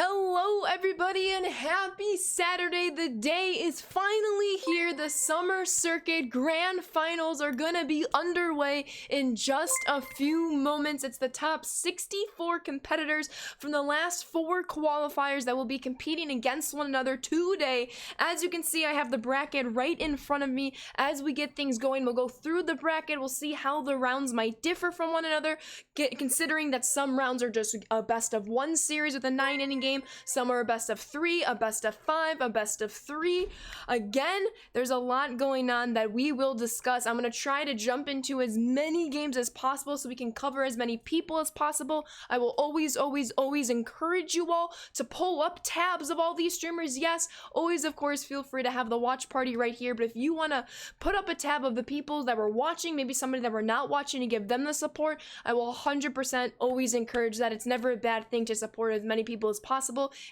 Hello everybody and happy Saturday. The day is finally here. The summer circuit grand finals are gonna be underway in just a few moments. It's the top 64 competitors from the last 4 qualifiers that will be competing against one another today. As you can see, I have the bracket right in front of me. As we get things going, we'll go through the bracket. We'll see how the rounds might differ from one another, considering that some rounds are just a best of 1 series with a 9-inning game. Some are a best of 3, a best of 5, a best of 3. Again, there's a lot going on that we will discuss. I'm going to try to jump into as many games as possible so we can cover as many people as possible. I will always encourage you all to pull up tabs of all these streamers. Yes, always, of course, feel free to have the watch party right here. But if you want to put up a tab of the people that were watching, maybe somebody that were not watching, and give them the support, I will 100% always encourage that. It's never a bad thing to support as many people as possible,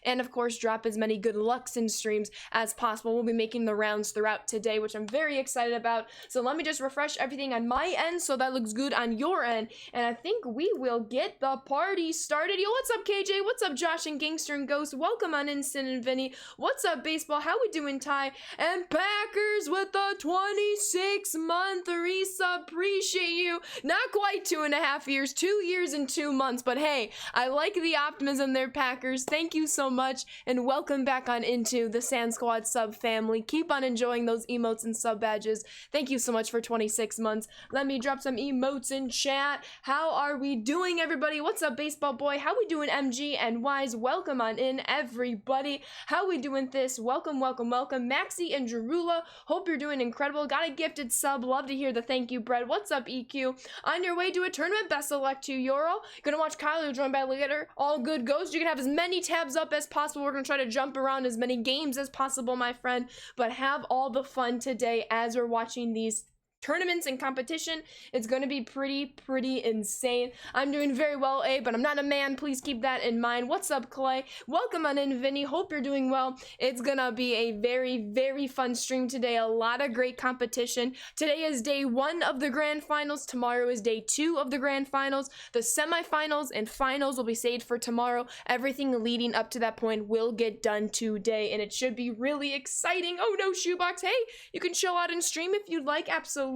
and of course drop as many good lucks in streams as possible. We'll be making the rounds throughout today, which I'm very excited about. So let me just refresh everything on my end so that looks good on your end, and I think we will get the party started. Yo, what's up KJ? What's up Josh and Gangster and Ghost? Welcome on in Sin and Vinny. What's up Baseball? How we doing Ty? And Packers with the 26-month resub. Appreciate you. Not quite 2.5 years, 2 years and 2 months, but hey, I like the optimism there, Packers. Thank you so much, and welcome back on into the Sand Squad sub family. Keep on enjoying those emotes and sub badges. Thank you so much for 26 months. Let me drop some emotes in chat. How are we doing, everybody? What's up, Baseball Boy? How we doing, MG and Wise? Welcome on in, everybody. How we doing this? Welcome. Maxi and Jarula, hope you're doing incredible. Got a gifted sub. Love to hear the thank you, Bread. What's up, EQ? On your way to a tournament, best of luck to you, Euro. Gonna watch Kyler joined by Later. All good goes. You can have as many tabs up as possible. We're gonna try to jump around as many games as possible, my friend, but have all the fun today as we're watching these tournaments and competition. It's going to be pretty insane. I'm doing very well, but I'm not a man. Please keep that in mind. What's up, Clay? Welcome on in, Vinny. Hope you're doing well. It's gonna be a very fun stream today. A lot of great competition. Today is day 1 of the grand finals. Tomorrow is day 2 of the grand finals. The semifinals and finals will be saved for tomorrow. Everything leading up to that point will get done today, and it should be really exciting. Oh no, Shoebox. Hey, you can chill out and stream if you'd like. Absolutely.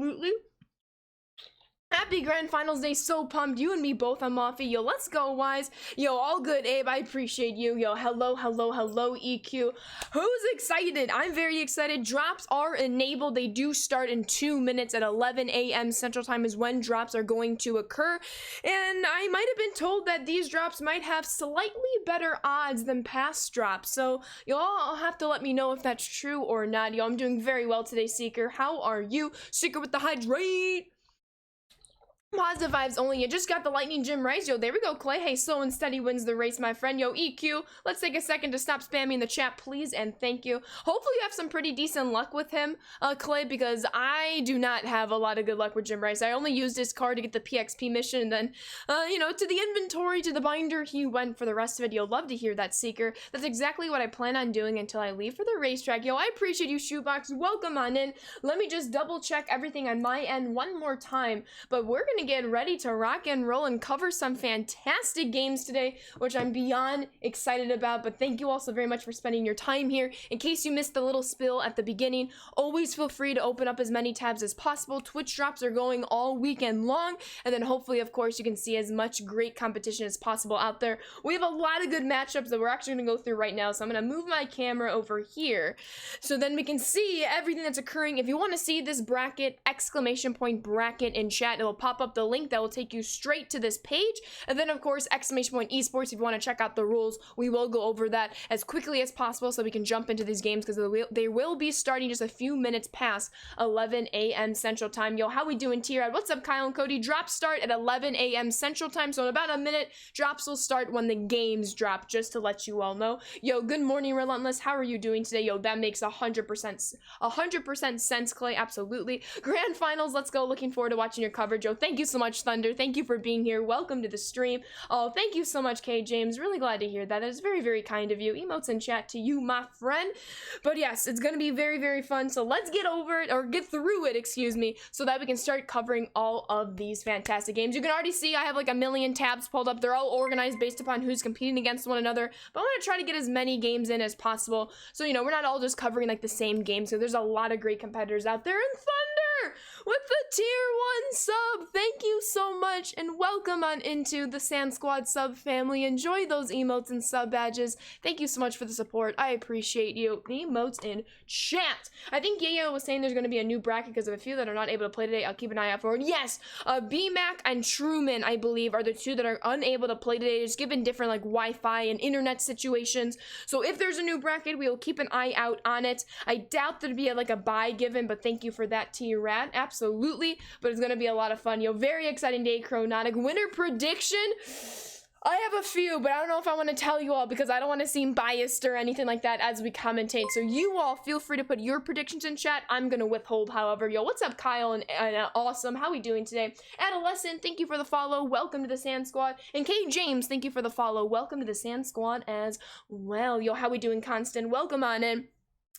Happy Grand Finals Day, so pumped. You and me both, I'm Moffy. Yo, let's go, Wise. Yo, all good, Abe, I appreciate you. Yo, hello, EQ. Who's excited? I'm very excited. Drops are enabled. They do start in 2 minutes at 11 a.m. Central Time is when drops are going to occur. And I might have been told that these drops might have slightly better odds than past drops. So, y'all have to let me know if that's true or not. Yo, I'm doing very well today, Seeker. How are you? Seeker with the hydrate. Positive vibes only. You just got the lightning gym race. Yo, there we go, Clay. Hey, slow and steady wins the race, my friend. Yo, EQ, let's take a second to stop spamming the chat, please, and thank you. Hopefully you have some pretty decent luck with him, Clay, because I do not have a lot of good luck with Jim Rice. I only used his card to get the PXP mission, and then, you know, to the inventory, to the binder, he went for the rest of it. You'll love to hear that, Seeker. That's exactly what I plan on doing until I leave for the racetrack. Yo, I appreciate you, Shoebox. Welcome on in. Let me just double check everything on my end one more time, but we're gonna get ready to rock and roll and cover some fantastic games today, which I'm beyond excited about. But thank you also very much for spending your time here. In case you missed the little spill at the beginning, always feel free to open up as many tabs as possible. Twitch drops are going all weekend long, and then hopefully, of course, you can see as much great competition as possible out there. We have a lot of good matchups that we're actually going to go through right now, so I'm going to move my camera over here so then we can see everything that's occurring. If you want to see this bracket, exclamation point bracket in chat, it will pop up the link that will take you straight to this page, and then of course exclamation point esports if you want to check out the rules. We will go over that as quickly as possible so we can jump into these games, because they will be starting just a few minutes past 11 a.m. Central Time. Yo, how we doing, T-Rad? What's up, Kyle and Cody? Drops start at 11 a.m. Central Time, so in about a minute drops will start when the games drop, just to let you all know. Yo, good morning, Relentless. How are you doing today? Yo, that makes 100% sense, Clay. Absolutely. Grand finals, let's go. Looking forward to watching your coverage. Yo, thank you so much, Thunder. Thank you for being here. Welcome to the stream. Oh, thank you so much, K. James. Really glad to hear that. That is very, very kind of you. Emotes in chat to you, my friend. But yes, it's going to be very, very fun. So let's get over it, or get through it, excuse me, so that we can start covering all of these fantastic games. You can already see I have like a million tabs pulled up. They're all organized based upon who's competing against one another. But I want to try to get as many games in as possible. So, you know, we're not all just covering like the same game. So there's a lot of great competitors out there. And Thunder with the tier 1 sub. Thank you so much, and welcome on into the Sand Squad sub family. Enjoy those emotes and sub badges. Thank you so much for the support. I appreciate you. Emotes in chat. I think Yayo was saying there's going to be a new bracket because of a few that are not able to play today. I'll keep an eye out for it. Yes, BMAC and Truman, I believe, are the two that are unable to play today, just given different like Wi-Fi and internet situations. So if there's a new bracket, we will keep an eye out on it. I doubt there'd be like a bye given, but thank you for that, T-Rat. Absolutely, but it's gonna be a lot of fun. Yo, very exciting day, Chronotic. Winner prediction, I have a few, but I don't know if I want to tell you all because I don't want to seem biased or anything like that as we commentate. So you all feel free to put your predictions in chat. I'm gonna withhold, however. Yo, what's up, Kyle and Awesome? How we doing today? Adolescent, thank you for the follow. Welcome to the Sand Squad. And K James, thank you for the follow. Welcome to the Sand Squad as well. Yo, how we doing, Constant? Welcome on in.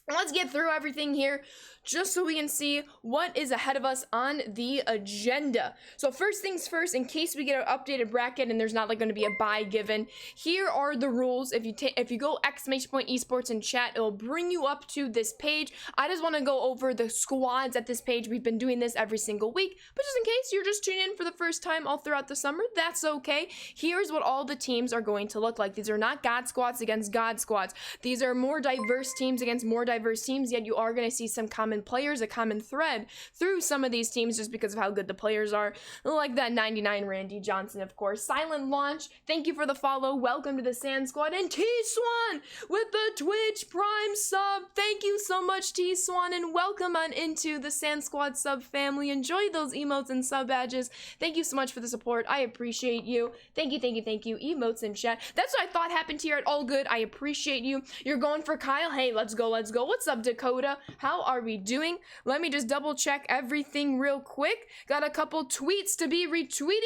Let's get through everything here just so we can see what is ahead of us on the agenda. So first things first, in case we get an updated bracket and there's not like going to be a bye given, here are the rules. If you go !esports in chat, it'll bring you up to this page. I just want to go over the squads at this page. We've been doing this every single week, but just in case you're just tuning in for the first time all throughout the summer, that's okay. Here's what all the teams are going to look like. These are not God squads against God squads. These are more diverse teams against more diverse teams, yet you are going to see some common players, a common thread through some of these teams just because of how good the players are, like that 99 Randy Johnson, of course. Silent Launch, thank you for the follow. Welcome to the Sand Squad. And T-Swan with the Twitch Prime sub. Thank you so much, T-Swan, and welcome on into the Sand Squad sub family. Enjoy those emotes and sub badges. Thank you so much for the support. I appreciate you. Thank you, thank you, thank you. Emotes in chat. That's what I thought happened here at All Good. I appreciate you. You're going for Kyle. Hey, let's go, let's go. What's up, Dakota? How are we doing? Let me just double check everything real quick. Got a couple tweets to be retweeting,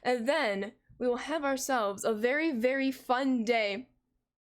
and then we will have ourselves a very, very fun day.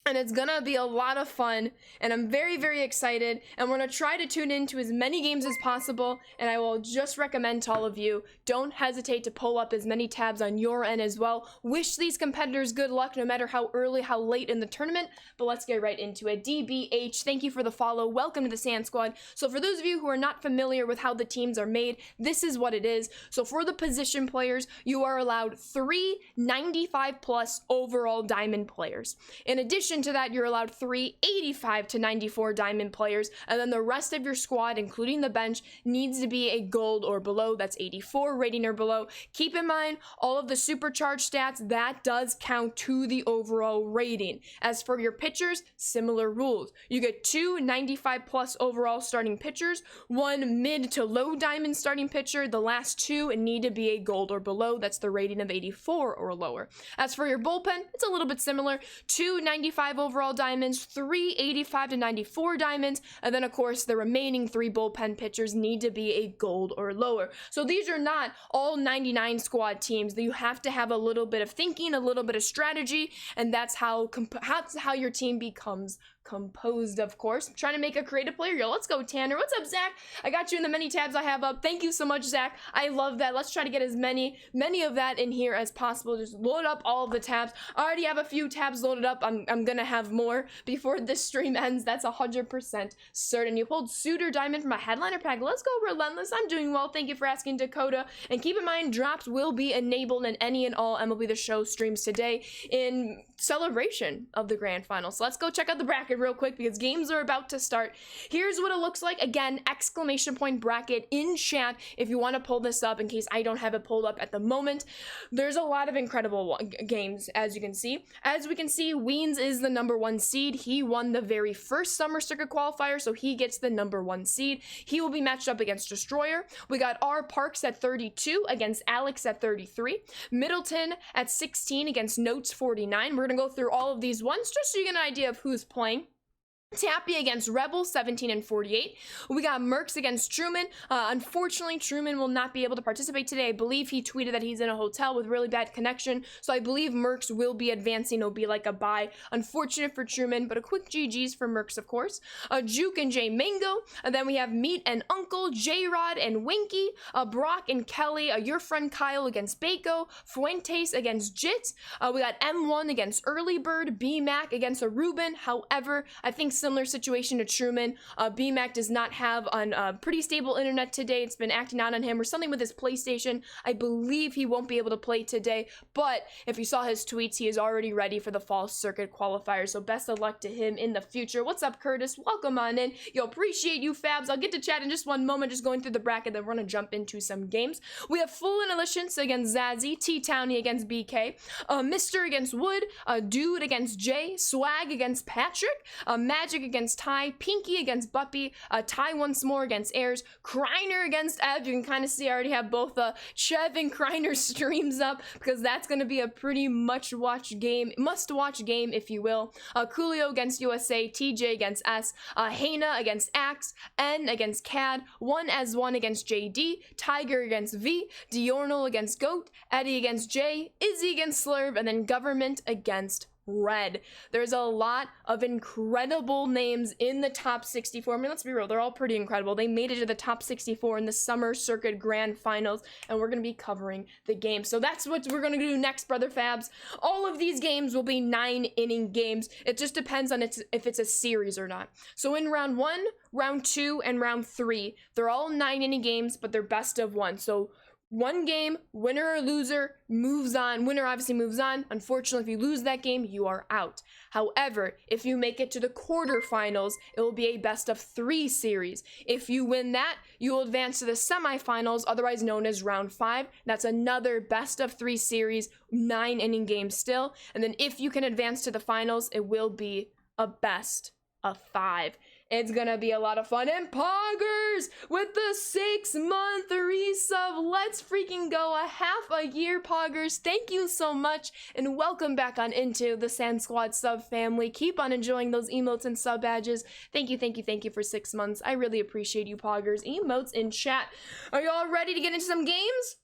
And it's gonna be a lot of fun, and I'm very, very excited, and we're gonna try to tune into as many games as possible, and I will just recommend to all of you, don't hesitate to pull up as many tabs on your end as well. Wish these competitors good luck no matter how early, how late in the tournament, but let's get right into it. DBH, thank you for the follow. Welcome to the Sand Squad. So for those of you who are not familiar with how the teams are made, this is what it is. So for the position players, you are allowed 3 95 plus overall diamond players. In addition to that, you're allowed 3 85 to 94 diamond players, and then the rest of your squad, including the bench, needs to be a gold or below. That's 84 rating or below. Keep in mind, all of the supercharged stats, that does count to the overall rating. As for your pitchers, similar rules. You get 2 95 plus overall starting pitchers, 1 mid to low diamond starting pitcher. The last 2 need to be a gold or below. That's the rating of 84 or lower. As for your bullpen, it's a little bit similar. 2 95 overall diamonds, 3 85 to 94 diamonds, and then of course the remaining 3 bullpen pitchers need to be a gold or lower. So these are not all 99 squad teams. You have to have a little bit of thinking, a little bit of strategy, and that's how your team becomes composed, of course. I'm trying to make a creative player. Yo, let's go, Tanner. What's up, Zach? I got you in the many tabs I have up. Thank you so much, Zach. I love that. Let's try to get as many of that in here as possible. Just load up all of the tabs. I already have a few tabs loaded up. I'm gonna have more before this stream ends. That's 100% certain. You pulled Suitor Diamond from a headliner pack. Let's go, Relentless. I'm doing well. Thank you for asking, Dakota. And keep in mind, drops will be enabled in any and all MLB The Show streams today in celebration of the grand final. So let's go check out the bracket real quick because games are about to start. Here's what it looks like. Again, exclamation point bracket in chat if you want to pull this up in case I don't have it pulled up at the moment. There's a lot of incredible games, as you can see. As we can see, Weens is the #1 seed. He won the very first Summer Circuit qualifier, so he gets the #1 seed. He will be matched up against Destroyer. We got R Parks at 32 against Alex at 33. Middleton at 16 against Notes 49. We're gonna go through all of these ones just so you get an idea of who's playing. Tappy against Rebel, 17 and 48. We got Mercs against Truman. Unfortunately, Truman will not be able to participate today. I believe he tweeted that he's in a hotel with really bad connection, so I believe Mercs will be advancing. It'll be like a bye. Unfortunate for Truman, but a quick GG's for Mercs, of course. Juke and J Mango. And then we have Meat and Uncle, J-Rod and Winky. Brock and Kelly. Your friend Kyle against Bako. Fuentes against Jit. We got M1 against Early Bird. B-Mac against a Ruben. However, I think similar situation to Truman. B-Mac does not have pretty stable internet today. It's been acting out on him or something with his PlayStation. I believe he won't be able to play today, but if you saw his tweets, he is already ready for the fall circuit qualifiers, so best of luck to him in the future. What's up, Curtis? Welcome on in. Yo, appreciate you, Fabs. I'll get to chat in just one moment, just going through the bracket, then we're gonna jump into some games. We have Full Intelligence against Zazzy, T-Townie against BK, Mr. against Wood, Dude against Jay, Swag against Patrick, Magic against Ty, Pinky against Buppy, Ty once more against Ayers, Kreiner against Ev. You can kind of see I already have both Chev and Kreiner streams up because that's going to be a pretty must-watch game, if you will. Coolio against USA, TJ against S, Hana against Axe, N against Cad, 1as1 against JD, Tiger against V, Diornal against Goat, Eddie against J, Izzy against Slurv, and then Government against Red. There's a lot of incredible names in the top 64. I mean, let's be real, they're all pretty incredible. They made it to the top 64 in the Summer Circuit Grand Finals, and we're going to be covering the game. So that's what we're going to do next, Brother Fabs. All of these games will be 9-inning games. It just depends on if it's a series or not. So in round 1, round 2, and round 3, they're all 9-inning games, but they're best of 1. So one game, winner or loser, moves on. Winner obviously moves on. Unfortunately, if you lose that game, you are out. However, if you make it to the quarterfinals, it will be a best of 3 series. If you win that, you will advance to the semifinals, otherwise known as round 5. That's another best of 3 series, 9-inning game still. And then if you can advance to the finals, it will be a best of 5. It's gonna be a lot of fun. And Poggers with the 6-month resub. Let's freaking go. A half a year, Poggers. Thank you so much. And welcome back on into the Sand Squad sub family. Keep on enjoying those emotes and sub badges. Thank you for 6 months. I really appreciate you, Poggers. Emotes in chat. Are y'all ready to get into some games?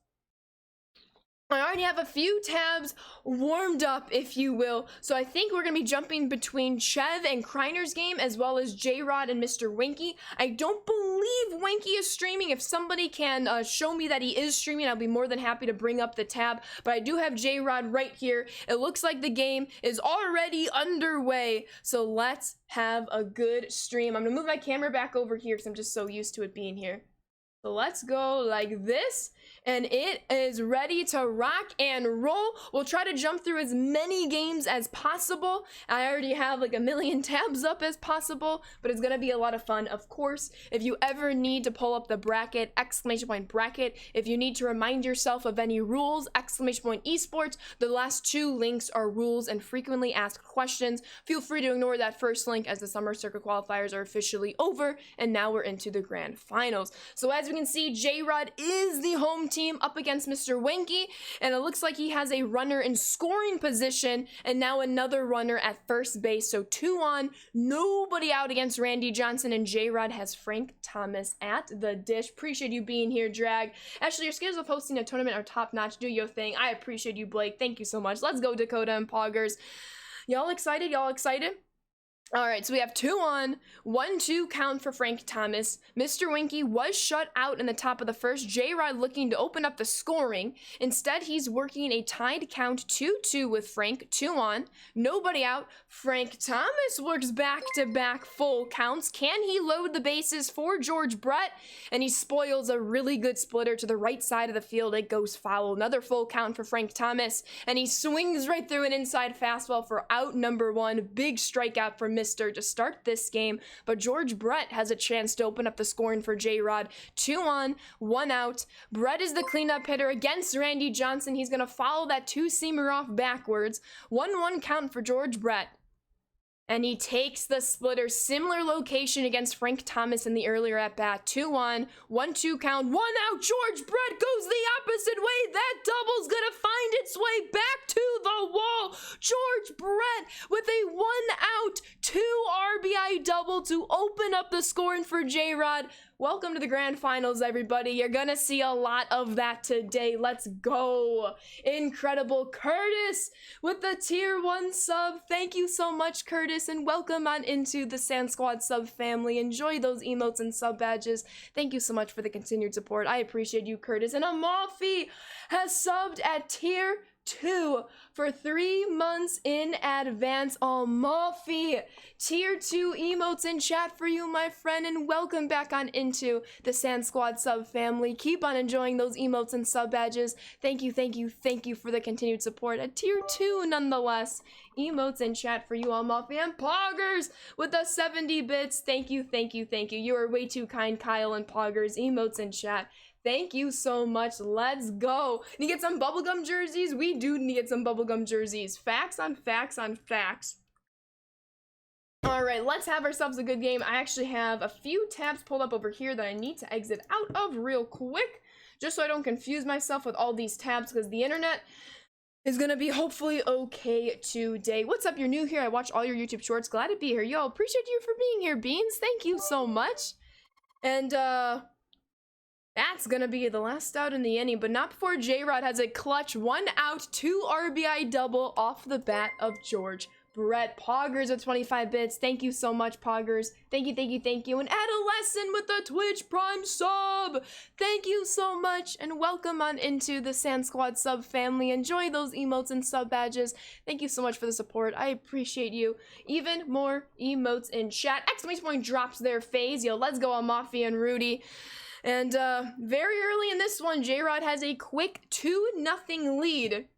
I already have a few tabs warmed up, if you will, so I think we're going to be jumping between Chev and Kreiner's game, as well as J-Rod and Mr. Winky. I don't believe Winky is streaming. If somebody can show me that he is streaming, I'll be more than happy to bring up the tab, but I do have J-Rod right here. It looks like the game is already underway, so let's have a good stream. I'm going to move my camera back over here because I'm just so used to it being here. So let's go like this, and it is ready to rock and roll. We'll try to jump through as many games as possible. I already have like a million tabs up as possible, but it's gonna be a lot of fun, of course. If you ever need to pull up the bracket, ! bracket, if you need to remind yourself of any rules, ! esports, the last 2 links are rules and frequently asked questions. Feel free to ignore that first link as the Summer Circuit qualifiers are officially over, and now we're into the grand finals. So as we can see, J-Rod is the home team up against Mr. Winky, and it looks like he has a runner in scoring position and now another runner at first base. So 2 on, nobody out against Randy Johnson, and J-Rod has Frank Thomas at the dish. Appreciate you being here, Drag. Actually, your skills of hosting a tournament are top notch. Do your thing. I appreciate you, Blake. Thank you so much. Let's go, Dakota and Poggers. Y'all excited? Y'all excited? All right, so we have 2 on, 1-2 count for Frank Thomas. Mr. Winky was shut out in the top of the first. J-Rod looking to open up the scoring. Instead, he's working a tied count 2-2 with Frank, 2 on, nobody out. Frank Thomas works back-to-back full counts. Can he load the bases for George Brett? And he spoils a really good splitter to the right side of the field. It goes foul. Another full count for Frank Thomas, and he swings right through an inside fastball for out number 1. Big strikeout for Mr. to start this game, but George Brett has a chance to open up the scoring for J-Rod. 2 on, 1 out. Brett is the cleanup hitter against Randy Johnson. He's going to follow that 2-seamer off backwards. 1-1 count for George Brett. And he takes the splitter. Similar location against Frank Thomas in the earlier at-bat. 2 on, 1-2 count, 1 out. George Brett goes the opposite way. That double's gonna find its way back to the wall. George Brett with a 1 out, 2 RBI RBI double to open up the scoring for J-Rod. Welcome to the grand finals, everybody. You're gonna see a lot of that today. Let's go. Incredible. Curtis with the tier 1 sub. Thank you so much, Curtis, and welcome on into the Sand Squad sub family. Enjoy those emotes and sub badges. Thank you so much for the continued support. I appreciate you, Curtis. And Amalfi has subbed at tier 2 for 3 months in advance. Amalfi, tier 2 emotes in chat for you, my friend, and welcome back on into the Sand Squad sub family. Keep on enjoying those emotes and sub badges. Thank you for the continued support at tier 2 nonetheless. Emotes in chat for you, Amalfi, and Poggers with the 70 bits. Thank you. You are way too kind, Kyle and Poggers. Emotes in chat. Thank you so much. Let's go. Need to get some bubblegum jerseys? We do need to get some bubblegum jerseys. Facts on facts on facts. All right, let's have ourselves a good game. I actually have a few tabs pulled up over here that I need to exit out of real quick, just so I don't confuse myself with all these tabs, because the internet is gonna be hopefully okay today. What's up? You're new here. I watch all your YouTube shorts. Glad to be here. Yo, appreciate you for being here, Beans. Thank you so much. And, that's gonna be the last out in the inning, but not before J-Rod has a clutch 1 out, 2 RBI double off the bat of George Brett. Poggers with 25 bits. Thank you so much, Poggers. Thank you. And Adolescent with the Twitch Prime sub. Thank you so much, and welcome on into the Sand Squad sub family. Enjoy those emotes and sub badges. Thank you so much for the support. I appreciate you. Even more emotes in chat. Exclamation point drops their phase. Yo, let's go on Mafia and Rudy. And very early in this one, J-Rod has a quick 2-0 lead.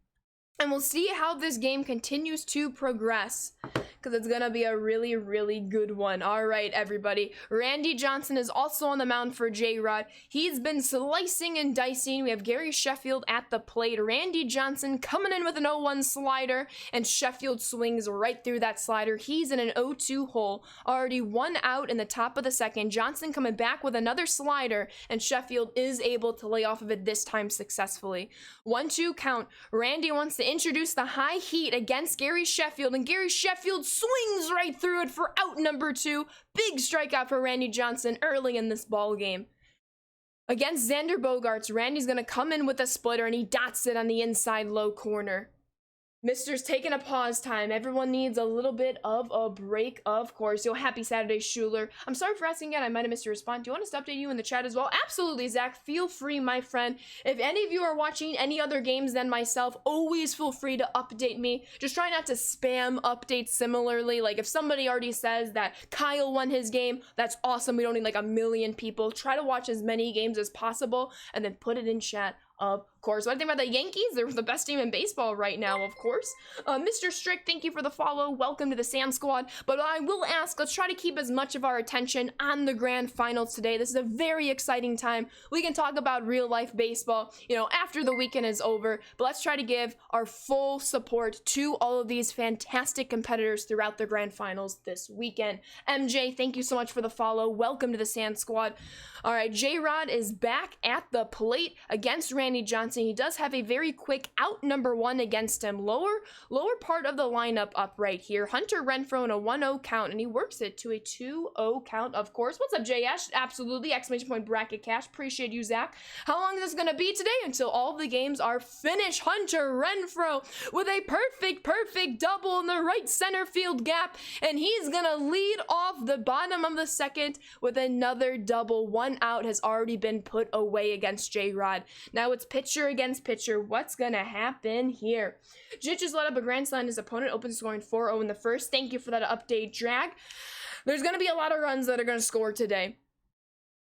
And we'll see how this game continues to progress, because it's gonna be a really good one. All right, everybody. Randy Johnson is also on the mound for J-Rod. He's been slicing and dicing. We have Gary Sheffield at the plate. Randy Johnson coming in with an 0-1 slider, and Sheffield swings right through that slider. He's in an 0-2 hole. Already 1 out in the top of the second. Johnson coming back with another slider, and Sheffield is able to lay off of it this time successfully. 1-2 count. Randy wants to introduce the high heat against Gary Sheffield, and Gary Sheffield swings right through it for out number 2. Big strikeout for Randy Johnson early in this ball game. Against Xander Bogaerts, Randy's gonna come in with a splitter, and he dots it on the inside low corner. Mister's taking a pause time. Everyone needs a little bit of a break, of course. Yo, happy Saturday, Schuler. I'm sorry for asking again. I might have missed your response. Do you want us to update you in the chat as well? Absolutely, Zach. Feel free, my friend. If any of you are watching any other games than myself, always feel free to update me. Just try not to spam updates similarly. Like, if somebody already says that Kyle won his game, that's awesome. We don't need like a million people. Try to watch as many games as possible and then put it in chat. Of course. What I think about the Yankees, they're the best team in baseball right now, of course. Mr. Strick, thank you for the follow. Welcome to the Sand Squad. But I will ask, let's try to keep as much of our attention on the grand finals today. This is a very exciting time. We can talk about real life baseball, you know, after the weekend is over. But let's try to give our full support to all of these fantastic competitors throughout the grand finals this weekend. MJ, thank you so much for the follow. Welcome to the Sand Squad. All right, J-Rod is back at the plate against Randy Johnson. He does have a very quick out number 1 against him. Lower part of the lineup up right here. Hunter Renfroe in a 1-0 count, and he works it to a 2-0 count, of course. What's up, JS? Absolutely. Exclamation point bracket cash. Appreciate you, Zach. How long is this going to be today? Until all the games are finished. Hunter Renfroe with a perfect double in the right center field gap, and he's going to lead off the bottom of the second with another double. 1 out has already been put away against J-Rod. Now it's pitcher against pitcher. What's gonna happen here? Jitch has let up a grand slam. His opponent opens scoring 4-0 in the first. Thank you for that update, Drag. There's gonna be a lot of runs that are gonna score today.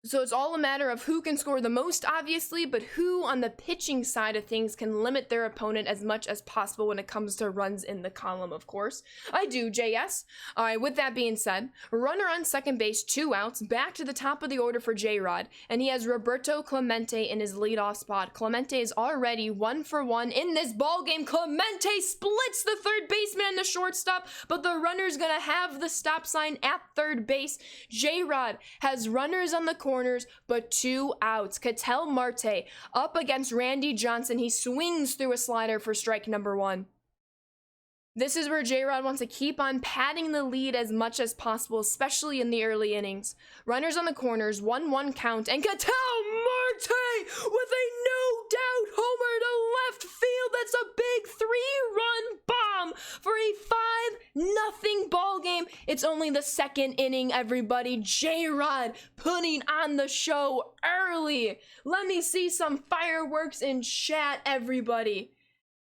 So it's all a matter of who can score the most, obviously, but who on the pitching side of things can limit their opponent as much as possible when it comes to runs in the column, of course. I do, JS. All right, with that being said, runner on second base, 2 outs, back to the top of the order for J-Rod, and he has Roberto Clemente in his leadoff spot. Clemente is already 1 for 1 in this ball game. Clemente splits the third baseman and the shortstop, but the runner's gonna have the stop sign at third base. J-Rod has runners on the corners, but 2 outs. Ketel Marte up against Randy Johnson. He swings through a slider for strike number 1. This is where J-Rod wants to keep on padding the lead as much as possible, especially in the early innings. Runners on the corners, 1-1 count, and Cattell Marte with a no-doubt homer to left field. That's a big 3-run bomb for a 5-0 ball game. It's only the second inning, everybody. J-Rod putting on the show early. Let me see some fireworks in chat, everybody.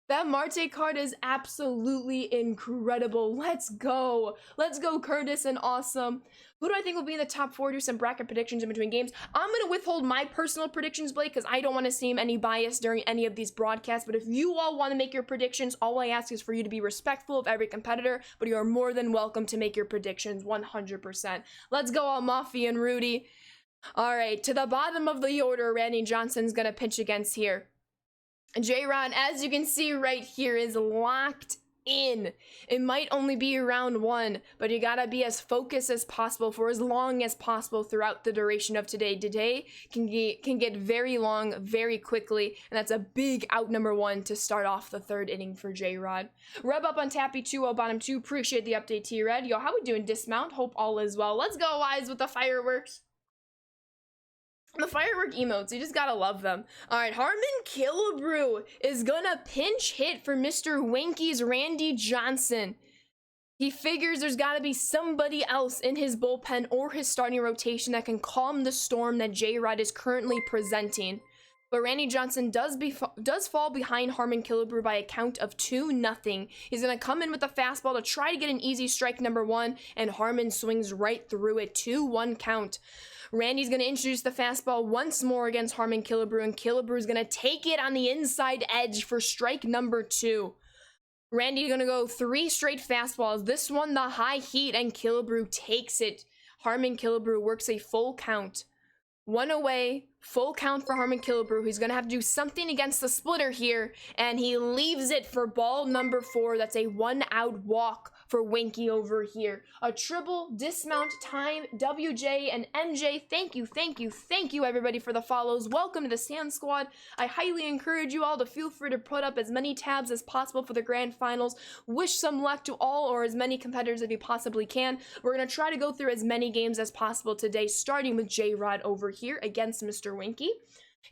That Marte card is absolutely incredible. Let's go. Let's go, Curtis and Awesome. Who do I think will be in the top 4? Do some bracket predictions in between games. I'm going to withhold my personal predictions, Blake, because I don't want to seem any bias during any of these broadcasts. But if you all want to make your predictions, all I ask is for you to be respectful of every competitor. But you are more than welcome to make your predictions 100%. Let's go, all Mafia and Rudy. All right, to the bottom of the order, Randy Johnson's going to pitch against here. J-Rod, as you can see right here, is locked in. It might only be round 1, but you gotta be as focused as possible for as long as possible throughout the duration of today. Today can get very long very quickly, and that's a big out number 1 to start off the 3rd inning for J-Rod. Rub up on Tappy 2 bottom 2. Appreciate the update, T-Red. Yo, how we doing, Dismount? Hope all is well. Let's go, Wise, with the fireworks. The firework emotes, you just gotta love them. All right, Harmon Killebrew is gonna pinch hit for Mr. Winky's Randy Johnson. He figures there's gotta be somebody else in his bullpen or his starting rotation that can calm the storm that J-Rod is currently presenting. But Randy Johnson does fall behind Harmon Killebrew by a count of 2-0. He's going to come in with a fastball to try to get an easy strike number 1, and Harmon swings right through it. 2-1 count. Randy's going to introduce the fastball once more against Harmon Killebrew, and Killebrew's going to take it on the inside edge for strike number 2. Randy's going to go 3 straight fastballs. This one, the high heat, and Killebrew takes it. Harmon Killebrew works a full count. 1 away, full count for Harmon Killebrew. He's going to have to do something against the splitter here, and he leaves it for ball number 4. That's a 1-out walk for Winky over here. A triple dismount time. WJ and MJ, thank you everybody for the follows. Welcome to the Sand Squad. I highly encourage you all to feel free to put up as many tabs as possible for the grand finals. Wish some luck to all or as many competitors as you possibly can. We're going to try to go through as many games as possible today, starting with J-Rod over here against Mr. Winky.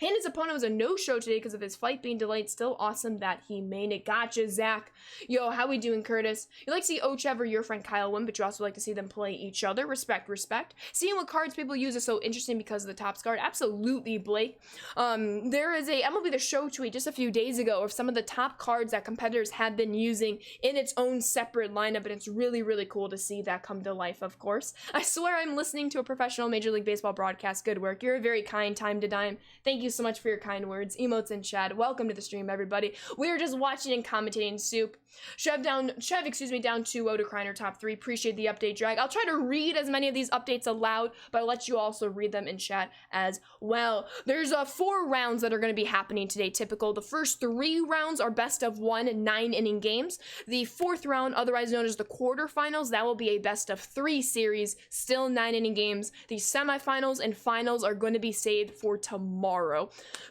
And his opponent was a no-show today because of his flight being delayed. Still awesome that he made it. Gotcha, Zach. Yo, how we doing, Curtis? You like to see Chev or your friend Kyle win, but you also like to see them play each other. Respect. Seeing what cards people use is so interesting because of the Topps card. Absolutely, Blake. There is a MLB The Show tweet just a few days ago of some of the top cards that competitors have been using in its own separate lineup, and it's really, really cool to see that come to life, of course. I swear I'm listening to a professional Major League Baseball broadcast. Good work. You're a very kind time to dime. Thank you so much for your kind words. Emotes in chat. Welcome to the stream, everybody. We are just watching and commentating soup. Chev down 2-0 to Kreiner top 3. Appreciate the update, Drag. I'll try to read as many of these updates aloud, but I'll let you also read them in chat as well. There's 4 rounds that are going to be happening today, typical. The first 3 rounds are best of 1 9-inning games. The 4th round, otherwise known as the quarterfinals, that will be a best of 3 series, still 9-inning games. The semifinals and finals are going to be saved for tomorrow.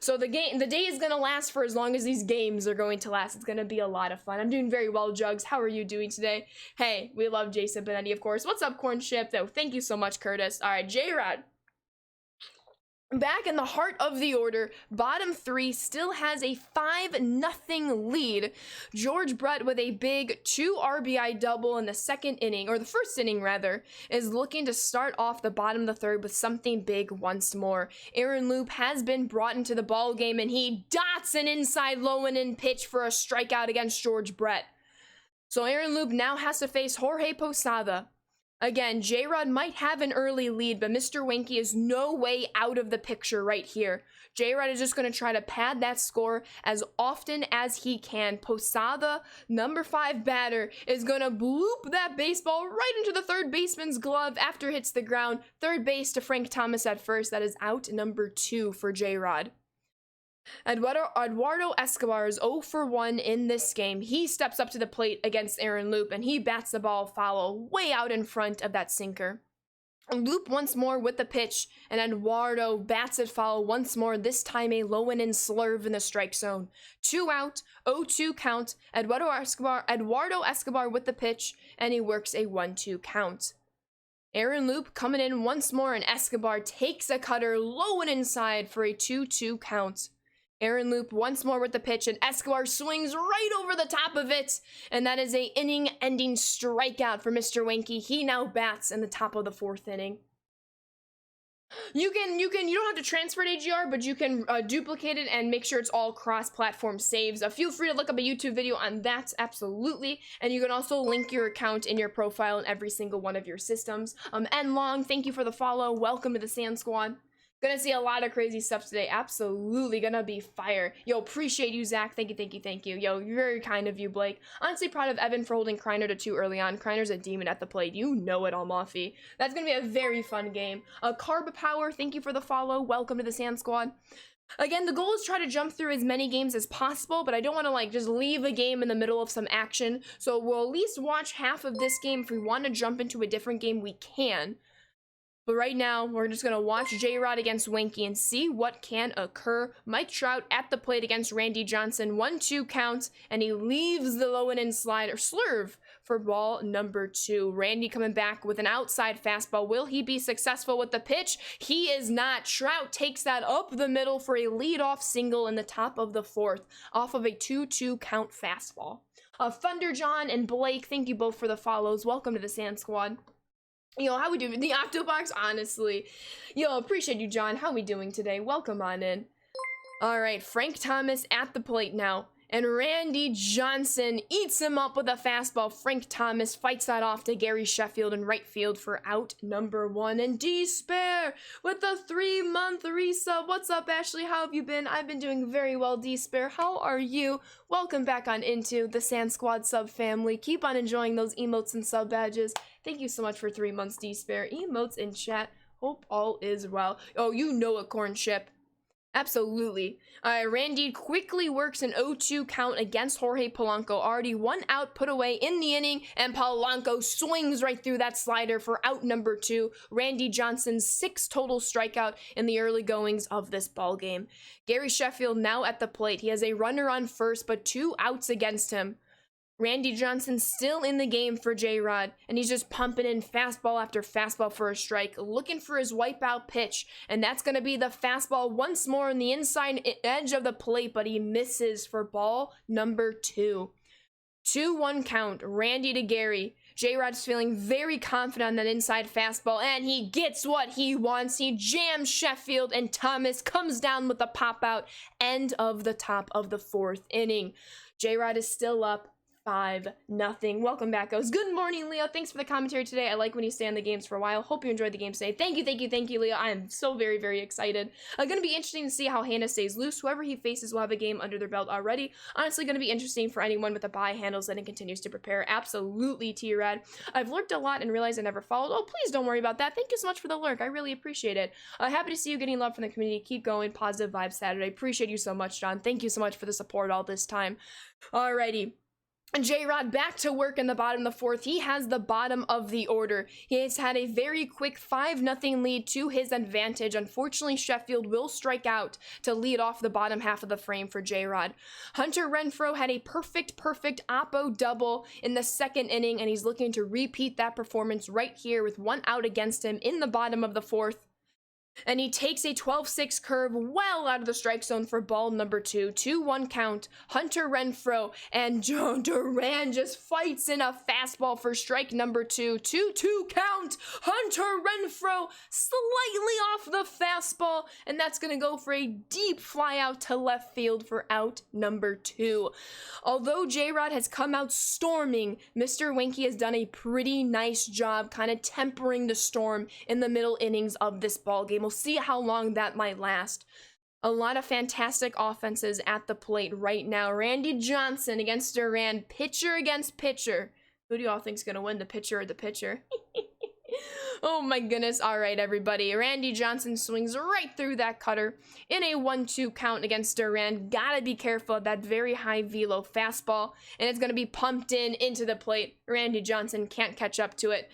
So the day is going to last for as long as these games are going to last. It's going to be a lot of fun. I'm doing very well, Jugs. How are you doing today? Hey, we love Jason Benetti, of course. What's up, Corn Ship? Though, thank you so much, Curtis. All right, J-Rod. Back in the heart of the order, bottom 3 still has a 5-0 lead. George Brett with a big 2 RBI double in the 2nd inning, or the 1st inning rather, is looking to start off the bottom of the 3rd with something big once more. Aaron Loop has been brought into the ball game, and he dots an inside low and in pitch for a strikeout against George Brett. So Aaron Loop now has to face Jorge Posada. Again, J-Rod might have an early lead, but Mr. Winky is no way out of the picture right here. J-Rod is just going to try to pad that score as often as he can. Posada, number 5 batter, is going to bloop that baseball right into the 3rd baseman's glove after it hits the ground. 3rd base to Frank Thomas at first. That is out number 2 for J-Rod. Eduardo Escobar is 0 for 1 in this game. He steps up to the plate against Aaron Loop, and he bats the ball foul way out in front of that sinker. Loop once more with the pitch, and Eduardo bats it foul once more, this time a low and in slurve in the strike zone. 2 out, 0-2 count, Eduardo Escobar with the pitch, and he works a 1-2 count. Aaron Loop coming in once more, and Escobar takes a cutter low and inside for a 2-2 count. Aaron Loop once more with the pitch, and Escobar swings right over the top of it, and that is a inning-ending strikeout for Mr. Winky. He now bats in the top of the 4th inning. You don't have to transfer it AGR, but you can duplicate it and make sure it's all cross-platform saves. Feel free to look up a YouTube video on that, absolutely. And you can also link your account in your profile in every single one of your systems. And Long, thank you for the follow. Welcome to the Sand Squad. Gonna see a lot of crazy stuff today. Absolutely gonna be fire. Yo, appreciate you, Zach. Thank you. Yo, you're very kind of you, Blake. Honestly proud of Evan for holding Kreiner to 2 early on. Kreiner's a demon at the plate. You know it, Almafi. That's gonna be a very fun game. Carb Power, thank you for the follow. Welcome to the Sand Squad. Again, the goal is try to jump through as many games as possible, but I don't want to like just leave a game in the middle of some action. So we'll at least watch half of this game. If we want to jump into a different game, we can. But right now, we're just going to watch J-Rod against Winky and see what can occur. Mike Trout at the plate against Randy Johnson. 1-2 count, and he leaves the low and in slurve for ball number 2. Randy coming back with an outside fastball. Will he be successful with the pitch? He is not. Trout takes that up the middle for a leadoff single in the top of the 4th off of a 2-2 count fastball. Thunder John and Blake, thank you both for the follows. Welcome to the Sand Squad. Yo, how we doing? The Octobox, honestly. Yo, appreciate you, John. How we doing today? Welcome on in. All right, Frank Thomas at the plate now. And Randy Johnson eats him up with a fastball. Frank Thomas fights that off to Gary Sheffield in right field for out number 1. And D-Spare with the 3-month resub. What's up, Ashley? How have you been? I've been doing very well, D-Spare. How are you? Welcome back on into the Sand Squad sub family. Keep on enjoying those emotes and sub badges. Thank you so much for 3 months, D-Spare. Emotes in chat. Hope all is well. Oh, you know it, Corn Chip. Absolutely. Randy quickly works an 0-2 count against Jorge Polanco. Already 1 out put away in the inning, and Polanco swings right through that slider for out number 2. Randy Johnson's 6th total strikeout in the early goings of this ball game. Gary Sheffield now at the plate. He has a runner on first, but 2 outs against him. Randy Johnson still in the game for J-Rod, and he's just pumping in fastball after fastball for a strike, looking for his wipeout pitch, and that's going to be the fastball once more on the inside edge of the plate, but he misses for ball number 2. 2-1 count, Randy to Gary. J-Rod's feeling very confident on that inside fastball, and he gets what he wants. He jams Sheffield, and Thomas comes down with the pop-out. End of the top of the 4th inning. J-Rod is still up 5-0. Welcome back, guys. Good morning, Leo. Thanks for the commentary today. I like when you stay on the games for a while. Hope you enjoyed the game today. Thank you, Leo. I am so very excited. Gonna be interesting to see how Hannah stays loose. Whoever he faces will have a game under their belt already. Honestly, gonna be interesting for anyone with a bye handles it and continues to prepare. Absolutely, T-Rad. I've lurked a lot and realized I never followed. Oh, please don't worry about that. Thank you so much for the lurk. I really appreciate it. Happy to see you getting love from the community. Keep going. Positive vibes Saturday. Appreciate you so much, John. Thank you so much for the support all this time. Alrighty. J-Rod back to work in the bottom of the 4th. He has the bottom of the order. He has had a very quick 5-0 lead to his advantage. Unfortunately, Sheffield will strike out to lead off the bottom half of the frame for J-Rod. Hunter Renfroe had a perfect oppo double in the 2nd inning, and he's looking to repeat that performance right here with 1 out against him in the bottom of the 4th. And he takes a 12-6 curve well out of the strike zone for ball number 2. 2-1 count. Hunter Renfroe and Joe Duran just fights in a fastball for strike number 2. 2-2 count. Hunter Renfroe slightly off the fastball, and that's going to go for a deep fly out to left field for out number 2. Although J-Rod has come out storming, Mr. Winky has done a pretty nice job kind of tempering the storm in the middle innings of this ball game. We'll see how long that might last. A lot of fantastic offenses at the plate right now. Randy Johnson against Duran, pitcher against pitcher. Who do y'all think is going to win, the pitcher or the pitcher? Oh my goodness. All right, everybody. Randy Johnson swings right through that cutter in a 1-2 count against Duran. Gotta be careful of that very high velo fastball, and it's going to be pumped into the plate. Randy Johnson can't catch up to it.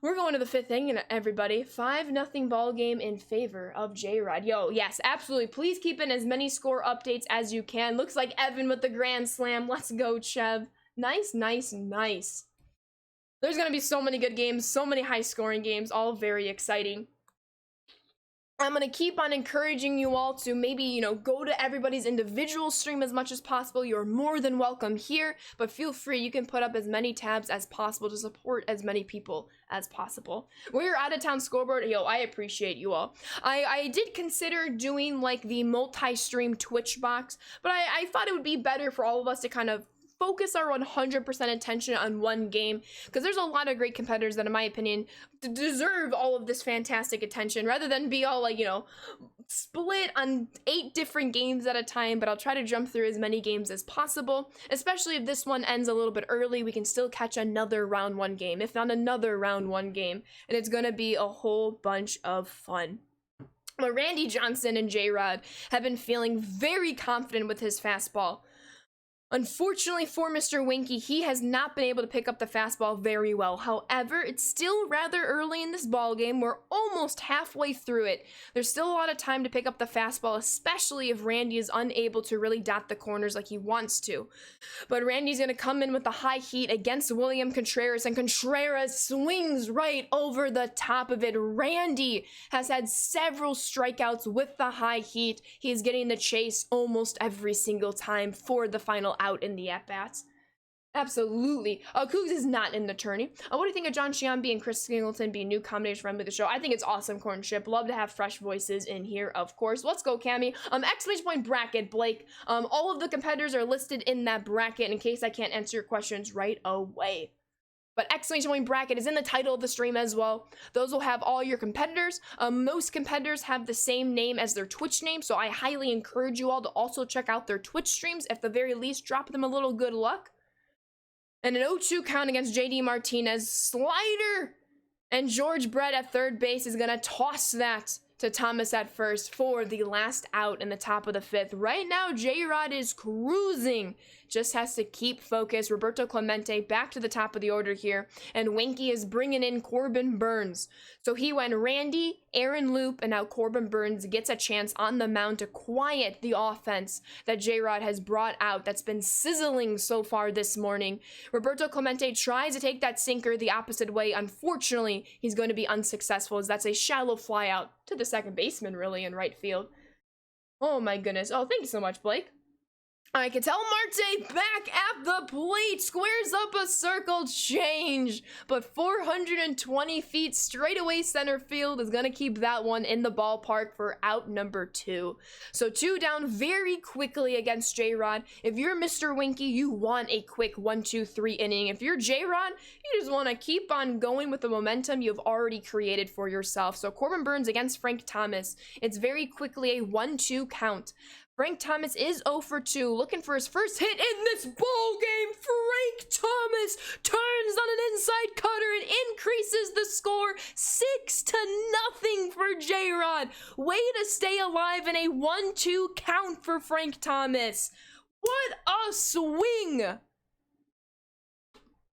We're going to the fifth inning, everybody. 5-0 ball game in favor of J-Rod. Yo, yes, absolutely. Please keep in as many score updates as you can. Looks like Evan with the grand slam. Let's go, Chev. Nice, nice, nice. There's going to be so many good games, so many high-scoring games, all very exciting. I'm going to keep on encouraging you all to maybe, go to everybody's individual stream as much as possible. You're more than welcome here, but feel free. You can put up as many tabs as possible to support as many people as possible. We're out of town scoreboard. Yo, I appreciate you all. I did consider doing like the multi-stream Twitch box, but I thought it would be better for all of us to kind of focus our 100% attention on one game, because there's a lot of great competitors that, in my opinion, deserve all of this fantastic attention, rather than be all like, split on 8 different games at a time. But I'll try to jump through as many games as possible, especially if this one ends a little bit early. We can still catch another round 1 game, if not another round 1 game, and it's gonna be a whole bunch of fun. But Randy Johnson and J-Rod have been feeling very confident with his fastball. Unfortunately for Mr. Winky, he has not been able to pick up the fastball very well. However, it's still rather early in this ball game. We're almost halfway through it. There's still a lot of time to pick up the fastball, especially if Randy is unable to really dot the corners like he wants to. But Randy's going to come in with the high heat against William Contreras, and Contreras swings right over the top of it. Randy has had several strikeouts with the high heat. He's getting the chase almost every single time for the final out in the at-bats. Absolutely. Cougs is not in the tourney. What do you think of John Chiambi and Chris Singleton being new combination friendly to the show? I think it's awesome, Cornship. Love to have fresh voices in here, of course. Let's go, Cammy. Exclamation point bracket, Blake. All of the competitors are listed in that bracket in case I can't answer your questions right away. But exclamation point bracket is in the title of the stream as well. Those will have all your competitors. Most competitors have the same name as their Twitch name, so I highly encourage you all to also check out their Twitch streams. At the very least, drop them a little good luck. And an 0-2 count against JD Martinez. Slider! And George Brett at third base is going to toss that to Thomas at first for the last out in the top of the 5th. Right now, J-Rod is cruising. Just has to keep focus. Roberto Clemente back to the top of the order here. And Winky is bringing in Corbin Burns. So he went Randy, Aaron Loop, and now Corbin Burns gets a chance on the mound to quiet the offense that J-Rod has brought out that's been sizzling so far this morning. Roberto Clemente tries to take that sinker the opposite way. Unfortunately, he's going to be unsuccessful, as that's a shallow fly out to the second baseman, really, in right field. Oh my goodness. Oh, thank you so much, Blake. I can tell Marte back at the plate, squares up a circle change, but 420 feet straight away center field is going to keep that one in the ballpark for out number 2. So 2 down very quickly against J-Rod. If you're Mr. Winky, you want a quick 1-2-3 inning. If you're J-Rod, you just want to keep on going with the momentum you've already created for yourself. So Corbin Burns against Frank Thomas. It's very quickly a 1-2 count. Frank Thomas is 0 for 2, looking for his first hit in this ball game. Frank Thomas turns on an inside cutter and increases the score 6-0 for J-Rod. Way to stay alive in a 1-2 count for Frank Thomas. What a swing!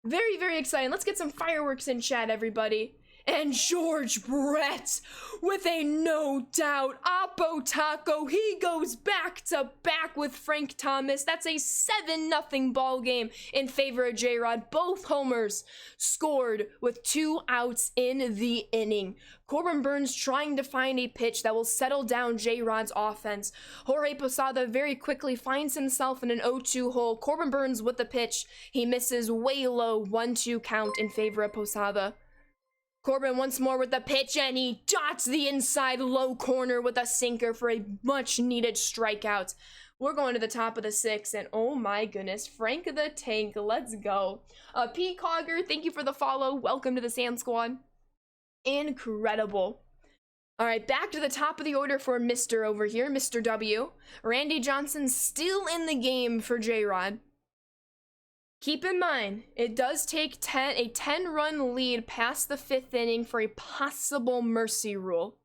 Very, very exciting. Let's get some fireworks in chat, everybody. And George Brett with a no doubt Oppo Taco. He goes back to back with Frank Thomas. That's a 7-0 ball game in favor of J-Rod. Both homers scored with 2 outs in the inning. Corbin Burns trying to find a pitch that will settle down J-Rod's offense. Jorge Posada very quickly finds himself in an 0-2 hole. Corbin Burns with the pitch. He misses way low, 1-2 count in favor of Posada. Corbin once more with the pitch, and he dots the inside low corner with a sinker for a much-needed strikeout. We're going to the top of the 6th, and oh my goodness, Frank the Tank, let's go. P. Cogger, thank you for the follow. Welcome to the Sand Squad. Incredible. All right, back to the top of the order for Mr. over here, Mr. W. Randy Johnson still in the game for J-Rod. Keep in mind, it does take a 10-run lead past the 5th inning for a possible mercy rule.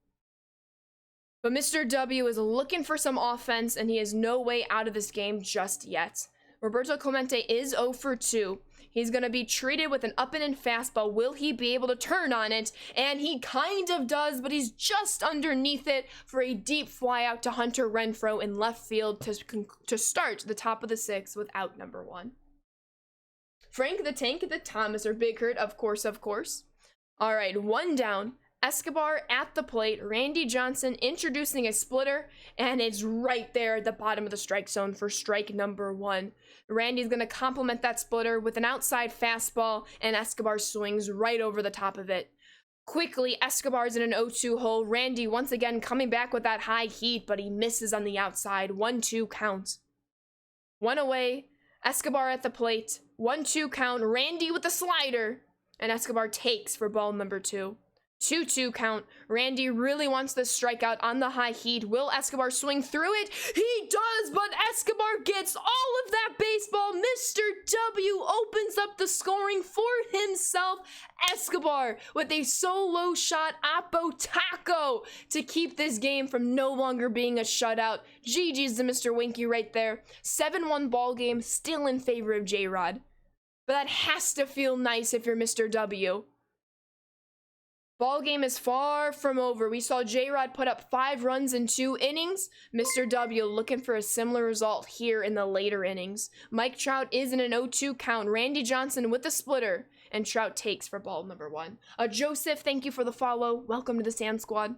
But Mr. W is looking for some offense, and he has no way out of this game just yet. Roberto Clemente is 0 for 2. He's going to be treated with an up and in fastball. Will he be able to turn on it? And he kind of does, but he's just underneath it for a deep fly out to Hunter Renfroe in left field to start the top of the sixth with out number 1. Frank the Tank the Thomas or Big Hurt, of course. All right, 1 down. Escobar at the plate, Randy Johnson introducing a splitter, and it's right there at the bottom of the strike zone for strike number 1. Randy's going to complement that splitter with an outside fastball, and Escobar swings right over the top of it. Quickly, Escobar's in an 0-2 hole. Randy once again coming back with that high heat, but he misses on the outside. 1-2 count. 1 away, Escobar at the plate. 1-2 count, Randy with the slider, and Escobar takes for ball number 2. 2-2 count. Randy really wants this strikeout on the high heat. Will Escobar swing through it? He does, but Escobar gets all of that baseball. Mr. W opens up the scoring for himself. Escobar with a solo shot Apo Taco to keep this game from no longer being a shutout. GG's to Mr. Winky right there. 7-1 ball game, still in favor of J-Rod. But that has to feel nice if you're Mr. W. Ball game is far from over. We saw J-Rod put up 5 runs in 2 innings. Mr. W looking for a similar result here in the later innings. Mike Trout is in an 0-2 count. Randy Johnson with the splitter, and Trout takes for ball number 1. Joseph, thank you for the follow. Welcome to the Sand Squad.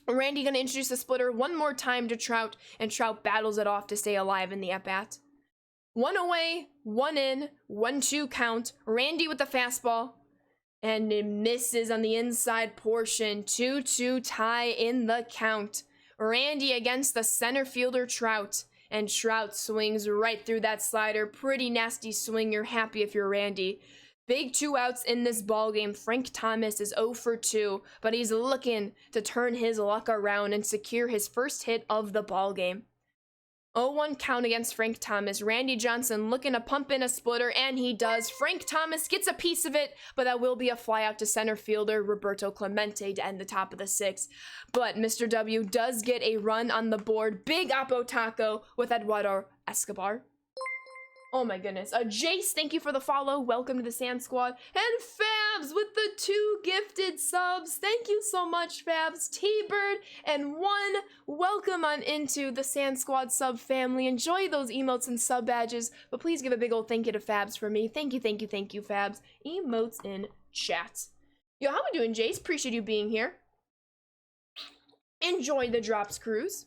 Randy gonna introduce the splitter one more time to Trout, and Trout battles it off to stay alive in the at-bat. 1 away, 1 in, 1-2 count. Randy with the fastball. And it misses on the inside portion. 2-2 tie in the count. Randy against the center fielder Trout. And Trout swings right through that slider. Pretty nasty swing. You're happy if you're Randy. Big 2 outs in this ball game. Frank Thomas is 0 for 2. But he's looking to turn his luck around and secure his first hit of the ball game. 0-1 count against Frank Thomas. Randy Johnson looking to pump in a splitter, and he does. Frank Thomas gets a piece of it, but that will be a fly out to center fielder Roberto Clemente to end the top of the 6th. But Mr. W does get a run on the board. Big Apo Taco with Eduardo Escobar. Oh my goodness. Jace, thank you for the follow. Welcome to the Sand Squad. And Fabs with the 2 gifted subs. Thank you so much, Fabs. T-Bird and 1. Welcome on into the Sand Squad sub family. Enjoy those emotes and sub badges, but please give a big old thank you to Fabs for me. Thank you, Fabs. Emotes in chat. Yo, how we doing, Jace? Appreciate you being here. Enjoy the drops cruise.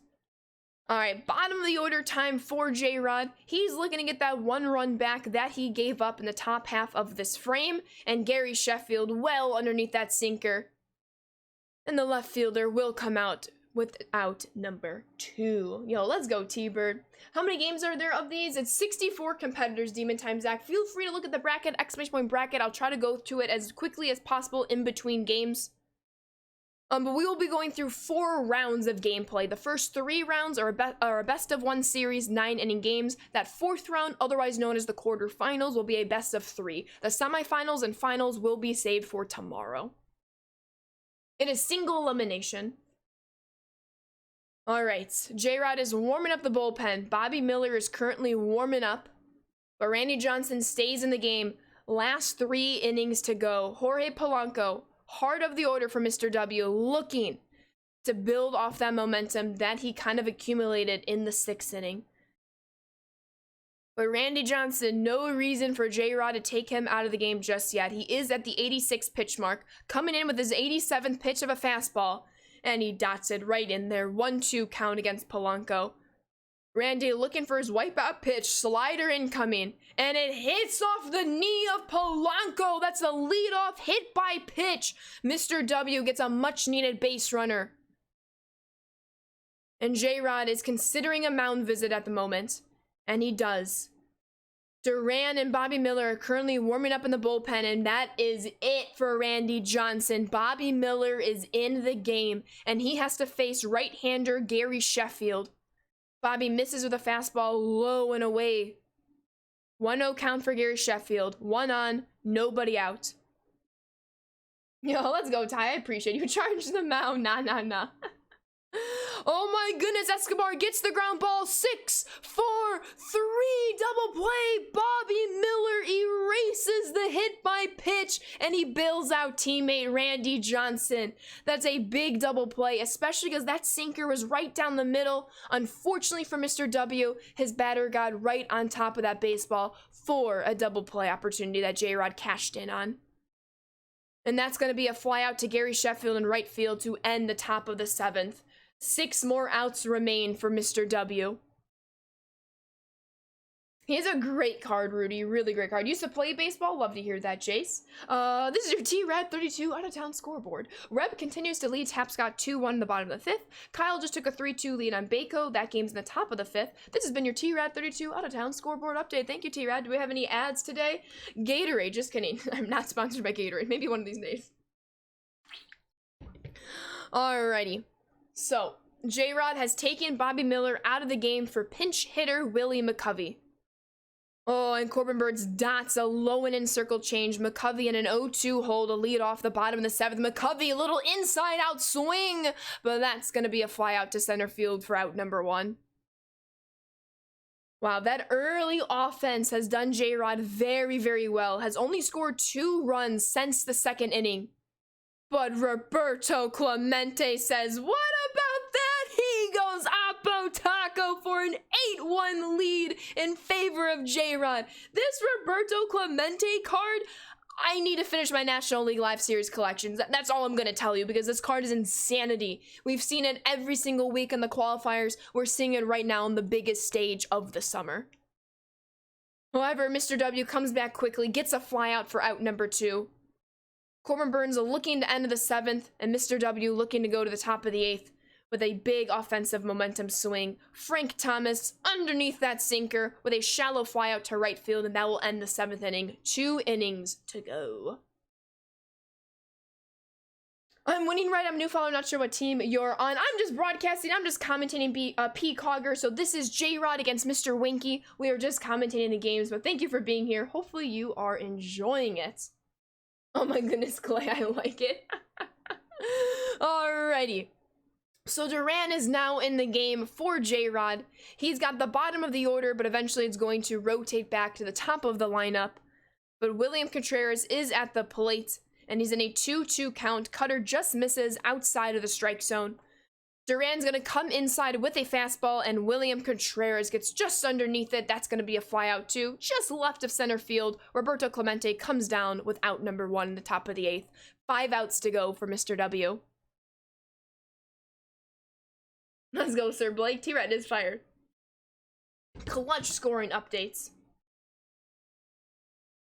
All right, bottom of the order time for J-Rod. He's looking to get that 1 run back that he gave up in the top half of this frame. And Gary Sheffield well underneath that sinker. And the left fielder will come out with out number 2. Yo, let's go, T-Bird. How many games are there of these? It's 64 competitors, Demon Time Zach. Feel free to look at the bracket, exclamation point bracket. I'll try to go to it as quickly as possible in between games. But we will be going through 4 rounds of gameplay. The first 3 rounds are a best of 1 series, 9 inning games. That 4th round, otherwise known as the quarterfinals, will be a best of 3. The semifinals and finals will be saved for tomorrow. It is single elimination. All right, J-Rod is warming up the bullpen. Bobby Miller is currently warming up, but Randy Johnson stays in the game. Last 3 innings to go. Jorge Polanco, heart of the order for Mr. W, looking to build off that momentum that he kind of accumulated in the 6th inning. But Randy Johnson, no reason for J-Rod to take him out of the game just yet. He is at the 86th pitch mark, coming in with his 87th pitch of a fastball, and he dots it right in there. 1-2 count against Polanco. Randy looking for his wipeout pitch, slider incoming, and it hits off the knee of Polanco. That's a leadoff hit by pitch. Mr. W gets a much needed base runner. And J-Rod is considering a mound visit at the moment, and he does. Duran and Bobby Miller are currently warming up in the bullpen, and that is it for Randy Johnson. Bobby Miller is in the game, and he has to face right-hander Gary Sheffield. Bobby misses with a fastball low and away. 1-0 count for Gary Sheffield. 1 on, nobody out. Yo, let's go, Ty. I appreciate you. Charge the mound. Nah. Oh my goodness, Escobar gets the ground ball. 6, 4, 3, double play. Bobby Miller erases hit by pitch, and he bails out teammate Randy Johnson. That's a big double play, especially because that sinker was right down the middle. Unfortunately for Mr. W, his batter got right on top of that baseball for a double play opportunity that J-Rod cashed in on. And that's going to be a fly out to Gary Sheffield in right field to end the top of the 7th. 6 more outs remain for Mr. W. He has a great card, Rudy. Really great card. Used to play baseball. Love to hear that, Jace. This is your T-Rad 32 out-of-town scoreboard. Reb continues to lead Tapscott 2-1 in the bottom of the 5th. Kyle just took a 3-2 lead on Bako. That game's in the top of the 5th. This has been your T-Rad 32 out-of-town scoreboard update. Thank you, T-Rad. Do we have any ads today? Gatorade. Just kidding. I'm not sponsored by Gatorade. Maybe one of these days. Alrighty. So, J-Rod has taken Bobby Miller out of the game for pinch hitter Willie McCovey. Oh, and Corbin Bird's dots a low and in circle change. McCovey in an 0-2 hole to lead off the bottom of the 7th. McCovey, a little inside out swing, but that's going to be a fly out to center field for out number 1. Wow, that early offense has done J-Rod very, very well. Has only scored 2 runs since the 2nd inning. But Roberto Clemente says, what about that? He goes Oppo Taco for an 8-1 lead in favor of J-Rod. This Roberto Clemente card, I need to finish my National League Live Series collections. That's all I'm going to tell you, because this card is insanity. We've seen it every single week in the qualifiers. We're seeing it right now on the biggest stage of the summer. However, Mr. W comes back quickly, gets a fly out for out number 2. Corbin Burns looking to end of the 7th, and Mr. W looking to go to the top of the 8th with a big offensive momentum swing. Frank Thomas underneath that sinker with a shallow fly out to right field, and that will end the 7th inning. 2 innings to go. I'm winning right. I'm a new follower. Not sure what team you're on. I'm just broadcasting. I'm just commentating P. Cogger. So this is J-Rod against Mr. Winky. We are just commentating the games, but thank you for being here. Hopefully you are enjoying it. Oh my goodness, Clay, I like it. Alrighty. So Duran is now in the game for J-Rod. He's got the bottom of the order, but eventually it's going to rotate back to the top of the lineup. But William Contreras is at the plate, and he's in a 2-2 count. Cutter just misses outside of the strike zone. Duran's going to come inside with a fastball, and William Contreras gets just underneath it. That's going to be a fly out too, just left of center field. Roberto Clemente comes down with out number 1 in the top of the 8th. 5 outs to go for Mr. W. Let's go, Sir Blake. T-Rat is fired. Clutch scoring updates.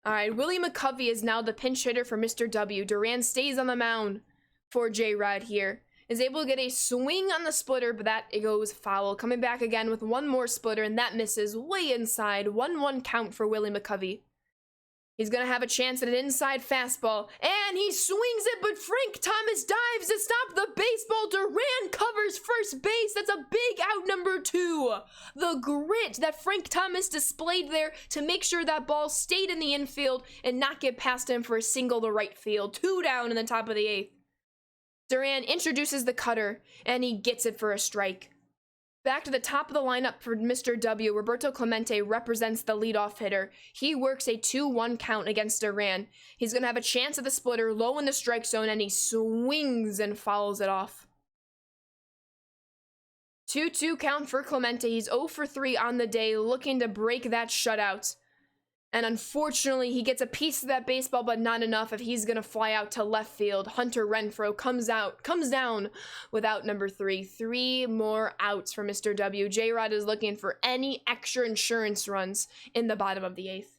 Alright, Willie McCovey is now the pinch hitter for Mr. W. Duran stays on the mound for J-Rod here. Is able to get a swing on the splitter, but that it goes foul. Coming back again with one more splitter, and that misses way inside. 1-1 count for Willie McCovey. He's going to have a chance at an inside fastball, and he swings it, but Frank Thomas dives to stop the baseball. Duran covers first base. That's a big out number 2. The grit that Frank Thomas displayed there to make sure that ball stayed in the infield and not get past him for a single to right field. 2 down in the top of the 8th. Duran introduces the cutter, and he gets it for a strike. Back to the top of the lineup for Mr. W, Roberto Clemente represents the leadoff hitter. He works a 2-1 count against Duran. He's going to have a chance at the splitter, low in the strike zone, and he swings and fouls it off. 2-2 count for Clemente. He's 0 for 3 on the day, looking to break that shutout. And unfortunately, he gets a piece of that baseball, but not enough if he's going to fly out to left field. Hunter Renfroe comes down with out number 3. 3 more outs for Mr. W. J-Rod is looking for any extra insurance runs in the bottom of the 8th.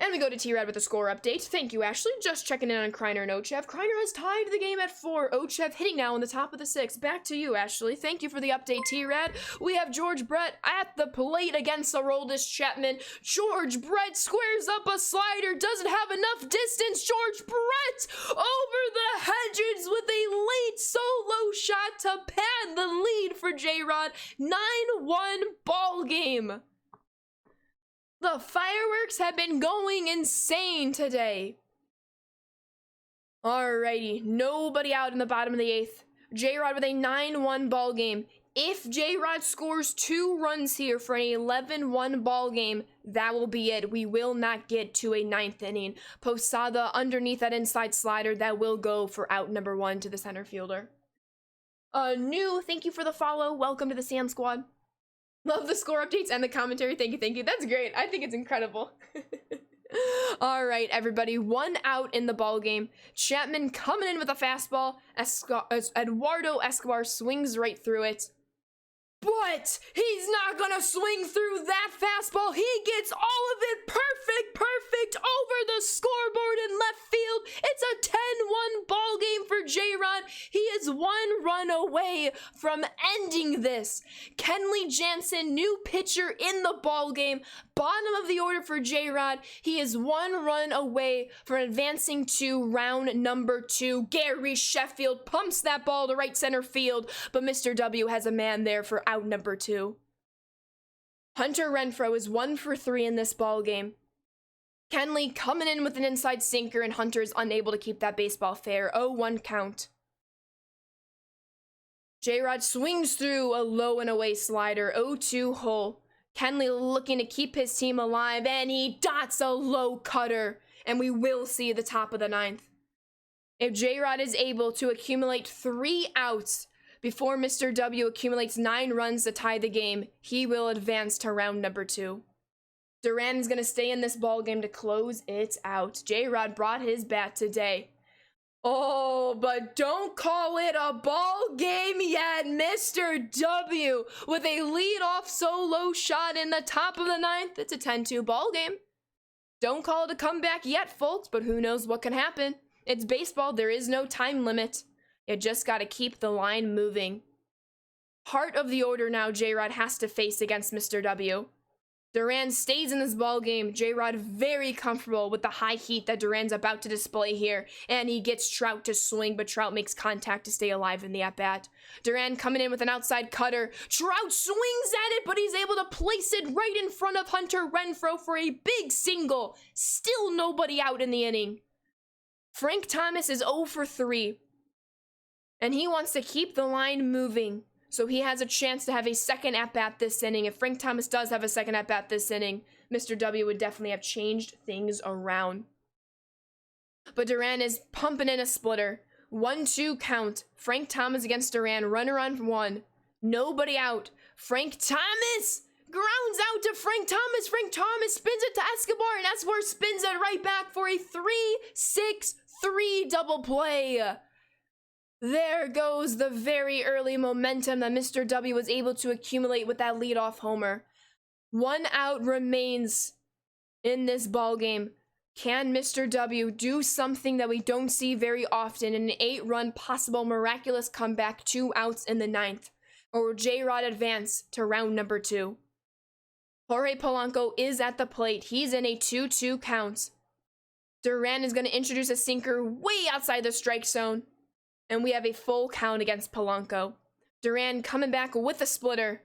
And we go to T-Rad with a score update. Thank you, Ashley. Just checking in on Kreiner and Chev. Kreiner has tied the game at 4. Chev hitting now in the top of the 6th. Back to you, Ashley. Thank you for the update, T-Rad. We have George Brett at the plate against Aroldis Chapman. George Brett squares up a slider. Doesn't have enough distance. George Brett over the hedges with a late solo shot to pad the lead for J-Rod. 9-1 ball game. The fireworks have been going insane today. Alrighty, nobody out in the bottom of the 8th. J-Rod with a 9-1 ball game. If J-Rod scores 2 runs here for an 11-1 ball game, that will be it. We will not get to a 9th inning. Posada underneath that inside slider, that will go for out number 1 to the center fielder. New, thank you for the follow. Welcome to the Sand Squad. Love the score updates and the commentary. Thank you, thank you. That's great. I think it's incredible. All right, everybody. 1 out in the ball game. Chapman coming in with a fastball. Eduardo Escobar swings right through it. But he's not gonna swing through that fastball. He gets all of it perfect over the scoreboard in left field. It's a 10-1 ball game for J-Rod. He is 1 run away from ending this. Kenley Jansen, new pitcher in the ball game. Bottom of the order for J-Rod. He is 1 run away from advancing to round number 2. Gary Sheffield pumps that ball to right center field, but Mr. W has a man there for out number 2. Hunter Renfroe is 1 for 3 in this ball game. Kenley coming in with an inside sinker, and Hunter is unable to keep that baseball fair. 0-1 count. J-Rod swings through a low and away slider. 0-2 hole. Kenley looking to keep his team alive, and he dots a low cutter, and we will see the top of the 9th. If J-Rod is able to accumulate 3 outs before Mr. W accumulates 9 runs to tie the game, he will advance to round number 2. Duran is going to stay in this ball game to close it out. J-Rod brought his bat today. Oh, but don't call it a ball game yet. Mr. W with a leadoff solo shot in the top of the 9th. It's a 10-2 ball game. Don't call it a comeback yet, folks, but who knows what can happen. It's baseball. There is no time limit. You just got to keep the line moving. Heart of the order now J-Rod has to face against Mr. W. Duran stays in this ball game. J-Rod very comfortable with the high heat that Duran's about to display here, and he gets Trout to swing, but Trout makes contact to stay alive in the at-bat. Duran coming in with an outside cutter. Trout swings at it, but he's able to place it right in front of Hunter Renfroe for a big single. Still nobody out in the inning. Frank Thomas is 0 for 3, and he wants to keep the line moving. So he has a chance to have a second at-bat this inning. If Frank Thomas does have a second at-bat this inning, Mr. W would definitely have changed things around. But Duran is pumping in a splitter. 1-2 count. Frank Thomas against Duran. Runner on 1. Nobody out. Frank Thomas grounds out to Frank Thomas. Frank Thomas spins it to Escobar, and Escobar spins it right back for a 3-6-3 double play. There goes the very early momentum that Mr. W was able to accumulate with that leadoff homer. 1 out remains in this ball game. Can Mr. W do something that we don't see very often in an 8-run possible miraculous comeback, 2 outs in the 9th? Or will J-Rod advance to round number 2? Jorge Polanco is at the plate. He's in a 2-2 count. Duran is going to introduce a sinker way outside the strike zone. And we have a full count against Polanco. Duran coming back with a splitter.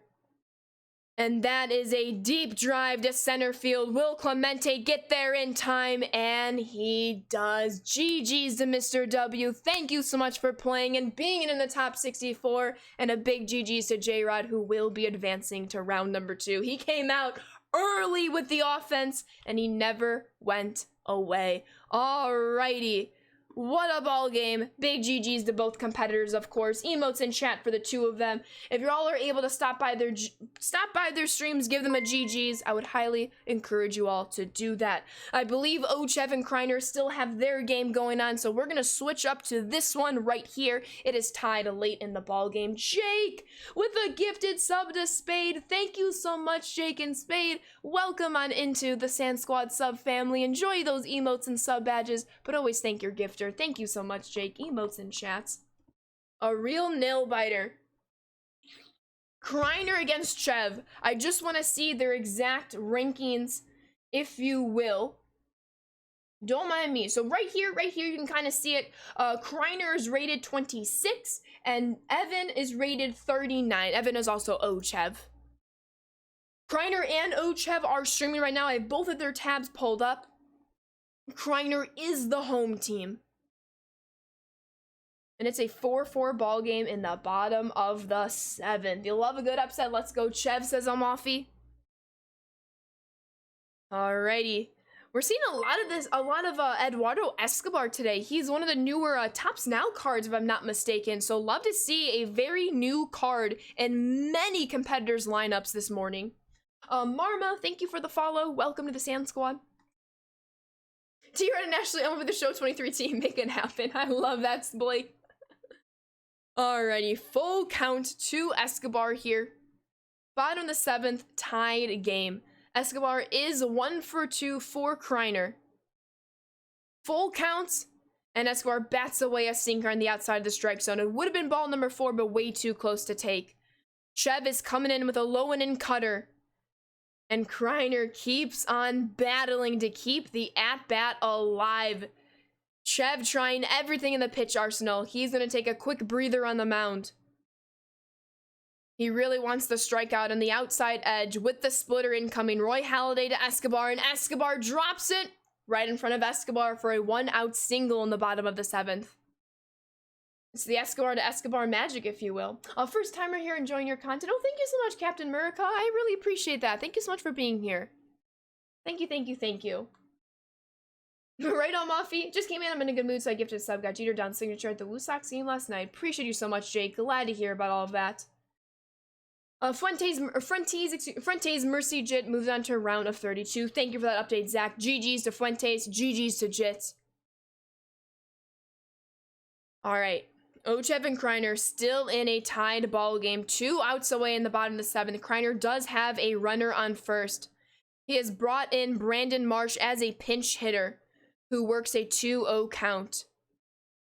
And that is a deep drive to center field. Will Clemente get there in time? And he does. GG's to Mr. W. Thank you so much for playing and being in the top 64. And a big GG's to J-Rod, who will be advancing to round number 2. He came out early with the offense, and he never went away. Alrighty. What a ball game. Big GG's to both competitors, of course. Emotes in chat for the 2 of them. If you all are able to stop by their streams, give them a GG's. I would highly encourage you all to do that. I believe Chev and Kreiner still have their game going on, so we're going to switch up to this one right here. It is tied late in the ball game. Jake with a gifted sub to Spade. Thank you so much, Jake and Spade. Welcome on into the Sand Squad sub family. Enjoy those emotes and sub badges, but always thank your gifter. Thank you so much, Jake. Emotes in chats. A real nail biter. Kreiner against Chev. I just want to see their exact rankings, if you will. Don't mind me. So right here, you can kind of see it. Kreiner is rated 26, and Evan is rated 39. Evan is also Chev. Kreiner and Chev are streaming right now. I have both of their tabs pulled up. Kreiner is the home team. And it's a 4-4 ball game in the bottom of the 7th. You love a good upset. Let's go. Chev says I'm offy. Alrighty. We're seeing a lot of Eduardo Escobar today. He's one of the newer Tops Now cards, if I'm not mistaken. So love to see a very new card in many competitors' lineups this morning. Marma, thank you for the follow. Welcome to the Sand Squad. T-Red and Ashley, I'm with the Show 23 team. Make it happen. I love that, Blake. Alrighty, full count to Escobar here. Bottom of the 7th, tied game. Escobar is 1 for 2 for Kreiner. Full count, and Escobar bats away a sinker on the outside of the strike zone. It would have been ball number 4, but way too close to take. Chev is coming in with a low and in cutter. And Kreiner keeps on battling to keep the at-bat alive. Chev trying everything in the pitch arsenal. He's going to take a quick breather on the mound. He really wants the strikeout on the outside edge with the splitter incoming. Roy Halladay to Escobar, and Escobar drops it right in front of Escobar for a 1-out single in the bottom of the 7th. It's the Escobar to Escobar magic, if you will. First timer here enjoying your content. Oh, thank you so much, Captain Murica. I really appreciate that. Thank you so much for being here. Thank you, thank you, thank you. Right on, Muffy. Just came in. I'm in a good mood, so I gifted a sub. Got Jeter down signature at the Woo Sox game last night. Appreciate you so much, Jake. Glad to hear about all of that. Fuentes Mercy Jit moves on to round of 32. Thank you for that update, Zach. GG's to Fuentes. GG's to Jit. All right. Chev and Kreiner still in a tied ball game. 2 outs away in the bottom of the 7th. Kreiner does have a runner on first. He has brought in Brandon Marsh as a pinch hitter who works a 2-0 count.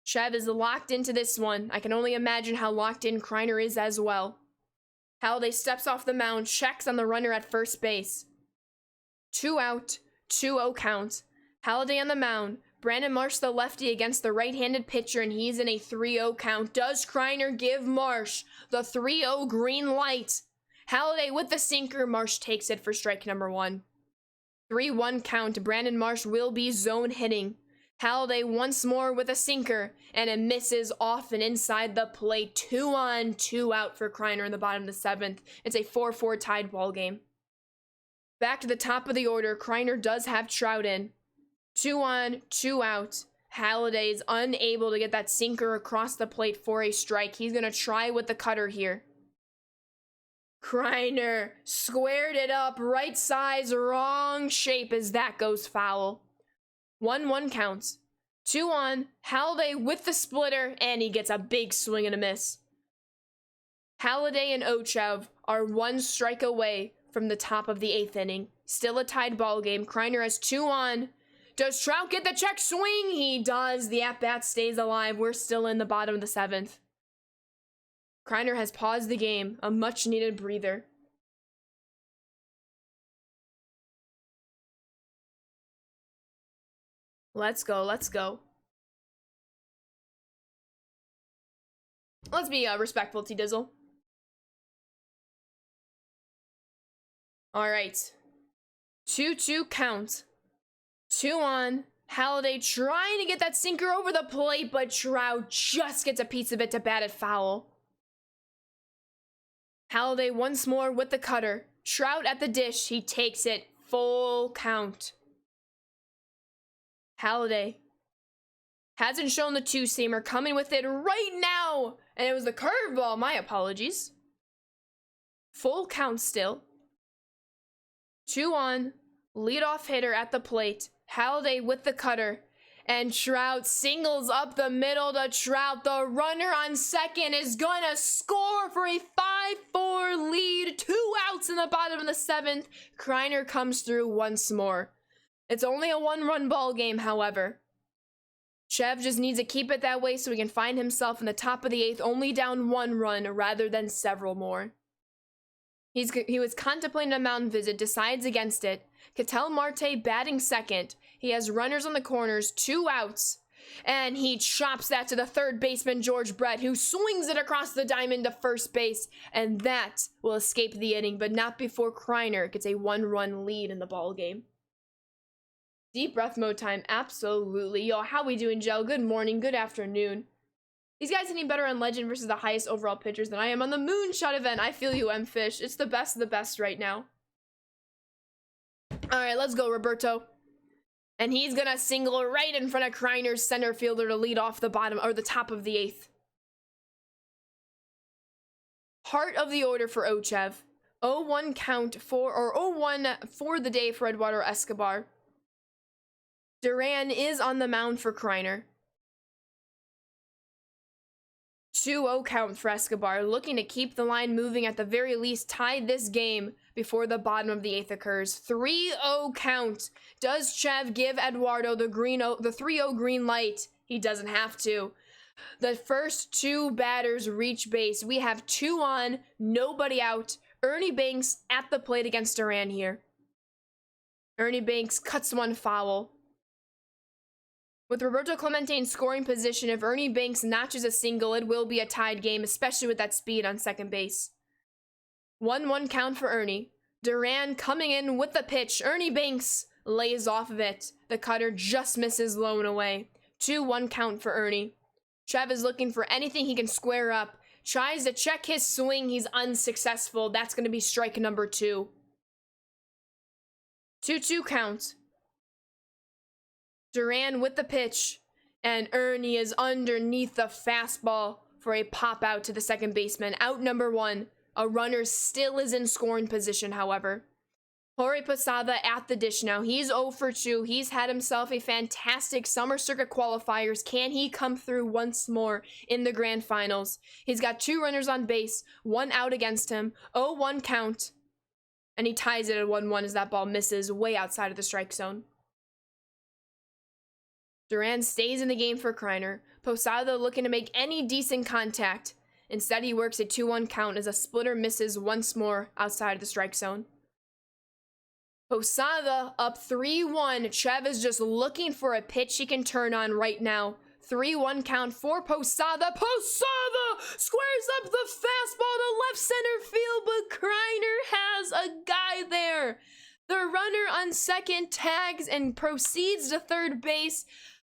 Chev is locked into this one. I can only imagine how locked in Kreiner is as well. Halladay steps off the mound, checks on the runner at first base. 2 out, 2-0 count. Halladay on the mound. Brandon Marsh, the lefty, against the right-handed pitcher, and he's in a 3-0 count. Does Kreiner give Marsh the 3-0 green light? Halladay with the sinker. Marsh takes it for strike number 1. 3-1 count. Brandon Marsh will be zone hitting. Halladay once more with a sinker, and it misses off and inside the plate. 2 on, 2 out for Kreiner in the bottom of the 7th. It's a 4-4 tied ball game. Back to the top of the order. Kreiner does have Trout in. 2 on, 2 out. Halladay is unable to get that sinker across the plate for a strike. He's going to try with the cutter here. Kreiner squared it up. Right size, wrong shape as that goes foul. 1-1 counts. 2 on. Halladay with the splitter, and he gets a big swing and a miss. Halladay and Chev are 1 strike away from the top of the 8th inning. Still a tied ball game. Kreiner has 2 on. Does Trout get the check swing? He does. The at-bat stays alive. We're still in the bottom of the 7th. Kreiner has paused the game. A much-needed breather. Let's go. Let's go. Let's be respectful, T-Dizzle. All right. 2-2 count. 2 on. Halladay trying to get that sinker over the plate, but Trout just gets a piece of it to bat it foul. Halladay once more with the cutter. Trout at the dish. He takes it. Full count. Halladay hasn't shown the 2-seamer, coming with it right now. And it was the curveball. My apologies. Full count still. 2 on. Leadoff hitter at the plate. Halladay with the cutter. And Trout singles up the middle to Trout. The runner on second is gonna score for a 5-4 lead. 2 outs in the bottom of the 7th. Kreiner comes through once more. It's only a 1-run ball game, however. Chev just needs to keep it that way so he can find himself in the top of the 8th, only down 1 run rather than several more. He was contemplating a mountain visit, decides against it. Ketel Marte batting second. He has runners on the corners, 2 outs. And he chops that to the third baseman, George Brett, who swings it across the diamond to first base. And that will escape the inning, but not before Kreiner gets a 1-run lead in the ball game. Deep breath mode time, absolutely. Yo, how we doing, Joe? Good morning, good afternoon. These guys hitting better on Legend versus the highest overall pitchers than I am on the Moonshot event. I feel you, M-Fish. It's the best of the best right now. All right, let's go, Roberto. And he's gonna single right in front of Kreiner's center fielder to lead off the bottom or the top of the 8th. Heart of the order for Chev. 0-1 count for, or 0-1 for the day for Eduardo Escobar. Duran is on the mound for Kreiner. 2-0 count for Escobar, looking to keep the line moving, at the very least tie this game before the bottom of the 8th occurs. 3-0 count. Does Chev give Eduardo the 3-0 green light? He doesn't have to. The first 2 batters reach base. We have 2 on, nobody out. Ernie Banks at the plate against Duran here. Ernie Banks cuts one foul. With Roberto Clemente in scoring position, if Ernie Banks notches a single, it will be a tied game, especially with that speed on second base. 1-1 count for Ernie. Duran coming in with the pitch. Ernie Banks lays off of it. The cutter just misses low and away. 2-1 count for Ernie. Chev is looking for anything he can square up. Tries to check his swing. He's unsuccessful. That's going to be strike number 2. 2-2 count. Duran with the pitch, and Ernie is underneath the fastball for a pop out to the second baseman. Out number 1. A runner still is in scoring position, however. Jorge Posada at the dish now. He's 0 for 2. He's had himself a fantastic summer circuit qualifiers. Can he come through once more in the grand finals? He's got 2 runners on base, 1 out against him. 0-1 count. And he ties it at 1-1 as that ball misses way outside of the strike zone. Duran stays in the game for Kreiner. Posada looking to make any decent contact. Instead, he works a 2-1 count as a splitter misses once more outside of the strike zone. Posada up 3-1. Chev is just looking for a pitch he can turn on right now. 3-1 count for Posada. Posada squares up the fastball to left center field, but Kreiner has a guy there. The runner on second tags and proceeds to third base,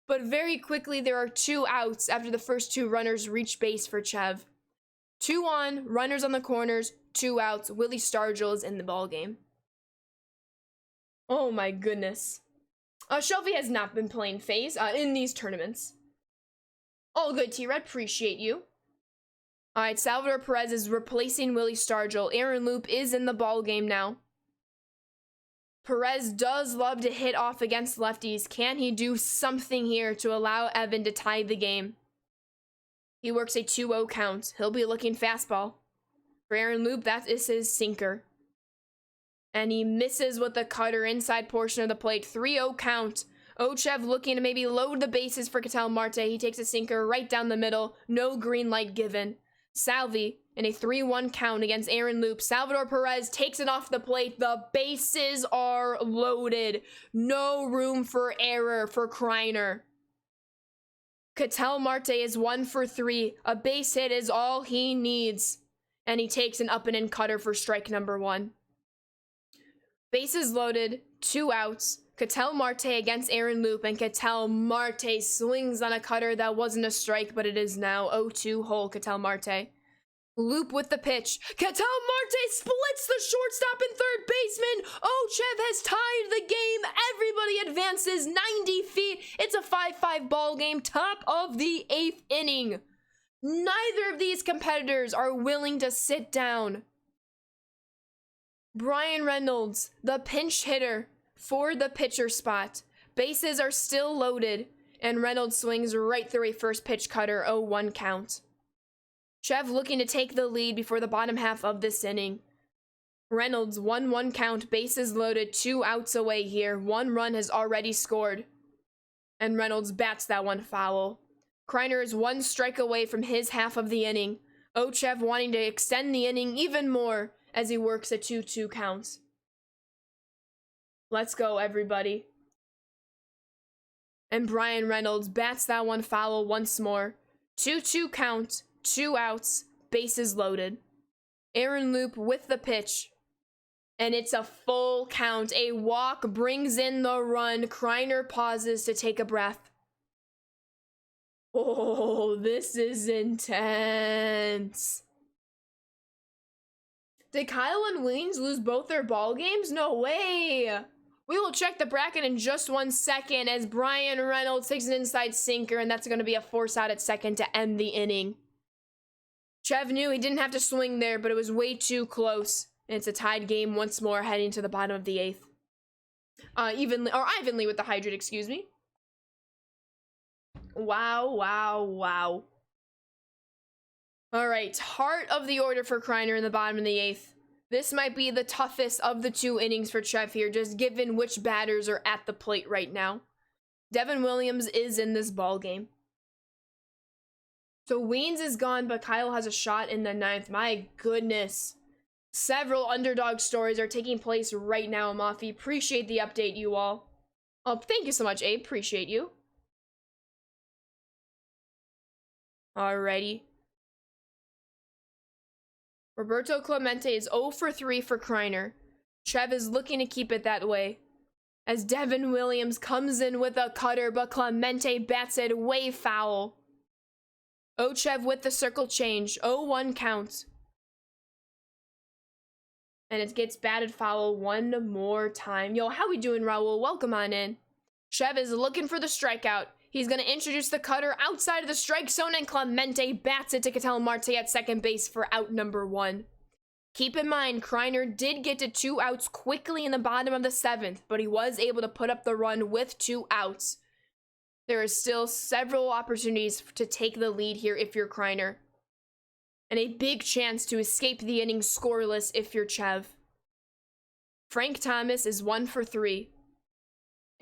but very quickly there are 2 outs after the first 2 runners reach base for Chev. 2 on, runners on the corners, 2 outs. Willie Stargell is in the ballgame. Oh my goodness. Shelby has not been playing phase in these tournaments. All good, T-Red. Appreciate you. All right, Salvador Perez is replacing Willie Stargell. Aaron Loop is in the ballgame now. Perez does love to hit off against lefties. Can he do something here to allow Evan to tie the game? He works a 2-0 count. He'll be looking fastball. For Aaron Loop, that is his sinker. And he misses with the cutter inside portion of the plate. 3-0 count. Chev looking to maybe load the bases for Ketel Marte. He takes a sinker right down the middle. No green light given. Salvi in a 3-1 count against Aaron Loop. Salvador Perez takes it off the plate. The bases are loaded. No room for error for Kreiner. Ketel Marte is 1 for 3. A base hit is all he needs. And he takes an up and in cutter for strike number 1. Bases loaded, 2 outs. Ketel Marte against Aaron Loop, and Ketel Marte swings on a cutter that wasn't a strike, but it is now. 0-2 hole, Ketel Marte. Loop with the pitch. Ketel Marte splits the shortstop and third baseman. Chev has tied the game. Everybody advances 90 feet. It's a 5-5 ball game, top of the 8th inning. Neither of these competitors are willing to sit down. Brian Reynolds, the pinch hitter for the pitcher spot. Bases are still loaded, and Reynolds swings right through a first pitch cutter. 0-1 count. Chev looking to take the lead before the bottom half of this inning. Reynolds, 1-1 count, bases loaded, 2 outs away here. 1 run has already scored, and Reynolds bats that one foul. Kreiner is 1 strike away from his half of the inning. Chev wanting to extend the inning even more as he works a 2-2 count. Let's go, everybody. And Brian Reynolds bats that one foul once more. 2-2 count, 2 outs, bases loaded. Aaron Loop with the pitch. And it's a full count. A walk brings in the run. Kreiner pauses to take a breath. Oh, this is intense. Did Kyle and Weens lose both their ball games? No way. We will check the bracket in just 1 second as Brian Reynolds takes an inside sinker, and that's going to be a force out at second to end the inning. Chev knew he didn't have to swing there, but it was way too close. And it's a tied game once more heading to the bottom of the 8th. Ivanly with the hydrate, excuse me. Wow, wow, wow. All right, heart of the order for Kreiner in the bottom of the 8th. This might be the toughest of the 2 innings for Chev here, just given which batters are at the plate right now. Devin Williams is in this ball game. So Weens is gone, but Kyle has a shot in the 9th. My goodness. Several underdog stories are taking place right now, Mafi. Appreciate the update, you all. Oh, thank you so much, Abe. Appreciate you. Alrighty. Roberto Clemente is 0 for 3 for Kreiner. Chev is looking to keep it that way. As Devin Williams comes in with a cutter, but Clemente bats it way foul. Chev with the circle change. 0-1 count. And it gets batted foul one more time. Yo, how we doing, Raul? Welcome on in. Chev is looking for the strikeout. He's going to introduce the cutter outside of the strike zone, and Clemente bats it to Ketel Marte at second base for out number 1. Keep in mind, Kreiner did get to 2 outs quickly in the bottom of the 7th, but he was able to put up the run with 2 outs. There is still several opportunities to take the lead here if you're Kreiner, and a big chance to escape the inning scoreless if you're Chev. Frank Thomas is 1 for 3.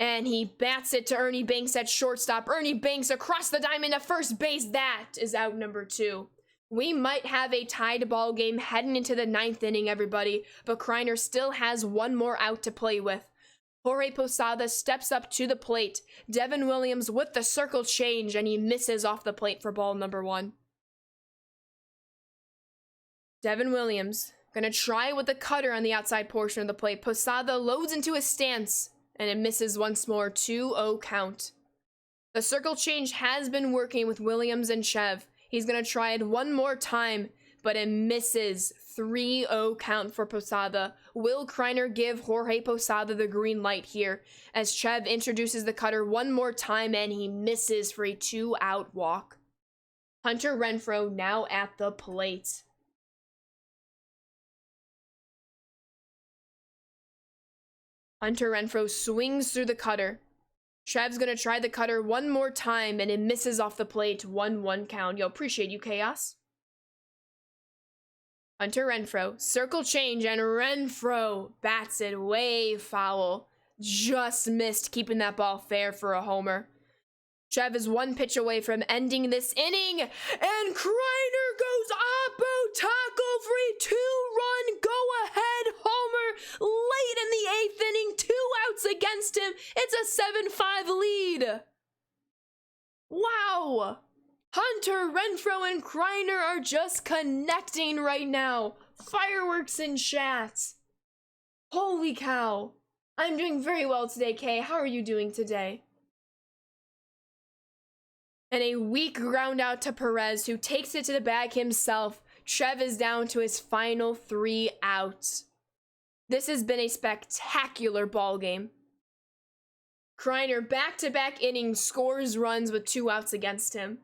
And he bats it to Ernie Banks at shortstop. Ernie Banks across the diamond to first base. That is out number 2. We might have a tied ball game heading into the 9th inning, everybody. But Kreiner still has 1 more out to play with. Jorge Posada steps up to the plate. Devin Williams with the circle change, and he misses off the plate for ball number 1. Devin Williams gonna try with the cutter on the outside portion of the plate. Posada loads into his stance, and it misses once more. 2-0 count. The circle change has been working with Williams and Chev. He's going to try it one more time, but it misses. 3-0 count for Posada. Will Kreiner give Jorge Posada the green light here as Chev introduces the cutter one more time, and he misses for a 2-out walk. Hunter Renfroe now at the plate. Hunter Renfroe swings through the cutter. Chev's gonna try the cutter one more time, and it misses off the plate. 1-1 count. Yo, appreciate you, Chaos. Hunter Renfroe, circle change, and Renfroe bats it way foul. Just missed keeping that ball fair for a homer. Chev is 1 pitch away from ending this inning, and Kreiner goes oppo tackle for a 2-run go-ahead homer late in the 8th inning. 2 outs against him. It's a 7-5 lead. Wow. Hunter Renfroe and Kreiner are just connecting right now. Fireworks in chat. Holy cow. I'm doing very well today, Kay. How are you doing today? And a weak ground out to Perez, who takes it to the bag himself. Chev is down to his final 3 outs. This has been a spectacular ball game. Kreiner back-to-back innings scores runs with 2 outs against him.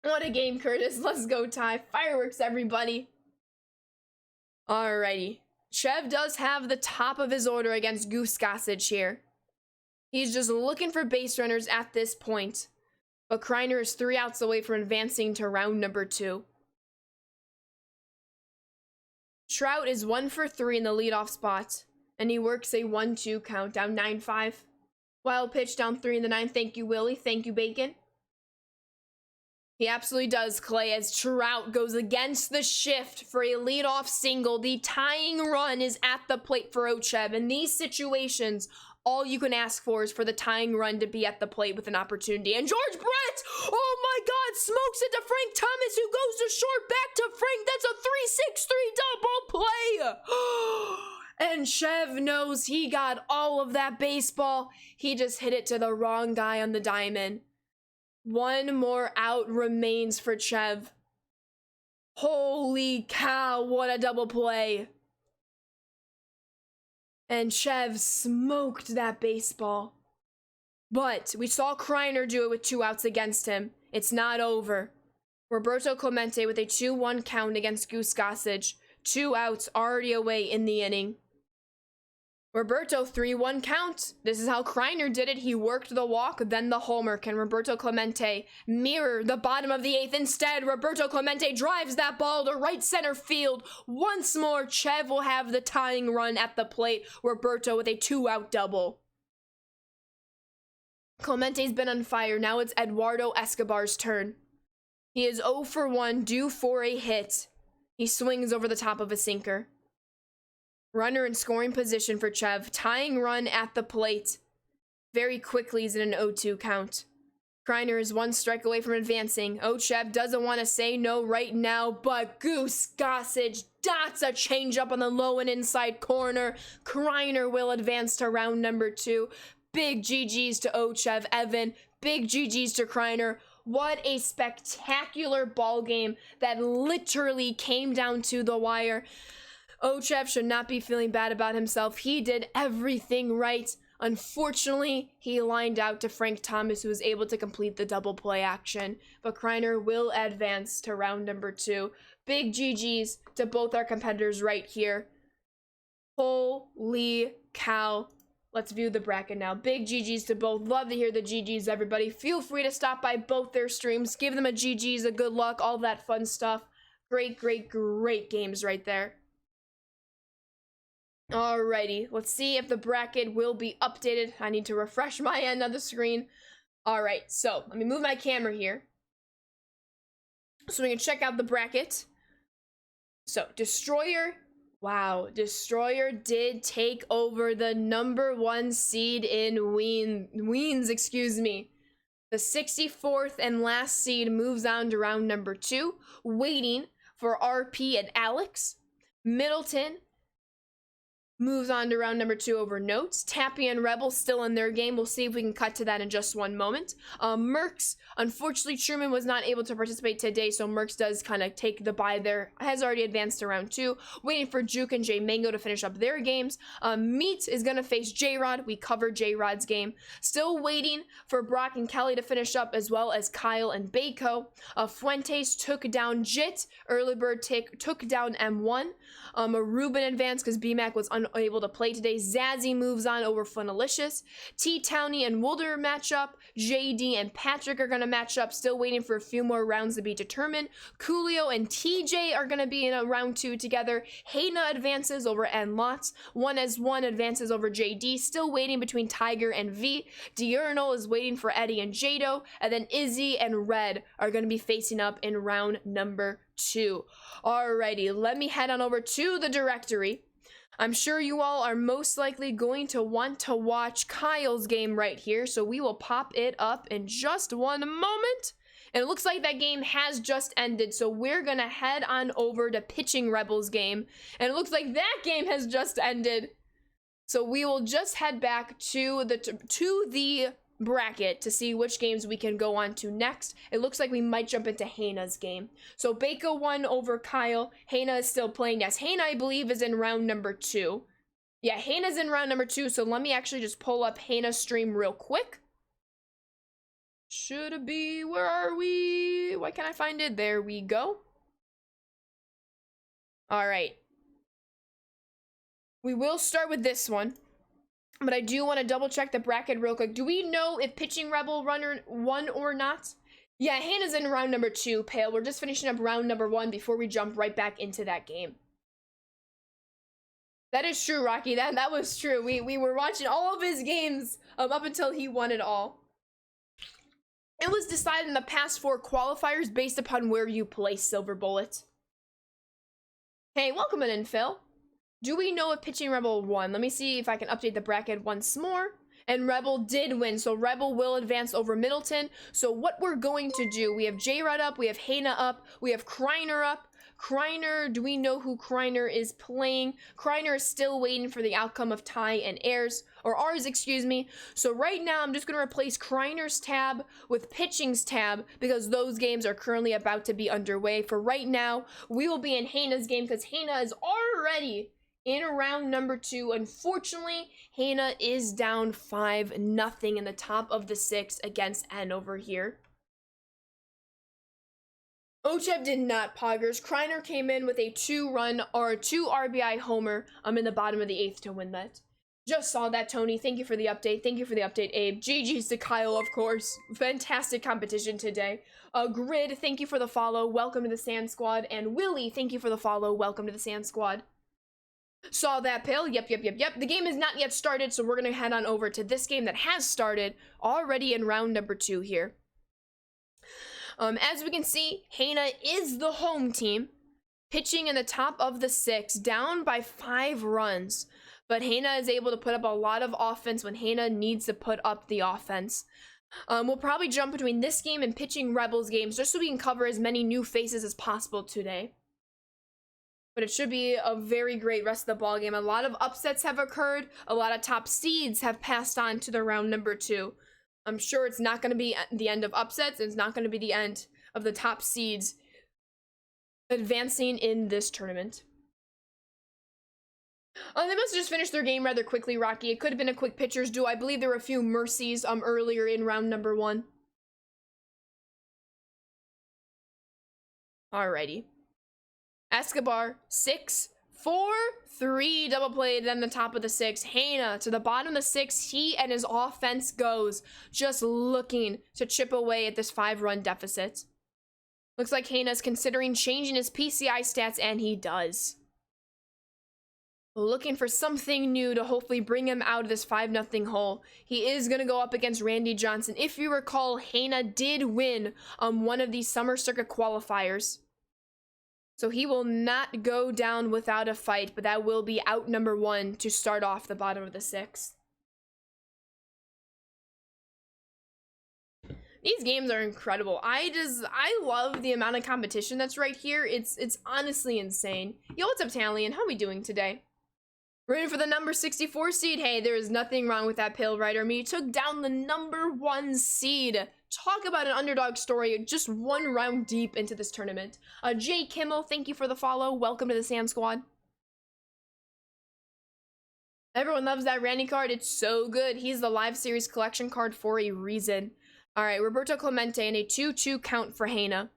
What a game, Curtis. Let's go, Ty. Fireworks, everybody. Alrighty. Chev does have the top of his order against Goose Gossage here. He's just looking for base runners at this point. But Kreiner is 3 outs away from advancing to round number 2. Trout is 1 for 3 in the leadoff spot, and he works a 1-2 count, down 9-5. Wild pitch, down 3 in the 9th. Thank you, Willie. Thank you, Bacon. He absolutely does, Clay, as Trout goes against the shift for a leadoff single. The tying run is at the plate for Chev. In these situations, all you can ask for is for the tying run to be at the plate with an opportunity. And George Brett, oh my God, smokes it to Frank Thomas, who goes to short, back to Frank. That's a 3-6-3 double play. And Chev knows he got all of that baseball. He just hit it to the wrong guy on the diamond. One more out remains for Chev. Holy cow, what a double play. And Chev smoked that baseball. But we saw Kreiner do it with 2 outs against him. It's not over. Roberto Clemente with a 2-1 count against Goose Gossage. 2 outs already away in the inning. Roberto 3-1 count. This is how Kreiner did it. He worked the walk, then the homer. Can Roberto Clemente mirror the bottom of the 8th? Instead, Roberto Clemente drives that ball to right center field. Once more, Chev will have the tying run at the plate. Roberto with a 2-out double. Clemente's been on fire. Now it's Eduardo Escobar's turn. He is 0 for 1, due for a hit. He swings over the top of a sinker. Runner in scoring position for Chev. Tying run at the plate. Very quickly is in an 0-2 count. Kreiner is 1 strike away from advancing. Chev doesn't want to say no right now, but Goose Gossage dots a changeup on the low and inside corner. Kreiner will advance to round number 2. Big GG's to Chev Evan. Big GG's to Kreiner. What a spectacular ball game that literally came down to the wire. Chev should not be feeling bad about himself. He did everything right. Unfortunately, he lined out to Frank Thomas, who was able to complete the double play action. But Kreiner will advance to round number 2. Big GG's to both our competitors right here. Holy cow. Let's view the bracket now. Big GG's to both. Love to hear the GG's, everybody. Feel free to stop by both their streams. Give them a GG's, a good luck, all that fun stuff. Great, great, great games right there. Alrighty, let's see if the bracket will be updated. I need to refresh my end of the screen. Alright, so let me move my camera here so we can check out the bracket. So, Destroyer, wow, Destroyer did take over the number 1 seed in Weens, excuse me. The 64th and last seed moves on to round number 2, waiting for RP and Alex. Middleton moves on to round number 2 over Notes. Tappy and Rebel still in their game. We'll see if we can cut to that in just one moment. Mercs, unfortunately, Truman was not able to participate today, so Mercs does kind of take the bye there. Has already advanced to round 2. Waiting for Juke and J Mango to finish up their games. Meat is going to face J-Rod. We covered J-Rod's game. Still waiting for Brock and Kelly to finish up, as well as Kyle and Baco. Fuentes took down Jit. Early Bird took down M1. Ruben advanced because BMAC was unable to play today. Zazzy moves on over Funalicious. T-Townie and Wilder matchup. JD and Patrick are going to match up. Still waiting for a few more rounds to be determined. Coolio and TJ are going to be in a round 2 together. Hayna advances over N Lots. 1as1 advances over JD. Still waiting between Tiger and V. Diurnal is waiting for Eddie and Jado. And then Izzy and Red are going to be facing up in round number 2. Alrighty, let me head on over to the directory. I'm sure you all are most likely going to want to watch Kyle's game right here, so we will pop it up in just one moment. And it looks like that game has just ended, so we're gonna head on over to Pitching Rebels game. And it looks like that game has just ended. So we will just head back to the bracket to see which games we can go on to next. It looks like we might jump into Hayna's game. So Baco won over Kyle. Hayna is still playing. Yes, Hayna, I believe, is in round number 2. Yeah, Hayna's in round number 2, so let me actually just pull up Hayna's stream real quick. Should it be? Where are we? Why can't I find it? There we go. Alright. We will start with this one. But I do want to double check the bracket real quick. Do we know if Pitching Rebel runner won or not? Yeah, Hannah's in round number 2, Pale. We're just finishing up round number 1 before we jump right back into that game. That is true, Rocky. That was true. We were watching all of his games up until he won it all. It was decided in the past 4 qualifiers based upon where you place Silver Bullet. Hey, welcome in, Phil. Do we know if Pitching Rebel won? Let me see if I can update the bracket once more. And Rebel did win, so Rebel will advance over Middleton. So what we're going to do, we have J-Rod up, we have Hayna up, we have Kreiner up. Kreiner, do we know who Kreiner is playing? Kreiner is still waiting for the outcome of Ty and Ayers. or ours, excuse me. So right now, I'm just going to replace Kreiner's tab with Pitching's tab because those games are currently about to be underway. For right now, we will be in Haina's game because Haina is already in round number 2. Unfortunately, Haina is down 5-0 in the top of the 6 against N over here. Chev did not poggers. Kreiner came in with a 2-run or 2 RBI homer in the bottom of the 8th to win that. Just saw that, Tony. Thank you for the update. Thank you for the update, Abe. GG's to Kyle, of course. Fantastic competition today. Grid, thank you for the follow. Welcome to the Sand Squad. And Willie, thank you for the follow. Welcome to the Sand Squad. Saw that, Pill. Yep. The game is not yet started, so we're going to head on over to this game that has started already in round number 2 here. As we can see, Haina is the home team, pitching in the top of the 6, down by 5 runs. But Haina is able to put up a lot of offense when Haina needs to put up the offense. We'll probably jump between this game and pitching Rebels games just so we can cover as many new faces as possible today. But it should be a very great rest of the ball game. A lot of upsets have occurred. A lot of top seeds have passed on to the round number 2. I'm sure it's not going to be the end of upsets. It's not going to be the end of the top seeds advancing in this tournament. They must have just finished their game rather quickly, Rocky. It could have been a quick pitcher's duel. I believe there were a few mercies earlier in round number 1. Alrighty. Escobar, 6, 4, 3, double played, then the top of the 6. Haina to the bottom of the 6. He and his offense goes, just looking to chip away at this 5-run deficit. Looks like Haina's considering changing his PCI stats, and he does. Looking for something new to hopefully bring him out of this 5-0 hole. He is going to go up against Randy Johnson. If you recall, Haina did win one of these summer circuit qualifiers. So he will not go down without a fight, but that will be out number 1 to start off the bottom of the 6th. These games are incredible. I love the amount of competition that's right here. It's honestly insane. Yo, what's up, Talion? How are we doing today? We're in for the number 64 seed. Hey, there is nothing wrong with that, Pale Rider. Me took down the number 1 seed. Talk about an underdog story just 1 round deep into this tournament. Jay Kimmel, thank you for the follow. Welcome to the Sand Squad. Everyone loves that Randy card. It's so good. He's the live series collection card for a reason. All right, Roberto Clemente and a 2-2 count for Haina.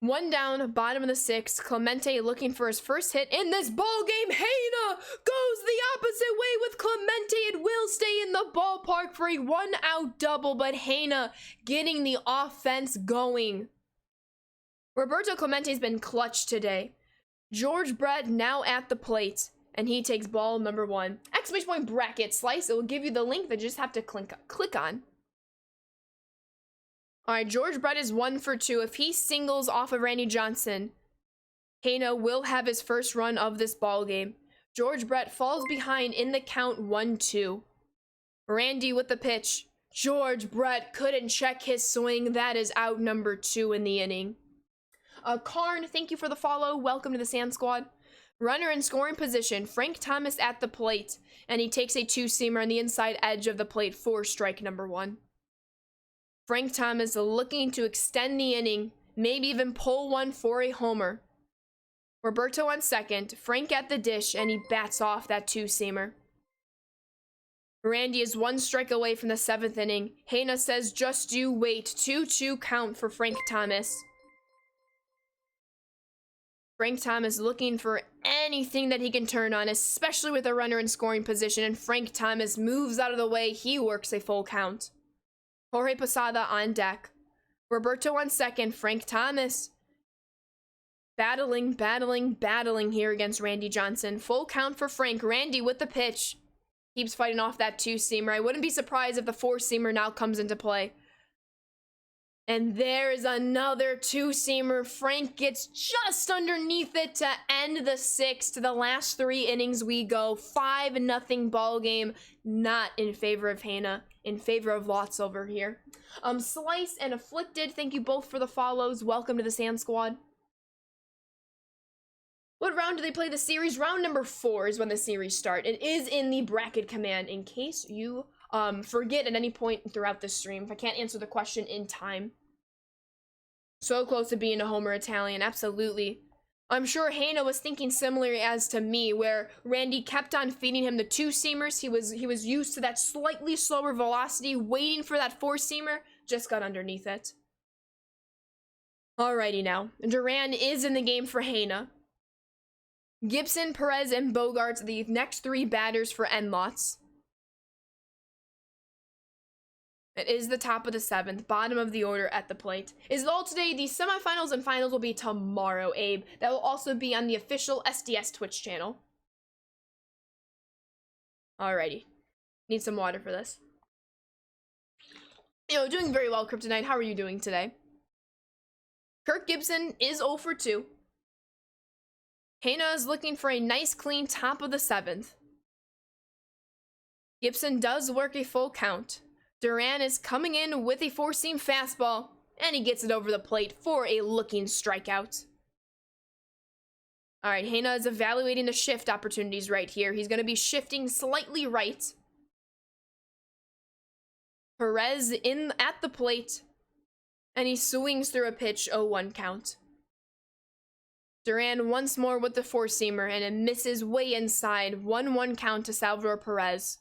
1 down, bottom of the 6th. Clemente looking for his first hit in this ball game. Haina goes the opposite way with Clemente. It will stay in the ballpark for a 1-out double, but Haina getting the offense going. Roberto Clemente's been clutch today. George Brett now at the plate, and he takes ball number 1. Exclamation point bracket slice. It will give you the link that you just have to click on. All right, George Brett is 1 for 2. If he singles off of Randy Johnson, Haina will have his first run of this ball game. George Brett falls behind in the count 1-2. Randy with the pitch. George Brett couldn't check his swing. That is out number 2 in the inning. Karn, thank you for the follow. Welcome to the Sand Squad. Runner in scoring position. Frank Thomas at the plate. And he takes a 2-seamer on the inside edge of the plate for strike number 1. Frank Thomas looking to extend the inning, maybe even pull one for a homer. Roberto on second, Frank at the dish, and he bats off that 2-seamer. Randy is 1 strike away from the 7th inning. Haina says, just you wait. 2-2 count for Frank Thomas. Frank Thomas looking for anything that he can turn on, especially with a runner in scoring position, and Frank Thomas moves out of the way. He works a full count. Jorge Posada on deck. Roberto on second. Frank Thomas battling here against Randy Johnson. Full count for Frank. Randy with the pitch. Keeps fighting off that 2-seamer. I wouldn't be surprised if the 4-seamer now comes into play. And there is another 2-seamer. Frank gets just underneath it to end the 6th. To the last 3 innings we go. 5-0 ball game. Not in favor of Haina. In favor of Lots over here. Slice and Afflicted, thank you both for the follows. Welcome to the Sand Squad. What round do they play the series? Round number 4 is when the series start. It is in the bracket command in case you forget at any point throughout the stream if I can't answer the question in time. So close to being a Homer Italian, absolutely. I'm sure Hannah was thinking similar as to me, where Randy kept on feeding him the 2-seamers. He was used to that slightly slower velocity, waiting for that 4-seamer, just got underneath it. Alrighty now, Duran is in the game for Hannah. Gibson, Perez, and Bogarts are the next 3 batters for Enlots. It is the top of the 7th, bottom of the order at the plate. Is all today. The semifinals and finals will be tomorrow, Abe. That will also be on the official SDS Twitch channel. Alrighty. Need some water for this. Doing very well, Kryptonite. How are you doing today? Kirk Gibson is 0 for 2. Hannah is looking for a nice clean top of the 7th. Gibson does work a full count. Duran is coming in with a 4-seam fastball, and he gets it over the plate for a looking strikeout. All right, Hannah is evaluating the shift opportunities right here. He's going to be shifting slightly right. Perez in at the plate, and he swings through a pitch, 0-1 count. Duran once more with the 4-seamer, and it misses way inside, 1-1 count to Salvador Perez.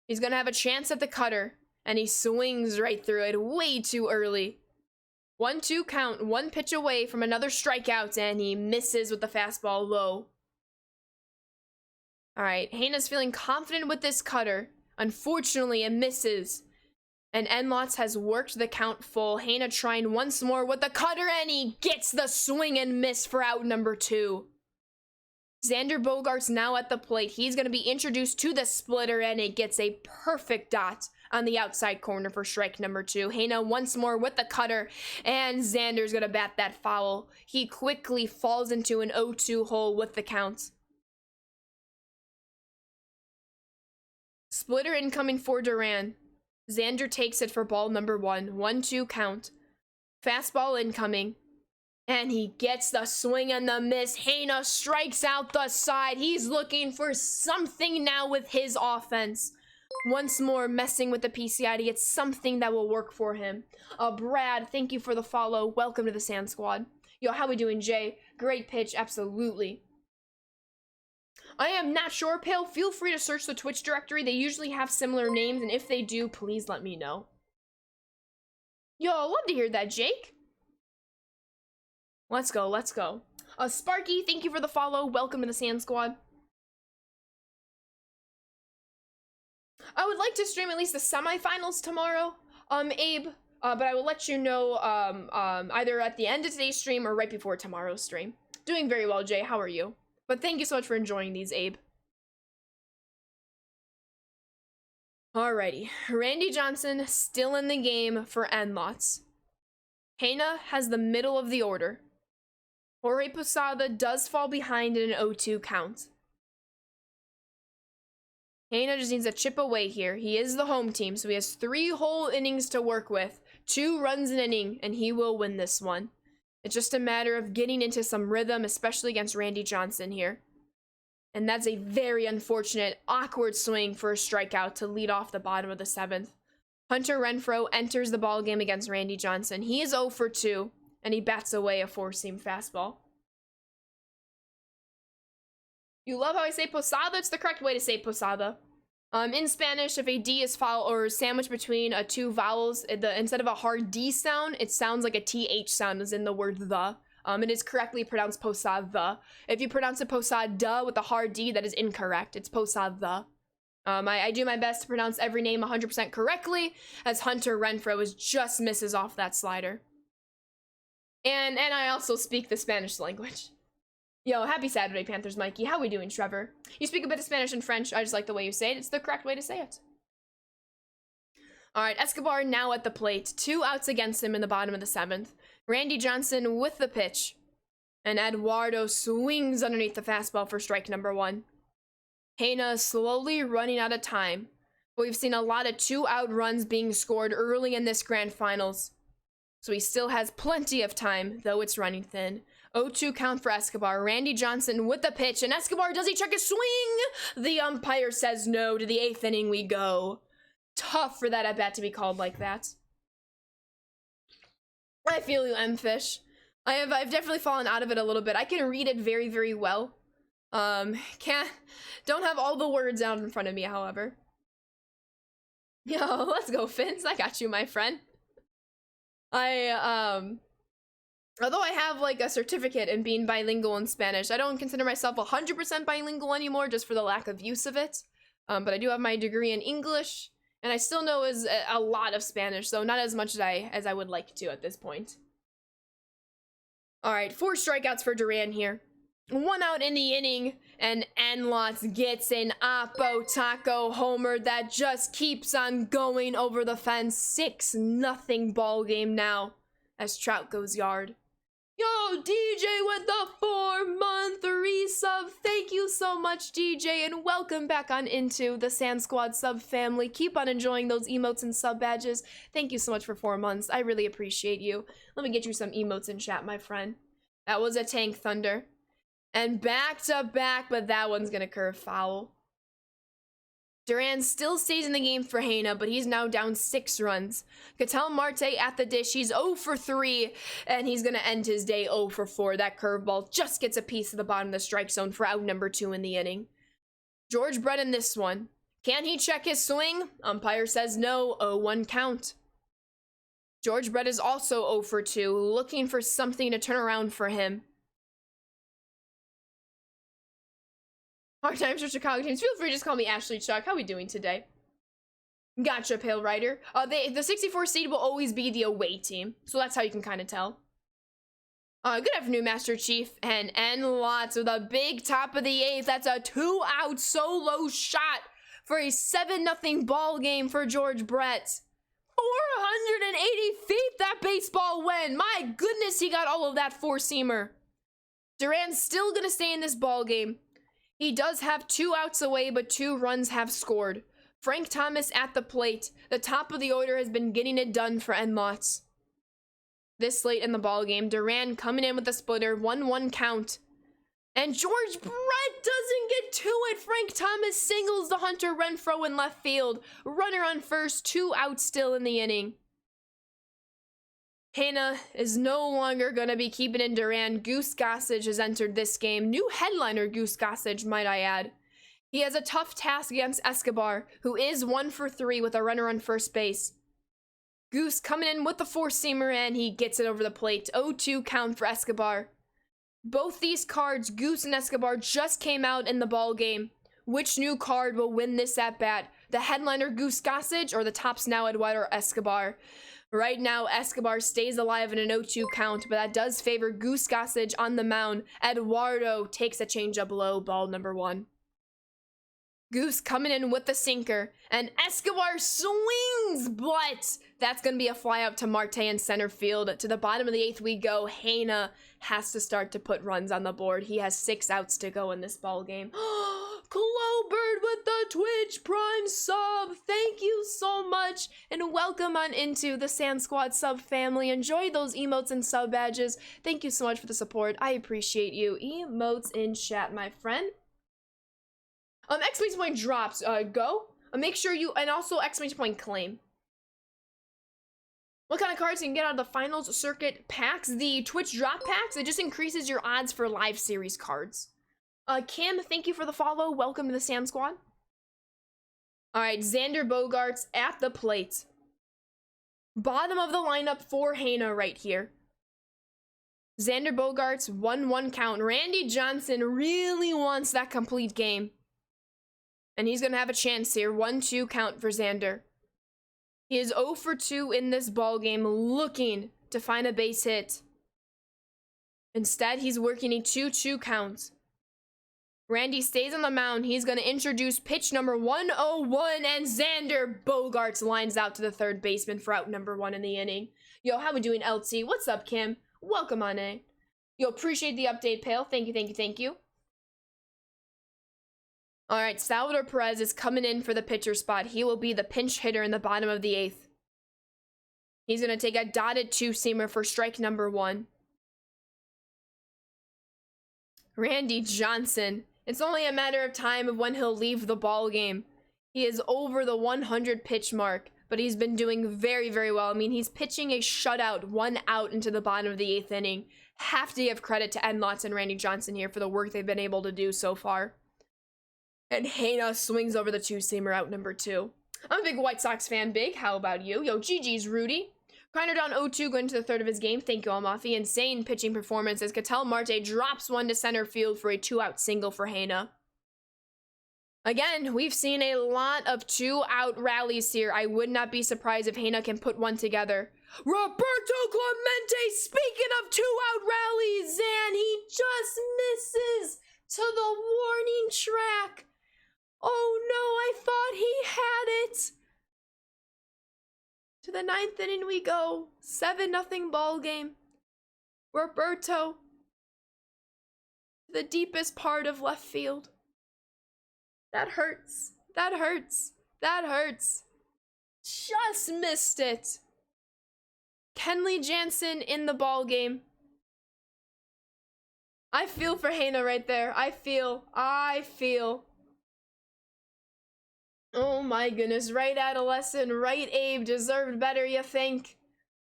He's going to have a chance at the cutter, and he swings right through it way too early. 1-2 count, 1 pitch away from another strikeout, and he misses with the fastball low. All right, Hannah's feeling confident with this cutter. Unfortunately, it misses. And Enlots has worked the count full. Hannah trying once more with the cutter, and he gets the swing and miss for out number 2. Xander Bogaerts now at the plate. He's going to be introduced to the splitter, and it gets a perfect dot on the outside corner for strike number 2. Hannah once more with the cutter, and Xander's going to bat that foul. He quickly falls into an 0-2 hole with the count. Splitter incoming for Duran. Xander takes it for ball number 1. 1-2 count. Fastball incoming. And he gets the swing and the miss. Hannah strikes out the side. He's looking for something now with his offense. Once more messing with the PCI to get something that will work for him. Brad, thank you for the follow. Welcome to the Sand Squad. Yo, how we doing, Jay? Great pitch, absolutely. I am not sure, Pale. Feel free to search the Twitch directory. They usually have similar names, and if they do, please let me know. Yo, I love to hear that, Jake. Let's go, let's go. Sparky, thank you for the follow. Welcome to the Sand Squad. I would like to stream at least the semifinals tomorrow, Abe, but I will let you know either at the end of today's stream or right before tomorrow's stream. Doing very well, Jay. How are you? But thank you so much for enjoying these, Abe. Alrighty, Randy Johnson still in the game for Enlots. Hannah has the middle of the order. Jorge Posada does fall behind in an 0-2 count. Hannah just needs to chip away here. He is the home team, so he has 3 whole innings to work with. 2 runs an inning, and he will win this one. It's just a matter of getting into some rhythm, especially against Randy Johnson here. And that's a very unfortunate, awkward swing for a strikeout to lead off the bottom of the 7th. Hunter Renfroe enters the ballgame against Randy Johnson. He is 0 for 2, and he bats away a 4-seam fastball. You love how I say Posada? It's the correct way to say Posada. In Spanish, if a D is followed or sandwiched between 2 vowels, instead of a hard D sound, it sounds like a TH sound, as in the word the. It is correctly pronounced Posada. If you pronounce it Posada with a hard D, that is incorrect. It's Posada. I do my best to pronounce every name 100% correctly, as Hunter Renfroe just misses off that slider. And I also speak the Spanish language. Yo, happy Saturday, Panthers Mikey. How we doing, Trevor? You speak a bit of Spanish and French. I just like the way you say it. It's the correct way to say it. All right, Escobar now at the plate. 2 outs against him in the bottom of the 7th. Randy Johnson with the pitch. And Eduardo swings underneath the fastball for strike number 1. Hannah slowly running out of time. We've seen a lot of 2-out runs being scored early in this grand finals. So he still has plenty of time, though it's running thin. 0-2 count for Escobar. Randy Johnson with the pitch, and Escobar, does he check his swing? The umpire says no. To the 8th inning we go. Tough for that at bat to be called like that. I feel you, M-Fish. I've definitely fallen out of it a little bit. I can read it very, very well. Don't have all the words out in front of me, however. Yo, let's go, Finns. I got you, my friend. Although I have like a certificate in being bilingual in Spanish, I don't consider myself 100% bilingual anymore just for the lack of use of it. But I do have my degree in English, and I still know a lot of Spanish, so not as much as I would like to at this point. All right, 4 strikeouts for Duran here. 1 out in the inning, and Enlots gets an Oppo Taco homer that just keeps on going over the fence. 6-0 ball game now as Trout goes yard. Yo, DJ with the 4-month resub. Thank you so much, DJ, and welcome back on into the Sand Squad sub family. Keep on enjoying those emotes and sub badges. Thank you so much for 4 months. I really appreciate you. Let me get you some emotes in chat, my friend. That was a Tank Thunder. And back to back, but that one's gonna curve foul. Duran still stays in the game for Hena, but he's now down 6 runs. Ketel Marte at the dish. He's 0 for 3, and he's going to end his day 0 for 4. That curveball just gets a piece of the bottom of the strike zone for out number 2 in the inning. George Brett in this one. Can he check his swing? Umpire says no. 0-1 count. George Brett is also 0 for 2, looking for something to turn around for him. Hard times for Chicago teams. Feel free to just call me Ashley Chuck. How we doing today? Gotcha, Pale Rider. The 64 seed will always be the away team, so that's how you can kind of tell. Good afternoon, Master Chief, and lots with a big top of the 8th. That's a 2-out solo shot for a 7-0 ball game for George Brett. 480 feet that baseball went. My goodness, he got all of that 4-seamer. Duran's still gonna stay in this ball game. He does have 2 outs away, but 2 runs have scored. Frank Thomas at the plate. The top of the order has been getting it done for Enlots. This late in the ballgame, Duran coming in with a splitter, 1-1 count. And George Brett doesn't get to it. Frank Thomas singles the Hunter Renfroe in left field. Runner on first, 2 outs still in the inning. Hena is no longer going to be keeping in Duran. Goose Gossage has entered this game. New headliner Goose Gossage, might I add. He has a tough task against Escobar, who is 1 for 3 with a runner on first base. Goose coming in with the 4-seamer, and he gets it over the plate. 0-2 count for Escobar. Both these cards, Goose and Escobar, just came out in the ball game. Which new card will win this at-bat? The headliner Goose Gossage or the tops now Eduardo Escobar? Right now, Escobar stays alive in an 0-2 count, but that does favor Goose Gossage on the mound. Eduardo takes a changeup low, ball number 1. Goose coming in with the sinker, and Escobar swings, but that's going to be a fly out to Marte in center field. To the bottom of the 8th we go. Hena has to start to put runs on the board. He has 6 outs to go in this ball game. Clobird with the Twitch Prime sub. Thank you so much, and welcome on into the Sand Squad sub family. Enjoy those emotes and sub badges. Thank you so much for the support. I appreciate you. Emotes in chat, my friend. Exclamation point drops. Go. Make sure you, and also exclamation point claim. What kind of cards you can get out of the finals circuit packs? The Twitch drop packs. It just increases your odds for live series cards. Kim, thank you for the follow. Welcome to the Sand Squad. All right, Xander Bogaerts at the plate. Bottom of the lineup for Hena right here. Xander Bogaerts, 1-1 count. Randy Johnson really wants that complete game. And he's going to have a chance here. 1-2 count for Xander. He is 0 for 2 in this ball game, looking to find a base hit. Instead, he's working a 2-2 count. Randy stays on the mound. He's going to introduce pitch number 101, and Xander Bogaerts lines out to the third baseman for out number 1 in the inning. Yo, how we doing, LT? What's up, Kim? Welcome on in. Yo, appreciate the update, Pale. Thank you, thank you, thank you. All right, Salvador Perez is coming in for the pitcher spot. He will be the pinch hitter in the bottom of the 8th. He's going to take a dotted 2-seamer for strike number 1. Randy Johnson. It's only a matter of time of when he'll leave the ball game. He is over the 100 pitch mark, but he's been doing very, very well. I mean, he's pitching a shutout, 1 out into the bottom of the 8th inning. Have to give credit to Ed Lotz and Randy Johnson here for the work they've been able to do so far. And Hana swings over the 2-seamer out number 2. I'm a big White Sox fan, Big. How about you? Yo, GG's Rudy. Kreiner down 0-2 going to the 3rd of his game. Thank you, Almafi. Insane pitching performance as Ketel Marte drops one to center field for a 2-out single for Hana. Again, we've seen a lot of 2-out rallies here. I would not be surprised if Hana can put one together. Roberto Clemente, speaking of 2-out rallies, and he just misses to the warning track. Oh no, I thought he had it. To the 9th inning we go. 7-0 ball game. Roberto. To the deepest part of left field. That hurts. That hurts. That hurts. Just missed it. Kenley Jansen in the ball game. I feel for Hana right there. I feel. Oh my goodness. Right, adolescent. Right, Abe. Deserved better, you think?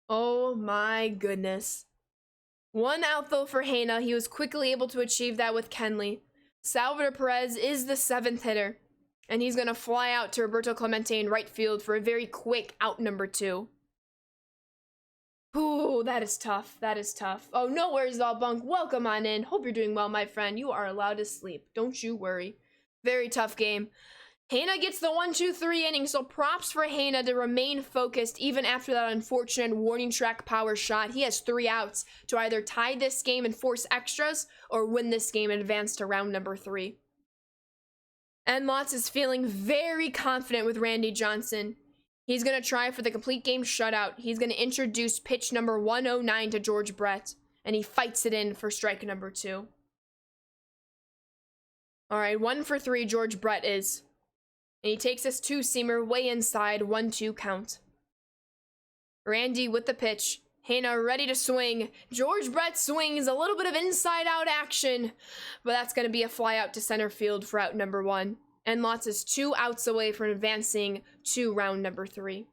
Oh my goodness. 1 out though for Hana. He was quickly able to achieve that with Kenley. Salvador Perez is the 7th hitter. And he's going to fly out to Roberto Clemente in right field for a very quick out number 2. Ooh, that is tough. That is tough. Oh, no worries, all bunk. Welcome on in. Hope you're doing well, my friend. You are allowed to sleep. Don't you worry. Very tough game. Hana gets the 1-2-3 inning, so props for Hana to remain focused even after that unfortunate warning track power shot. He has 3 outs to either tie this game and force extras or win this game and advance to round number 3. And Lotz is feeling very confident with Randy Johnson. He's going to try for the complete game shutout. He's going to introduce pitch number 109 to George Brett, and he fights it in for strike number 2. All right, 1 for 3 George Brett is. And he takes this 2-seamer way inside, 1-2 count. Randy with the pitch. Hana ready to swing. George Brett swings, a little bit of inside-out action. But that's going to be a fly out to center field for out number 1. And Lotz is 2 outs away from advancing to round number 3.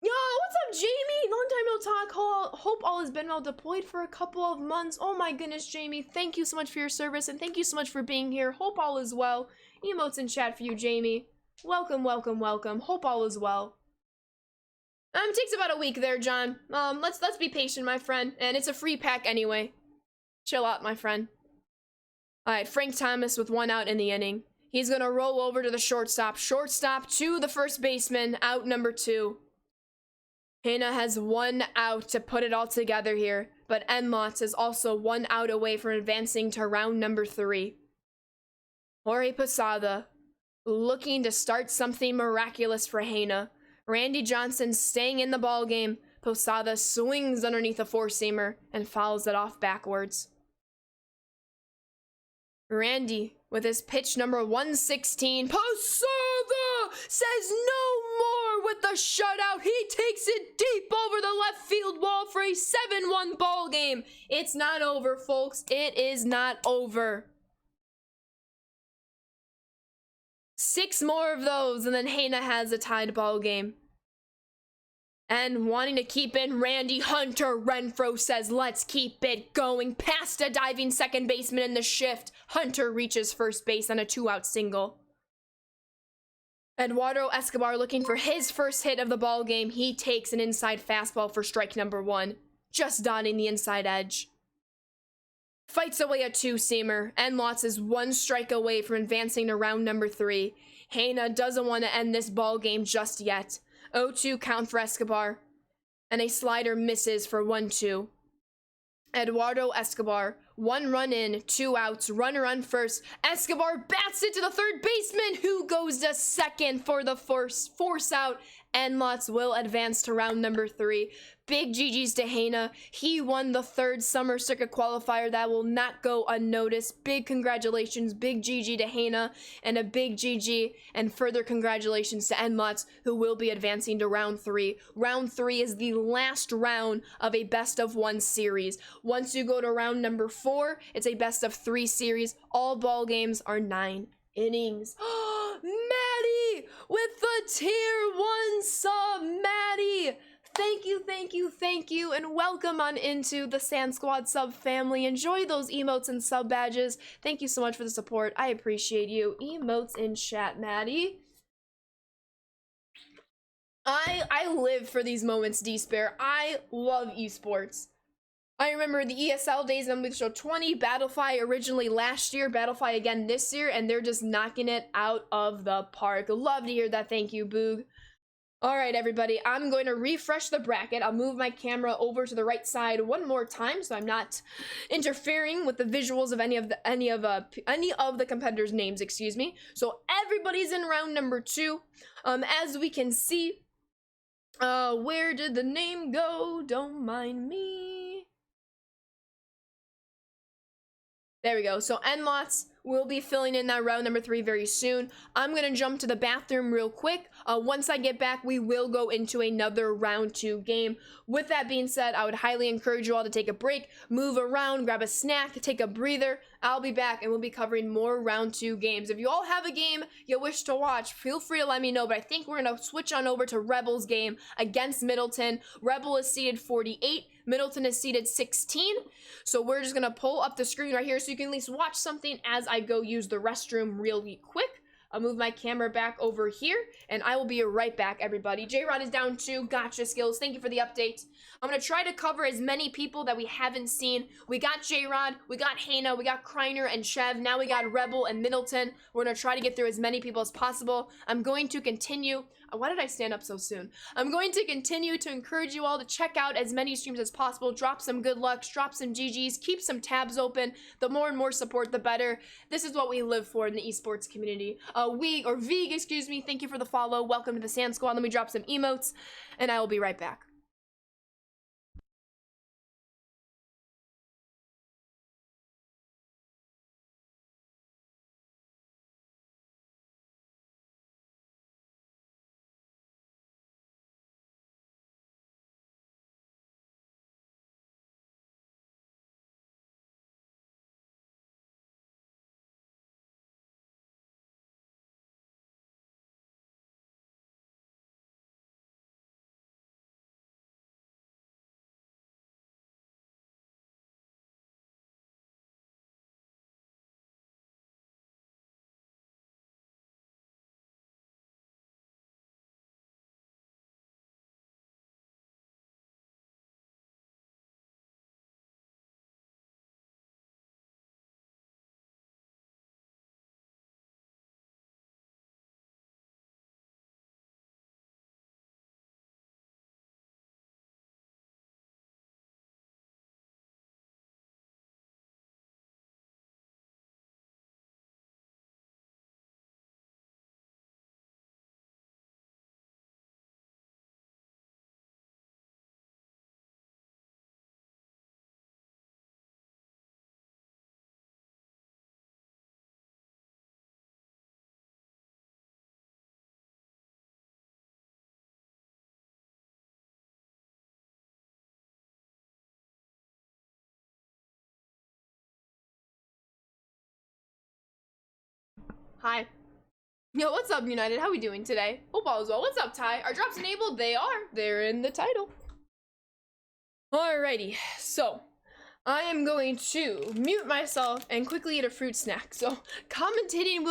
Yo, what's up, Jamie? Long time no talk. Hope all has been well. Deployed for a couple of months. Oh my goodness, Jamie. Thank you so much for your service, and thank you so much for being here. Hope all is well. Emotes in chat for you, Jamie. Welcome, welcome, welcome. Hope all is well. It takes about a week there, John. Let's be patient, my friend. And it's a free pack anyway. Chill out, my friend. Alright, Frank Thomas with 1 out in the inning. He's gonna roll over to the shortstop. Shortstop to the first baseman, out number 2. Hana has 1 out to put it all together here, but Lotz is also 1 out away from advancing to round number 3. Jorge Posada looking to start something miraculous for Hana. Randy Johnson staying in the ball game. Posada swings underneath a 4-seamer and fouls it off backwards. Randy with his pitch number 116. Posada says no more with the shutout. He takes it deep over the left field wall for a 7-1 ball game. It's not over, folks. It is not over. 6 more of those, and then Hana has a tied ball game. And wanting to keep in, Randy Hunter Renfroe says, let's keep it going. Past a diving second baseman in the shift. Hunter reaches first base on a 2-out single. Eduardo Escobar looking for his first hit of the ball game. He takes an inside fastball for strike number 1, just dotting the inside edge. Fights away a 2-seamer, and Lotz is 1 strike away from advancing to round number 3. Hana doesn't want to end this ball game just yet. 0-2 count for Escobar, and a slider misses for 1-2. Eduardo Escobar, 1 run in, 2 outs, runner on first. Escobar bats it to the third baseman, who goes to second for the force out. Enlots will advance to round number 3. Big GG's to Hana. He won the 3rd Summer Circuit qualifier. That will not go unnoticed. Big congratulations, big GG to Hana, and a big GG and further congratulations to Enlots, who will be advancing to round 3. Round 3 is the last round of a best of 1 series. Once you go to round number 4, it's a best of 3 series. All ball games are 9 innings. Maddie with the tier 1 sub. Maddie, thank you, thank you, thank you, and welcome on into the Sand Squad sub family. Enjoy those emotes and sub badges. Thank you so much for the support. I appreciate you. Emotes in chat, Maddie. I live for these moments, D-Spare. I love esports. I remember the ESL days on Week Show 20, Battlefy originally last year, Battlefy again this year, and they're just knocking it out of the park. Love to hear that. Thank you, Boog. All right, everybody, I'm going to refresh the bracket. I'll move my camera over to the right side one more time so I'm not interfering with the visuals of any of the competitors' names, excuse me. So everybody's in round number 2. As we can see, where did the name go? Don't mind me. There we go. So Enlots will be filling in that round number 3 very soon. I'm going to jump to the bathroom real quick. Once I get back, we will go into another round 2 game. With that being said, I would highly encourage you all to take a break, move around, grab a snack, take a breather. I'll be back and we'll be covering more round 2 games. If you all have a game you wish to watch, feel free to let me know, but I think we're going to switch on over to Rebels game against Middleton. Rebel is seeded 48. Middleton is seeded 16. So we're just going to pull up the screen right here so you can at least watch something as I go use the restroom really quick. I'll move my camera back over here, and I will be right back, everybody. J-Rod is down 2. Gotcha, Skills. Thank you for the update. I'm going to try to cover as many people that we haven't seen. We got J-Rod, we got Hana, we got Kreiner and Chev. Now we got Rebel and Middleton. We're going to try to get through as many people as possible. I'm going to continue. Why did I stand up so soon? I'm going to continue to encourage you all to check out as many streams as possible. Drop some good lucks, drop some GGs, keep some tabs open. The more and more support, the better. This is what we live for in the esports community. Vig, excuse me, thank you for the follow. Welcome to the Sand Squad. Let me drop some emotes, and I will be right back. Hi. Yo, what's up, United? How we doing today? Hope all is well. What's up, Ty? Are drops enabled? They are. They're in the title. Alrighty, so I am going to mute myself and quickly eat a fruit snack. So commentating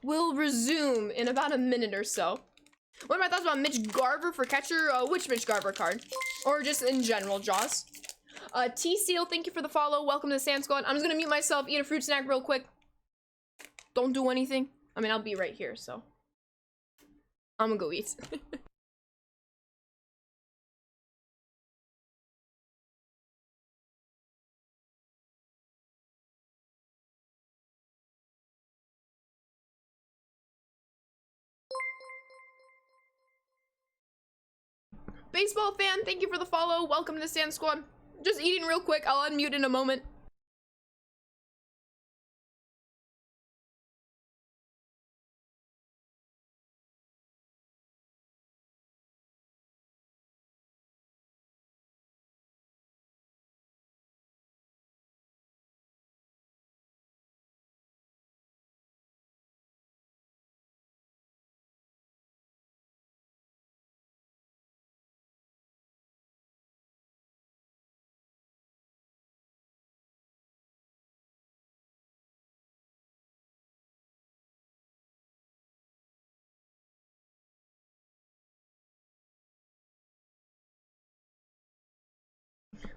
will resume in about a minute or so. What are my thoughts about Mitch Garver for catcher? Which Mitch Garver card? Or just in general, Jaws? T-Seal, thank you for the follow. Welcome to the Sand Squad. I'm just gonna mute myself, eat a fruit snack real quick. Don't do anything. I mean, I'll be right here, so I'm gonna go eat. Baseball fan, thank you for the follow. Welcome to the Sand Squad. Just eating real quick. I'll unmute in a moment.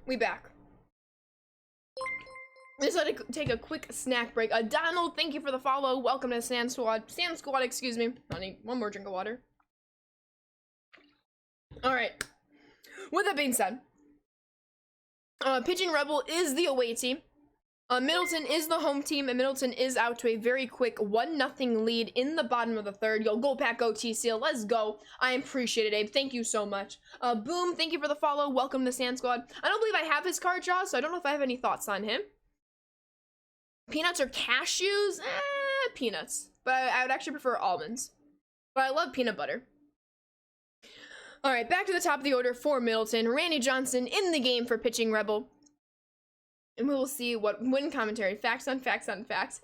We back. Just had to take a quick snack break. Donald, thank you for the follow. Welcome to Sand Squad. Sand Squad, excuse me. I need one more drink of water. All right. With that being said, Pitching Rebel is the away team. Middleton is the home team, and Middleton is out to a very quick 1-0 lead in the bottom of the third. Yo, go Pack, go T-Seal. Let's go. I appreciate it, Abe. Thank you so much. Boom, thank you for the follow. Welcome to Sand Squad. I don't believe I have his card draw, so I don't know if I have any thoughts on him. Peanuts or cashews? Peanuts. But I would actually prefer almonds. But I love peanut butter. All right, back to the top of the order for Middleton. Randy Johnson in the game for Pitching Rebel. And we will see what win commentary. Facts on facts on facts.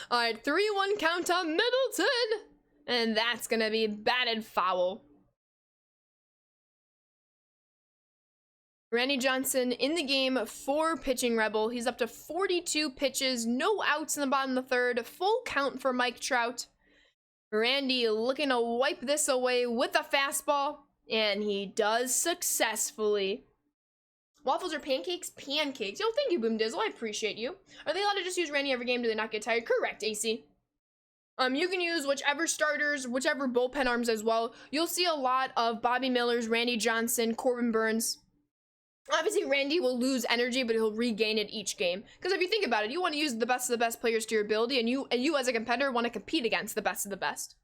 All right, 3-1 count on Middleton. And that's going to be batted foul. Randy Johnson in the game for Pitching Rebel. He's up to 42 pitches, no outs in the bottom of the third. Full count for Mike Trout. Randy looking to wipe this away with a fastball. And he does successfully. Waffles or pancakes? Pancakes. Yo, thank you, Boom Dizzle. I appreciate you. Are they allowed to just use Randy every game? Do they not get tired? Correct, AC. You can use whichever starters, whichever bullpen arms as well. You'll see a lot of Bobby Millers, Randy Johnson, Corbin Burns. Obviously, Randy will lose energy, but he'll regain it each game. Because if you think about it, you want to use the best of the best players to your ability, and you as a competitor want to compete against the best of the best.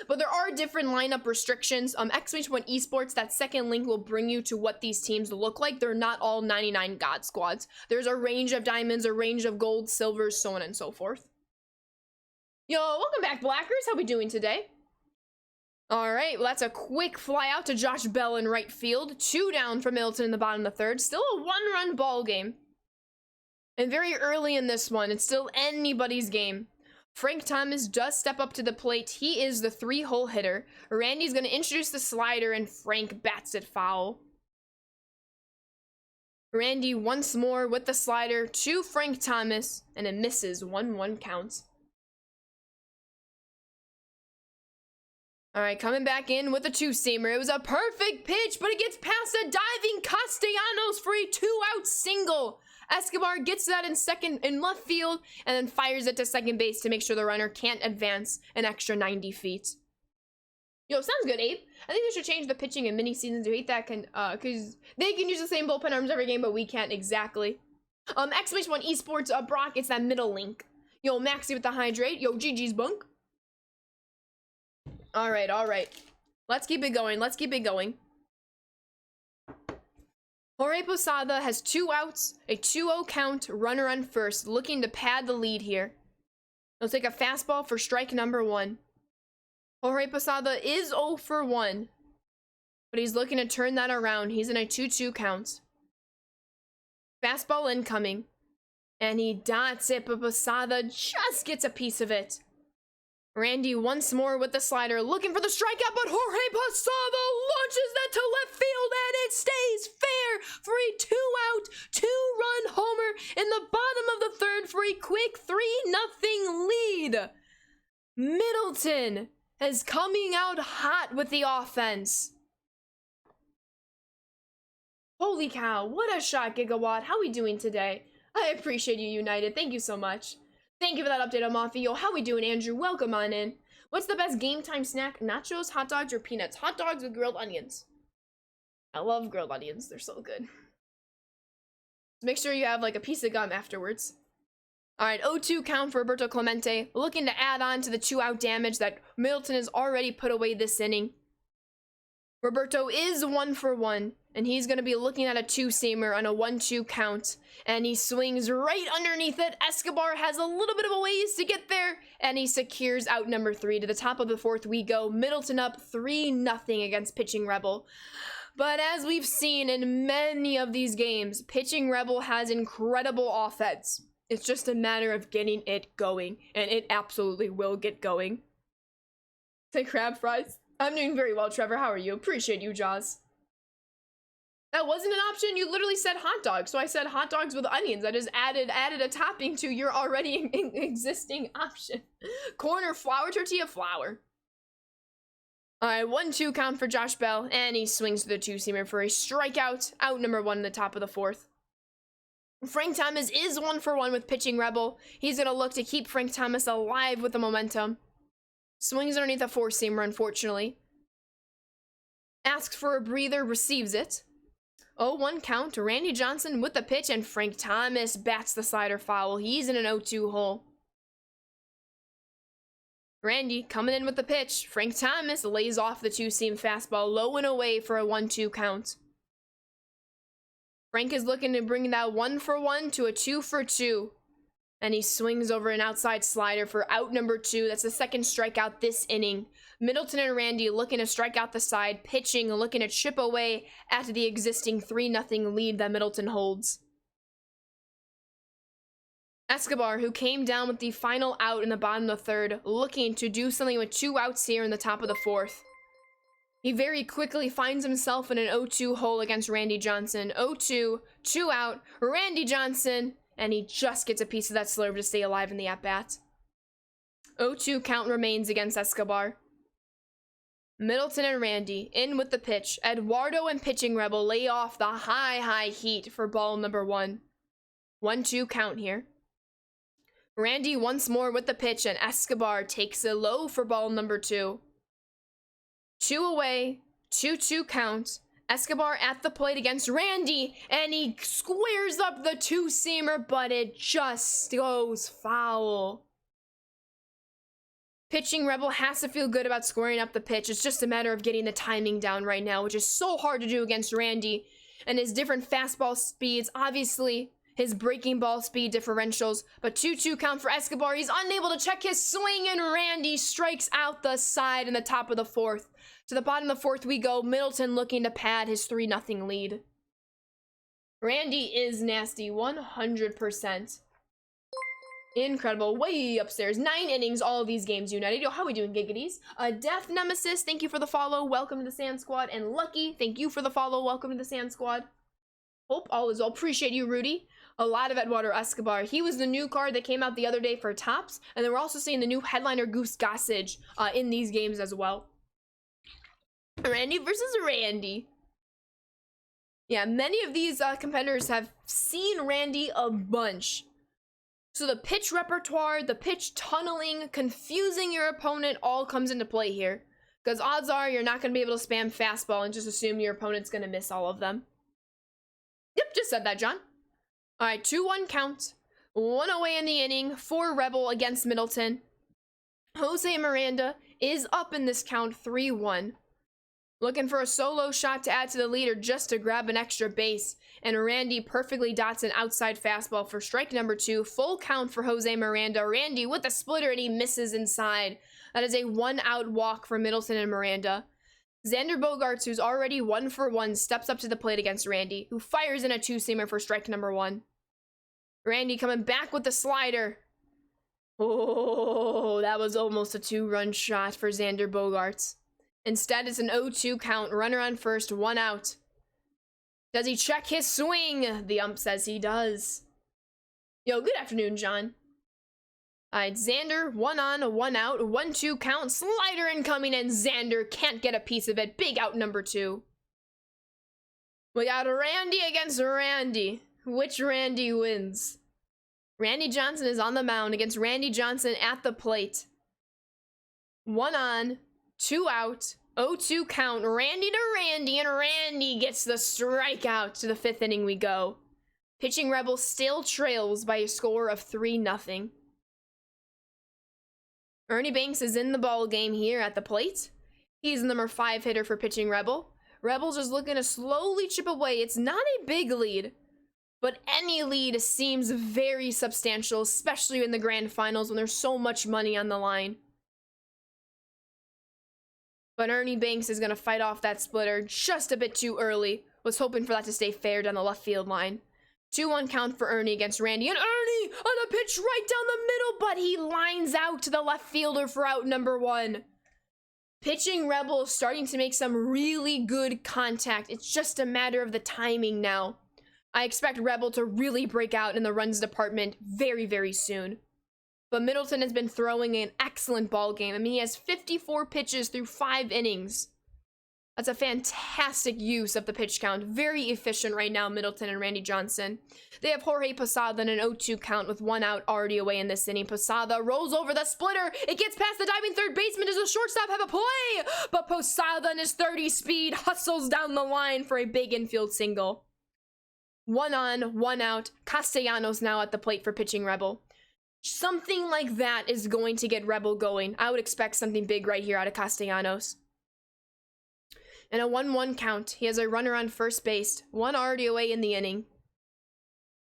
But there are different lineup restrictions. Exclamation Esports, that second link will bring you to what these teams look like. They're not all 99 God squads. There's a range of diamonds, a range of gold, silvers, so on and so forth. Yo, welcome back, Blackers. How we doing today? All right, well, that's a quick fly out to Josh Bell in right field. 2 down for Middleton in the bottom of the third. Still a 1-run ball game. And very early in this one, it's still anybody's game. Frank Thomas does step up to the plate. He is the 3-hole hitter. Randy's going to introduce the slider, and Frank bats it foul. Randy once more with the slider to Frank Thomas, and it misses. 1-1 counts. All right, coming back in with a 2-seamer. It was a perfect pitch, but it gets past a diving Castellanos for a 2-out single. Escobar gets that in left field and then fires it to second base to make sure the runner can't advance an extra 90 feet. Yo, sounds good, Abe. I think they should change the pitching in mini seasons. You hate that because they can use the same bullpen arms every game, but we can't exactly. Exclamation Esports, Brock, it's that middle link. Yo, Maxi with the hydrate. Yo, GG's bunk. All right. Let's keep it going. Jorge Posada has 2 outs, a 2-0 count, runner on first, looking to pad the lead here. He'll take a fastball for strike number 1. Jorge Posada is 0 for 1, but he's looking to turn that around. He's in a 2-2 count. Fastball incoming, and he dots it, but Posada just gets a piece of it. Randy once more with the slider, looking for the strikeout, but Jorge Posada launches that to left field, and it stays fair for a 2-out, 2-run homer in the bottom of the third for a quick 3-0 lead. Middleton is coming out hot with the offense. Holy cow, what a shot, Gigawatt. How are we doing today? I appreciate you, United. Thank you so much. Thank you for that update, Amafi. Yo, how we doing, Andrew? Welcome on in. What's the best game time snack? Nachos, hot dogs, or peanuts? Hot dogs with grilled onions. I love grilled onions. They're so good. Make sure you have like a piece of gum afterwards. All right, 0-2 count for Roberto Clemente. Looking to add on to the 2-out damage that Middleton has already put away this inning. Roberto is 1 for 1, and he's going to be looking at a two-seamer on a 1-2 count, and he swings right underneath it. Escobar has a little bit of a ways to get there, and he secures out number 3. To the top of the 4th we go. Middleton up 3-0 against Pitching Rebel. But as we've seen in many of these games, Pitching Rebel has incredible offense. It's just a matter of getting it going, and it absolutely will get going. Say crab fries. I'm doing very well, Trevor. How are you? Appreciate you, Jaws. That wasn't an option. You literally said hot dogs, so I said hot dogs with onions. I just added a topping to your already existing option. Corner flour tortilla flour. All right, 1-2 count for Josh Bell, and he swings to the two-seamer for a strikeout. Out number 1 in the top of the 4th. Frank Thomas is 1 for 1 with Pitching Rebel. He's going to look to keep Frank Thomas alive with the momentum. Swings underneath a four-seamer, unfortunately. Asks for a breather, receives it. 0-1 count. Randy Johnson with the pitch, and Frank Thomas bats the slider foul. He's in an 0-2 hole. Randy coming in with the pitch. Frank Thomas lays off the two-seam fastball, low and away for a 1-2 count. Frank is looking to bring that 1 for 1 to a 2 for 2. And he swings over an outside slider for out number 2. That's the second strikeout this inning. Middleton and Randy looking to strike out the side. Pitching, looking to chip away at the existing 3-0 lead that Middleton holds. Escobar, who came down with the final out in the bottom of the 3rd, looking to do something with 2 outs here in the top of the 4th. He very quickly finds himself in an 0-2 hole against Randy Johnson. 0-2, 2 out, Randy Johnson, and he just gets a piece of that slurve to stay alive in the at-bat. 0-2 count remains against Escobar. Middleton and Randy in with the pitch. Eduardo and Pitching Rebel lay off the high heat for ball number 1. 1-2 count here. Randy once more with the pitch, and Escobar takes it low for ball number 2. 2 away, 2-2 count. Escobar at the plate against Randy, and he squares up the two-seamer, but it just goes foul. Pitching Rebel has to feel good about squaring up the pitch. It's just a matter of getting the timing down right now, which is so hard to do against Randy and his different fastball speeds. Obviously, his breaking ball speed differentials, but 2-2 count for Escobar. He's unable to check his swing, and Randy strikes out the side in the top of the 4th. To the bottom of the 4th we go. Middleton looking to pad his 3-0 lead. Randy is nasty, 100%. Incredible. Way upstairs. 9 innings, all of these games united. Yo, how we doing, Giggities? Death Nemesis, thank you for the follow. Welcome to the Sand Squad. And Lucky, thank you for the follow. Welcome to the Sand Squad. Hope all is well. Appreciate you, Rudy. A lot of Eduardo Escobar. He was the new card that came out the other day for Topps. And then we're also seeing the new headliner Goose Gossage in these games as well. Randy versus Randy. Yeah, many of these competitors have seen Randy a bunch. So the pitch repertoire, the pitch tunneling, confusing your opponent all comes into play here. Because odds are you're not going to be able to spam fastball and just assume your opponent's going to miss all of them. Yep, just said that, John. All right, 2-1 count. 1 away in the inning for Rebel against Middleton. Jose Miranda is up in this count 3-1. Looking for a solo shot to add to the lead or just to grab an extra base. And Randy perfectly dots an outside fastball for strike number 2. Full count for Jose Miranda. Randy with the splitter, and he misses inside. That is a 1-out walk for Middleton and Miranda. Xander Bogaerts, who's already 1 for 1, steps up to the plate against Randy, who fires in a 2-seamer for strike number 1. Randy coming back with the slider. Oh, that was almost a 2-run shot for Xander Bogaerts. Instead, it's an 0-2 count. Runner on first, 1 out. Does he check his swing? The ump says he does. Yo, good afternoon, John. All right, Xander, 1 on, 1 out, 1-2 count. Slider incoming, and Xander can't get a piece of it. Big out number 2. We got Randy against Randy. Which Randy wins? Randy Johnson is on the mound against Randy Johnson at the plate. 1 on, 2 out, 0-2 count. Randy to Randy, and Randy gets the strikeout. To the 5th inning we go. Pitching Rebel still trails by a score of 3-0. Ernie Banks is in the ball game here at the plate. He's the number 5 hitter for Pitching Rebel. Rebel's just looking to slowly chip away. It's not a big lead, but any lead seems very substantial, especially in the grand finals when there's so much money on the line. But Ernie Banks is going to fight off that splitter just a bit too early. Was hoping for that to stay fair down the left field line. 2-1 count for Ernie against Randy. And Ernie on a pitch right down the middle, but he lines out to the left fielder for out number 1. Pitching Rebel is starting to make some really good contact. It's just a matter of the timing now. I expect Rebel to really break out in the runs department very, very soon. But Middleton has been throwing an excellent ball game. I mean, he has 54 pitches through 5 innings. That's a fantastic use of the pitch count. Very efficient right now, Middleton and Randy Johnson. They have Jorge Posada in an 0-2 count with 1 out already away in this inning. Posada rolls over the splitter. It gets past the diving third baseman. Does the shortstop have a play? But Posada in his 30 speed hustles down the line for a big infield single. 1 on, 1 out. Castellanos now at the plate for pitching Rebel. Something like that is going to get Rebel going. I would expect something big right here out of Castellanos. And a 1-1 count. He has a runner on first base. 1 already away in the inning.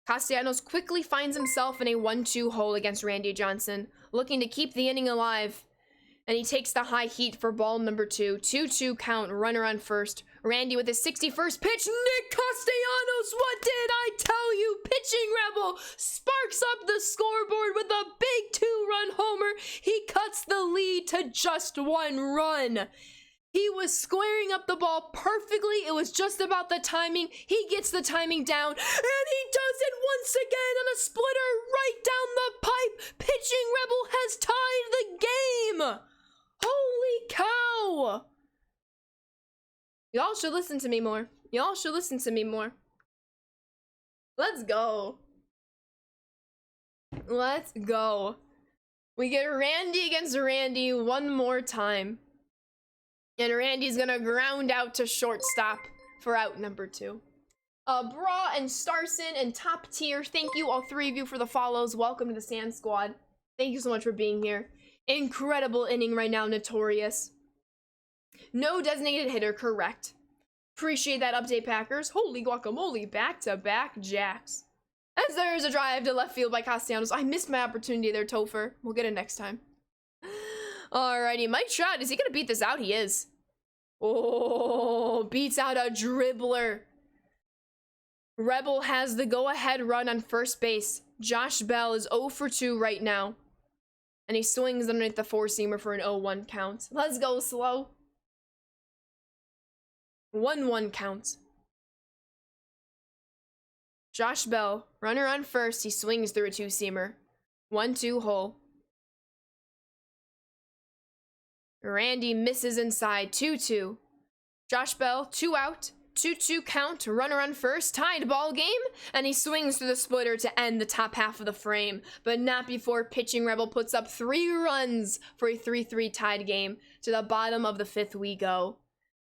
Castellanos quickly finds himself in a 1-2 hole against Randy Johnson, looking to keep the inning alive. And he takes the high heat for ball number 2. 2-2 count, runner on first. Randy with his 61st pitch. Nick Castellanos, what did I tell you? Pitching Rebel sparks up the scoreboard with a big 2-run homer. He cuts the lead to just 1 run. He was squaring up the ball perfectly. It was just about the timing. He gets the timing down, and he does it once again on a splitter right down the pipe. Pitching Rebel has tied the game. Holy cow. Y'all should listen to me more. Y'all should listen to me more. Let's go. Let's go. We get Randy against Randy one more time. And Randy's gonna ground out to shortstop for out number 2. Bra and Starson and Top Tier, thank you all 3 of you for the follows. Welcome to the Sand Squad. Thank you so much for being here. Incredible inning right now, Notorious. No designated hitter, correct. Appreciate that update, Packers. Holy guacamole, back-to-back jacks. As there is a drive to left field by Castellanos. I missed my opportunity there, Topher. We'll get it next time. Alrighty, Mike Trout, is he gonna beat this out? He is. Oh, beats out a dribbler. Rebel has the go-ahead run on first base. Josh Bell is 0 for 2 right now. And he swings underneath the 4-seamer for an 0-1 count. Let's go slow. 1-1 count. Josh Bell, runner on first. He swings through a 2-seamer. 1-2 hole. Randy misses inside, 2-2. Josh Bell, 2 out, 2-2 count, runner on first, tied ball game, and he swings through the splitter to end the top half of the frame, but not before pitching Rebel puts up 3 runs for a 3-3 tied game. To the bottom of the 5th we go.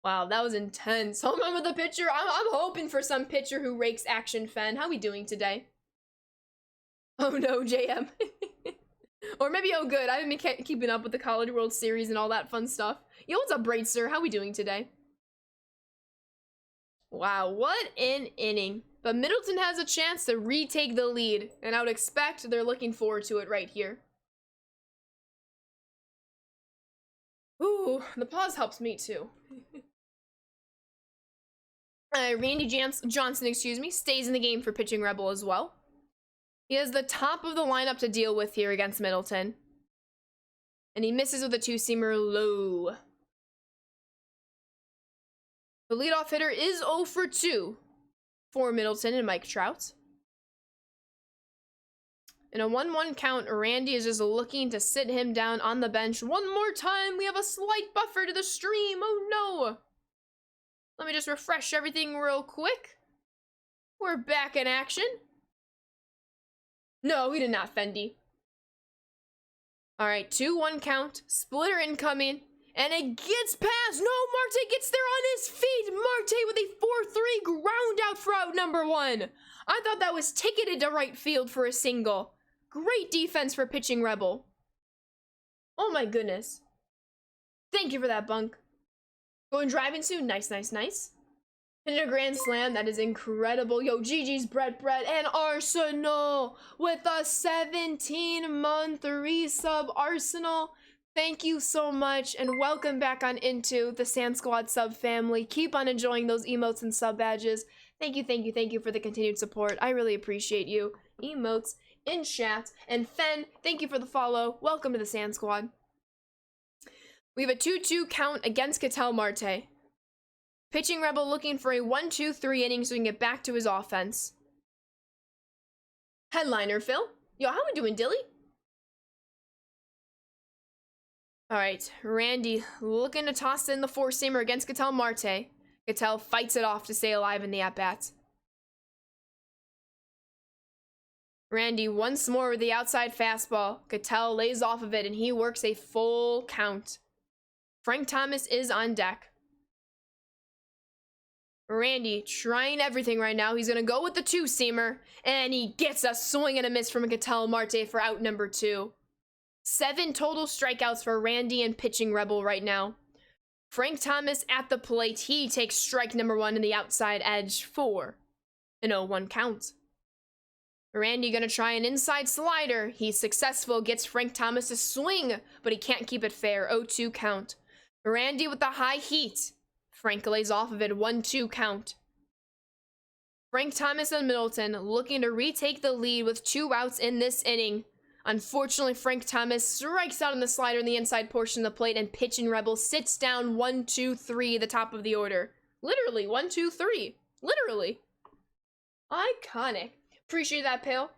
Wow, that was intense. Home run with the pitcher. I'm hoping for some pitcher who rakes action Fen. How we doing today? Oh no, JM. Or maybe, oh good, I haven't been keeping up with the College World Series and all that fun stuff. Yo, what's up, Braidster? How we doing today? Wow, what an inning. But Middleton has a chance to retake the lead, and I would expect they're looking forward to it right here. Ooh, the pause helps me too. Randy Johnson, excuse me, stays in the game for pitching Rebel as well. He has the top of the lineup to deal with here against Middleton. And he misses with a 2-seamer low. The leadoff hitter is 0 for 2 for Middleton and Mike Trout. In a 1-1 count, Randy is just looking to sit him down on the bench. One more time, we have a slight buffer to the stream. Oh no. Let me just refresh everything real quick. We're back in action. No, we did not, Fendi. Alright, 2-1 count. Splitter incoming. And it gets past. No, Marte gets there on his feet. Marte with a 4-3 ground out for out number 1. I thought that was ticketed to right field for a single. Great defense for pitching Rebel. Oh my goodness. Thank you for that, Bunk. Going driving soon. Nice, nice, nice. And a grand slam. That is incredible. Yo, GG's Brett and Arsenal with a 17-month resub. Arsenal, thank you so much. And welcome back on into the Sand Squad sub family. Keep on enjoying those emotes and sub badges. Thank you, thank you, thank you for the continued support. I really appreciate you. Emotes in chat. And Fen, thank you for the follow. Welcome to the Sand Squad. We have a 2-2 count against Ketel Marte. Pitching Rebel looking for a 1-2-3 inning so he can get back to his offense. Headliner, Phil. Yo, how we doing, Dilly? Alright, Randy looking to toss in the four-seamer against Ketel Marte. Ketel fights it off to stay alive in the at-bats. Randy once more with the outside fastball. Ketel lays off of it and he works a full count. Frank Thomas is on deck. Randy trying everything right now. He's gonna go with the two-seamer, and he gets a swing and a miss from Ketel Marte for out number 2. 7 total strikeouts for Randy and Pitching Rebel right now. Frank Thomas at the plate. He takes strike number 1 in the outside edge for an 0-1 count. Randy gonna try an inside slider. He's successful, gets Frank Thomas to swing, but he can't keep it fair. 0-2 count. Randy with the high heat. Frank lays off of it, 1-2 count. Frank Thomas and Middleton looking to retake the lead with 2 outs in this inning. Unfortunately, Frank Thomas strikes out on the slider in the inside portion of the plate, and Pitching Rebel sits down 1-2-3, the top of the order. Literally, 1-2-3. Literally. Iconic. Appreciate that, Pale.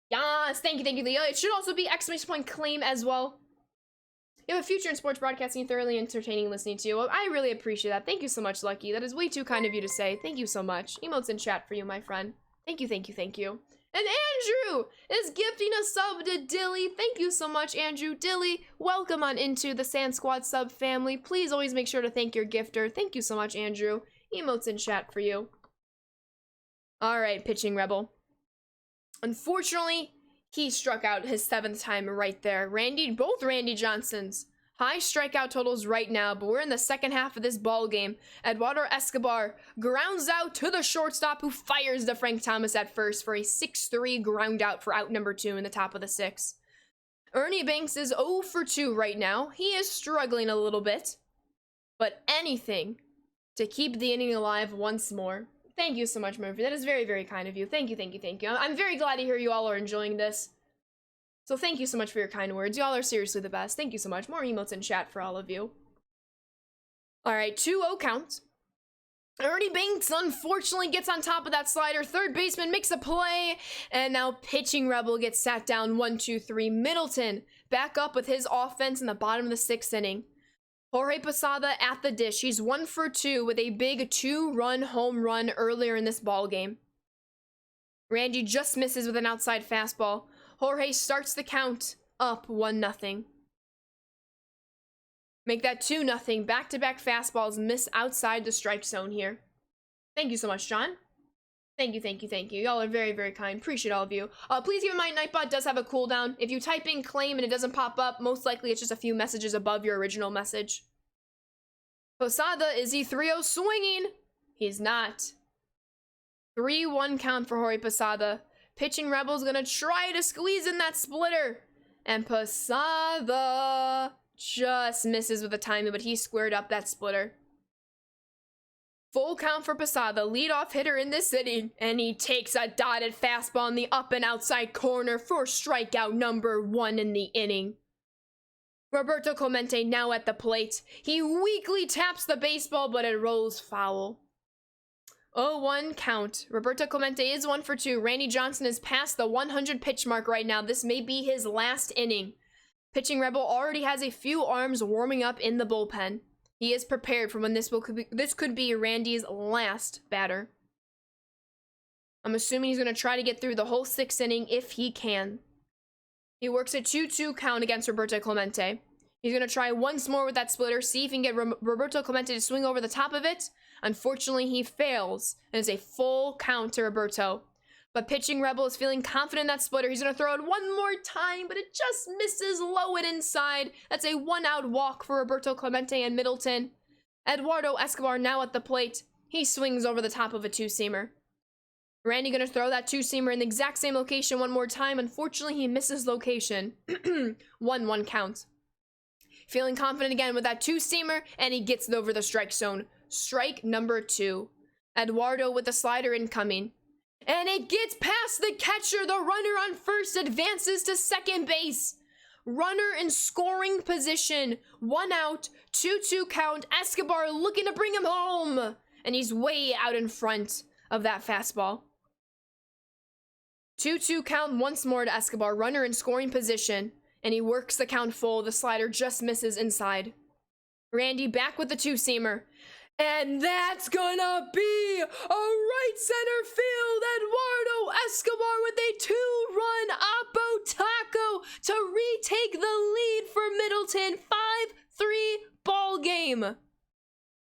Yes, thank you, Leo. It should also be exclamation point claim as well. You have a future in sports broadcasting, thoroughly entertaining listening to you. Well, I really appreciate that. Thank you so much, Lucky. That is way too kind of you to say. Thank you so much. Emotes in chat for you, my friend. Thank you, thank you, thank you. And Andrew is gifting a sub to Dilly. Thank you so much, Andrew. Dilly, welcome on into the Sand Squad sub family. Please always make sure to thank your gifter. Thank you so much, Andrew. Emotes in chat for you. All right, Pitching Rebel. Unfortunately, he struck out his 7th time right there. Both Randy Johnsons. High strikeout totals right now, but we're in the second half of this ball game. Eduardo Escobar grounds out to the shortstop, who fires to Frank Thomas at first for a 6-3 ground out for out number 2 in the top of the 6th. Ernie Banks is 0 for 2 right now. He is struggling a little bit, but anything to keep the inning alive once more. Thank you so much, Murphy. That is very, very kind of you. Thank you, thank you, thank you. I'm very glad to hear you all are enjoying this. So thank you so much for your kind words. Y'all are seriously the best. Thank you so much. More emotes in chat for all of you. Alright, 2-0 count. Ernie Banks unfortunately gets on top of that slider. Third baseman makes a play. And now Pitching Rebel gets sat down 1-2-3. Middleton back up with his offense in the bottom of the 6th inning. Jorge Posada at the dish. He's 1 for 2 with a big 2-run home run earlier in this ball game. Randy just misses with an outside fastball. Jorge starts the count up 1-0. Make that 2-0. Back-to-back fastballs miss outside the strike zone here. Thank you so much, John. Thank you, thank you, thank you. Y'all are very, very kind. Appreciate all of you. Please keep in mind, Nightbot does have a cooldown. If you type in claim and it doesn't pop up, most likely it's just a few messages above your original message. Posada, is he 3-0 swinging? He's not. 3-1 count for Jorge Posada. Pitching Rebel's gonna try to squeeze in that splitter. And Posada just misses with the timing, but he squared up that splitter. Full count for Posada, leadoff hitter in this inning, and he takes a dotted fastball in the up and outside corner for strikeout number 1 in the inning. Roberto Clemente now at the plate. He weakly taps the baseball, but it rolls foul. 0-1 count. Roberto Clemente is 1 for 2. Randy Johnson is past the 100 pitch mark right now. This may be his last inning. Pitching Rebel already has a few arms warming up in the bullpen. He is prepared for when this could be Randy's last batter. I'm assuming he's going to try to get through the whole 6th inning if he can. He works a 2-2 count against Roberto Clemente. He's going to try once more with that splitter, see if he can get Roberto Clemente to swing over the top of it. Unfortunately, he fails, and it's a full count to Roberto. But Pitching Rebel is feeling confident in that splitter. He's going to throw it one more time, but it just misses low and inside. That's a 1-out walk for Roberto Clemente and Middleton. Eduardo Escobar now at the plate. He swings over the top of a two-seamer. Randy gonna throw that two-seamer in the exact same location one more time. Unfortunately, he misses location. 1-1 count. Feeling confident again with that two-seamer, and he gets it over the strike zone. Strike number 2. Eduardo with the slider incoming. And it gets past the catcher. The runner on first advances to second base. Runner in scoring position. 1 out, 2-2 count. Escobar looking to bring him home. And he's way out in front of that fastball. 2-2 count once more to Escobar. Runner in scoring position. And he works the count full. The slider just misses inside. Randy back with the two-seamer. And that's gonna be a right center field. Eduardo Escobar with a 2-run Oppo Taco to retake the lead for Middleton. 5-3 ball game.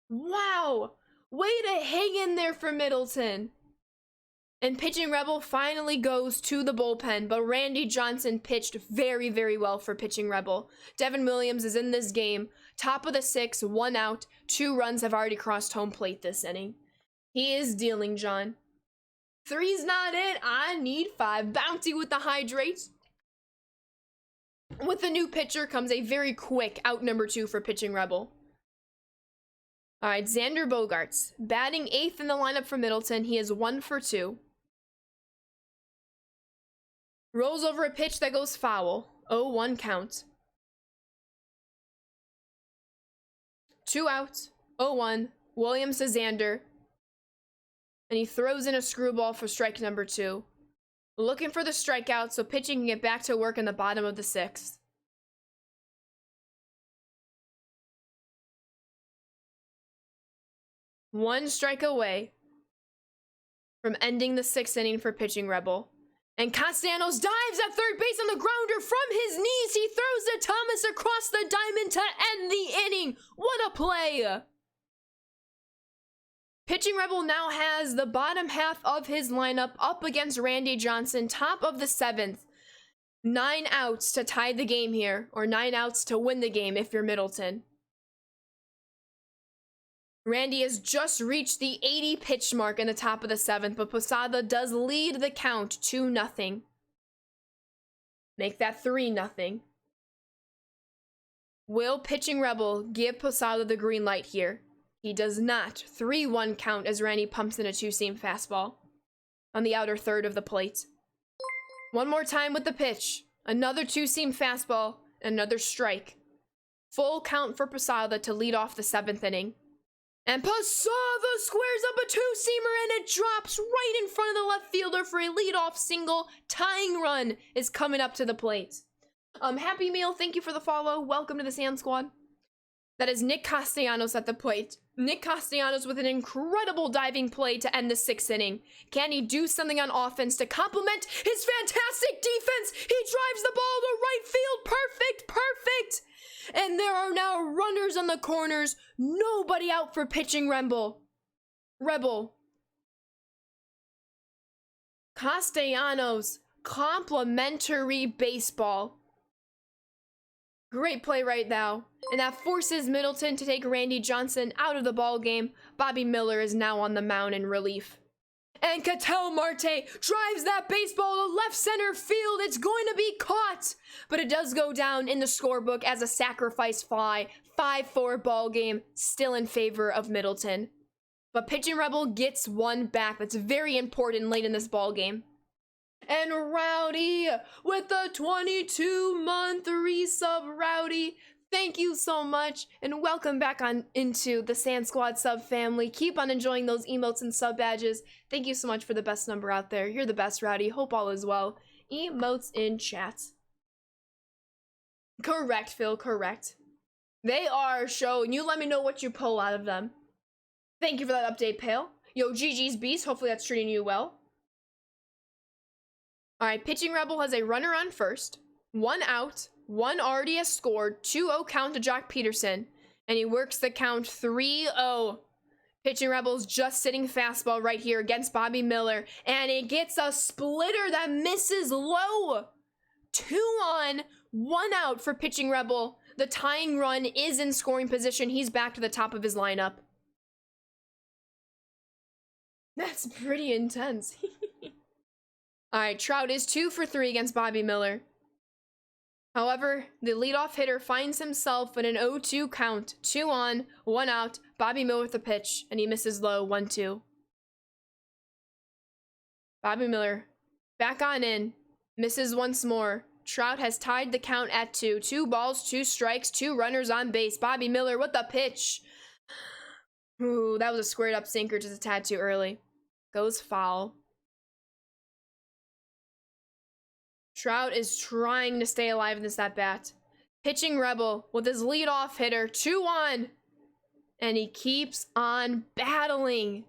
Wow. Way to hang in there for Middleton. And pitching Rebel finally goes to the bullpen, but Randy Johnson pitched very, very well for pitching Rebel. Devin Williams is in this game. Top of the 6, 1 out, 2 runs have already crossed home plate this inning. He is dealing, John. 3's not it. I need 5. Bounty with the hydrate. With the new pitcher comes a very quick out number 2 for pitching Rebel. All right, Xander Bogaerts, batting 8th in the lineup for Middleton. He is 1 for 2. Rolls over a pitch that goes foul. 0-1 count. 2 outs. 0-1. Williams to Xander. And he throws in a screwball for strike number 2. Looking for the strikeout so pitching can get back to work in the bottom of the 6th. One strike away from ending the 6th inning for pitching Rebel. And Castellanos dives at third base on the grounder from his knees. He throws to Thomas across the diamond to end the inning. What a play! Pitching Rebel now has the bottom half of his lineup up against Randy Johnson, top of the 7th. 9 outs to tie the game here, or 9 outs to win the game if you're Middleton. Randy has just reached the 80 pitch mark in the top of the 7th, but Posada does lead the count 2-0. Make that 3-0. Will pitching Rebel give Posada the green light here? He does not. 3-1 count as Randy pumps in a two-seam fastball on the outer third of the plate. One more time with the pitch. Another two-seam fastball, another strike. Full count for Posada to lead off the 7th inning. And Posada squares up a two-seamer and it drops right in front of the left fielder for a leadoff single. Tying run is coming up to the plate. Happy Meal, thank you for the follow. Welcome to the Sand Squad. That is Nick Castellanos at the plate. Nick Castellanos with an incredible diving play to end the 6th inning. Can he do something on offense to complement his fantastic defense? He drives the ball to right field. Perfect, perfect. And there are now runners on the corners. Nobody out for pitching Rebel. Castellanos, complimentary baseball. Great play right now. And that forces Middleton to take Randy Johnson out of the ball game. Bobby Miller is now on the mound in relief. And Ketel Marte drives that baseball to left center field. It's going to be caught. But it does go down in the scorebook as a sacrifice fly. 5-4 ball game, still in favor of Middleton. But pitching Rebel gets one back. That's very important late in this ball game. And Rowdy with the 22-month resub. Rowdy, thank you so much, and welcome back on into the Sand Squad sub family. Keep on enjoying those emotes and sub badges. Thank you so much for the best number out there. You're the best, Rowdy. Hope all is well. Emotes in chat. Correct, Phil, correct. They are showing. You let me know what you pull out of them. Thank you for that update, Pale. Yo, GG's Beast. Hopefully that's treating you well. Alright, pitching Rebel has a runner on first. 1 out. 1 already has scored. 2-0 count to Jock Peterson. And he works the count 3-0. Pitching Rebel's just sitting fastball right here against Bobby Miller. And it gets a splitter that misses low. 2 on, 1 out for pitching Rebel. The tying run is in scoring position. He's back to the top of his lineup. That's pretty intense. All right, Trout is 2 for 3 against Bobby Miller. However, the leadoff hitter finds himself in an 0-2 count. 2 on, 1 out. Bobby Miller with the pitch, and he misses low, 1-2. Bobby Miller back on in, misses once more. Trout has tied the count at 2. 2 balls, 2 strikes, 2 runners on base. Bobby Miller with the pitch. Ooh, that was a squared up sinker, just a tad too early. Goes foul. Trout is trying to stay alive in this at-bat. Pitching Rebel with his leadoff hitter. 2 on. And he keeps on battling.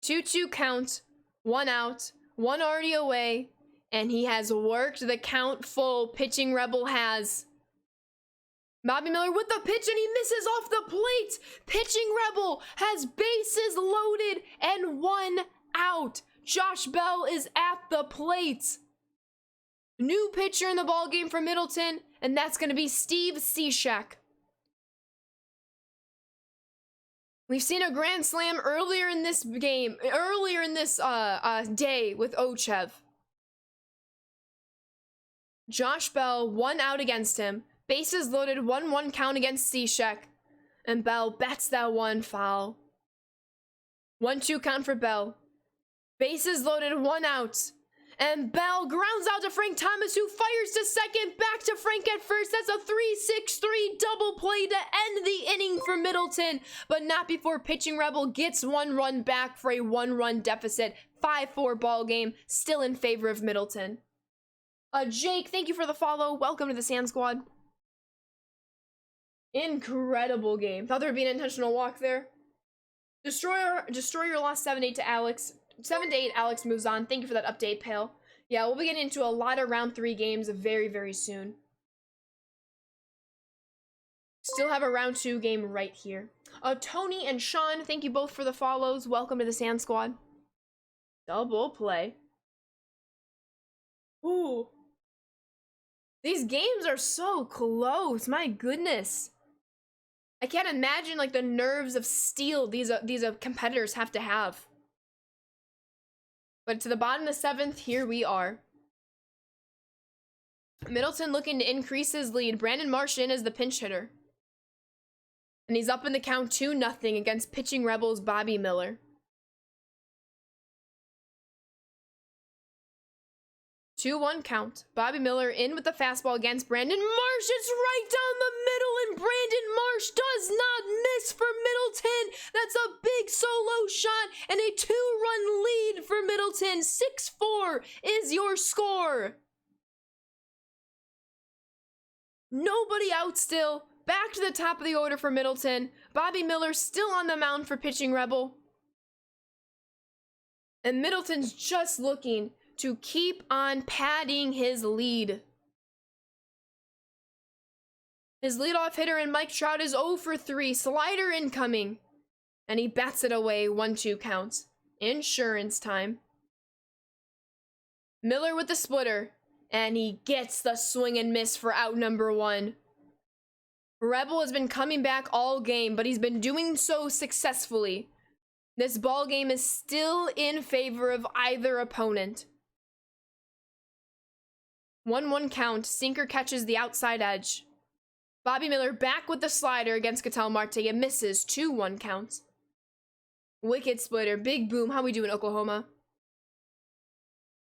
2-2 count. 1 out. 1 already away. And he has worked the count full. Pitching Rebel has. Bobby Miller with the pitch, and he misses off the plate. Pitching Rebel has bases loaded and 1 out. Josh Bell is at the plate. New pitcher in the ballgame for Middleton, and that's going to be Steve Cishek. We've seen a grand slam earlier in this day with Chev. Josh Bell, 1 out against him. Bases loaded, 1-1 count against Cishek. And Bell bats that one foul. 1-2 count for Bell. Bases loaded, 1 out. And Bell grounds out to Frank Thomas, who fires to second, back to Frank at first. That's a 3-6-3 double play to end the inning for Middleton, but not before Pitching Rebel gets 1 run back for a 1-run deficit. 5-4 ball game, still in favor of Middleton. Jake, thank you for the follow. Welcome to the Sand Squad. Incredible game. Thought there would be an intentional walk there. Destroyer lost 7-8 to Alex. 7-8, Alex moves on. Thank you for that update, Pale. Yeah, we'll be getting into a lot of round 3 games very, very soon. Still have a round 2 game right here. Tony and Sean, thank you both for the follows. Welcome to the Sand Squad. Double play. Ooh. These games are so close. My goodness. I can't imagine like the nerves of steel these competitors have to have. But to the bottom of the 7th, here we are. Middleton looking to increase his lead. Brandon Marsh in as the pinch hitter. And he's up in the count 2-0 against Pitching Rebels Bobby Miller. 2-1 count. Bobby Miller in with the fastball against Brandon Marsh. It's right down the middle, and Brandon Marsh does not miss for Middleton. That's a big solo shot and a 2-run lead for Middleton. 6-4 is your score. Nobody out still. Back to the top of the order for Middleton. Bobby Miller still on the mound for Pitching Rebel. And Middleton's just looking to keep on padding his lead. His leadoff hitter in Mike Trout is 0 for 3. Slider incoming. And he bats it away. 1-2 counts. Insurance time. Miller with the splitter. And he gets the swing and miss for out number 1. Rebel has been coming back all game, but he's been doing so successfully. This ball game is still in favor of either opponent. 1-1 count. Sinker catches the outside edge. Bobby Miller back with the slider against Ketel Marte. It misses. 2-1 counts. Wicked splitter. Big boom. How we doing, Oklahoma?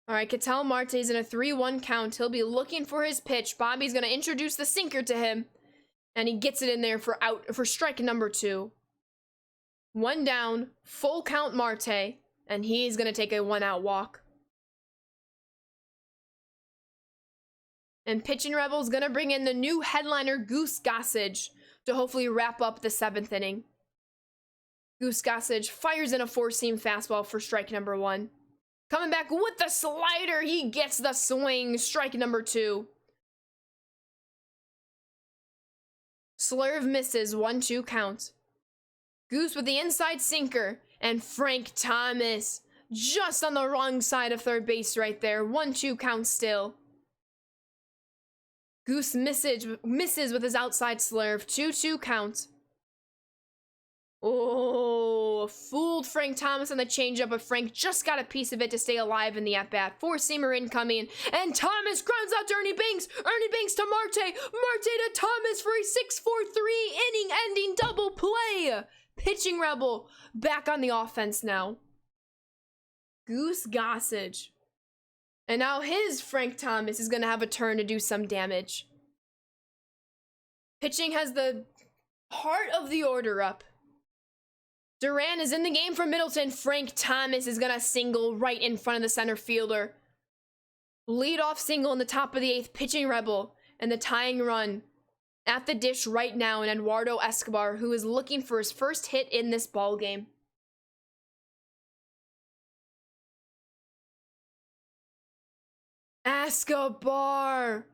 All right, Ketel Marte's in a 3-1 count. He'll be looking for his pitch. Bobby's going to introduce the sinker to him. And he gets it in there for strike number 2. 1 down. Full count Marte. And he's going to take a 1-out walk. And Pitching Rebel's gonna bring in the new headliner, Goose Gossage, to hopefully wrap up the 7th inning. Goose Gossage fires in a 4-seam fastball for strike number 1. Coming back with the slider, he gets the swing, strike number 2. Slurve misses, 1-2 count. Goose with the inside sinker, and Frank Thomas just on the wrong side of third base right there. 1-2 count still. Goose misses with his outside slurve. 2-2 count. Oh, fooled Frank Thomas on the changeup, but Frank just got a piece of it to stay alive in the at-bat. Four-seamer incoming, and Thomas grounds out to Ernie Banks. Ernie Banks to Marte. Marte to Thomas for a 6-4-3 inning-ending double play. Pitching Rebel back on the offense now. Goose Gossage. And now his Frank Thomas is going to have a turn to do some damage. Pitching has the heart of the order up. Duran is in the game for Middleton. Frank Thomas is going to single right in front of the center fielder. Leadoff single in the top of the 8th. Pitching Rebel. And the tying run at the dish right now in Eduardo Escobar, who is looking for his first hit in this ball game. Escobar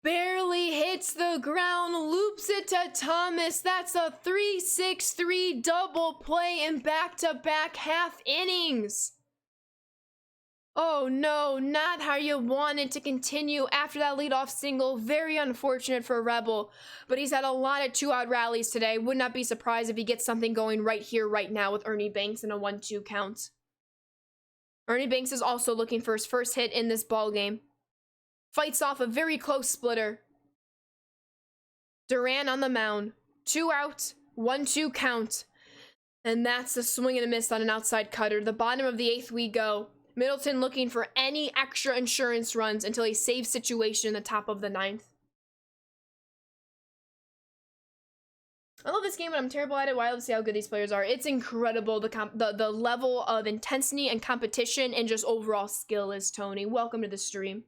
barely hits the ground, loops it to Thomas. That's a 3-6-3 double play in back-to-back half innings. Oh no, not how you wanted to continue after that leadoff single. Very unfortunate for Rebel, but he's had a lot of 2-out rallies today. Would not be surprised if he gets something going right here, right now with Ernie Banks in a 1-2 count. Ernie Banks is also looking for his first hit in this ball game. Fights off a very close splitter. Duran on the mound. 2 out, 1-2 count. And that's a swing and a miss on an outside cutter. The bottom of the 8th we go. Middleton looking for any extra insurance runs until a save situation in the top of the 9th. I love this game, but I'm terrible at it. Wild to see how good these players are. It's incredible, the level of intensity and competition and just overall skill is, Tony. Welcome to the stream.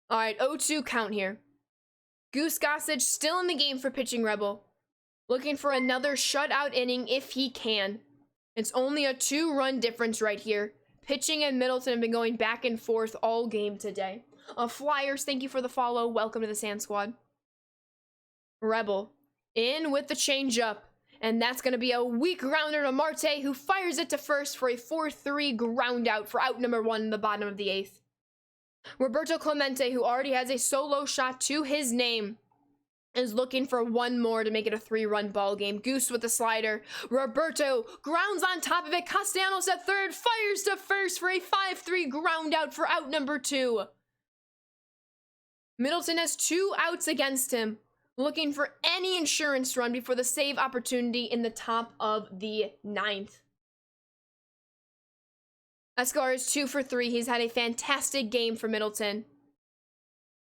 All right, 0-2 count here. Goose Gossage still in the game for Pitching Rebel. Looking for another shutout inning if he can. It's only a 2-run difference right here. Pitching and Middleton have been going back and forth all game today. Flyers, thank you for the follow. Welcome to the Sand Squad. Rebel in with the changeup. And that's going to be a weak grounder to Marte, who fires it to first for a 4-3 ground out for out number 1 in the bottom of the 8th. Roberto Clemente, who already has a solo shot to his name, is looking for one more to make it a 3-run ball game. Goose with the slider. Roberto grounds on top of it. Castellanos at third, fires to first for a 5-3 ground out for out number 2. Middleton has 2 outs against him, looking for any insurance run before the save opportunity in the top of the 9th. Escobar is 2 for 3. He's had a fantastic game for Middleton.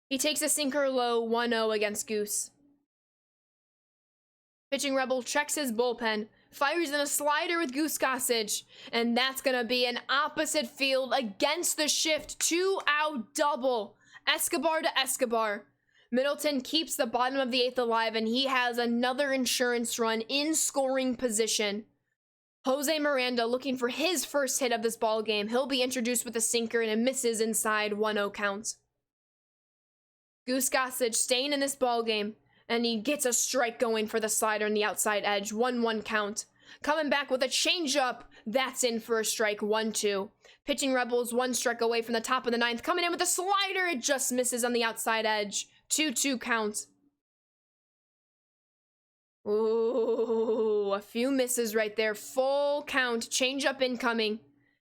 He takes a sinker low, 1-0 against Goose. Pitching Rebel checks his bullpen, fires in a slider with Goose Gossage, and that's going to be an opposite field against the shift 2-out double. Escobar to Escobar. Middleton keeps the bottom of the 8th alive, and he has another insurance run in scoring position. Jose Miranda looking for his first hit of this ball game. He'll be introduced with a sinker, and it misses inside 1-0 count. Goose Gossage staying in this ball game, and he gets a strike going for the slider on the outside edge. 1-1 count. Coming back with a changeup. That's in for a strike. 1-2. Pitching Rebels 1 strike away from the top of the 9th. Coming in with a slider. It just misses on the outside edge. 2-2 count. Ooh, a few misses right there. Full count. Changeup incoming.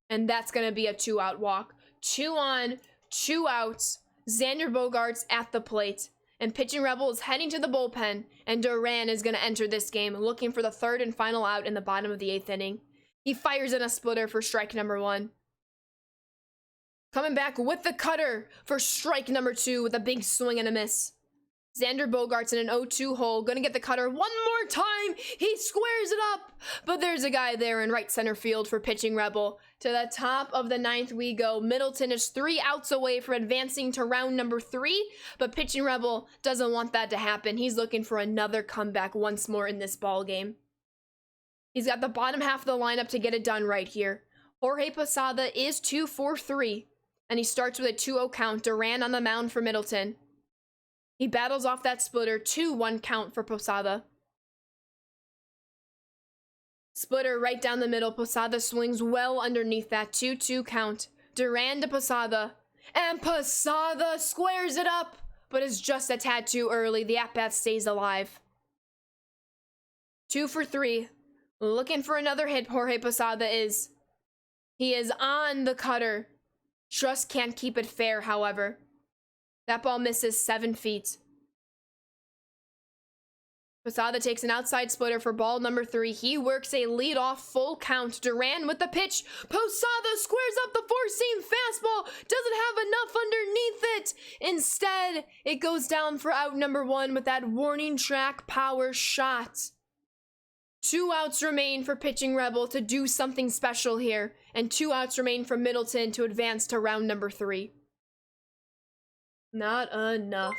And that's going to be a 2-out walk. 2 on, 2 outs. Xander Bogaerts at the plate. And Pitching Rebel is heading to the bullpen. And Duran is going to enter this game, looking for the 3rd and final out in the bottom of the 8th inning. He fires in a splitter for strike number 1. Coming back with the cutter for strike number 2 with a big swing and a miss. Xander Bogaerts in an 0-2 hole. Gonna get the cutter one more time. He squares it up. But there's a guy there in right center field for Pitching Rebel. To the top of the 9th we go. Middleton is 3 outs away from advancing to round number 3. But Pitching Rebel doesn't want that to happen. He's looking for another comeback once more in this ball game. He's got the bottom half of the lineup to get it done right here. Jorge Posada is 2 for 3. And he starts with a 2-0 count. Duran on the mound for Middleton. He battles off that splitter. 2-1 count for Posada. Splitter right down the middle. Posada swings well underneath that. 2-2 count. Duran to Posada. And Posada squares it up. but is just a tad too early. The at-bat stays alive. 2 for 3. Looking for another hit. Jorge Posada is. He is on the cutter. Just can't keep it fair, however. That ball misses 7 feet. Posada takes an outside splitter for ball number 3. He works a leadoff full count. Duran with the pitch. Posada squares up the four-seam fastball. Doesn't have enough underneath it. Instead, it goes down for out number 1 with that warning track power shot. 2 outs remain for pitching Rebel to do something special here. And 2 outs remain for Middleton to advance to round number 3. Not enough.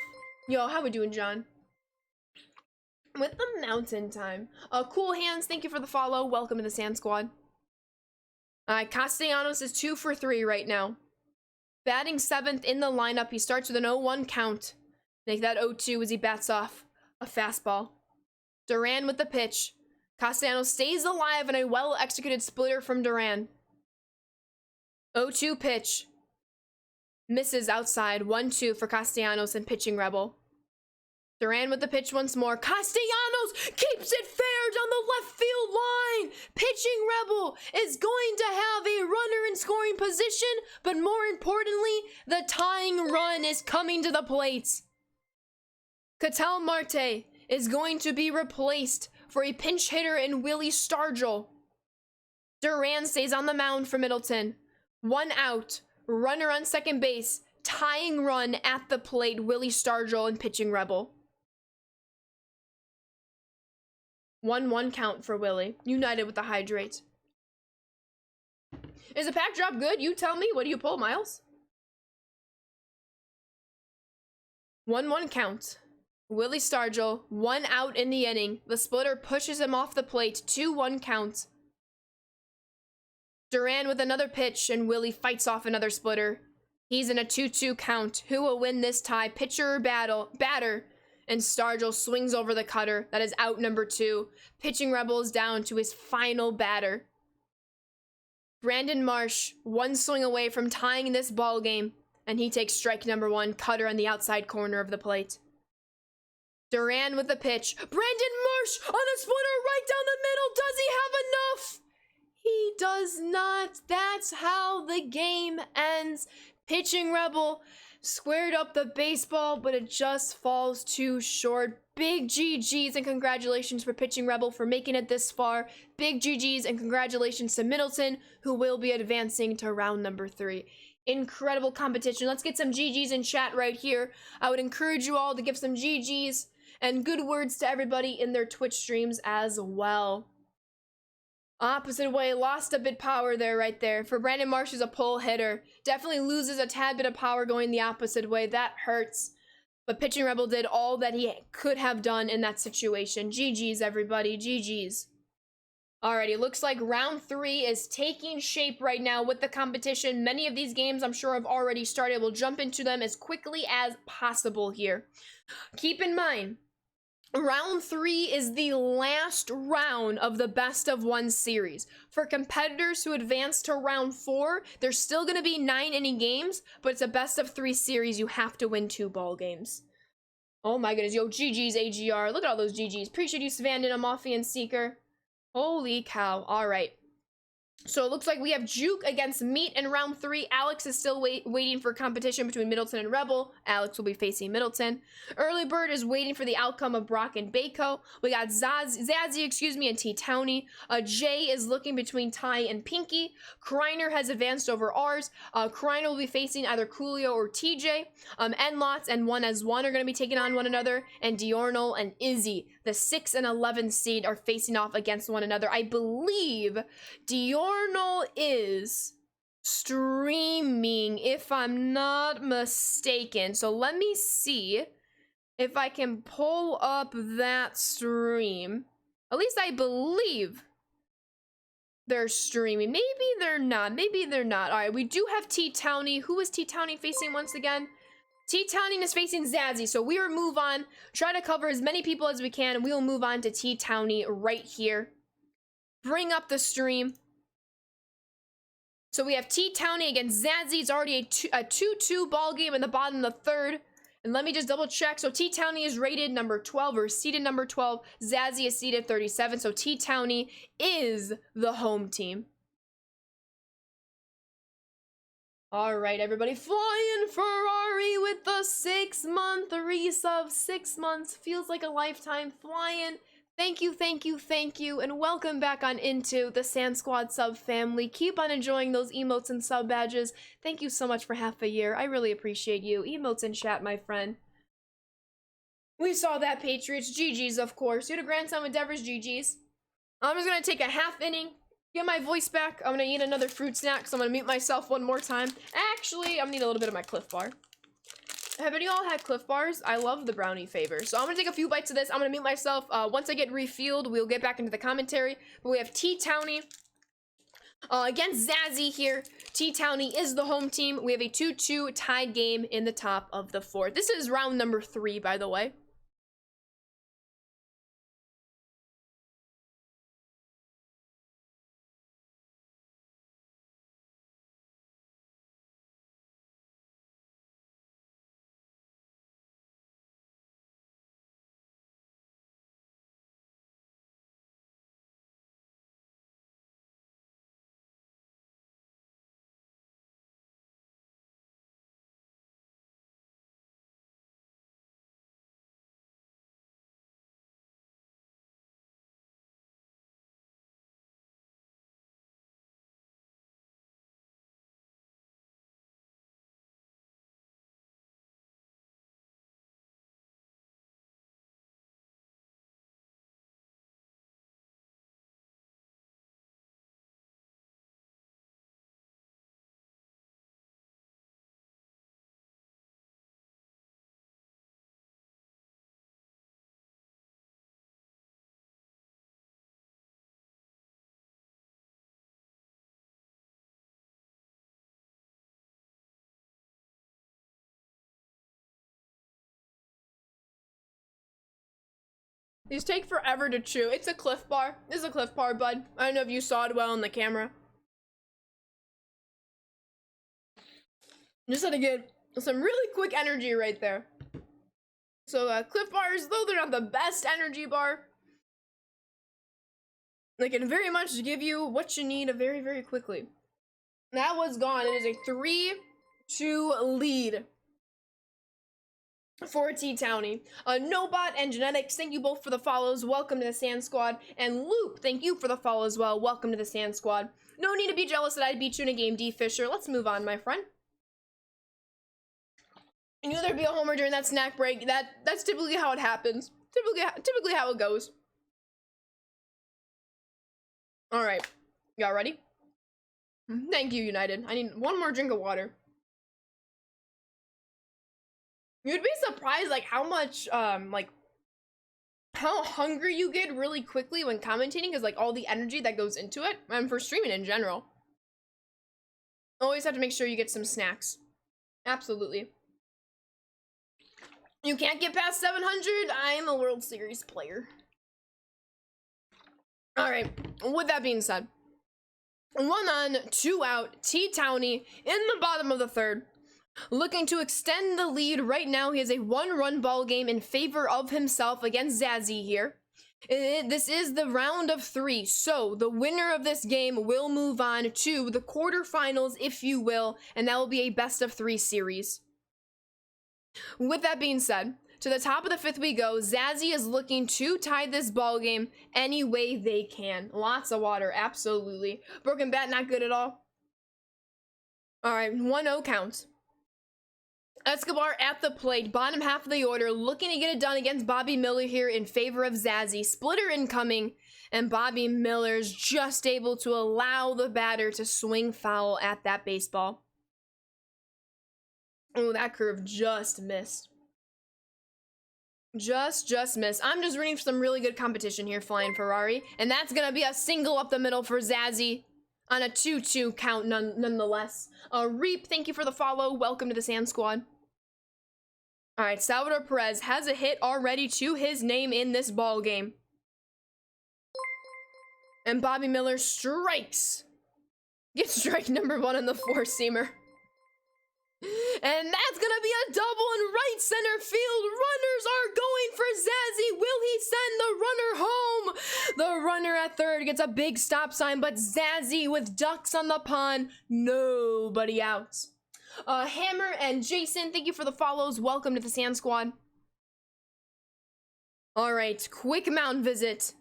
Yo, how we doing, John? With the mountain time. Cool Hands, thank you for the follow. Welcome to the Sand Squad. Castellanos is 2 for 3 right now. Batting 7th in the lineup. He starts with an 0-1 count. Make that 0-2 as he bats off a fastball. Duran with the pitch. Castellanos stays alive in a well-executed splitter from Duran. 0-2 pitch. Misses outside. 1-2 for Castellanos and pitching Rebel. Duran with the pitch once more. Castellanos keeps it fair down the left field line. Pitching Rebel is going to have a runner in scoring position, but more importantly, the tying run is coming to the plate. Ketel Marte is going to be replaced for a pinch hitter in Willie Stargell. Duran stays on the mound for Middleton. 1 out, runner on second base, tying run at the plate, Willie Stargell and pitching Rebel. 1-1 count for Willie. United with the hydrate. Is the pack drop good? You tell me. What do you pull, Miles? 1-1 count. Willie Stargell, 1 out in the inning. The splitter pushes him off the plate. 2-1 count. Duran with another pitch, and Willie fights off another splitter. He's in a 2-2 count. Who will win this tie? Pitcher or batter? And Stargell swings over the cutter. That is out number 2. Pitching Rebel is down to his final batter. Brandon Marsh, 1 swing away from tying this ball game, and he takes strike number 1, cutter on the outside corner of the plate. Duran with the pitch. Brandon Marsh on a splitter right down the middle. Does he have enough? He does not. That's how the game ends. Pitching Rebel squared up the baseball, but it just falls too short. Big GGs and congratulations for pitching Rebel for making it this far. Big GGs and congratulations to Middleton, who will be advancing to round number 3. Incredible competition. Let's get some GGs in chat right here. I would encourage you all to give some GGs and good words to everybody in their Twitch streams as well. Opposite way, lost a bit power there, right there. For Brandon Marsh is a pull hitter. Definitely loses a tad bit of power going the opposite way. That hurts. But pitching Rebel did all that he could have done in that situation. GG's, everybody. GG's. Alrighty, looks like round 3 is taking shape right now with the competition. Many of these games I'm sure have already started. We'll jump into them as quickly as possible here. Keep in mind, round 3 is the last round of the best of 1 series. For competitors who advance to round 4, there's still going to be 9 inning games, but it's a best of 3 series. You have to win 2 ball games. Oh my goodness, yo, GG's AGR. Look at all those GG's. Appreciate you, Savandin, Amalfi, and Seeker. Holy cow. All right. So it looks like we have Juke against Meat in round 3. Alex is still waiting for competition between Middleton and Rebel. Alex will be facing Middleton. Early Bird is waiting for the outcome of Brock and Bako. We got Zazzy, and T-Townie. Jay is looking between Ty and Pinky. Kreiner has advanced over ours. Kreiner will be facing either Coolio or TJ. Enlots and 1as1 are going to be taking on one another. And Diornal and Izzy, the 6 and 11 seed, are facing off against one another. I believe Diornal is streaming, if I'm not mistaken. So let me see if I can pull up that stream. At least I believe they're streaming. Maybe they're not. Maybe they're not. All right, we do have T-Townie. Who is T-Townie facing once again? T-Townie is facing Zazzy. So we will move on. Try to cover as many people as we can. And we will move on to T-Townie right here. Bring up the stream. So we have T-Townie against Zazzy. It's already a 2-2 ball game in the bottom of the 3rd. And let me just double check. So T-Townie is rated number 12 or seeded number 12. Zazzy is seeded 37. So T-Townie is the home team. All right, everybody, flying Ferrari with the 6-month resub. 6 months feels like a lifetime. Flying. Thank you, thank you, thank you, and welcome back on into the Sand Squad sub family. Keep on enjoying those emotes and sub badges. Thank you so much for half a year. I really appreciate you. Emotes in chat, my friend. We saw that, Patriots. GG's, of course. You had a grandson with Devers. GG's. I'm just gonna take a half inning. Get my voice back. I'm gonna eat another fruit snack, so I'm gonna mute myself one more time. Actually, I'm gonna need a little bit of my Cliff Bar. Have any of y'all had Cliff Bars? I love the brownie flavor. So I'm gonna take a few bites of this. I'm gonna mute myself. Once I get refueled, we'll get back into the commentary. But we have T-Townie against Zazzy here. T-Townie is the home team. We have a 2-2 tied game in the top of the 4th. This is round number 3, by the way. These take forever to chew. It's a Cliff Bar. This is a Cliff Bar, bud. I don't know if you saw it well in the camera. Just had to get some really quick energy right there. So Cliff Bars, though they're not the best energy bar, they can very much give you what you need very, very quickly. That was gone. It is a 3-2 lead for T-Townie. Nobot and Genetics, thank you both for the follows. Welcome to the Sand Squad. And Loop, thank you for the follow as well. Welcome to the Sand Squad. No need to be jealous that I beat you in a game, D. Fisher. Let's move on, my friend. You knew there'd be a homer during that snack break. That's typically how it happens. Typically how it goes. All right, y'all ready? Thank you, United. I need one more drink of water. You'd be surprised, like, how much, like, how hungry you get really quickly when commentating, is like all the energy that goes into it, and for streaming in general. Always have to make sure you get some snacks. Absolutely. You can't get past 700. I am a World Series player. All right, with that being said, 1 on, 2 out, T-Townie in the bottom of the 3rd. Looking to extend the lead right now. He has a 1-run ball game in favor of himself against Zazzy here. This is the round of 3, so the winner of this game will move on to the quarterfinals, if you will, and that will be a best-of-3 series. With that being said, to the top of the 5th we go. Zazzy is looking to tie this ball game any way they can. Lots of water, absolutely. Broken bat, not good at all. All right, 1-0 count. Escobar at the plate, bottom half of the order, looking to get it done against Bobby Miller here in favor of Zazzy. Splitter incoming, and Bobby Miller's just able to allow the batter to swing foul at that baseball. Oh, that curve just missed. Just missed. I'm just rooting for some really good competition here, Flying Ferrari, and that's gonna be a single up the middle for Zazzy on a 2-2 count nonetheless. Reap, thank you for the follow. Welcome to the Sand Squad. All right, Salvador Perez has a hit already to his name in this ball game. And Bobby Miller strikes. Gets strike number 1 on the 4-seamer. And that's gonna be a double in right center field. Runners are going for Zazzy. Will he send the runner home? The runner at third gets a big stop sign, but Zazzy with ducks on the pond, nobody out. Hammer and Jason, thank you for the follows. Welcome to the Sand Squad. All right, quick mound visit.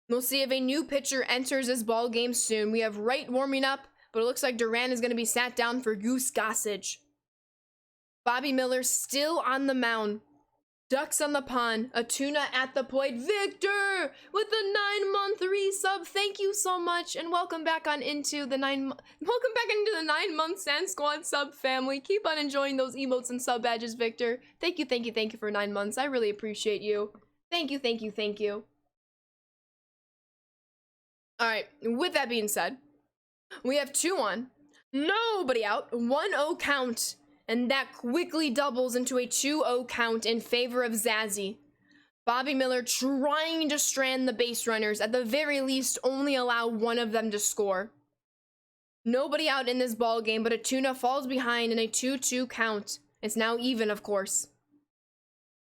We'll see if a new pitcher enters this ball game soon. We have Wright warming up, but it looks like Duran is going to be sat down for Goose Gossage. Bobby Miller still on the mound. Ducks on the pond. Atuna at the plate. Victor with the 9-month resub. Thank you so much, and welcome back into the 9-month Sand Squad sub family. Keep on enjoying those emotes and sub badges, Victor. Thank you for 9 months. I really appreciate you. Thank you. All right. With that being said, we have 2 on, nobody out, 1-0 count, and that quickly doubles into a 2-0 count in favor of Zazzy. Bobby Miller trying to strand the base runners, at the very least only allow one of them to score. Nobody out in this ball game, but Atuna falls behind in a 2-2 count. It's now even, of course.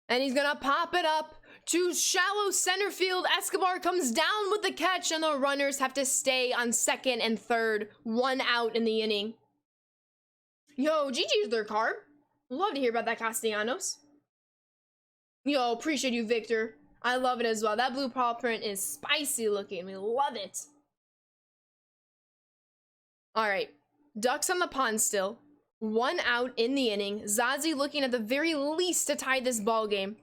And he's gonna pop it up to shallow center field. Escobar comes down with the catch, and the runners have to stay on second and third. 1 out in the inning. Yo, GG's their carb. Love to hear about that, Castellanos. Yo, appreciate you, Victor. I love it as well. That blue paw print is spicy looking. We love it. All right, Ducks on the pond still. 1 out in the inning. Zazzy looking at the very least to tie this ball game.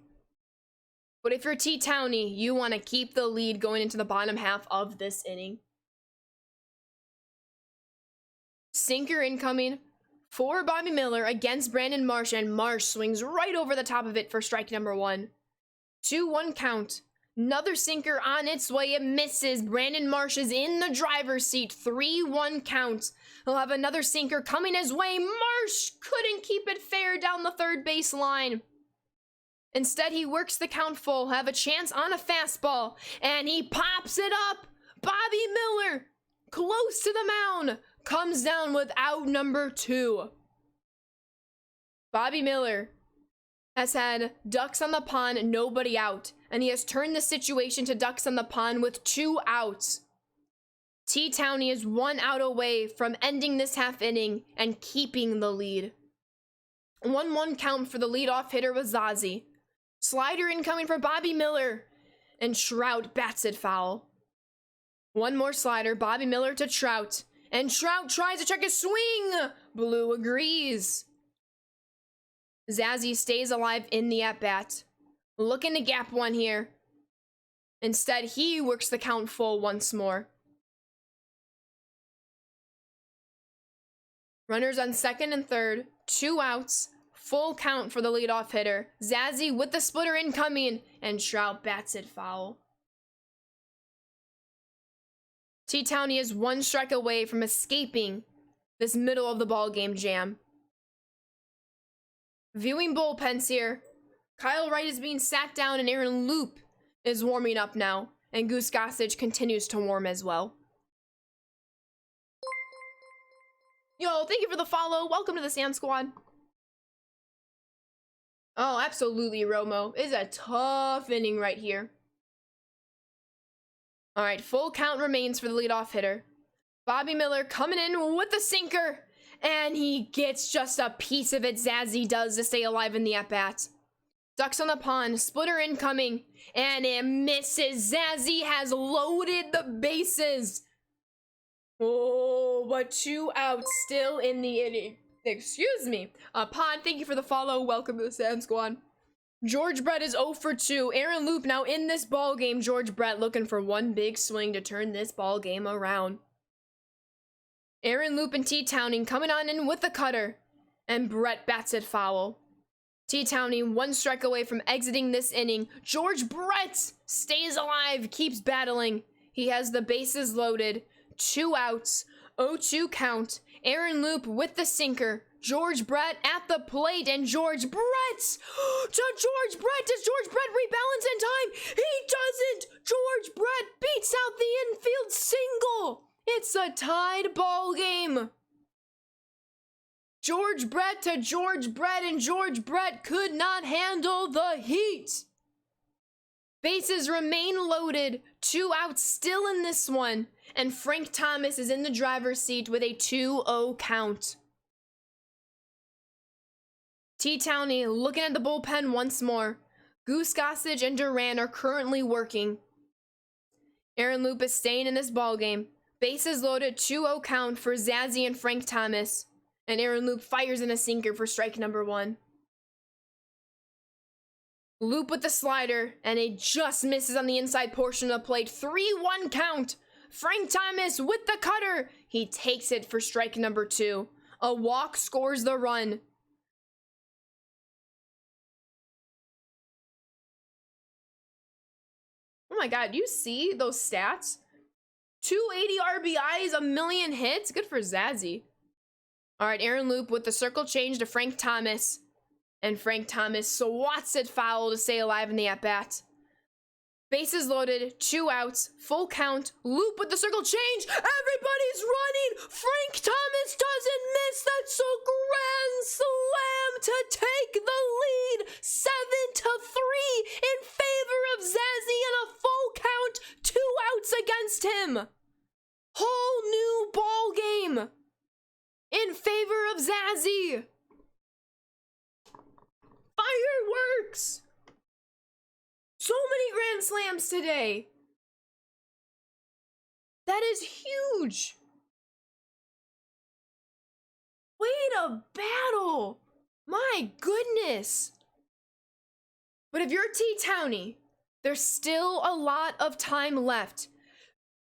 But if you're T-Townie, you want to keep the lead going into the bottom half of this inning. Sinker incoming for Bobby Miller against Brandon Marsh, and Marsh swings right over the top of it for strike number 1. 2-1 count. Another sinker on its way. It misses. Brandon Marsh is in the driver's seat. 3-1 count. He'll have another sinker coming his way. Marsh couldn't keep it fair down the third base line. Instead, he works the count full, have a chance on a fastball, and he pops it up. Bobby Miller, close to the mound, comes down with out number 2. Bobby Miller has had ducks on the pond, nobody out, and he has turned the situation to ducks on the pond with 2 outs. T-Townie is 1 out away from ending this half inning and keeping the lead. 1-1 count for the leadoff hitter with Zazzy. Slider incoming for Bobby Miller, and Trout bats it foul. 1 more slider, Bobby Miller to Trout, and Trout tries to check his swing. Blue agrees. Zazzy stays alive in the at-bat, looking to gap one here. Instead, he works the count full once more. Runners on second and third, 2 outs. Full count for the leadoff hitter. Zazzy with the splitter incoming, and Trout bats it foul. T-Townie is 1 strike away from escaping this middle of the ball game jam. Viewing bullpens here. Kyle Wright is being sat down, and Aaron Loop is warming up now, and Goose Gossage continues to warm as well. Yo, thank you for the follow. Welcome to the Sand Squad. Oh, absolutely, Romo. It's a tough inning right here. All right, full count remains for the leadoff hitter. Bobby Miller coming in with the sinker, and he gets just a piece of it. Zazzy does to stay alive in the at-bat. Ducks on the pond, splitter incoming, and it misses. Zazzy has loaded the bases. Oh, but 2 outs still in the inning. Excuse me. Pod, thank you for the follow. Welcome to the Sand Squad. George Brett is 0 for 2. Aaron Loop now in this ball game. George Brett looking for 1 big swing to turn this ball game around. Aaron Loop and T-Townie coming on in with the cutter, and Brett bats it foul. T-Townie 1 strike away from exiting this inning. George Brett stays alive, keeps battling. He has the bases loaded. 2 outs, 0-2 count. Aaron Loop with the sinker. George Brett at the plate, and George Brett to George Brett. Does George Brett rebalance in time? He doesn't. George Brett beats out the infield single. It's a tied ball game. George Brett to George Brett, and George Brett could not handle the heat. Bases remain loaded, 2 outs still in this one, and Frank Thomas is in the driver's seat with a 2-0 count. T-Towney looking at the bullpen once more. Goose Gossage and Duran are currently working. Aaron Loup is staying in this ballgame. Bases loaded, 2-0 count for Zazzy and Frank Thomas, and Aaron Loup fires in a sinker for strike number 1. Loup with the slider, and it just misses on the inside portion of the plate. 3-1 count. Frank Thomas with the cutter. He takes it for strike number 2. A walk scores the run. Oh my God, you see those stats? 280 RBIs, a million hits. Good for Zazzy. All right, Aaron Loup with the circle change to Frank Thomas. And Frank Thomas swats it foul to stay alive in the at-bat. Bases loaded, 2 outs, full count. Loup with the circle change. Everybody's running. Frank Thomas doesn't miss. That's a grand slam to take the lead. 7-3 in favor of Zazzy and a full count. 2 outs against him. Whole new ball game in favor of Zazzy. Fireworks! So many grand slams today. That is huge. Way to battle. My goodness. But if you're T-Towney, there's still a lot of time left.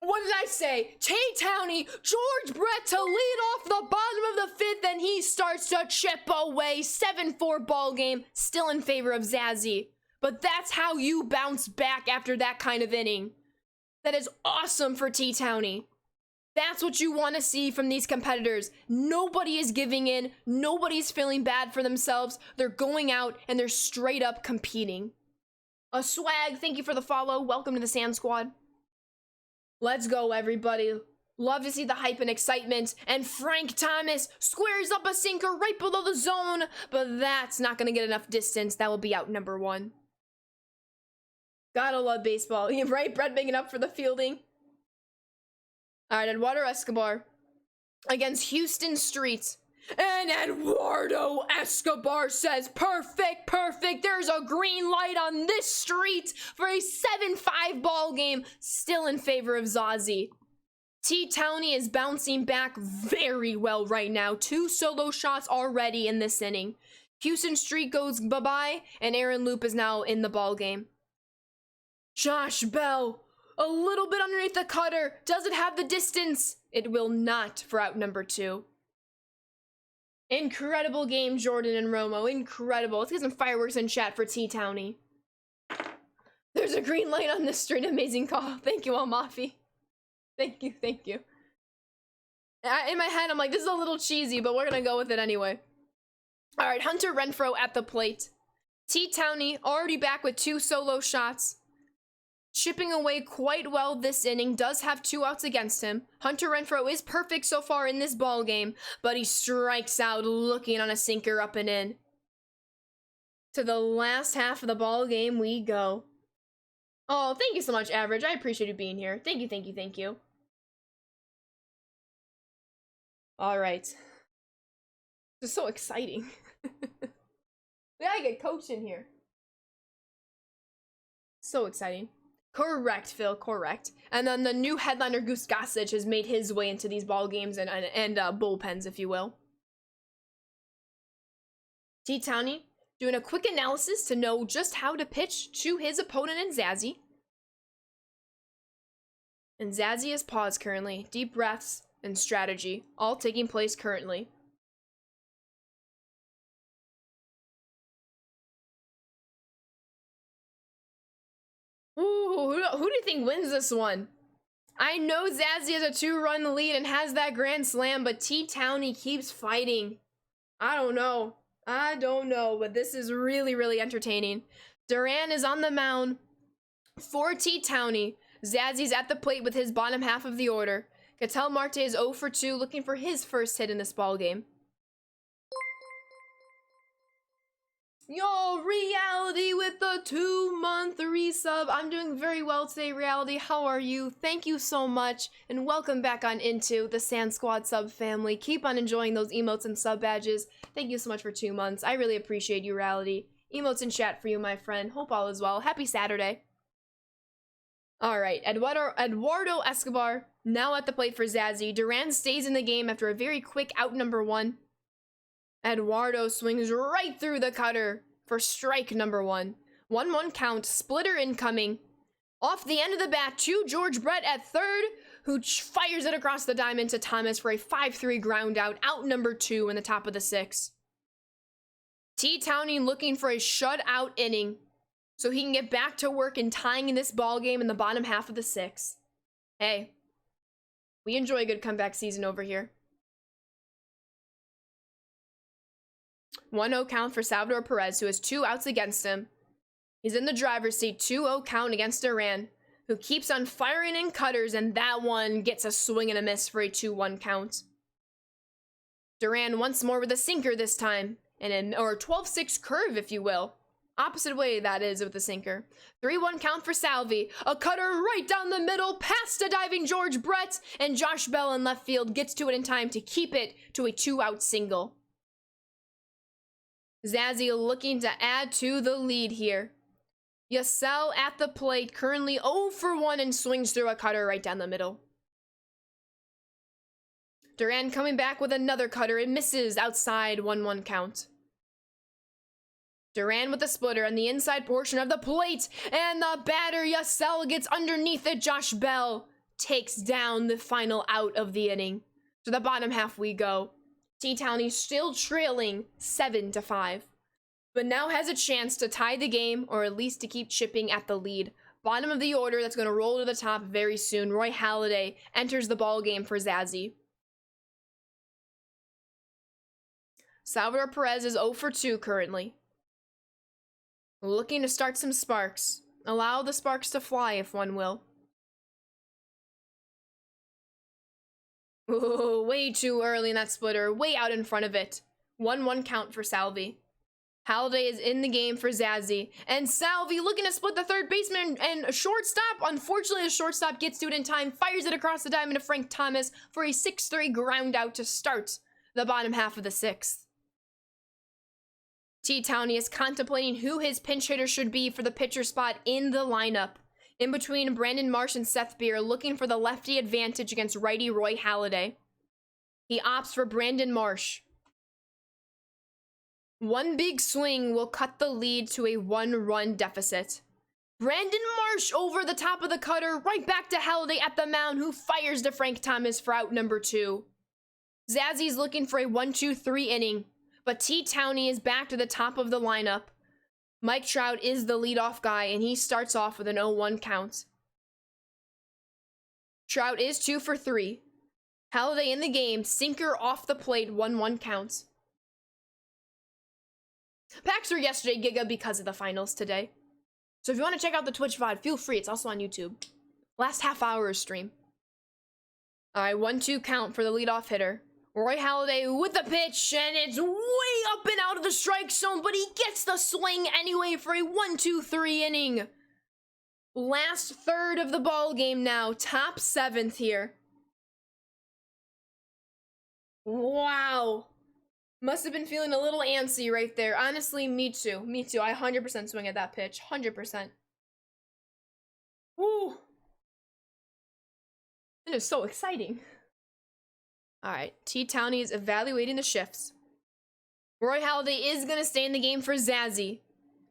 What did I say? T-Towney, George Brett to lead off the bottom of the 5th, and he starts to chip away. 7-4 ball game, still in favor of Zazzy. But that's how you bounce back after that kind of inning. That is awesome for T-Towney. That's what you want to see from these competitors. Nobody is giving in. Nobody's feeling bad for themselves. They're going out and they're straight up competing. A Swag, thank you for the follow. Welcome to the Sand Squad. Let's go, everybody. Love to see the hype and excitement. And Frank Thomas squares up a sinker right below the zone, but that's not going to get enough distance. That will be out number 1. Gotta love baseball. Right? Brett making up for the fielding. All right, Eduardo Escobar against Houston Street. And Eduardo Escobar says, perfect, perfect. There's a green light on this street for a 7-5 ball game, still in favor of Zazzy. T-Towney is bouncing back very well right now. 2 solo shots already in this inning. Houston Street goes bye-bye, and Aaron Loup is now in the ball game. Josh Bell, a little bit underneath the cutter. Does it have the distance? It will not for out number 2. Incredible game, Jordan and Romo. Incredible. Let's get some fireworks in chat for T-Towney. There's a green light on this street. Amazing call. Thank you, Almafi. Thank you, thank you. In my head, I'm like, this is a little cheesy, but we're gonna go with it anyway. All right, Hunter Renfroe at the plate. T-Towney already back with 2 solo shots. Chipping away quite well this inning, does have 2 outs against him. Hunter Renfroe is perfect so far in this ball game, but he strikes out looking on a sinker up and in. To the last half of the ball game we go. Oh, thank you so much, Average. I appreciate you being here. Thank you, thank you, thank you. All right. This is so exciting. We gotta get Coach in here. So exciting. Correct, Phil, correct. And then the new headliner, Goose Gossage, has made his way into these ball games and bullpens, if you will. T-Towney doing a quick analysis to know just how to pitch to his opponent in Zazzy. And Zazzy is paused currently. Deep breaths and strategy, all taking place currently. Ooh, who do you think wins this one? I know Zazzy has a 2-run lead and has that grand slam, but T-Towney keeps fighting. I don't know, but this is really, really entertaining. Duran is on the mound for T-Towney. Zazzy's at the plate with his bottom half of the order. Ketel Marte is 0 for 2, looking for his first hit in this ball game. Yo, Reality with the 2-month resub. I'm doing very well today, Reality. How are you? Thank you so much, and welcome back on into the Sand Squad sub family. Keep on enjoying those emotes and sub badges. Thank you so much for 2 months. I really appreciate you, Reality. Emotes in chat for you, my friend. Hope all is well. Happy Saturday. Alright, Eduardo Escobar now at the plate for Zazzy. Duran stays in the game after a very quick out number 1. Eduardo swings right through the cutter for strike number 1. 1-1 count, splitter incoming. Off the end of the bat to George Brett at third, who fires it across the diamond to Thomas for a 5-3 ground out number 2 in the top of the 6th. T-Townie looking for a shutout inning so he can get back to work and tying in this ball game in the bottom half of the 6th. Hey, we enjoy a good comeback season over here. 1-0 count for Salvador Perez, who has 2 outs against him. He's in the driver's seat, 2-0 count against Duran, who keeps on firing in cutters, and that one gets a swing and a miss for a 2-1 count. Duran once more with a sinker this time, or a 12-6 curve, if you will. Opposite way, that is, with the sinker. 3-1 count for Salvi. A cutter right down the middle, past a diving George Brett, and Josh Bell in left field gets to it in time to keep it to a 2-out single. Zazzy looking to add to the lead here. Yasel at the plate, currently 0 for 1 and swings through a cutter right down the middle. Duran coming back with another cutter. It misses outside, 1-1 count. Duran with the splitter on the inside portion of the plate, and the batter Yasel gets underneath it. Josh Bell takes down the final out of the inning. To the bottom half we go. T-Townie still trailing 7-5, but now has a chance to tie the game or at least to keep chipping at the lead. Bottom of the order that's going to roll to the top very soon. Roy Halladay enters the ball game for Zazzy. Salvador Perez is 0 for 2 currently. Looking to start some sparks. Allow the sparks to fly, if one will. Ooh, way too early in that splitter, way out in front of it. 1-1 count for Salvi. Halladay is in the game for Zazzy, and Salvi looking to split the third baseman and a shortstop. Unfortunately, the shortstop gets to it in time, fires it across the diamond to Frank Thomas for a 6-3 ground out to start the bottom half of the 6th. T-Townie is contemplating who his pinch hitter should be for the pitcher spot in the lineup. In between Brandon Marsh and Seth Beer, looking for the lefty advantage against righty Roy Halladay. He opts for Brandon Marsh. One big swing will cut the lead to a 1-run deficit. Brandon Marsh over the top of the cutter, right back to Halladay at the mound, who fires to Frank Thomas for out number 2. Zazzy's looking for a 1-2-3 inning, but T-Townie is back to the top of the lineup. Mike Trout is the leadoff guy, and he starts off with an 0-1 count. Trout is 2 for 3. Halladay in the game, sinker off the plate, 1-1 count. Packs were yesterday, Giga, because of the finals today. So if you want to check out the Twitch VOD, feel free. It's also on YouTube. Last half hour of stream. Alright, 1-2 count for the leadoff hitter. Roy Halladay with the pitch, and it's way up and out of the strike zone, but he gets the swing anyway for a 1-2-3 inning. Last third of the ball game now, top 7th here. Wow. Must have been feeling a little antsy right there. Honestly, me too. Me too. I 100% swing at that pitch. 100%. Woo. It is so exciting. Alright, T-Townie is evaluating the shifts. Roy Halladay is going to stay in the game for Zazzy.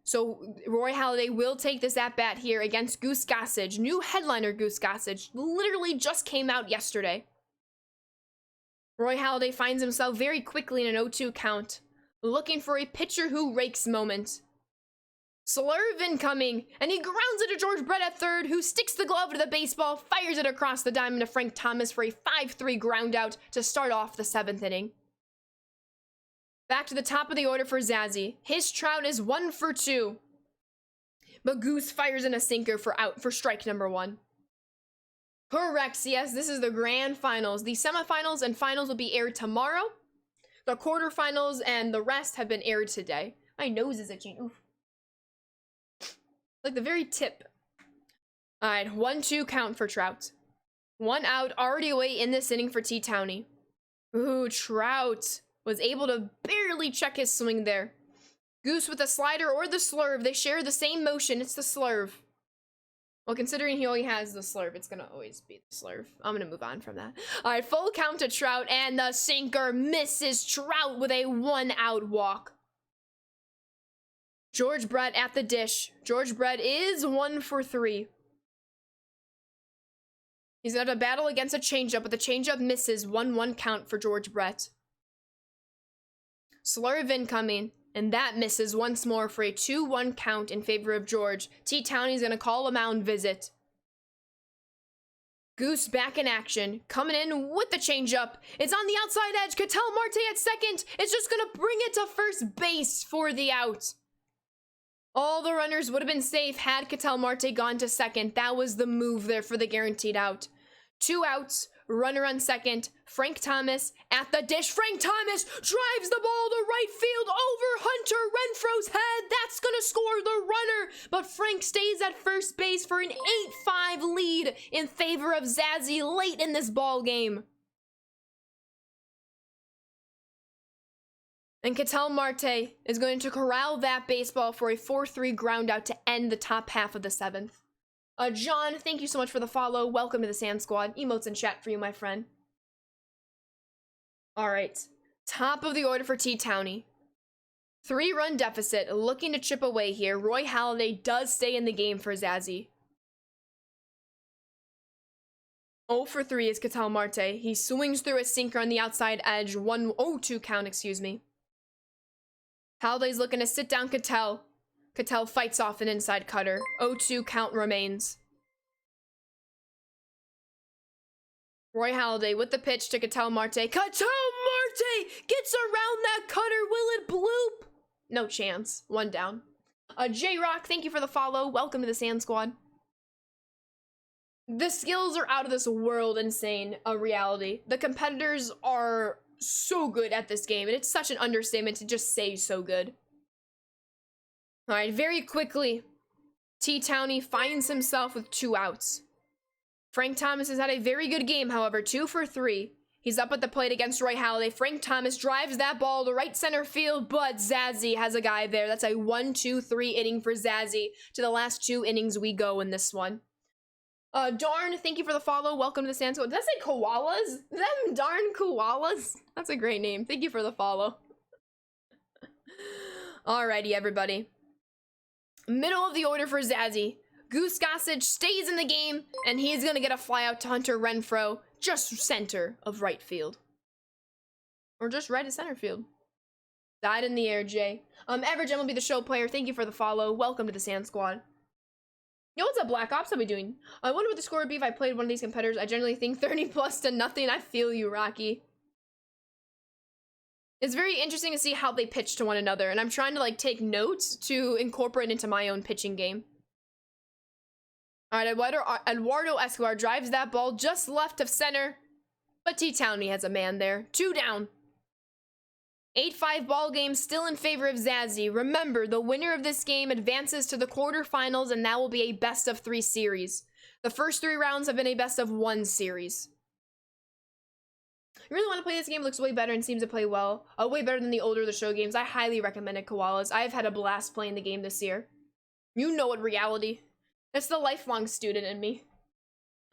So Roy Halladay will take this at-bat here against Goose Gossage. New headliner Goose Gossage. Literally just came out yesterday. Roy Halladay finds himself very quickly in an 0-2 count, looking for a pitcher who rakes moment. Slurve incoming, and he grounds it to George Brett at third, who sticks the glove to the baseball, fires it across the diamond to Frank Thomas for a 5-3 ground out to start off the 7th inning. Back to the top of the order for Zazzy. His Trout is 1 for 2. But Goose fires in a sinker for strike number 1. Correct, yes, this is the grand finals. The semifinals and finals will be aired tomorrow. The quarterfinals and the rest have been aired today. My nose is itching. Oof. Like the very tip. All right, 1-2 count for Trout. 1 out, already away in this inning for T Towney. Ooh, Trout was able to barely check his swing there. Goose with the slider or the slurve. They share the same motion. It's the slurve. Well, considering he only has the slurve, it's gonna always be the slurve. I'm gonna move on from that. All right, full count to Trout, and the sinker misses Trout with a 1 out walk. George Brett at the dish. George Brett is 1 for 3. He's gonna have a battle against a changeup, but the changeup misses. 1-1 count for George Brett. Slurve incoming, and that misses once more for a 2-1 count in favor of George. T Towney's gonna call a mound visit. Goose back in action, coming in with the changeup. It's on the outside edge. Ketel Marte at second. It's just gonna bring it to first base for the out. All the runners would have been safe had Ketel Marte gone to second. That was the move there for the guaranteed out. 2 outs, runner on second. Frank Thomas at the dish. Frank Thomas drives the ball to right field over Hunter Renfro's head. That's gonna score the runner, but Frank stays at first base for an 8-5 lead in favor of Zazzy late in this ball game. And Ketel Marte is going to corral that baseball for a 4-3 ground out to end the top half of the 7th. John, thank you so much for the follow. Welcome to the Sand Squad. Emotes in chat for you, my friend. All right. Top of the order for T Towney. 3-run deficit, looking to chip away here. Roy Halladay does stay in the game for Zazzy. 0 for 3 is Ketel Marte. He swings through a sinker on the outside edge. 1-0-2 count, excuse me. Halladay's looking to sit down Ketel. Ketel fights off an inside cutter. 0-2 count remains. Roy Halladay with the pitch to Ketel Marte. Ketel Marte gets around that cutter. Will it bloop? No chance. 1 down. J-Rock, thank you for the follow. Welcome to the Sand Squad. The skills are out of this world insane, a reality. The competitors are so good at this game, and it's such an understatement to just say so good. All right, very quickly, T Towney finds himself with 2 outs. Frank Thomas has had a very good game, however, 2 for 3. He's up at the plate against Roy Halladay. Frank Thomas drives that ball to right center field, but Zazzy has a guy there. That's a 1-2-3 inning for Zazzy. To the last 2 innings we go in this one. Darn, thank you for the follow. Welcome to the Sand Squad. Did I say koalas? Them darn koalas. That's a great name. Thank you for the follow. Alrighty, everybody. Middle of the order for Zazzy. Goose Gossage stays in the game, and he's gonna get a fly out to Hunter Renfro, just center of right field. Or just right of center field. Died in the air, Jay. Average MLB the Show player, thank you for the follow. Welcome to the Sand Squad. Yo, what's up, Black Ops? How we doing? I wonder what the score would be if I played one of these competitors. I generally think 30 plus to nothing. I feel you, Rocky. It's very interesting to see how they pitch to one another, and I'm trying to, like, take notes to incorporate into my own pitching game. All right, Eduardo Escobar drives that ball just left of center, but T Towney has a man there. 2 down. 8-5 ball game still in favor of Zazzy. Remember, the winner of this game advances to the quarterfinals, and that will be a best of 3 series. The first 3 rounds have been a best of 1 series. You really want to play this game? It looks way better and seems to play well. Way better than the older the show games. I highly recommend it, Koalas. I've had a blast playing the game this year. You know it, reality. It's the lifelong student in me.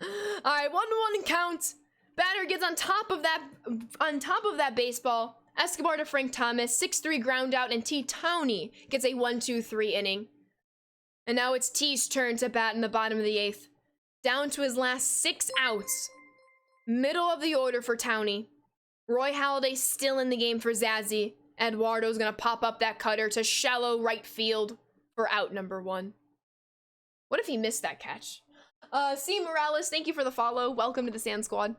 All right, 1-1 count. Batter gets on top of that baseball. Escobar to Frank Thomas, 6-3 ground out, and T Towney gets a 1-2-3 inning. And now it's T's turn to bat in the bottom of the 8th. Down to his last 6 outs. Middle of the order for Towney. Roy Halladay still in the game for Zazzy. Eduardo's gonna pop up that cutter to shallow right field for out number 1. What if he missed that catch? C. Morales, thank you for the follow. Welcome to the Sand Squad.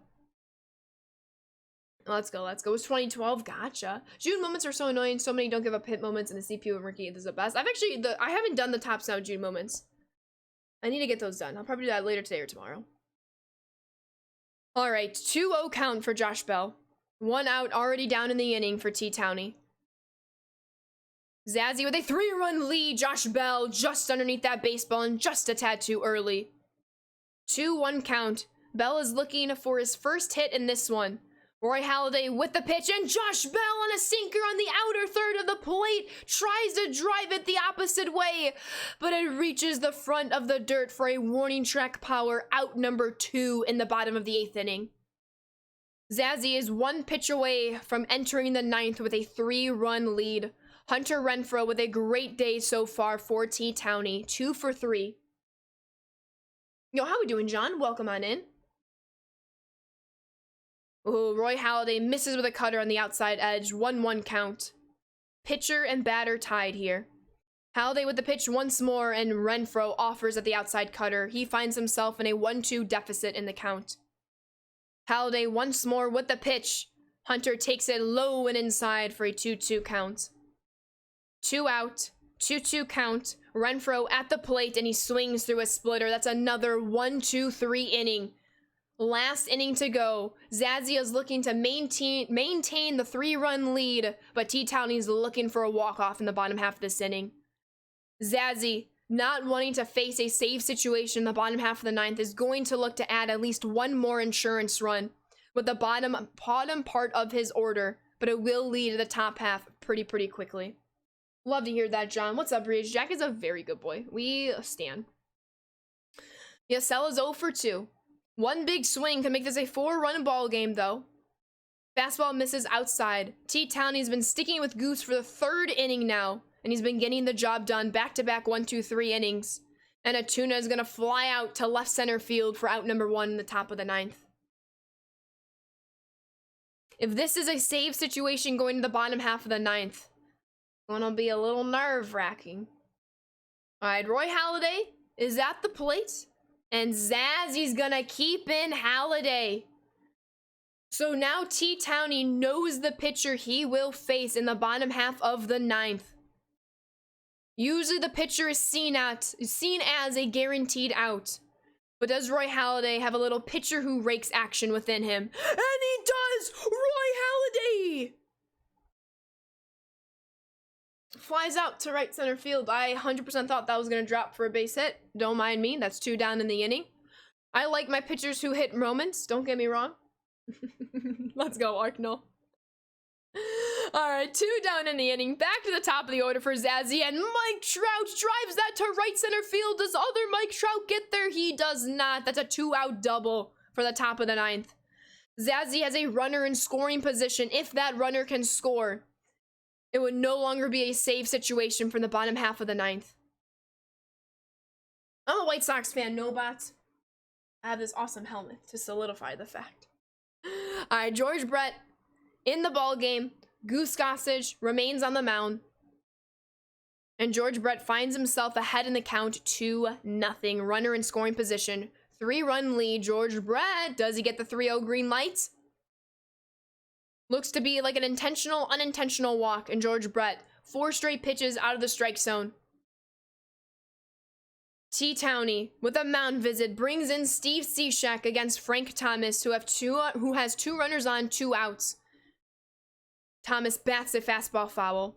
Let's go. It's 2012. Gotcha. June moments are so annoying. So many don't give up hit moments, and the CPU and Ricky is the best. I haven't done the top sound June moments. I need to get those done. I'll probably do that later today or tomorrow. All right, 2-0 count for Josh Bell. 1 out, already down in the inning for T Towney. Zazzy with a 3-run lead. Josh Bell just underneath that baseball and just a tad too early. 2-1 count. Bell is looking for his first hit in this one. Roy Halladay with the pitch, and Josh Bell on a sinker on the outer third of the plate tries to drive it the opposite way, but it reaches the front of the dirt for a warning track power out number 2 in the bottom of the 8th inning. Zazzy is 1 pitch away from entering the 9th with a 3-run lead. Hunter Renfroe with a great day so far for T-Townie, 2 for 3. Yo, how we doing, John? Welcome on in. Ooh, Roy Halladay misses with a cutter on the outside edge. 1-1 count. Pitcher and batter tied here. Halladay with the pitch once more, and Renfroe offers at the outside cutter. He finds himself in a 1-2 deficit in the count. Halladay once more with the pitch. Hunter takes it low and inside for a 2-2 count. 2 out, 2-2 count. Renfroe at the plate, and he swings through a splitter. That's another 1-2-3 inning. Last inning to go. Zazzy is looking to maintain the 3-run lead, but T-Townie's looking for a walk-off in the bottom half of this inning. Zazzy, not wanting to face a save situation in the bottom half of the 9th, is going to look to add at least 1 more insurance run with the bottom part of his order, but it will lead to the top half pretty quickly. Love to hear that, John. What's up, Rage? Jack is a very good boy. We stand. Yasel is 0 for 2. 1 big swing can make this a 4-run ball game, though. Fastball misses outside. T-Townie's been sticking with Goose for the 3rd inning now, and he's been getting the job done back-to-back 1-2-3 innings. And Atuna is going to fly out to left center field for out number 1 in the top of the 9th. If this is a save situation going to the bottom half of the 9th, it's going to be a little nerve-wracking. All right, Roy Halladay is at the plate. And Zazzy's gonna keep in Halladay. So now T-Townie knows the pitcher he will face in the bottom half of the 9th. Usually the pitcher is seen as a guaranteed out. But does Roy Halladay have a little pitcher who rakes action within him? And he does! Roy Halladay! Flies out to right center field. I 100% thought that was going to drop for a base hit. Don't mind me. That's 2 down in the inning. I like my pitchers who hit moments. Don't get me wrong. Let's go, Arknell. Alright, 2 down in the inning. Back to the top of the order for Zazzy. And Mike Trout drives that to right center field. Does other Mike Trout get there? He does not. That's a 2-out double for the top of the 9th. Zazzy has a runner in scoring position. If that runner can score, it would no longer be a save situation from the bottom half of the 9th. I'm a White Sox fan, no bots. I have this awesome helmet to solidify the fact. All right, George Brett in the ball game. Goose Gossage remains on the mound. And George Brett finds himself ahead in the count 2-0. Runner in scoring position. 3-run lead. George Brett, does he get the 3-0 green light? Looks to be like an intentional, unintentional walk in George Brett. 4 straight pitches out of the strike zone. T-Townie with a mound visit brings in Steve Cishek against Frank Thomas, who has 2 runners on, 2 outs. Thomas bats a fastball foul.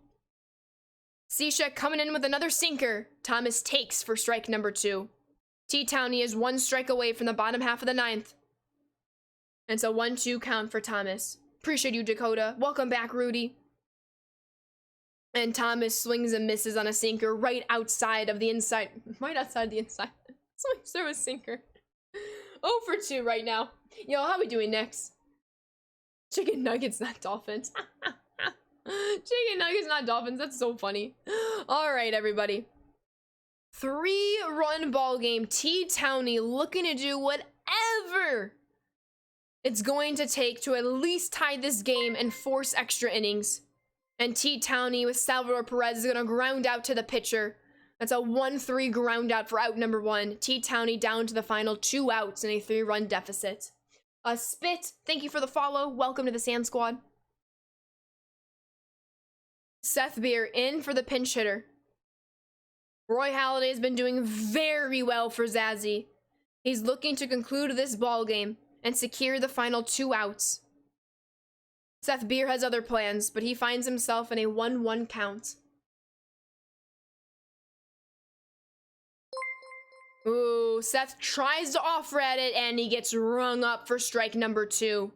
Cishek coming in with another sinker. Thomas takes for strike number 2. T-Townie is 1 strike away from the bottom half of the 9th. It's a 1-2 count for Thomas. Appreciate you, Dakota. Welcome back, Rudy. And Thomas swings and misses on a sinker right outside of the inside. Right outside the inside. Swings through a sinker. 0 for 2 right now. Yo, how we doing next? Chicken nuggets, not dolphins. Chicken nuggets, not dolphins. That's so funny. All right, everybody. 3-run ball game. T-Townie looking to do whatever it's going to take to at least tie this game and force extra innings. And T-Townie with Salvador Perez is going to ground out to the pitcher. That's a 1-3 ground out for out number 1. T-Townie down to the final 2 outs in a 3-run deficit. Spit, thank you for the follow. Welcome to the Sand Squad. Seth Beer in for the pinch hitter. Roy Halladay has been doing very well for Zazzy. He's looking to conclude this ball game and secure the final 2 outs. Seth Beer has other plans, but he finds himself in a 1-1 count. Ooh, Seth tries to offer at it, and he gets rung up for strike number 2.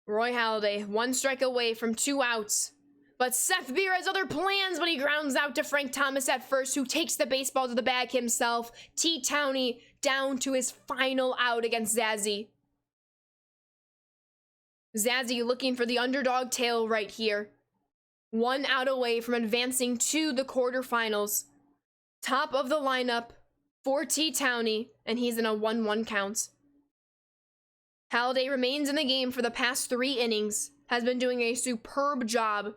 Roy Halladay, 1 strike away from 2 outs. But Seth Beer has other plans, but he grounds out to Frank Thomas at first, who takes the baseball to the bag himself. T. Towney down to his final out against Zazzy. Zazzy looking for the underdog tail right here. 1 out away from advancing to the quarterfinals. Top of the lineup for T. Towney, and he's in a 1-1 count. Halladay remains in the game for the past 3 innings, has been doing a superb job.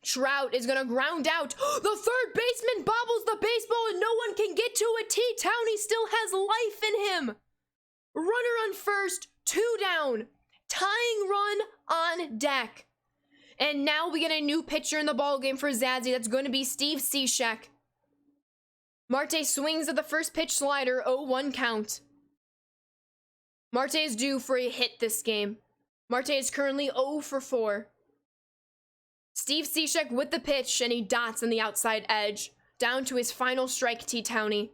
Trout is gonna ground out. The third baseman bobbles the baseball and no one can get to it. T. Towney still has life in him. Runner on first, 2 down. Tying run on deck. And now we get a new pitcher in the ballgame for Zazzy. That's going to be Steve Cishek. Marte swings at the first pitch slider, 0-1 count. Marte is due for a hit this game. Marte is currently 0 for 4. Steve Cishek with the pitch, and he dots on the outside edge. Down to his final strike, T. Towney.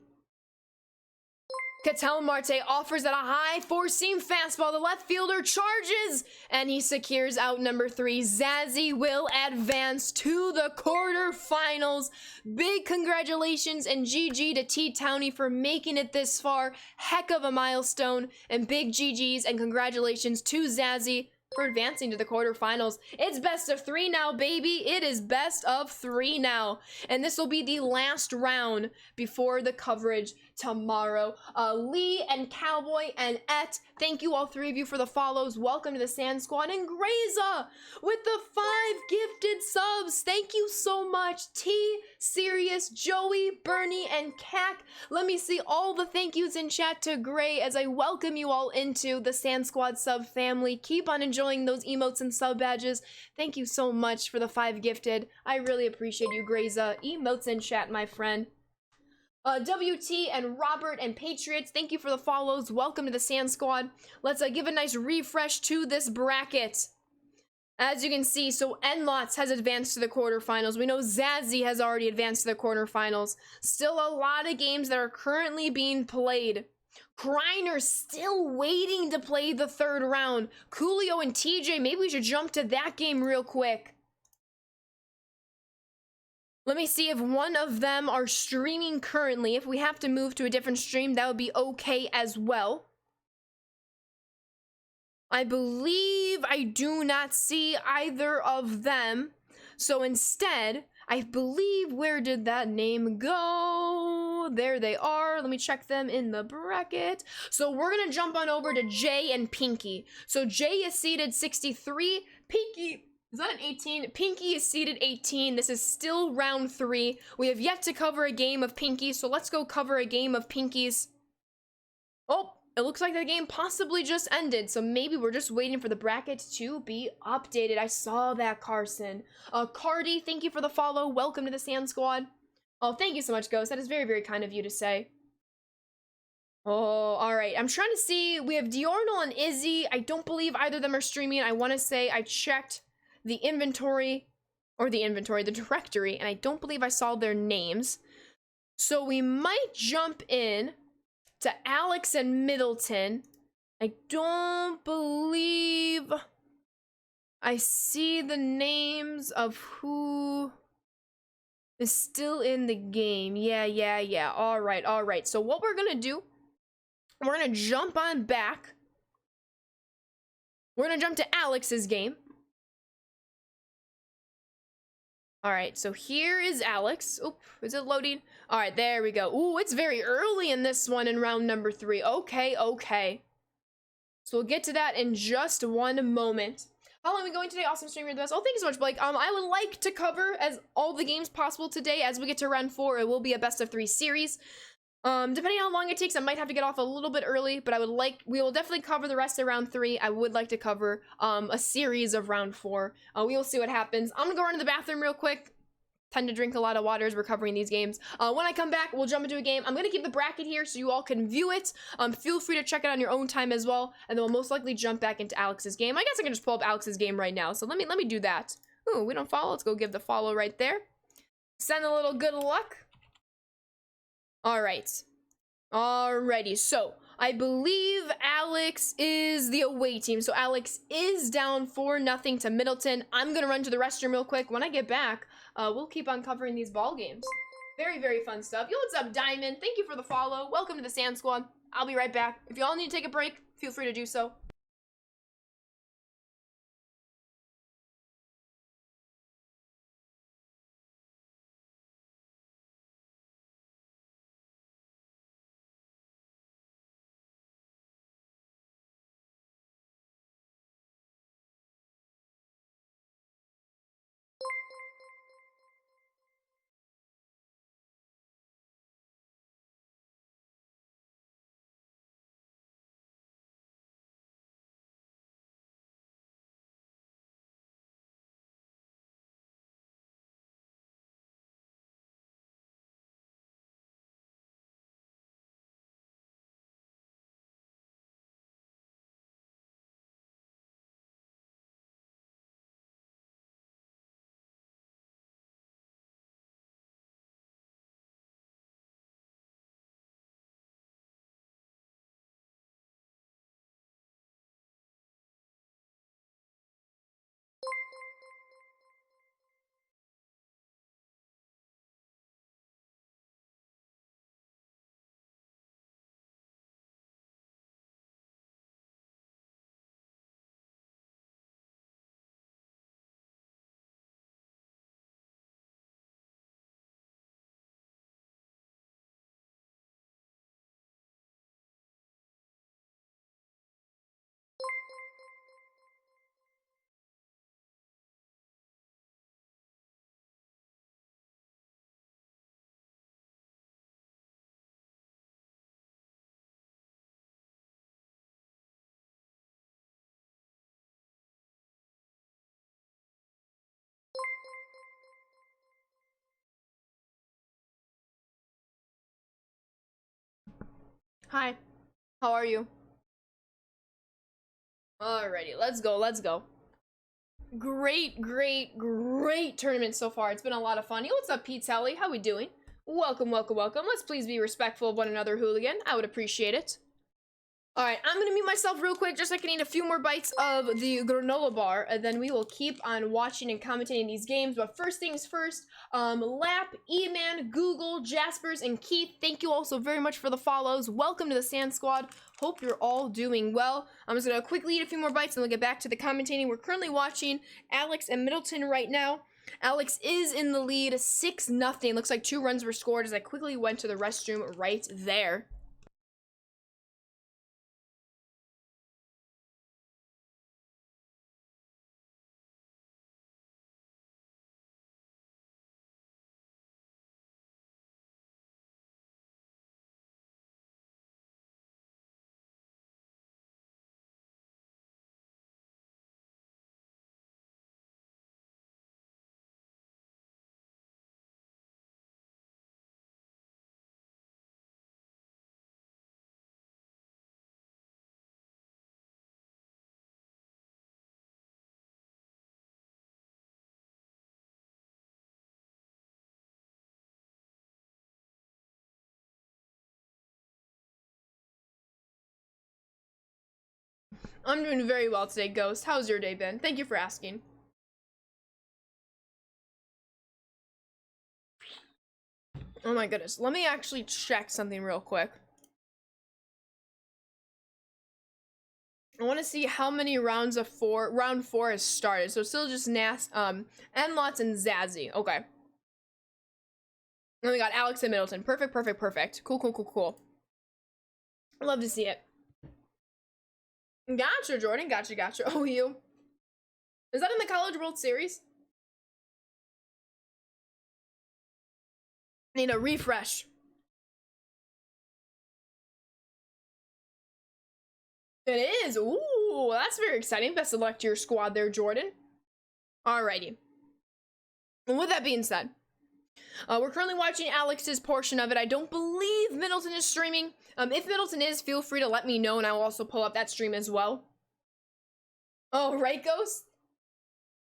Ketel Marte offers at a high 4-seam fastball. The left fielder charges, and he secures out number 3. Zazzy will advance to the quarterfinals. Big congratulations and GG to T. Towney for making it this far. Heck of a milestone, and big GGs and congratulations to Zazzy for advancing to the quarterfinals. It's best of 3 now, baby. It is best of 3 now. And this will be the last round before the coverage tomorrow. Lee and Cowboy and Et, thank you all 3 of you for the follows. Welcome to the Sand Squad. And Graza with the 5 gifted subs. Thank you so much. T, Sirius, Joey, Bernie, and Cac. Let me see all the thank yous in chat to Gray as I welcome you all into the Sand Squad sub family. Keep on enjoying those emotes and sub badges. Thank you so much for the 5 gifted. I really appreciate you, Graza. Emotes in chat, my friend. WT and Robert and Patriots, thank you for the follows. Welcome to the Sand Squad. Let's give a nice refresh to this bracket. As you can see, so Enlots has advanced to the quarterfinals. We know Zazzy has already advanced to the quarterfinals. Still a lot of games that are currently being played. Kreiner still waiting to play the 3rd round. Coolio and TJ, maybe we should jump to that game real quick. Let me see if one of them are streaming currently. If we have to move to a different stream, that would be okay as well. I believe I do not see either of them. So instead, I believe, where did that name go? There they are. Let me check them in the bracket. So we're going to jump on over to Jay and Pinky. So Jay is seated 63. Pinky... is that an 18? Pinky is seated 18. This is still round 3. We have yet to cover a game of Pinky, so let's go cover a game of Pinkies. Oh, it looks like the game possibly just ended, so maybe we're just waiting for the bracket to be updated. I saw that, Carson. Cardi, thank you for the follow. Welcome to the Sand Squad. Oh, thank you so much, Ghost. That is very, very kind of you to say. Oh, all right. I'm trying to see. We have Diornal and Izzy. I don't believe either of them are streaming. I want to say I checked the directory, and I don't believe I saw their names. So we might jump in to Alex and Middleton. I don't believe I see the names of who is still in the game. Yeah. All right. So what we're gonna do, we're gonna jump on back. We're gonna jump to Alex's game. All right, so here is Alex. Oop, is it loading? All right, there we go. Ooh, it's very early in this one in round number 3. Okay. So we'll get to that in just one moment. How long are we going today? Awesome stream, you're the best. Oh, thank you so much, Blake. I would like to cover as all the games possible today. As we get to round 4, it will be a best of 3 series. Depending on how long it takes, I might have to get off a little bit early, but we will definitely cover the rest of round 3. I would like to cover a series of round 4. We will see what happens. I'm gonna go run to the bathroom real quick. Tend to drink a lot of water as we're covering these games. When I come back, we'll jump into a game. I'm gonna keep the bracket here so you all can view it. Feel free to check it on your own time as well, and then we'll most likely jump back into Alex's game. I guess I can just pull up Alex's game right now, so let me do that. Ooh, we don't follow. Let's go give the follow right there. Send a little good luck. All right. Alrighty, so I believe Alex is the away team. So Alex is down 4-0 to Middleton. I'm gonna run to the restroom real quick. When I get back, we'll keep on covering these ball games. Very, very fun stuff. Yo, what's up, Diamond? Thank you for the follow. Welcome to the Sand Squad. I'll be right back. If y'all need to take a break, feel free to do so. Hi, how are you? Alrighty, let's go, let's go. Great, great, great tournament so far. It's been a lot of fun. Yo, what's up, Pete Telly? How we doing? Welcome, welcome, welcome. Let's please be respectful of one another, hooligan. I would appreciate it. Alright, I'm gonna mute myself real quick just so I can eat a few more bites of the granola bar, and then we will keep on watching and commentating these games. But first things first, Lap, E-Man, Google, Jaspers, and Keith, thank you all so very much for the follows. Welcome to the Sand Squad. Hope you're all doing well. I'm just gonna quickly eat a few more bites and we'll get back to the commentating. We're currently watching Alex and Middleton right now. Alex is in the lead, 6-0. Looks like 2 runs were scored as I quickly went to the restroom right there. I'm doing very well today, Ghost. How's your day been? Thank you for asking. Oh my goodness. Let me actually check something real quick. I want to see how many rounds of round 4 has started. So still just Enlots and Zazzy. Okay. And we got Alex and Middleton. Perfect, perfect, perfect. Cool, cool, cool, cool. Love to see it. Gotcha, Jordan. Gotcha, gotcha. Oh, you. Is that in the College World Series? Need a refresh. It is. Ooh, that's very exciting. Best of luck to your squad there, Jordan. Alrighty. And with that being said, we're currently watching Alex's portion of it. I don't believe Middleton is streaming. If Middleton is, feel free to let me know and I will also pull up that stream as well. Oh, right, Ghost?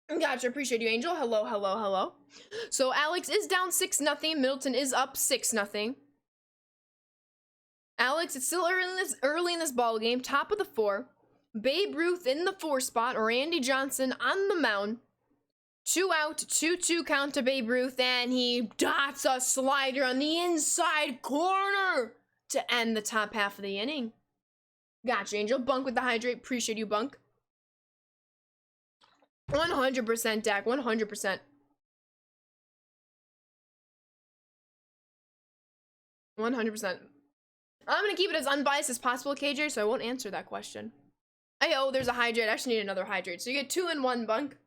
Gotcha, appreciate you, Angel. Hello, hello, hello. So Alex is down 6-0. Middleton is up 6-0. Alex, it's still early in this ball game. Top of the 4. Babe Ruth in the 4 spot. Randy Johnson on the mound. 2 out, 2-2 count to Babe Ruth, and he dots a slider on the inside corner to end the top half of the inning. Gotcha, Angel. Bunk with the hydrate. Appreciate you, Bunk. 100%, Dak. 100%. 100%. I'm gonna keep it as unbiased as possible, KJ, so I won't answer that question. Oh, there's a hydrate. I actually need another hydrate. So you get 2 in 1, Bunk.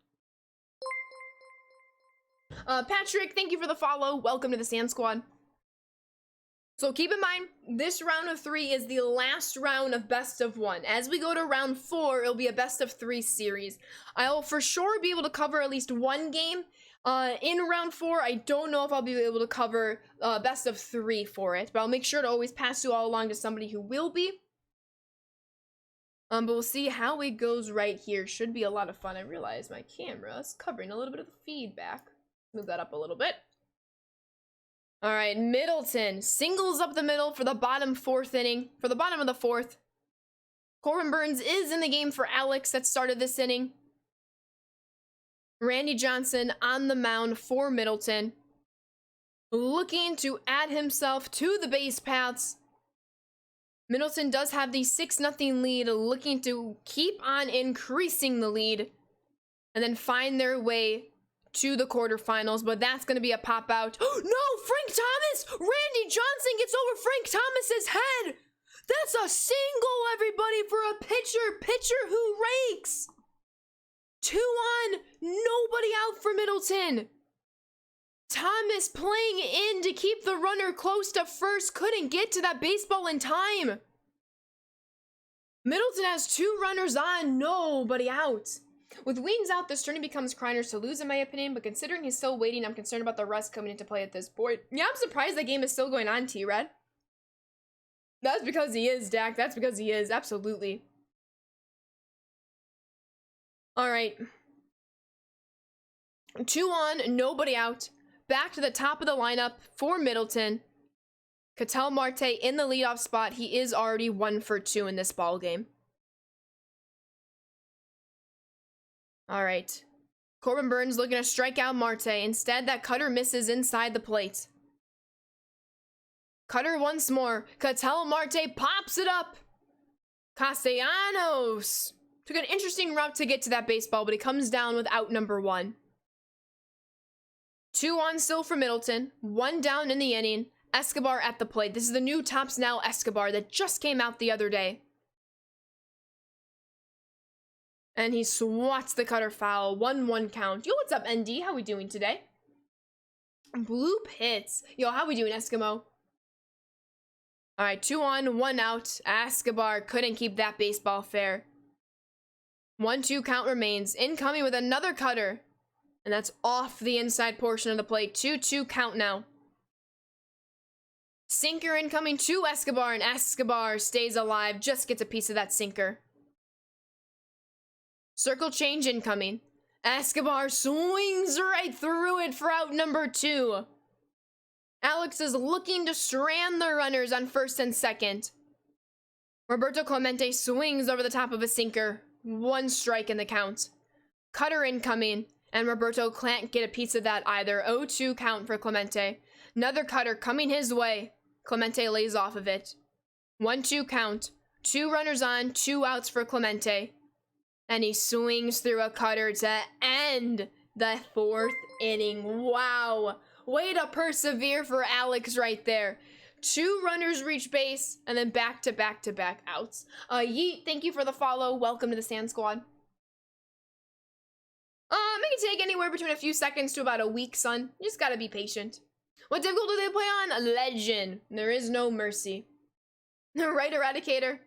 Patrick, thank you for the follow. Welcome to the Sand Squad. So keep in mind, this round of 3 is the last round of best of 1. As we go to round 4, it'll be a best of 3 series. I'll for sure be able to cover at least 1 game in round 4. I don't know if I'll be able to cover best of 3 for it, but I'll make sure to always pass you all along to somebody who will be. But we'll see how it goes right here. Should be a lot of fun. I realize my camera is covering a little bit of the feedback. Move that up a little bit. All right, Middleton singles up the middle for the bottom 4th inning. For the bottom of the 4th. Corbin Burns is in the game for Alex that started this inning. Randy Johnson on the mound for Middleton. Looking to add himself to the base paths. Middleton does have the 6-0 lead, looking to keep on increasing the lead. And then find their way to the quarterfinals, but that's going to be a pop out. No, Frank Thomas! Randy Johnson gets over Frank Thomas's head! That's a single, everybody, for a pitcher who rakes! 2 on, nobody out for Middleton. Thomas playing in to keep the runner close to first, couldn't get to that baseball in time. Middleton has 2 runners on, nobody out. With Weens out, this turning becomes Kreiner's to lose, in my opinion, but considering he's still waiting, I'm concerned about the rest coming into play at this point. Yeah, I'm surprised that game is still going on, T-Red. That's because he is, Dak. That's because he is, absolutely. Alright. 2 on, nobody out. Back to the top of the lineup for Middleton. Ketel Marte in the leadoff spot. He is already 1 for 2 in this ball game. All right. Corbin Burns looking to strike out Marte. Instead, that cutter misses inside the plate. Cutter once more. Ketel Marte pops it up. Castellanos took an interesting route to get to that baseball, but he comes down with out number 1. 2 on still for Middleton. 1 down in the inning. Escobar at the plate. This is the new Tops Now Escobar that just came out the other day. And he swats the cutter foul. 1-1 count. Yo, what's up, ND? How we doing today? Blue Pits. Yo, how we doing, Eskimo? Alright, 2 on, 1 out. Escobar couldn't keep that baseball fair. 1-2 count remains. Incoming with another cutter. And that's off the inside portion of the plate. 2-2 count now. Sinker incoming to Escobar, and Escobar stays alive. Just gets a piece of that sinker. Circle change incoming. Escobar swings right through it for out number 2. Alex is looking to strand the runners on first and second. Roberto Clemente swings over the top of a sinker. 1 strike in the count. Cutter incoming, and Roberto can't get a piece of that either. 0-2 count for Clemente. Another cutter coming his way. Clemente lays off of it. 1-2 count. 2 runners on, 2 outs for Clemente. And he swings through a cutter to end the 4th inning. Wow. Way to persevere for Alex right there. 2 runners reach base, and then back-to-back outs. Yeet, thank you for the follow. Welcome to the Sand Squad. It can take anywhere between a few seconds to about a week, son. You just gotta be patient. What difficulty do they play on? Legend. There is no mercy. Right, Eradicator?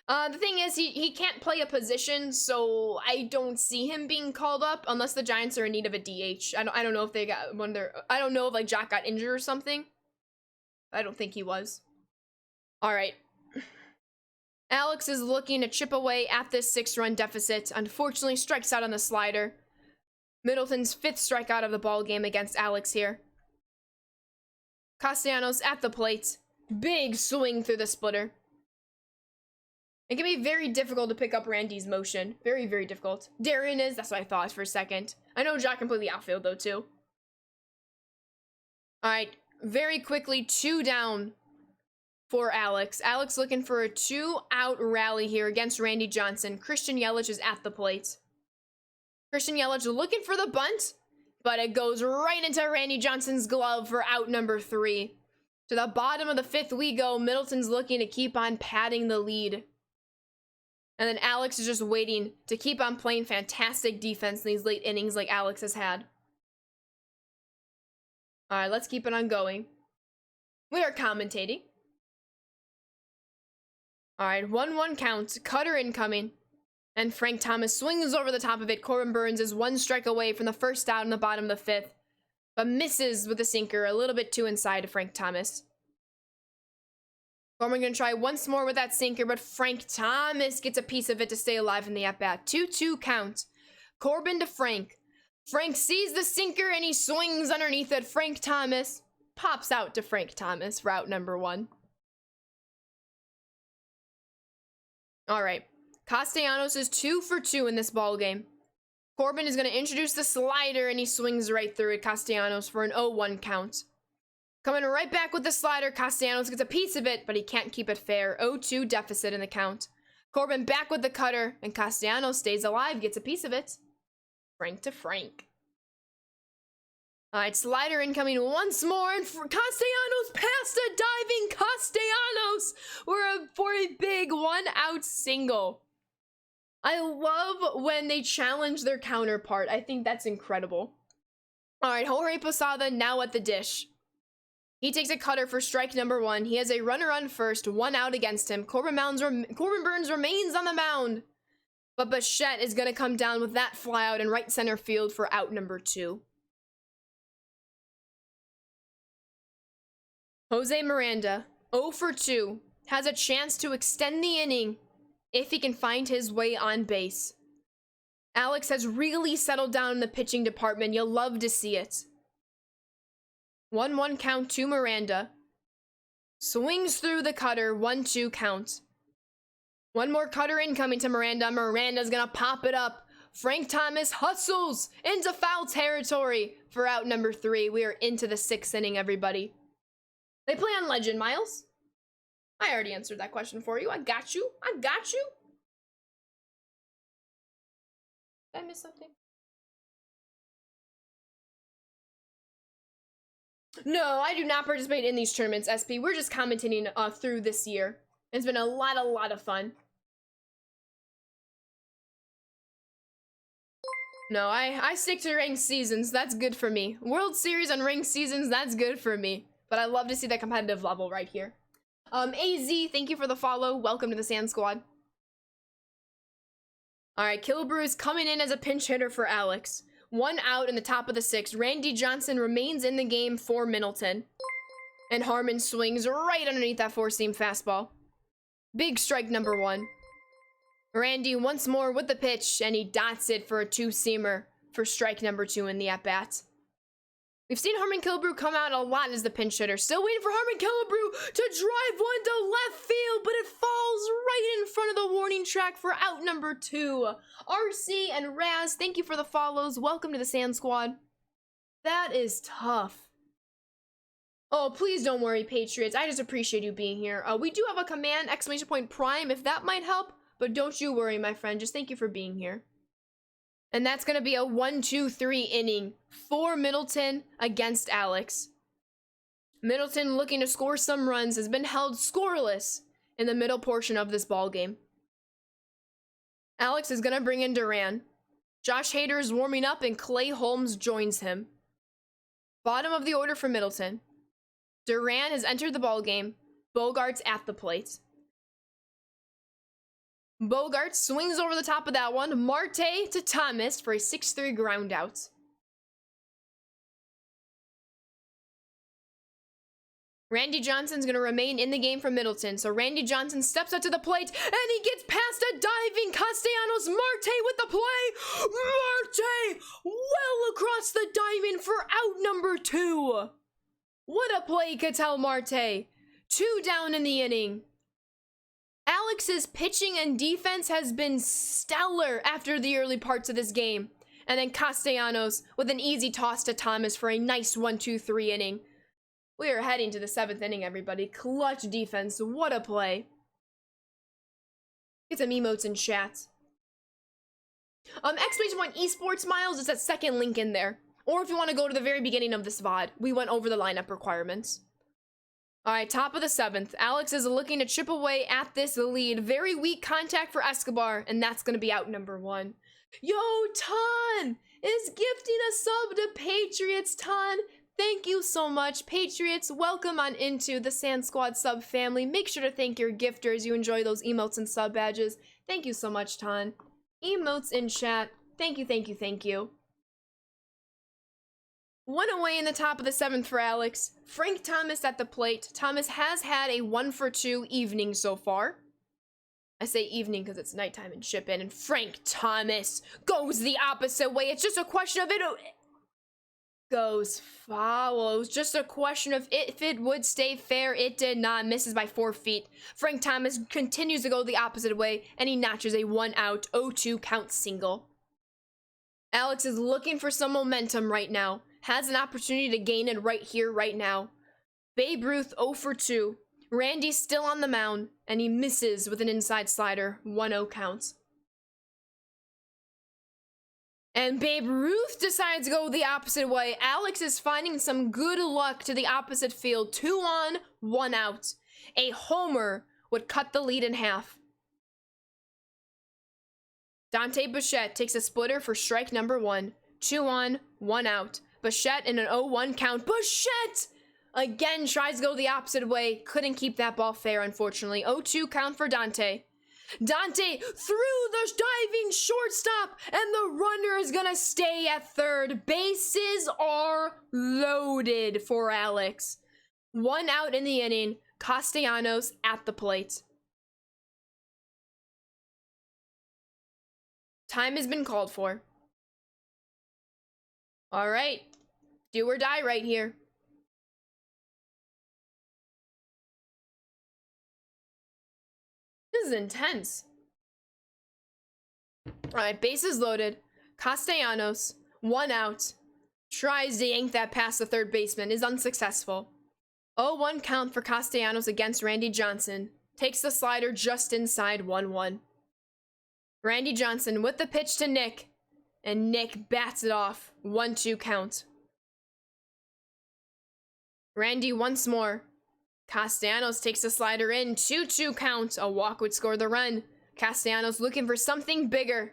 The thing is, he can't play a position, so I don't see him being called up unless the Giants are in need of a DH. I don't know if they got one of their, I don't know if like Jack got injured or something. I don't think he was. All right. Alex is looking to chip away at this 6-run deficit. Unfortunately, strikes out on the slider. Middleton's 5th strikeout of the ball game against Alex here. Castellanos at the plate. Big swing through the splitter. It can be very difficult to pick up Randy's motion. Very, very difficult. Darian is, that's what I thought for a second. I know Jack completely outfield though too. All right, very quickly, 2 down for Alex. Alex looking for a 2-out rally here against Randy Johnson. Christian Yelich is at the plate. Christian Yelich looking for the bunt, but it goes right into Randy Johnson's glove for out number 3. To the bottom of the 5th we go. Middleton's looking to keep on padding the lead. And then Alex is just waiting to keep on playing fantastic defense in these late innings like Alex has had. All right, let's keep it on going. We are commentating. All right, 1-1 count. Cutter incoming. And Frank Thomas swings over the top of it. Corbin Burns is 1 strike away from the first out in the bottom of the 5th. But misses with the sinker, a little bit too inside of Frank Thomas. Corbin gonna try once more with that sinker, but Frank Thomas gets a piece of it to stay alive in the at-bat. 2-2 count. Corbin to Frank. Frank sees the sinker and he swings underneath it. Frank Thomas pops out to Frank Thomas, route number 1. All right. Castellanos is 2 for 2 in this ball game. Corbin is going to introduce the slider and he swings right through it. Castellanos for an 0-1 count. Coming right back with the slider. Castellanos gets a piece of it, but he can't keep it fair. 0-2 deficit in the count. Corbin back with the cutter and Castellanos stays alive, gets a piece of it. Frank to Frank. All right, slider incoming once more, and Castellanos past a diving Castellanos for a big 1-out single. I love when they challenge their counterpart. I think that's incredible. All right, Jorge Posada now at the dish. He takes a cutter for strike number 1. He has a runner on first, 1 out against him. Corbin Burns remains on the mound. But Bichette is going to come down with that fly out in right center field for out number 2. Jose Miranda, 0 for 2, has a chance to extend the inning if he can find his way on base. Alex has really settled down in the pitching department. You'll love to see it. 1-1 count to Miranda. Swings through the cutter, 1-2 count. One more cutter incoming to Miranda. Miranda's gonna pop it up. Frank Thomas hustles into foul territory for out number 3. We are into the 6th inning, everybody. They play on Legend, Miles. I already answered that question for you. I got you. I got you. Did I miss something? No, I do not participate in these tournaments, SP. We're just commentating through this year. It's been a lot of fun. No, I stick to ranked seasons. That's good for me. World Series and ranked seasons, that's good for me. But I love to see that competitive level right here. AZ, thank you for the follow. Welcome to the Sand Squad. All right, Killebrew is coming in as a pinch hitter for Alex. 1 out in the top of the 6th. Randy Johnson remains in the game for Middleton. And Harmon swings right underneath that 4-seam fastball. Big strike number 1. Randy once more with the pitch, and he dots it for a 2-seamer for strike number 2 in the at-bat. We've seen Harmon Killebrew come out a lot as the pinch hitter. Still waiting for Harmon Killebrew to drive one to left field, but it falls right in front of the warning track for out number 2. RC and Raz, thank you for the follows. Welcome to the Sand Squad. That is tough. Oh, please don't worry, Patriots. I just appreciate you being here. We do have a command, !prime, if that might help. But don't you worry, my friend. Just thank you for being here. And that's going to be a 1-2-3 inning for Middleton against Alex. Middleton, looking to score some runs, has been held scoreless in the middle portion of this ball game. Alex is going to bring in Duran. Josh Hader is warming up and Clay Holmes joins him. Bottom of the order for Middleton. Duran has entered the ball game. Bogart's at the plate. Bogart swings over the top of that one. Marte to Thomas for a 6-3 ground out. Randy Johnson's going to remain in the game for Middleton. So Randy Johnson steps up to the plate and he gets past a diving Castellanos. Marte with the play. Marte well across the diamond for out number 2. What a play, Ketel Marte. 2 down in the inning. Alex's pitching and defense has been stellar after the early parts of this game. And then Castellanos with an easy toss to Thomas for a nice 1-2-3 inning. We are heading to the 7th inning, everybody. Clutch defense. What a play. Get some emotes in chat. X-1 Esports Miles is that second link in there. Or if you want to go to the very beginning of this VOD, we went over the lineup requirements. Alright, top of the 7th. Alex is looking to chip away at this lead. Very weak contact for Escobar, and that's going to be out number 1. Yo, Ton is gifting a sub to Patriots, Ton. Thank you so much, Patriots. Welcome on into the Sand Squad sub family. Make sure to thank your gifters. You enjoy those emotes and sub badges. Thank you so much, Ton. Emotes in chat. Thank you, thank you, thank you. 1 away in the top of the 7th for Alex. Frank Thomas at the plate. Thomas has had a 1-for-2 evening so far. I say evening because it's nighttime and ship in. And Frank Thomas goes the opposite way. It's just a question of it goes foul. It was just a question of if it would stay fair. It did not. Misses by 4 feet. Frank Thomas continues to go the opposite way, and he notches a 1-out 0-2 count single. Alex is looking for some momentum right now. Has an opportunity to gain it right here, right now. Babe Ruth 0-for-2. Randy's still on the mound, and he misses with an inside slider. 1-0 counts. And Babe Ruth decides to go the opposite way. Alex is finding some good luck to the opposite field. 2 on, 1 out. A homer would cut the lead in half. Dante Bichette takes a splitter for strike number 1. 2 on, 1 out. Bichette in an 0-1 count. Bichette again tries to go the opposite way. Couldn't keep that ball fair, unfortunately. 0-2 count for Dante. Dante through the diving shortstop, and the runner is gonna stay at third. Bases are loaded for Alex. 1 out in the inning. Castellanos at the plate. Time has been called for. All right. Do or die right here. This is intense. All right, bases loaded. Castellanos, 1 out. Tries to yank that past the third baseman. Is unsuccessful. 0-1 count for Castellanos against Randy Johnson. Takes the slider just inside 1-1. Randy Johnson with the pitch to Nick. And Nick bats it off. 1-2 count. Randy once more. Castellanos takes the slider in. 2-2 count. A walk would score the run. Castellanos looking for something bigger.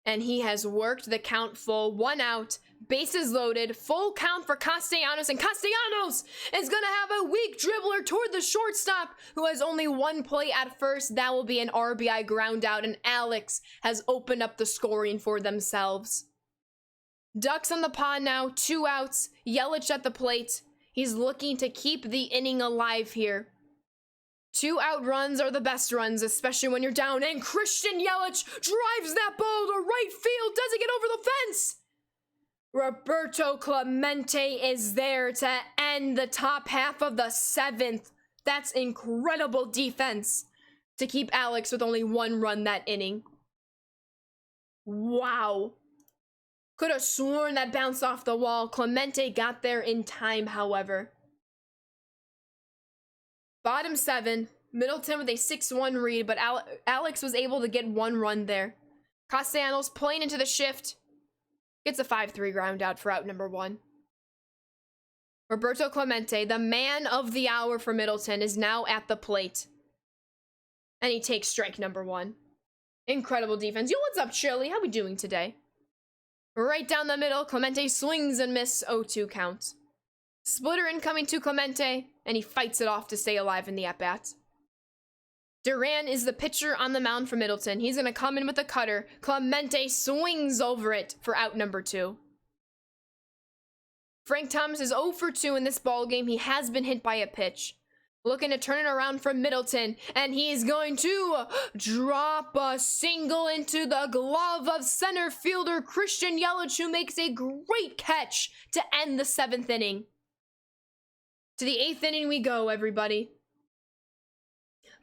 And he has worked the count full. 1 out. Bases loaded. Full count for Castellanos. And Castellanos is going to have a weak dribbler toward the shortstop, who has only 1 play at first. That will be an RBI ground out. And Alex has opened up the scoring for themselves. Ducks on the pond now. 2 outs. Yelich at the plate. He's looking to keep the inning alive here. 2 out runs are the best runs, especially when you're down. And Christian Yelich drives that ball to right field. Doesn't get over the fence. Roberto Clemente is there to end the top half of the 7th. That's incredible defense to keep Alex with only 1 run that inning. Wow. Could have sworn that bounced off the wall. Clemente got there in time, however. Bottom 7. Middleton with a 6-1 read, but Alex was able to get 1 run there. Castellanos playing into the shift. Gets a 5-3 ground out for out number 1. Roberto Clemente, the man of the hour for Middleton, is now at the plate. And he takes strike number 1. Incredible defense. Yo, what's up, Shirley? How we doing today? Right down the middle, Clemente swings and misses. 0-2 count. Splitter incoming to Clemente, and he fights it off to stay alive in the at-bat. Duran is the pitcher on the mound for Middleton. He's going to come in with a cutter. Clemente swings over it for out number 2. Frank Thomas is 0-for-2 in this ball game. He has been hit by a pitch. Looking to turn it around for Middleton, and he's going to drop a single into the glove of center fielder Christian Yelich, who makes a great catch to end the 7th inning. To the 8th inning we go, everybody.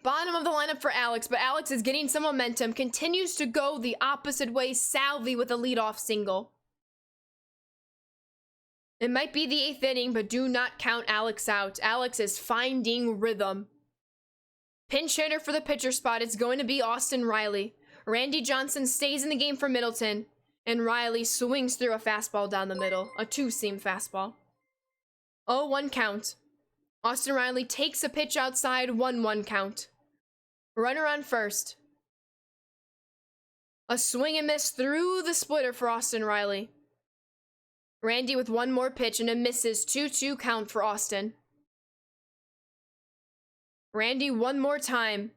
Bottom of the lineup for Alex, but Alex is getting some momentum, continues to go the opposite way. Salvi with a leadoff single. It might be the 8th inning, but do not count Alex out. Alex is finding rhythm. Pinch hitter for the pitcher spot, it's going to be Austin Riley. Randy Johnson stays in the game for Middleton, and Riley swings through a fastball down the middle, a two-seam fastball. 0-1 count. Austin Riley takes a pitch outside, 1-1 count. Runner on first. A swing and miss through the splitter for Austin Riley. Randy with one more pitch and it misses, 2-2 count for Austin. Randy one more time,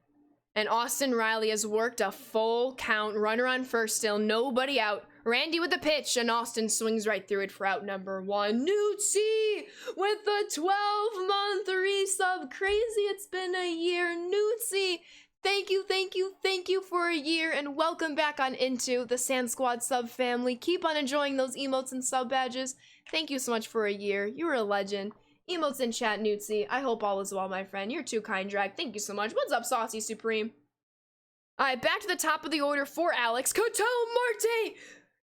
and Austin Riley has worked a full count. Runner on first still, nobody out. Randy with the pitch, and Austin swings right through it for out number 1. Newtsy with the 12-month resub. Crazy, it's been a year. Newtsy, thank you for a year, and welcome back on into the Sand Squad sub family. Keep on enjoying those emotes and sub badges. Thank you so much for a year. You were a legend. Emotes in chat, Newtsy. I hope all is well, my friend. You're too kind, Drag. Thank you so much. What's up, Saucy Supreme? Alright, back to the top of the order for Alex. Ketel Marte!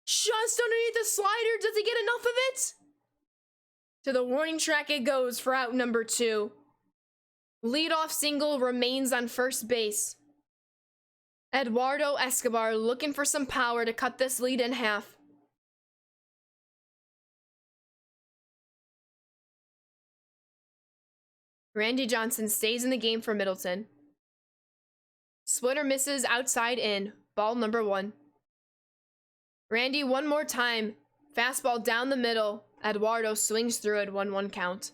Just underneath the slider. Does he get enough of it? To the warning track it goes for out number 2. Leadoff single remains on first base. Eduardo Escobar looking for some power to cut this lead in half. Randy Johnson stays in the game for Middleton. Splitter misses outside in. Ball number 1. Randy one more time. Fastball down the middle. Eduardo swings through it. 1-1 count.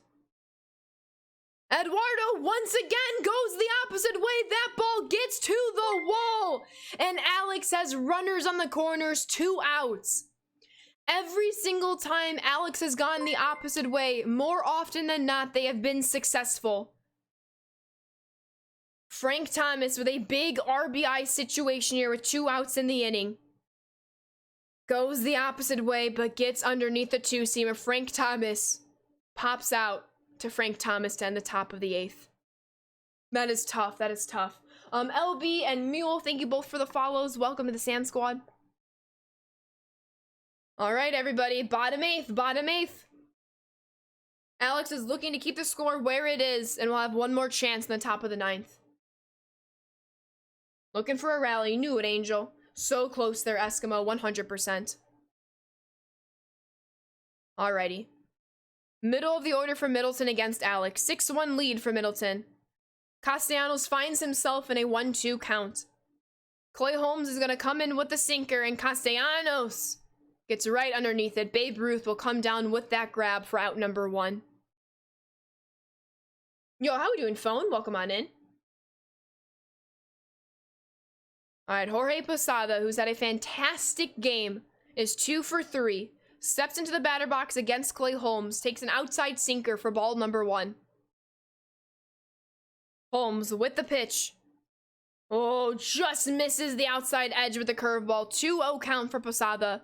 Eduardo once again goes the opposite way. That ball gets to the wall. And Alex has runners on the corners, 2 outs. Every single time Alex has gone the opposite way, more often than not, they have been successful. Frank Thomas with a big RBI situation here with 2 outs in the inning. Goes the opposite way, but gets underneath the 2-seamer. Frank Thomas pops out to Frank Thomas to end the top of the 8th. That is tough. That is tough. LB and Mule, thank you both for the follows. Welcome to the Sand Squad. All right, everybody. Bottom 8th. Alex is looking to keep the score where it is, and we'll have one more chance in the top of the 9th. Looking for a rally. Knew it, Angel. So close there, Eskimo. 100%. Alrighty. Middle of the order for Middleton against Alex. 6-1 lead for Middleton. Castellanos finds himself in a 1-2 count. Clay Holmes is going to come in with the sinker, and Castellanos gets right underneath it. Babe Ruth will come down with that grab for out number 1. Yo, how we doing, phone? Welcome on in. Alright, Jorge Posada, who's had a fantastic game, is 2 for 3. Steps into the batter box against Clay Holmes. Takes an outside sinker for ball number 1. Holmes with the pitch. Oh, just misses the outside edge with the curveball. 2-0 count for Posada.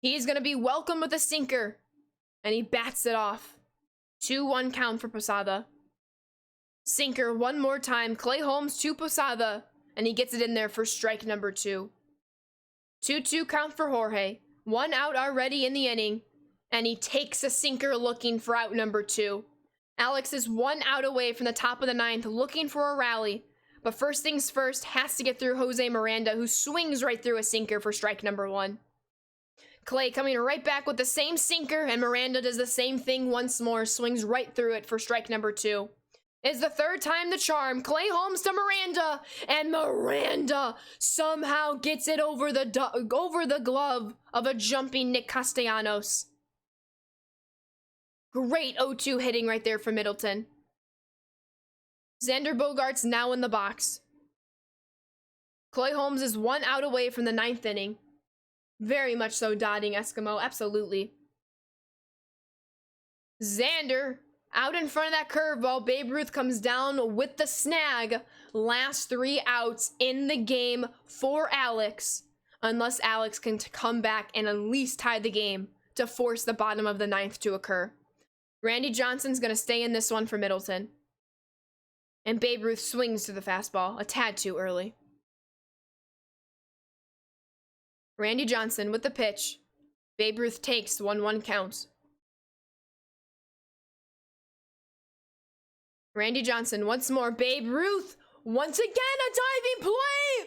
He's going to be welcome with a sinker. And he bats it off. 2-1 count for Posada. Sinker one more time. Clay Holmes to Posada. And he gets it in there for strike number 2. 2-2 count for Jorge. 1 out already in the inning. And he takes a sinker looking for out number 2. Alex is 1 out away from the top of the 9th looking for a rally. But first things first, has to get through Jose Miranda, who swings right through a sinker for strike number 1. Clay coming right back with the same sinker, and Miranda does the same thing once more, swings right through it for strike number 2. Is the 3rd time the charm. Clay Holmes to Miranda, and Miranda somehow gets it over the glove of a jumping Nick Castellanos. Great 0-2 hitting right there for Middleton. Xander Bogaerts now in the box. Clay Holmes is 1 out away from the 9th inning. Very much so dotting Eskimo, absolutely. Xander out in front of that curveball. Babe Ruth comes down with the snag. Last 3 outs in the game for Alex. Unless Alex can come back and at least tie the game to force the bottom of the 9th to occur. Randy Johnson's going to stay in this one for Middleton. And Babe Ruth swings to the fastball, a tad too early. Randy Johnson with the pitch. Babe Ruth takes 1-1 count. Randy Johnson once more. Babe Ruth once again a diving play.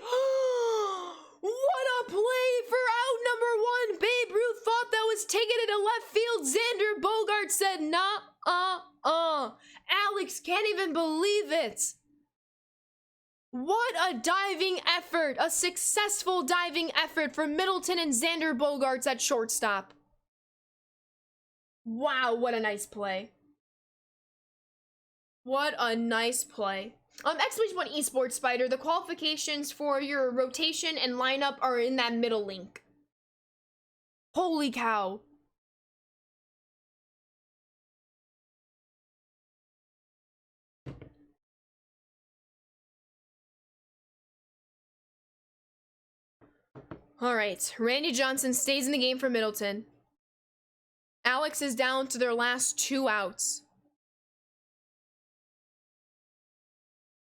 What a play for out number one. Babe Ruth thought that was taking it to left field. Xander Bogaerts said nah. Alex can't even believe it. What a diving effort. A successful diving effort from Middleton and Xander Bogaerts at shortstop. Wow, what a nice play. What a nice play. Exclamation point esports spider. The qualifications for your rotation and lineup are in that middle link. Holy cow. All right, Randy Johnson stays in the game for Middleton. Alex is down to their last 2 outs.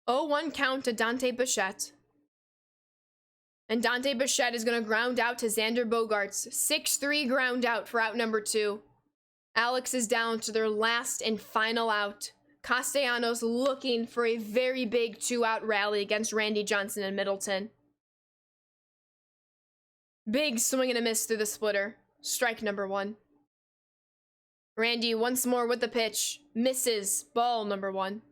0-1 count to Dante Bichette. And Dante Bichette is going to ground out to Xander Bogaerts. 6-3 ground out for out number 2. Alex is down to their last and final out. Castellanos looking for a very big 2-out rally against Randy Johnson and Middleton. Big swing and a miss through the splitter. Strike number 1. Randy once more with the pitch. Misses. Ball number 1.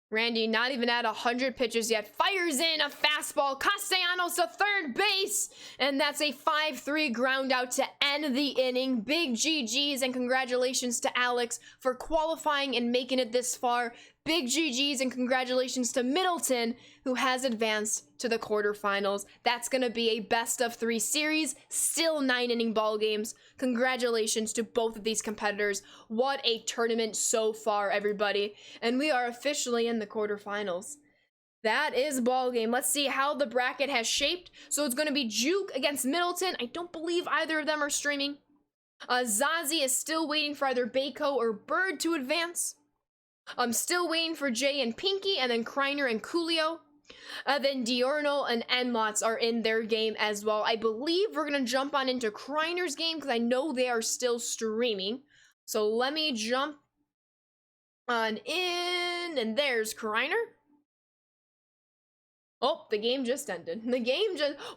Randy not even at 100 pitches yet. Fires in a fastball. Castellanos to third base. And that's a 5-3 ground out to end the inning. Big GGs and congratulations to Alex for qualifying and making it this far. Big GGs and congratulations to Middleton, who has advanced to the quarterfinals. That's going to be a best-of-3 series, still 9-inning ball games. Congratulations to both of these competitors. What a tournament so far, everybody. And we are officially in the quarterfinals. That is ball game. Let's see how the bracket has shaped. So it's going to be Juke against Middleton. I don't believe either of them are streaming. Zazie is still waiting for either Baco or Bird to advance. I'm still waiting for Jay and Pinky, and then Kreiner and Coolio. Then Diorno and Enlots are in their game as well. I believe we're going to jump on into Kreiner's game because I know they are still streaming. So let me jump on in, and there's Kreiner. Oh, the game just ended.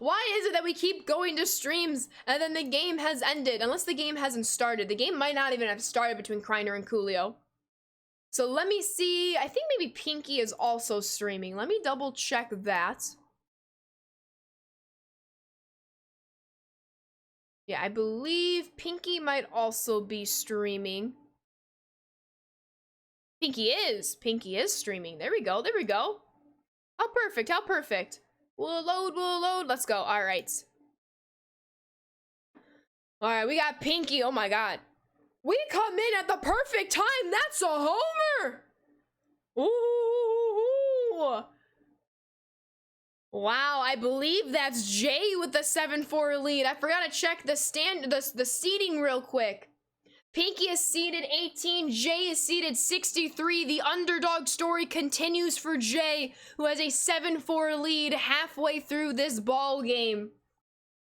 Why is it that we keep going to streams and then the game has ended? Unless the game hasn't started. The game might not even have started between Kreiner and Coolio. So let me see. I think maybe Pinky is also streaming. Let me double check that. Yeah, I believe Pinky might also be streaming. Pinky is streaming. There we go. How perfect. We'll load. Let's go. All right, we got Pinky. Oh my God. We come in at the perfect time. That's a homer. Ooh. Wow, I believe that's Jay with the 7-4 lead. I forgot to check the seating real quick. Pinky is seated 18. Jay is seated 63. The underdog story continues for Jay, who has a 7-4 lead halfway through this ball game.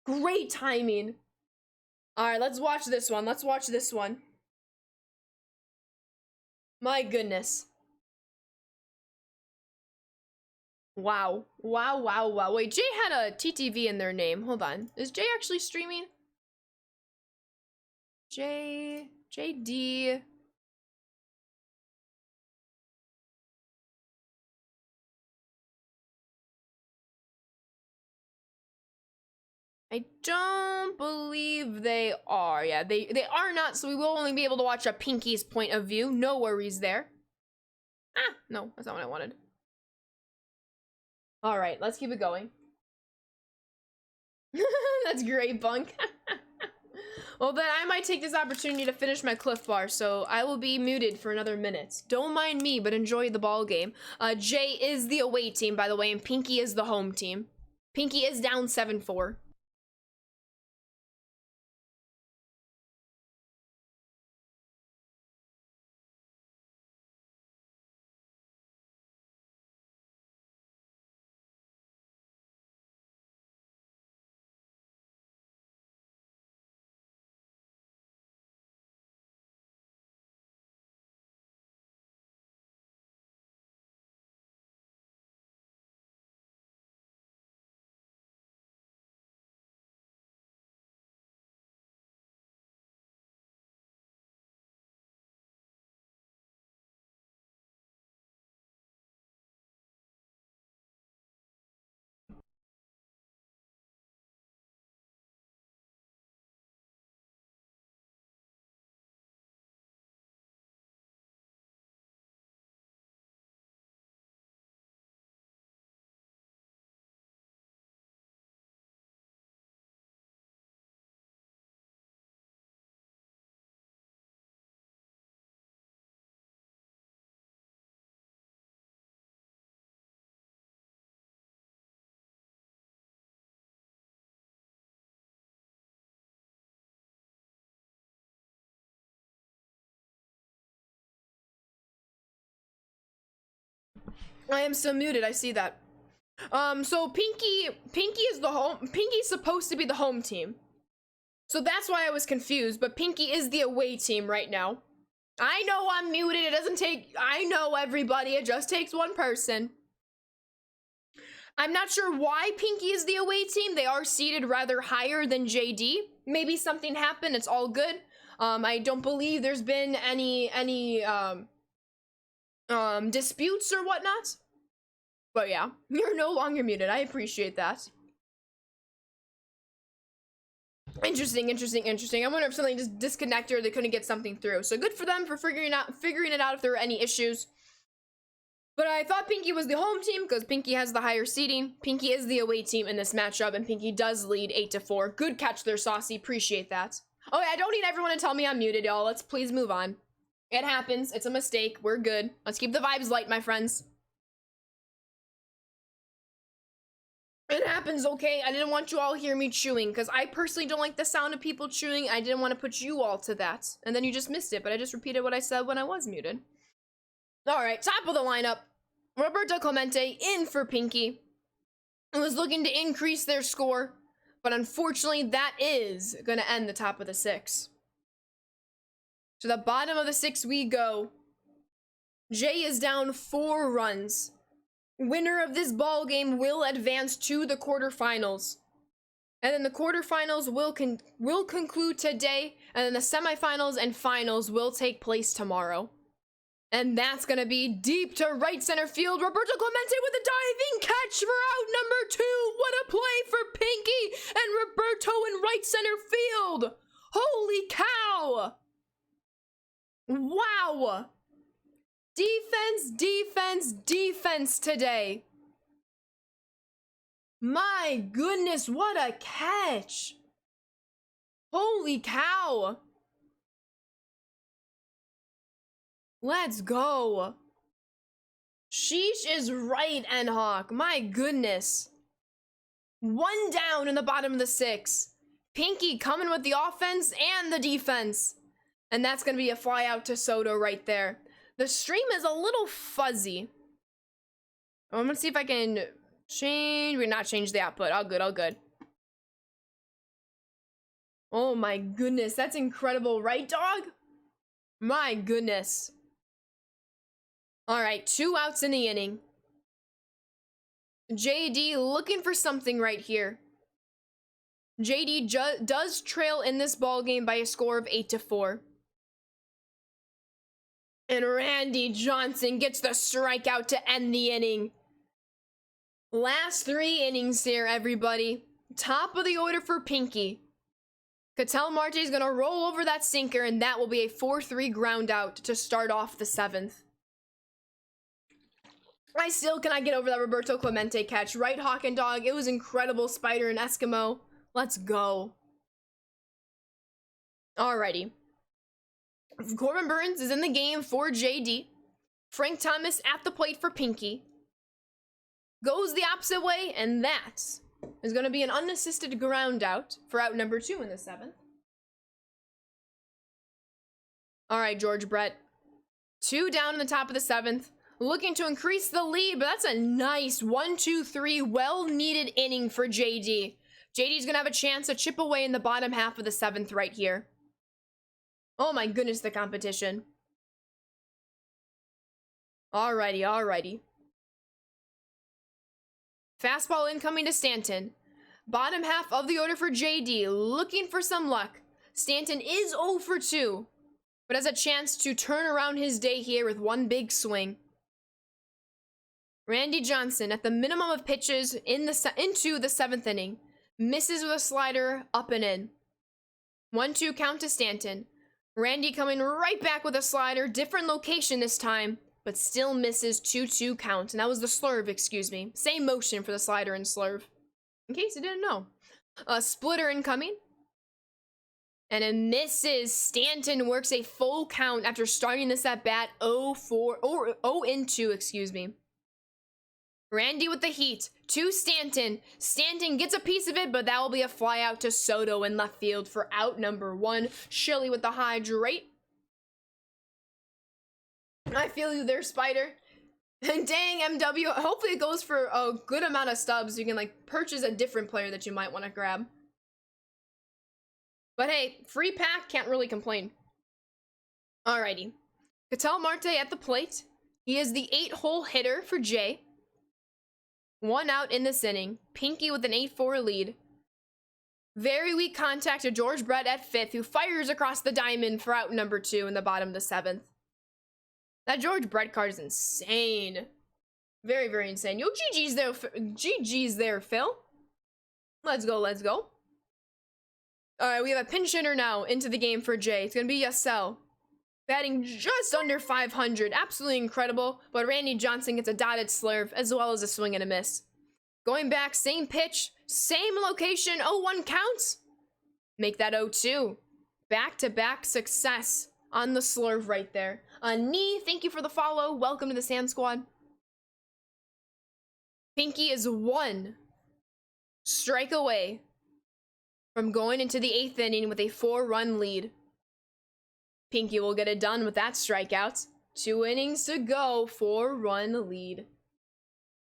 Great timing. All right, let's watch this one. My goodness. Wow. Wait, Jay had a TTV in their name. Hold on. Is Jay actually streaming? JD. I don't believe they are. Yeah, they are not, so we will only be able to watch a Pinky's point of view. No worries there. No, that's not what I wanted. All right, let's keep it going. That's great, Bunk. Well, then I might take this opportunity to finish my Cliff Bar, so I will be muted for another minute. Don't mind me, but enjoy the ball game. Jay is the away team, by the way, and Pinky is the home team. Pinky is down 7-4. I am still muted, I see that. So Pinky is the home, Pinky's supposed to be the home team. So that's why I was confused, but Pinky is the away team right now. I know I'm muted, it doesn't take, I know everybody, it just takes one person. I'm not sure why Pinky is the away team. They are seated rather higher than JD. Maybe something happened, it's all good. I don't believe there's been any disputes or whatnot. But yeah, you're no longer muted. I appreciate that. Interesting. I wonder if something just disconnected or they couldn't get something through. So good for them for figuring it out if there were any issues. But I thought Pinky was the home team because Pinky has the higher seeding. Pinky is the away team in this matchup, and Pinky does lead 8-4. Good catch there, Saucy. Appreciate that. Oh, yeah, I don't need everyone to tell me I'm muted, y'all. Let's please move on. It happens. It's a mistake. We're good. Let's keep the vibes light, my friends. It happens, okay? I didn't want you all hear me chewing because I personally don't like the sound of people chewing. I didn't want to put you all to that. And then you just missed it, but I just repeated what I said when I was muted. All right, top of the lineup. Roberto Clemente in for Pinky. It was looking to increase their score, but unfortunately that is going to end the top of the 6. To the bottom of the 6 we go. Jay is down 4 runs. Winner of this ball game will advance to the quarterfinals. And then the quarterfinals will conclude today, and then the semifinals and finals will take place tomorrow. And that's gonna be deep to right center field. Roberto Clemente with a diving catch for out number 2. What a play for Pinky and Roberto in right center field. Holy cow. Wow. Defense today. My goodness, what a catch. Holy cow. Let's go. Sheesh is right, N-Hawk. My goodness. 1 down in the bottom of the 6. Pinky coming with the offense and the defense. And that's going to be a fly out to Soto right there. The stream is a little fuzzy. I'm going to see if I can change. We're not change the output. All good. Oh my goodness. That's incredible, right, dog? My goodness. All right, 2 outs in the inning. JD looking for something right here. JD does trail in this ball game by a score of 8-4. And Randy Johnson gets the strikeout to end the inning. Last 3 innings here, everybody. Top of the order for Pinky. Ketel Marte is going to roll over that sinker, and that will be a 4-3 ground out to start off the 7th. I still cannot get over that Roberto Clemente catch. Right, Hawk and Dog? It was incredible, Spider and Eskimo. Let's go. Alrighty. Corbin Burns is in the game for JD. Frank Thomas at the plate for Pinky. Goes the opposite way, and that is going to be an unassisted ground out for out number 2 in the 7th. Alright, George Brett. 2 down in the top of the 7th. Looking to increase the lead, but that's a nice 1-2-3 well-needed inning for JD. JD's gonna have a chance to chip away in the bottom half of the 7th right here. Oh my goodness, the competition. Alrighty. Fastball incoming to Stanton. Bottom half of the order for JD, looking for some luck. Stanton is 0 for 2, but has a chance to turn around his day here with 1 big swing. Randy Johnson at the minimum of pitches into the 7th inning. Misses with a slider up and in. 1-2 count to Stanton. Randy coming right back with a slider. Different location this time, but still misses 2-2 count. And that was the slurve, excuse me. Same motion for the slider and slurve. In case you didn't know. A splitter incoming. And it misses. Stanton works a full count after starting this at bat 0-2, excuse me. Randy with the heat to Stanton. Stanton gets a piece of it, but that will be a fly out to Soto in left field for out number 1. Shilly with the hydrate. I feel you there, Spider. And dang, MW, hopefully it goes for a good amount of stubs so you can like purchase a different player that you might want to grab. But hey, free pack, can't really complain. Alrighty. Ketel Marte at the plate. He is the 8-hole hitter for Jay. 1 out in this inning. Pinky with an 8-4 lead. Very weak contact to George Brett at 5th, who fires across the diamond for out number 2 in the bottom of the 7th. That George Brett card is insane. Very, very insane. Yo, GG's there, GG's there, Phil. Let's go, let's go. Alright, we have a pinch hitter now into the game for Jay. It's gonna be Yasel. Batting just under 500. Absolutely incredible. But Randy Johnson gets a dotted slurve as well as a swing and a miss. Going back, same pitch, same location, 0-1 counts. Make that 0-2. Back-to-back success on the slurve right there. Knee, thank you for the follow. Welcome to the Sand Squad. Pinky is 1 strike away from going into the 8th inning with a 4-run lead. Pinky will get it done with that strikeout. 2 innings to go, 4-run lead.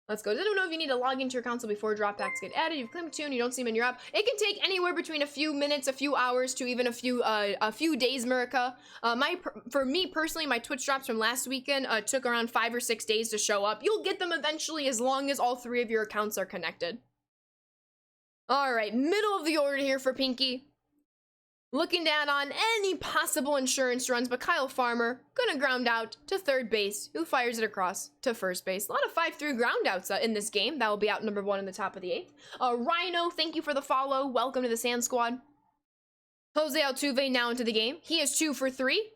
Let's go. I don't know if you need to log into your console before drop packs get added. You've clicked 2 and you don't see them in your app. It can take anywhere between a few minutes, a few hours, to even a few days, Merica. For me personally, my Twitch drops from last weekend took around 5 or 6 days to show up. You'll get them eventually as long as all 3 of your accounts are connected. All right, middle of the order here for Pinky. Looking down on any possible insurance runs, but Kyle Farmer gonna ground out to 3rd base, who fires it across to 1st base. A lot of 5-3 ground outs in this game. That will be out number 1 in the top of the 8th. Rhino, thank you for the follow. Welcome to the Sand Squad. Jose Altuve now into the game. He is 2 for 3.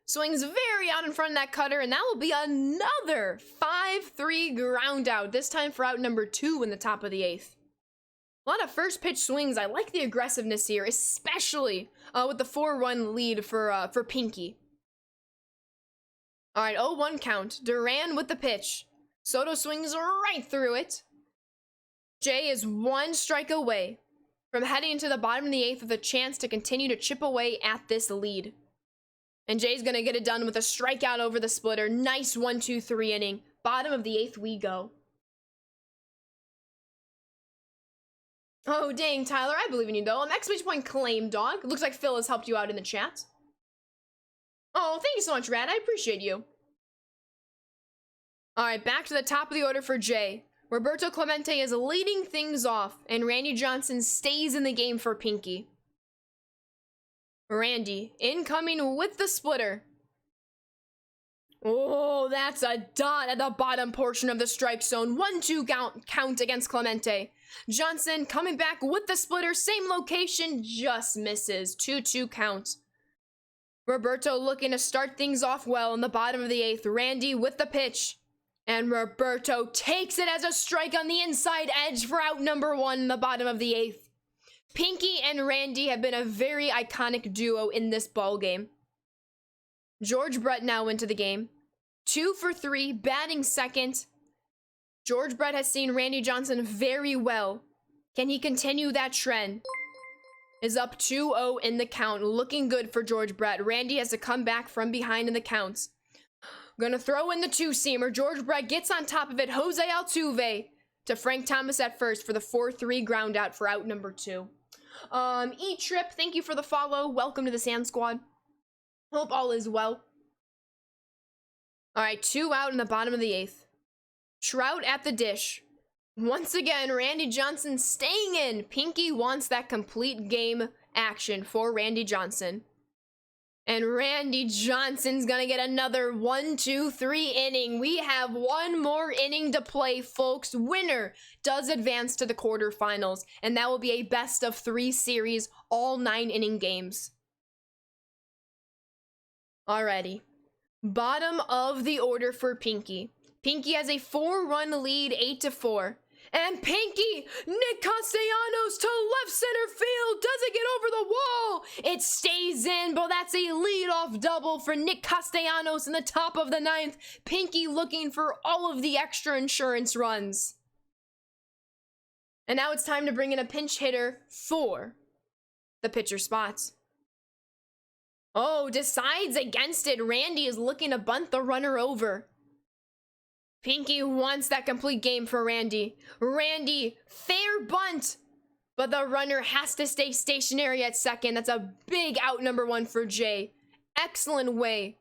Swings very out in front of that cutter, and that will be another 5-3 ground out, this time for out number 2 in the top of the 8th. A lot of first pitch swings. I like the aggressiveness here, especially with the 4-run lead for Pinky. All right, 0-1 count. Duran with the pitch. Soto swings right through it. Jay is 1 strike away from heading into the bottom of the 8th with a chance to continue to chip away at this lead. And Jay's gonna get it done with a strikeout over the splitter. Nice 1-2-3 inning. Bottom of the 8th we go. Oh, dang, Tyler, I believe in you, though. Exclamation point claim, dog. Looks like Phil has helped you out in the chat. Oh, thank you so much, Rad. I appreciate you. All right, back to the top of the order for Jay. Roberto Clemente is leading things off, and Randy Johnson stays in the game for Pinky. Randy, incoming with the splitter. Oh, that's a dot at the bottom portion of the strike zone. 1-2 count against Clemente. Johnson coming back with the splitter, same location, just misses. 2-2 count. Roberto looking to start things off well in the bottom of the 8th. Randy with the pitch. And Roberto takes it as a strike on the inside edge for out number 1 in the bottom of the 8th. Pinky and Randy have been a very iconic duo in this ball game. George Brett now into the game. 2 for 3, batting 2nd. George Brett has seen Randy Johnson very well. Can he continue that trend? Is up 2-0 in the count. Looking good for George Brett. Randy has to come back from behind in the counts. Gonna throw in the 2-seamer. George Brett gets on top of it. Jose Altuve to Frank Thomas at first for the 4-3 ground out for out number 2. E-Trip, thank you for the follow. Welcome to the Sand Squad. Hope all is well. All right, 2 out in the bottom of the 8th. Trout at the dish. Once again, Randy Johnson staying in. Pinky wants that complete game action for Randy Johnson. And Randy Johnson's gonna get another 1-2-3 inning. We have 1 more inning to play, folks. Winner does advance to the quarterfinals, and that will be a best of 3 series, all 9 inning games. Alrighty. Bottom of the order for Pinky. Pinky has a 4-run lead, 8-4. And Pinky, Nick Castellanos to left center field. Does it get over the wall? It stays in, but that's a leadoff double for Nick Castellanos in the top of the 9th. Pinky looking for all of the extra insurance runs. And now it's time to bring in a pinch hitter for the pitcher spots. Oh, decides against it. Randy is looking to bunt the runner over. Pinky wants that complete game for Randy. Randy, fair bunt. But the runner has to stay stationary at second. That's a big out number 1 for Jay. Excellent way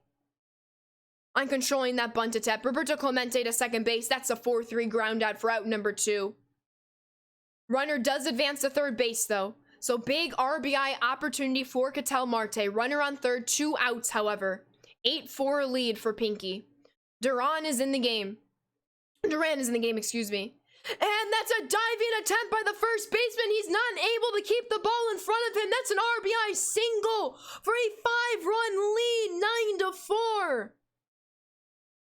on controlling that bunt attempt. Roberto Clemente to second base. That's a 4-3 ground out for out number 2. Runner does advance to third base though. So big RBI opportunity for Ketel Marte. Runner on third, 2 outs however. 8-4 lead for Pinky. Duran is in the game. Duran is in the game, excuse me. And that's a diving attempt by the first baseman. He's not able to keep the ball in front of him. That's an RBI single for a 5-run lead, 9-4.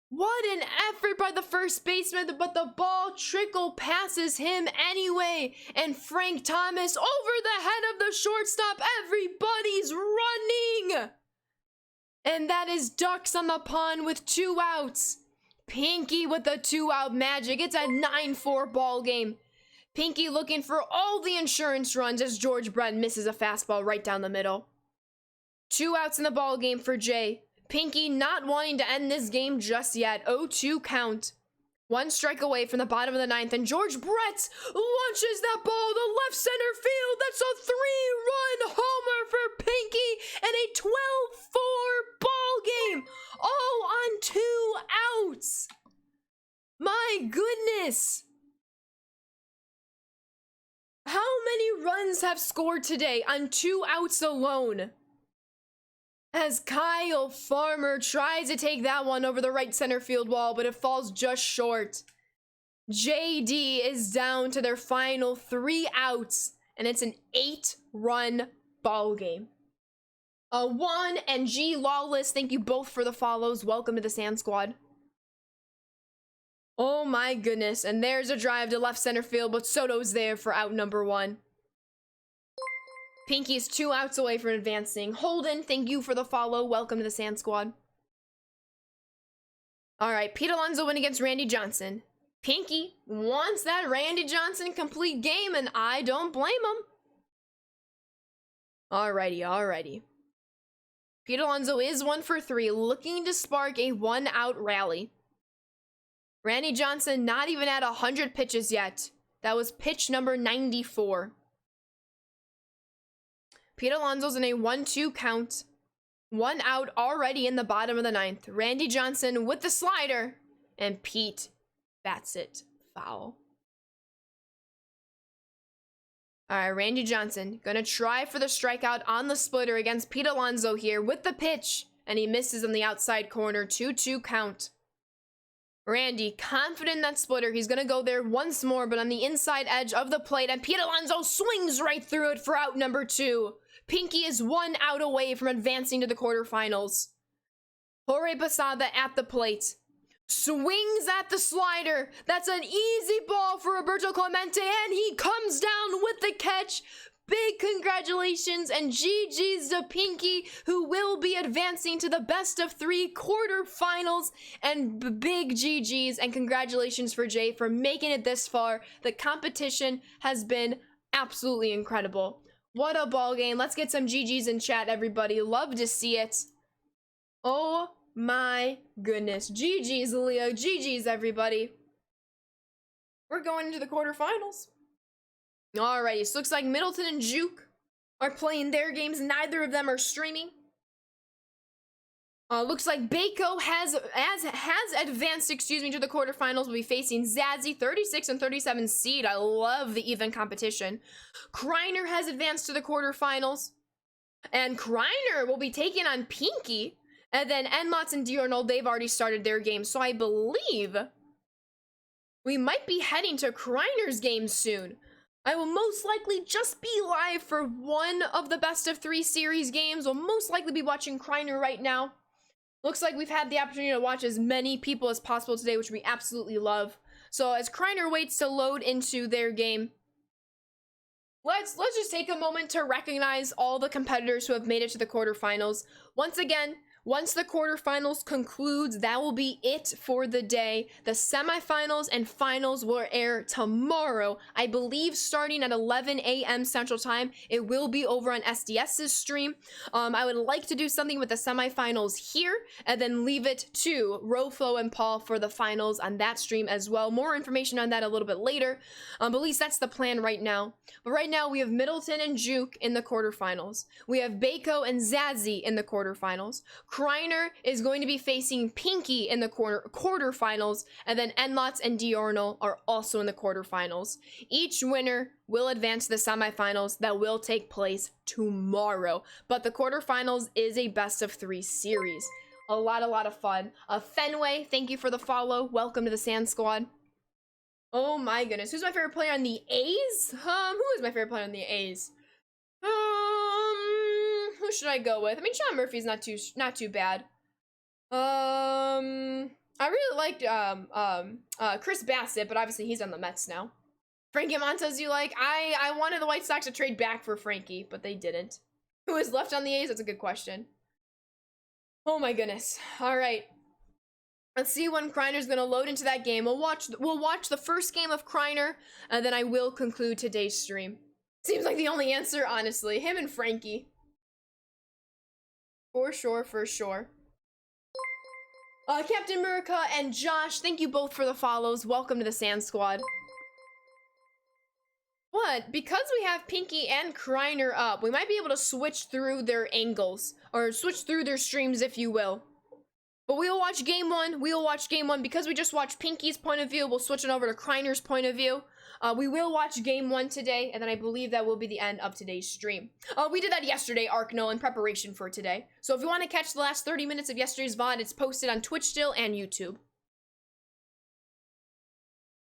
What an effort by the first baseman, but the ball trickle passes him anyway. And Frank Thomas over the head of the shortstop. Everybody's running. And that is Ducks on the pond with 2 outs. Pinky with the 2-out magic. It's a 9-4 ball game. Pinky looking for all the insurance runs as George Brett misses a fastball right down the middle. 2 outs in the ball game for Jay. Pinky not wanting to end this game just yet. 0-2 count. 1 strike away from the bottom of the 9th, and George Brett launches that ball to left center field. That's a 3-run homer for Pinky and a 12-4 ball game. All on 2 outs. My goodness. How many runs have scored today on 2 outs alone? As Kyle Farmer tries to take that one over the right center field wall, but it falls just short. JD is down to their final 3 outs, and it's an 8-run ball game. 1 and G Lawless, thank you both for the follows. Welcome to the Sand Squad. Oh my goodness, and there's a drive to left center field, but Soto's there for out number 1. Pinky's 2 outs away from advancing. Holden, thank you for the follow. Welcome to the Sand Squad. All right, Pete Alonso win against Randy Johnson. Pinky wants that Randy Johnson complete game, and I don't blame him. Alrighty. Pete Alonso is 1 for 3, looking to spark a 1-out rally. Randy Johnson not even at 100 pitches yet. That was pitch number 94. Pete Alonso's in a 1-2 count. 1 out already in the bottom of the 9th. Randy Johnson with the slider. And Pete bats it foul. Alright, Randy Johnson gonna try for the strikeout on the splitter against Pete Alonso here with the pitch. And he misses on the outside corner. 2-2 count. Randy, confident in that splitter. He's gonna go there once more, but on the inside edge of the plate. And Pete Alonso swings right through it for out number 2. Pinky is 1 out away from advancing to the quarterfinals. Jorge Posada at the plate. Swings at the slider. That's an easy ball for Roberto Clemente, and he comes down with the catch. Big congratulations and GG's to Pinky, who will be advancing to the best of 3 quarterfinals. And big GG's and congratulations for Jay for making it this far. The competition has been absolutely incredible. What a ball game. Let's get some GG's in chat, everybody. Love to see it. Oh my goodness. GG's, Leo. GG's, everybody. We're going into the quarterfinals. Alrighty, so looks like Middleton and Juke are playing their games. Neither of them are streaming. Looks like Baco has advanced, to the quarterfinals. Will be facing Zazzy, 36 and 37 seed. I love the even competition. Kreiner has advanced to the quarterfinals. And Kreiner will be taking on Pinky. And then Enlots and Diornold, they've already started their game. So I believe we might be heading to Kreiner's game soon. I will most likely just be live for one of the best of 3 series games. We'll most likely be watching Kreiner right now. Looks like we've had the opportunity to watch as many people as possible today, which we absolutely love. So as Kreiner waits to load into their game, let's just take a moment to recognize all the competitors who have made it to the quarterfinals. Once again, Once the quarterfinals concludes, that will be it for the day. The semifinals and finals will air tomorrow. I believe starting at 11 a.m. Central Time. It will be over on SDS's stream. I would like to do something with the semifinals here and then leave it to Roflo and Paul for the finals on that stream as well. More information on that a little bit later. But at least that's the plan right now. But right now we have Middleton and Juke in the quarterfinals. We have Bako and Zazzy in the quarterfinals. Kreiner is going to be facing Pinky in the quarterfinals, and then Enlots and Diornal are also in the quarterfinals. Each winner will advance to the semifinals that will take place tomorrow. But the quarterfinals is a best of 3 series. A lot of fun. Fenway, thank you for the follow. Welcome to the Sand Squad. Oh my goodness. Who's my favorite player on the A's? Who is my favorite player on the A's? Who should I go with? I mean, Sean Murphy's not too bad. I really liked Chris Bassett, but obviously he's on the Mets now. Frankie Montas, you like? I wanted the White Sox to trade back for Frankie, but they didn't. Who is left on the A's? That's a good question. Oh my goodness. All right. Let's see when Kreiner's gonna load into that game. We'll watch the first game of Kreiner, and then I will conclude today's stream. Seems like the only answer, honestly. Him and Frankie. For sure. Captain America and Josh, thank you both for the follows. Welcome to the Sand Squad. But because we have Pinky and Kreiner up, we might be able to switch through their angles, or switch through their streams, if you will. But we'll watch game one. Because we just watched Pinky's point of view, we'll switch it over to Kreiner's point of view. We will watch game 1 today, and then I believe that will be the end of today's stream. We did that yesterday, Arkno, in preparation for today. So if you want to catch the last 30 minutes of yesterday's VOD, it's posted on Twitch still and YouTube.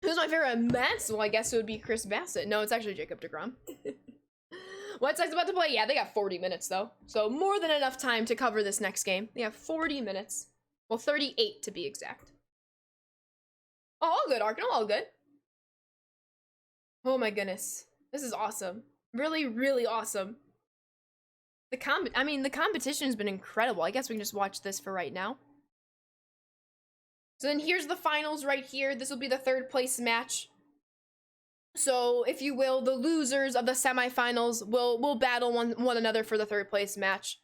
Who's my favorite Mets? Well, I guess it would be Chris Bassett. No, it's actually Jacob deGrom. White Sox about to play? Yeah, they got 40 minutes, though. So more than enough time to cover this next game. They have 40 minutes. Well, 38 to be exact. Oh, all good, Arkno, all good. Oh my goodness. This is awesome. Really awesome. The competition has been incredible. I guess we can just watch this for right now. So then here's the finals right here. This will be the 3rd place match. So, if you will, the losers of the semifinals will battle one another for the 3rd place match.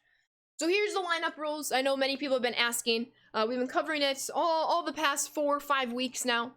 So here's the lineup rules. I know many people have been asking. We've been covering it all the past 4 or 5 weeks now.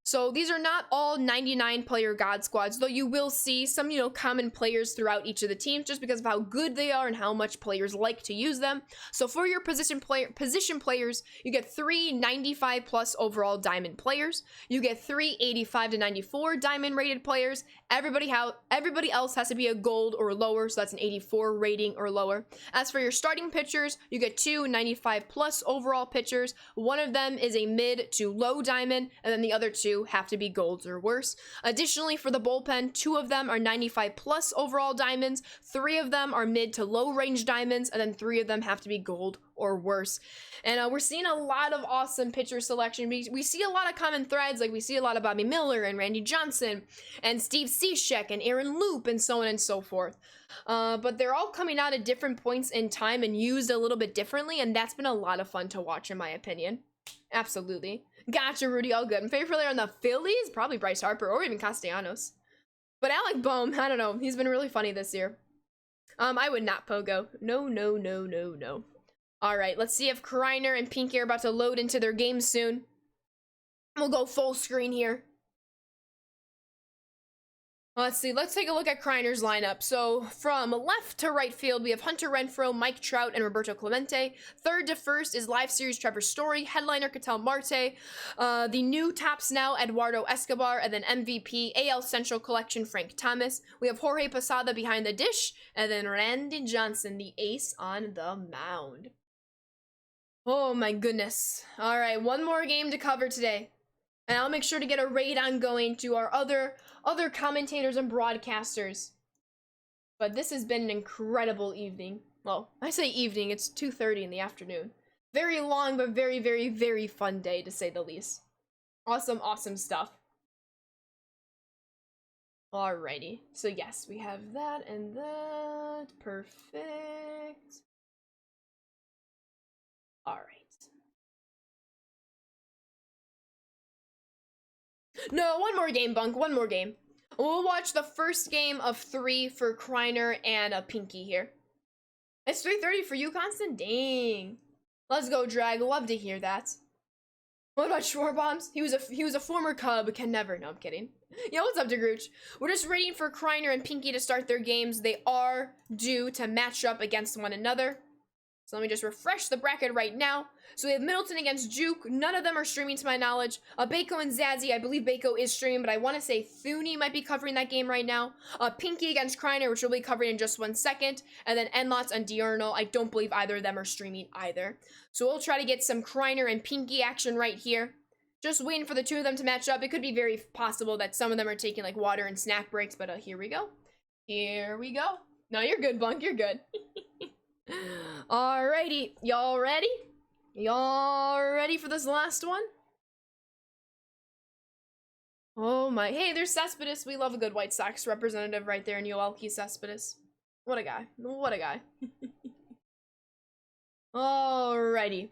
So these are not all 99 player God squads, though you will see some, common players throughout each of the teams just because of how good they are and how much players like to use them. So for your position players, you get 3 95 plus overall diamond players. You get 3 85 to 94 diamond rated players. Everybody else has to be a gold or lower, so that's an 84 rating or lower. As for your starting pitchers, you get 2 95 plus overall pitchers. One of them is a mid to low diamond, and then the other 2 have to be golds or worse. Additionally, for the bullpen, 2 of them are 95 plus overall diamonds, 3 of them are mid to low range diamonds, and then 3 of them have to be gold or worse. And we're seeing a lot of awesome pitcher selection. We see a lot of common threads, like we see a lot of Bobby Miller and Randy Johnson and Steve Cishek and Aaron Loop and so on and so forth. But they're all coming out at different points in time and used a little bit differently, and that's been a lot of fun to watch in my opinion. Absolutely. Gotcha, Rudy, all good. My favorite player on the Phillies? Probably Bryce Harper or even Castellanos. But Alec Bohm, I don't know. He's been really funny this year. I would not pogo. No. All right, let's see if Kreiner and Pinky are about to load into their game soon. We'll go full screen here. Let's see, let's take a look at Kreiner's lineup. So from left to right field, we have Hunter Renfroe, Mike Trout, and Roberto Clemente. Third to first is live series Trevor Story, headliner Ketel Marte, the new tops now Eduardo Escobar, and then MVP AL Central Collection Frank Thomas. We have Jorge Posada behind the dish, and then Randy Johnson, the ace on the mound. Oh my goodness. All right, one more game to cover today. And I'll make sure to get a raid ongoing to our other commentators and broadcasters. But this has been an incredible evening. Well, I say evening, it's 2:30 in the afternoon. Very long, but very fun day, to say the least. Awesome stuff. Alrighty. So yes, we have that and that. Perfect. All right. No, one more game, Bunk. One more game. We'll watch the first game of 3 for Kreiner and Pinky here. It's 3:30 for you, Constant? Dang. Let's go, Drag. Love to hear that. What about Schwarbombs? He was a former Cub. Can never. No, I'm kidding. Yo, what's up, DeGrooch? We're just waiting for Kreiner and Pinky to start their games. They are due to match up against one another. So let me just refresh the bracket right now. So we have Middleton against Juke. None of them are streaming to my knowledge. Bako and Zazzy. I believe Bako is streaming, but I want to say Thuni might be covering that game right now. Pinky against Kreiner, which we'll be covering in just 1 second. And then Enlots and Diurnal. I don't believe either of them are streaming either. So we'll try to get some Kreiner and Pinky action right here. Just waiting for the 2 of them to match up. It could be very possible that some of them are taking like water and snack breaks, but here we go. Here we go. No, you're good, Bunk. You're good. Alrighty, y'all ready? Y'all ready for this last one? Oh my, hey, there's Cespedes. We love a good White Sox representative right there in Yoelki Cespedes. What a guy, what a guy. Alrighty.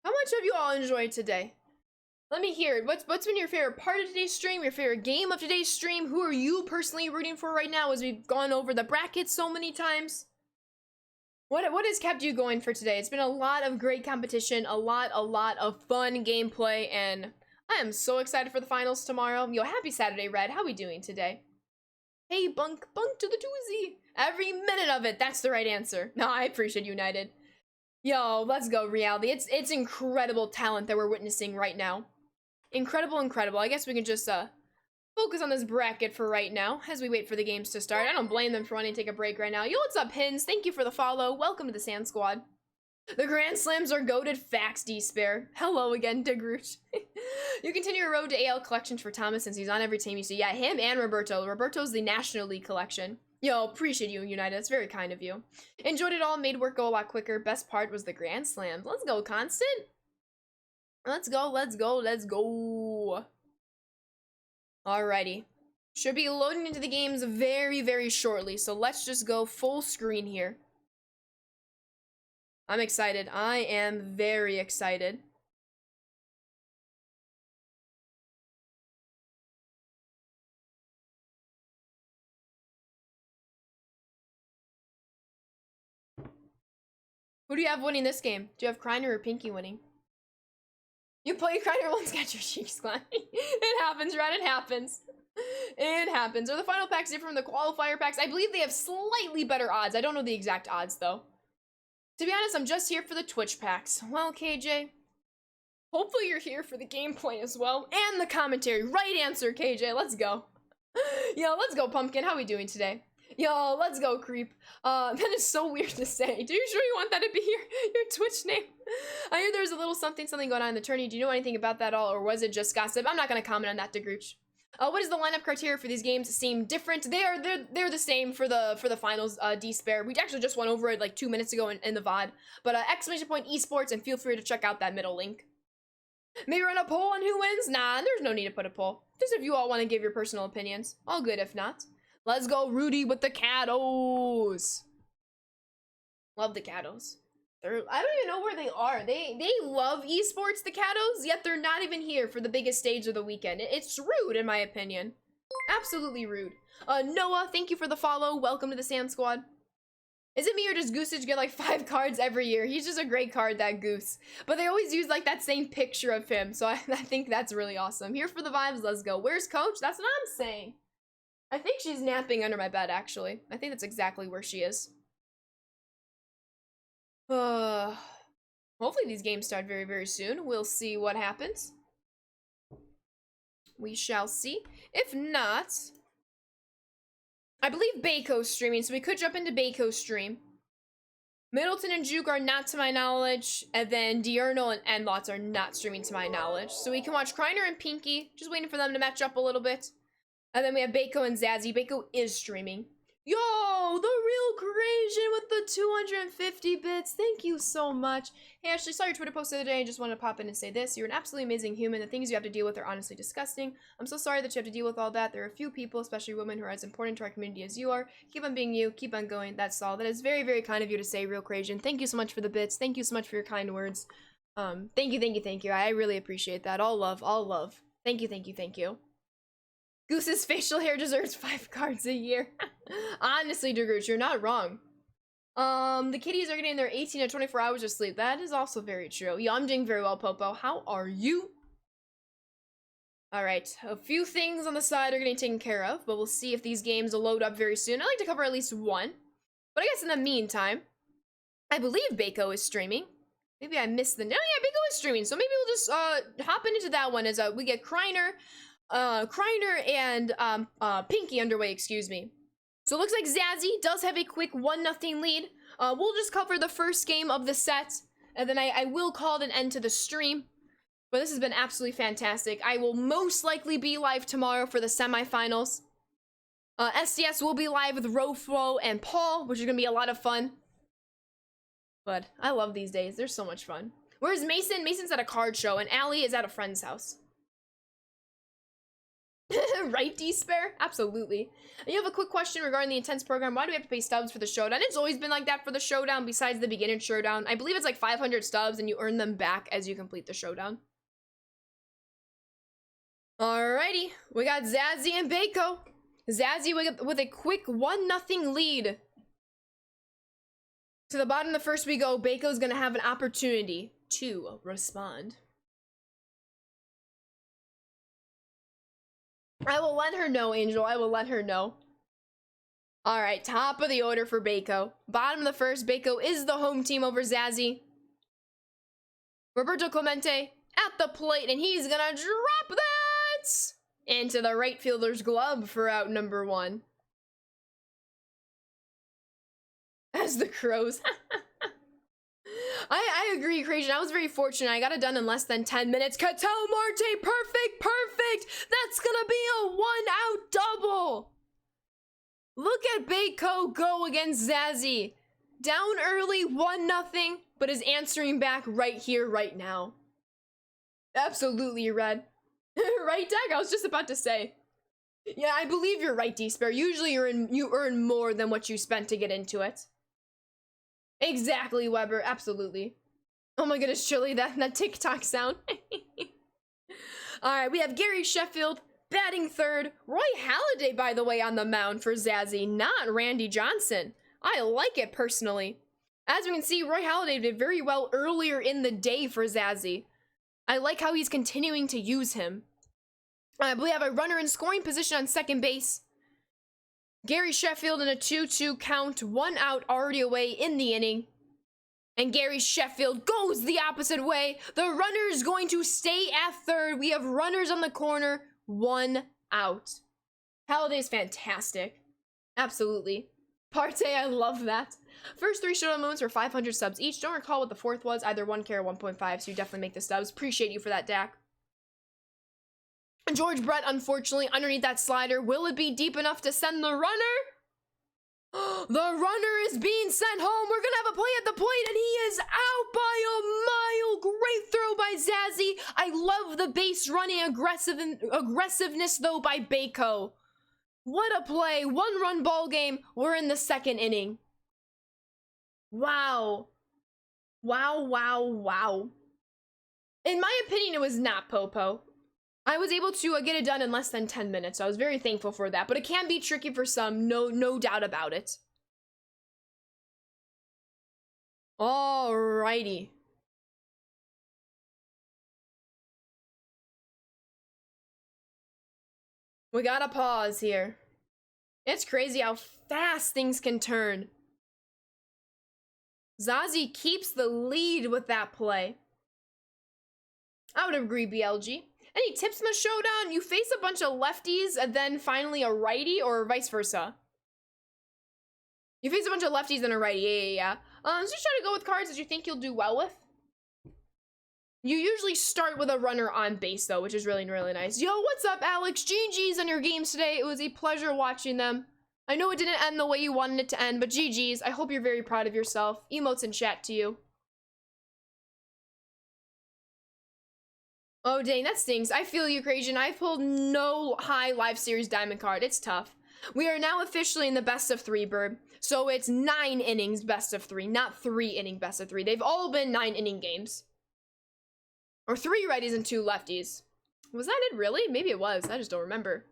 How much have you all enjoyed today? Let me hear it. What's been your favorite part of today's stream? Your favorite game of today's stream? Who are you personally rooting for right now as we've gone over the brackets so many times? What has kept you going for today? It's been a lot of great competition, a lot of fun gameplay, and I am so excited for the finals tomorrow. Yo, happy Saturday, Red. How we doing today? Hey, bunk to the doozy. Every minute of it. That's the right answer. No, I appreciate United. Yo, let's go, reality. It's incredible talent that we're witnessing right now. Incredible. I guess we can just focus on this bracket for right now as we wait for the games to start. I don't blame them for wanting to take a break right now. Yo, what's up, Hins? Thank you for the follow. Welcome to the Sand Squad. The Grand Slams are goated. Facts, D-Spare. Hello again, Degroot. You continue your road to AL collections for Thomas since he's on every team you see. Yeah, him and Roberto. Roberto's the National League collection. Yo, appreciate you, United. That's very kind of you. Enjoyed it all. Made work go a lot quicker. Best part was the Grand Slams. Let's go, Constant. Let's go. Alrighty. Should be loading into the games very shortly, so let's just go full screen here. I'm excited. I am very excited. Who do you have winning this game? Do you have Kreiner or Pinky winning? You play Kreiner once, got your cheeks climbing. It happens, right? It happens. It happens. Are the final packs different from the qualifier packs? I believe they have slightly better odds. I don't know the exact odds, though. To be honest, I'm just here for the Twitch packs. Well, KJ, hopefully you're here for the gameplay as well. And the commentary. Right answer, KJ. Let's go. Yo, let's go, Pumpkin. How we doing today? Yo, let's go, Creep. That is so weird to say. Do you sure you want that to be your Twitch name? I hear there's a little something going on in the tourney. Do you know anything about that at all, or was it just gossip? I'm not going to comment on that, DeGrooch. What is the lineup criteria for these games? Seem different? They're the same for the finals. D-Spare. We actually just went over it like 2 minutes ago in the VOD. But exclamation point esports, and feel free to check out that middle link. Maybe run a poll on who wins? Nah, there's no need to put a poll. Just if you all want to give your personal opinions. All good if not. Let's go, Rudy with the Caddos. Love the Caddos. I don't even know where they are. They love esports, the Caddos, yet they're not even here for the biggest stage of the weekend. It's rude, in my opinion. Absolutely rude. Noah, thank you for the follow. Welcome to the Sand Squad. Is it me or does Goosage get like 5 cards every year? He's just a great card, that Goose. But they always use like that same picture of him, so I think that's really awesome. Here for the vibes, let's go. Where's Coach? That's what I'm saying. I think she's napping under my bed, actually. I think that's exactly where she is. Hopefully these games start very soon. We'll see what happens. We shall see. If not, I believe Bako's streaming, so we could jump into Bako's stream. Middleton and Juke are not to my knowledge, and then Diurnal and Endlots are not streaming to my knowledge. So we can watch Kreiner and Pinky, just waiting for them to match up a little bit. And then we have Bako and Zazzy. Bako is streaming. Yo, the real creation with the 250 bits. Thank you so much. Hey, Ashley, saw your Twitter post the other day and just wanted to pop in and say this. You're an absolutely amazing human. The things you have to deal with are honestly disgusting. I'm so sorry that you have to deal with all that. There are a few people, especially women, who are as important to our community as you are. Keep on being you. Keep on going. That's all. That is very, very kind of you to say, real creation. Thank you so much for the bits. Thank you so much for your kind words. Thank you. I really appreciate that. All love, all love. Thank you. Goose's facial hair deserves 5 cards a year. Honestly, Dragooch, you're not wrong. The kitties are getting their 18 to 24 hours of sleep. That is also very true. Yeah, I'm doing very well, Popo. How are you? Alright, a few things on the side are getting taken care of, but we'll see if these games will load up very soon. I like to cover at least one. But I guess in the meantime, I believe Baco is streaming. Maybe I missed the... Oh yeah, Baco is streaming, so maybe we'll just hop into that one as we get Kreiner and Pinky underway, excuse me. So it looks like Zazzy does have a quick 1-0 lead. We'll just cover the first game of the set, and then I will call it an end to the stream. But this has been absolutely fantastic. I will most likely be live tomorrow for the semifinals. SDS will be live with Roflo and Paul, which is gonna be a lot of fun. But I love these days. They're so much fun. Where's Mason? Mason's at a card show, and Allie is at a friend's house. Right, Despair? Absolutely. And you have a quick question regarding the Intense program. Why do we have to pay stubs for the showdown? It's always been like that for the showdown, besides the beginner showdown. I believe it's like 500 stubs, and you earn them back as you complete the showdown. Alrighty, we got Zazzy and Baco. Zazzy with a quick 1-0 lead. To the bottom of the first we go. Baco's gonna have an opportunity to respond. I will let her know, Angel. I will let her know. Alright, top of the order for Baco. Bottom of the first, Baco is the home team over Zazzy. Roberto Clemente at the plate, and he's gonna drop that into the right fielder's glove for out number 1. As the crows. I agree, Creation. I was very fortunate. I got it done in less than 10 minutes. Cattell Marte, perfect. That's gonna be a 1-out double. Look at Baco go against Zazzy. Down early, 1-0, but is answering back right here, right now. Absolutely, Red. Right, Dag? I was just about to say. Yeah, I believe you're right, Despair. Usually you earn more than what you spent to get into it. Exactly, Weber. Absolutely. Oh my goodness, Chili, that TikTok sound. Alright, we have Gary Sheffield batting third. Roy Halladay, by the way, on the mound for Zazzy, not Randy Johnson. I like it personally. As we can see, Roy Halladay did very well earlier in the day for Zazzy. I like how he's continuing to use him. We have a runner in scoring position on second base. Gary Sheffield in a 2-2 count, 1 out already away in the inning. And Gary Sheffield goes the opposite way. The runner is going to stay at third. We have runners on the corner, 1 out. Halladay is fantastic. Absolutely. Parte, I love that. First 3 showdown moments were 500 subs each. Don't recall what the fourth was, either 1K or 1.5, so you definitely make the stubs. Appreciate you for that, Dak. George Brett, unfortunately, underneath that slider. Will it be deep enough to send the runner? The runner is being sent home. We're gonna have a play at the plate, and he is out by a mile. Great throw by Zazzy. I love the base running aggressiveness, though, by Baco. What a play. 1-run ball game. We're in the second inning. Wow. Wow. In my opinion, it was not Popo. I was able to get it done in less than 10 minutes. So I was very thankful for that, but it can be tricky for some, no doubt about it. Alrighty. We gotta pause here. It's crazy how fast things can turn. Zazzy keeps the lead with that play. I would agree, BLG. Any tips in the showdown? You face a bunch of lefties and then finally a righty, or vice versa? You face a bunch of lefties and a righty, yeah. So just try to go with cards that you think you'll do well with. You usually start with a runner on base, though, which is really nice. Yo, what's up, Alex? GG's on your games today. It was a pleasure watching them. I know it didn't end the way you wanted it to end, but GG's. I hope you're very proud of yourself. Emotes in chat to you. Oh, dang, that stings. I feel you, Crazian. I've pulled no high live series diamond card. It's tough. We are now officially in the best of 3, Bird. So it's 9 innings best of 3, not 3 inning best of 3. They've all been 9 inning games. Or 3 righties and 2 lefties. Was that it, really? Maybe it was. I just don't remember.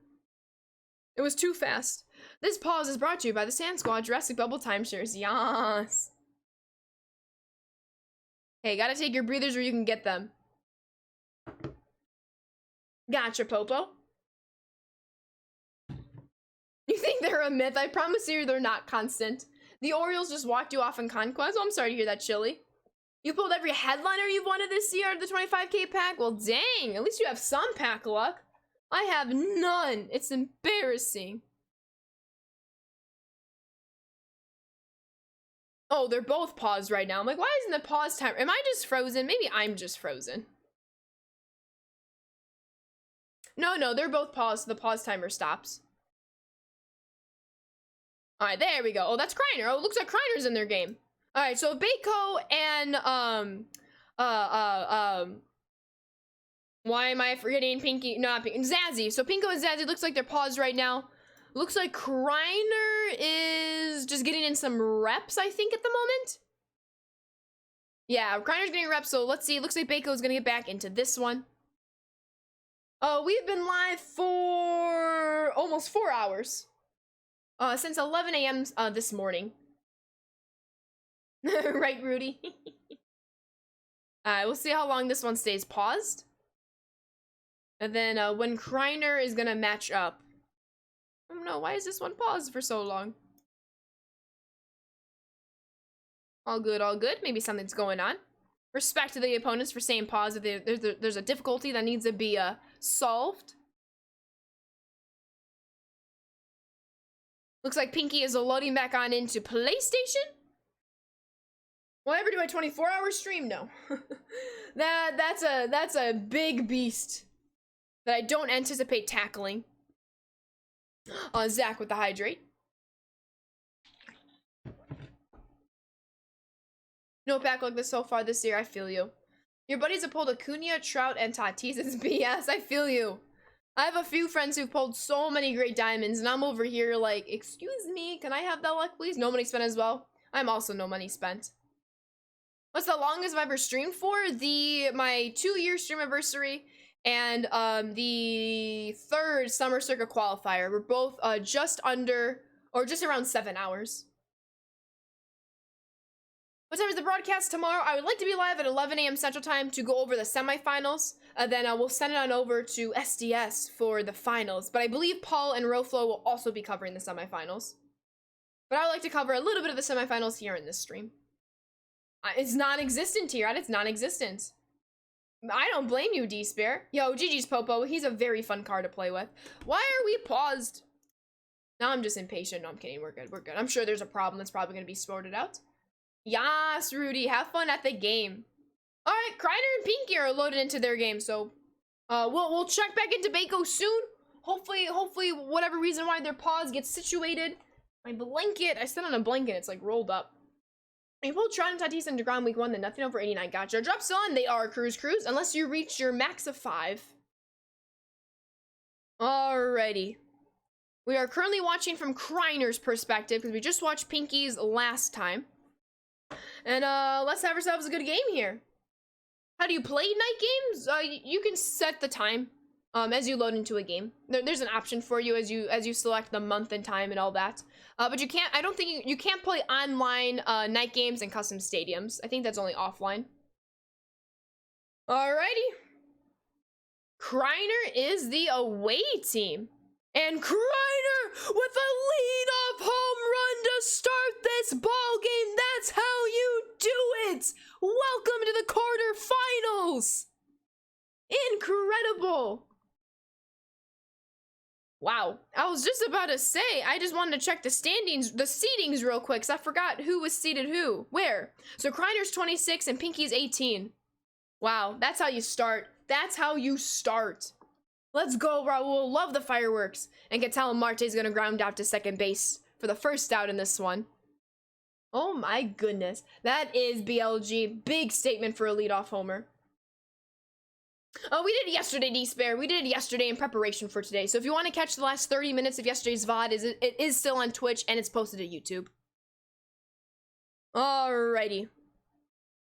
It was too fast. This pause is brought to you by the Sand Squad Jurassic Bubble timeshares. Yas. Hey, gotta take your breathers where you can get them. Gotcha, Popo. You think they're a myth? I promise you they're not constant. The Orioles just walked you off in Conquest. Oh, I'm sorry to hear that, Chili. You pulled every headliner you've wanted this year out of the 25k pack? Well, dang. At least you have some pack luck. I have none. It's embarrassing. Oh, they're both paused right now. I'm like, why isn't the pause timer? Am I just frozen? Maybe I'm just frozen. No, they're both paused, so the pause timer stops. All right, there we go. Oh, that's Kreiner. Oh, it looks like Kreiner's in their game. All right, so Baco and why am I forgetting Pinky? Not Pinky, Zazzy. So Pinko and Zazzy looks like they're paused right now. Looks like Kreiner is just getting in some reps, I think, at the moment. Yeah, Kreiner's getting reps, so let's see. It looks like Baco's gonna get back into this one. We've been live for almost 4 hours. Since 11 a.m. This morning. Right, Rudy? Alright, we'll see how long this one stays paused. And then when Kreiner is gonna match up. I don't know, why is this one paused for so long? All good, all good. Maybe something's going on. Respect to the opponents for saying pause if there's a difficulty that needs to be solved. Looks like Pinky is loading back on into PlayStation. Will I ever do a 24-hour stream? No. That's a big beast that I don't anticipate tackling. Zach with the hydrate. No pack like this so far this year. I feel you. Your buddies have pulled Acuna, Trout, and Tatis. It's BS. I feel you. I have a few friends who've pulled so many great diamonds, and I'm over here like, excuse me, can I have that luck, please? No money spent as well. I'm also no money spent. What's the longest I've ever streamed for? My 2-year stream anniversary and the 3rd Summer Circuit qualifier. We're both just under, or just around 7 hours. What time is the broadcast tomorrow? I would like to be live at 11 a.m. Central Time to go over the semifinals. Then we'll send it on over to SDS for the finals. But I believe Paul and Roflo will also be covering the semifinals. But I would like to cover a little bit of the semifinals here in this stream. It's non-existent here, right? It's non-existent. I don't blame you, D-Spare. Yo, GG's Popo. He's a very fun card to play with. Why are we paused? Now I'm just impatient. No, I'm kidding. We're good. We're good. I'm sure there's a problem that's probably going to be sorted out. Yas, Rudy. Have fun at the game. All right, Kreiner and Pinky are loaded into their game, so we'll check back into Baco soon. Hopefully, whatever reason why their paws get situated. My blanket. I sit on a blanket. It's like rolled up. You pulled Trout and Tatis and DeGrom week 1, then nothing over 89. Gotcha. Drop still on. They are cruise, unless you reach your max of 5. Alrighty. We are currently watching from Kreiner's perspective because we just watched Pinky's last time. And let's have ourselves a good game here. How do you play night games? You can set the time as you load into a game. There's an option for you as you select the month and time and all that. But you can't. I don't think you can't play online night games and custom stadiums. I think that's only offline. Alrighty. Kreiner is the away team. And Kreiner with a lead-off home run to start this ball game. That's how you do it. Welcome to the quarterfinals. Incredible. Wow. I was just about to say, I just wanted to check the standings, the seedings real quick, because I forgot who was seeded who. Where? So Kreiner's 26 and Pinky's 18. Wow, that's how you start. That's how you start. Let's go, Raul. Love the fireworks. And Catalan Marte's gonna ground out to second base for the first out in this one. Oh my goodness. That is BLG. Big statement for a leadoff homer. Oh, we did it yesterday, D-Spare. We did it yesterday in preparation for today. So if you want to catch the last 30 minutes of yesterday's VOD, it is still on Twitch and it's posted to YouTube. Alrighty.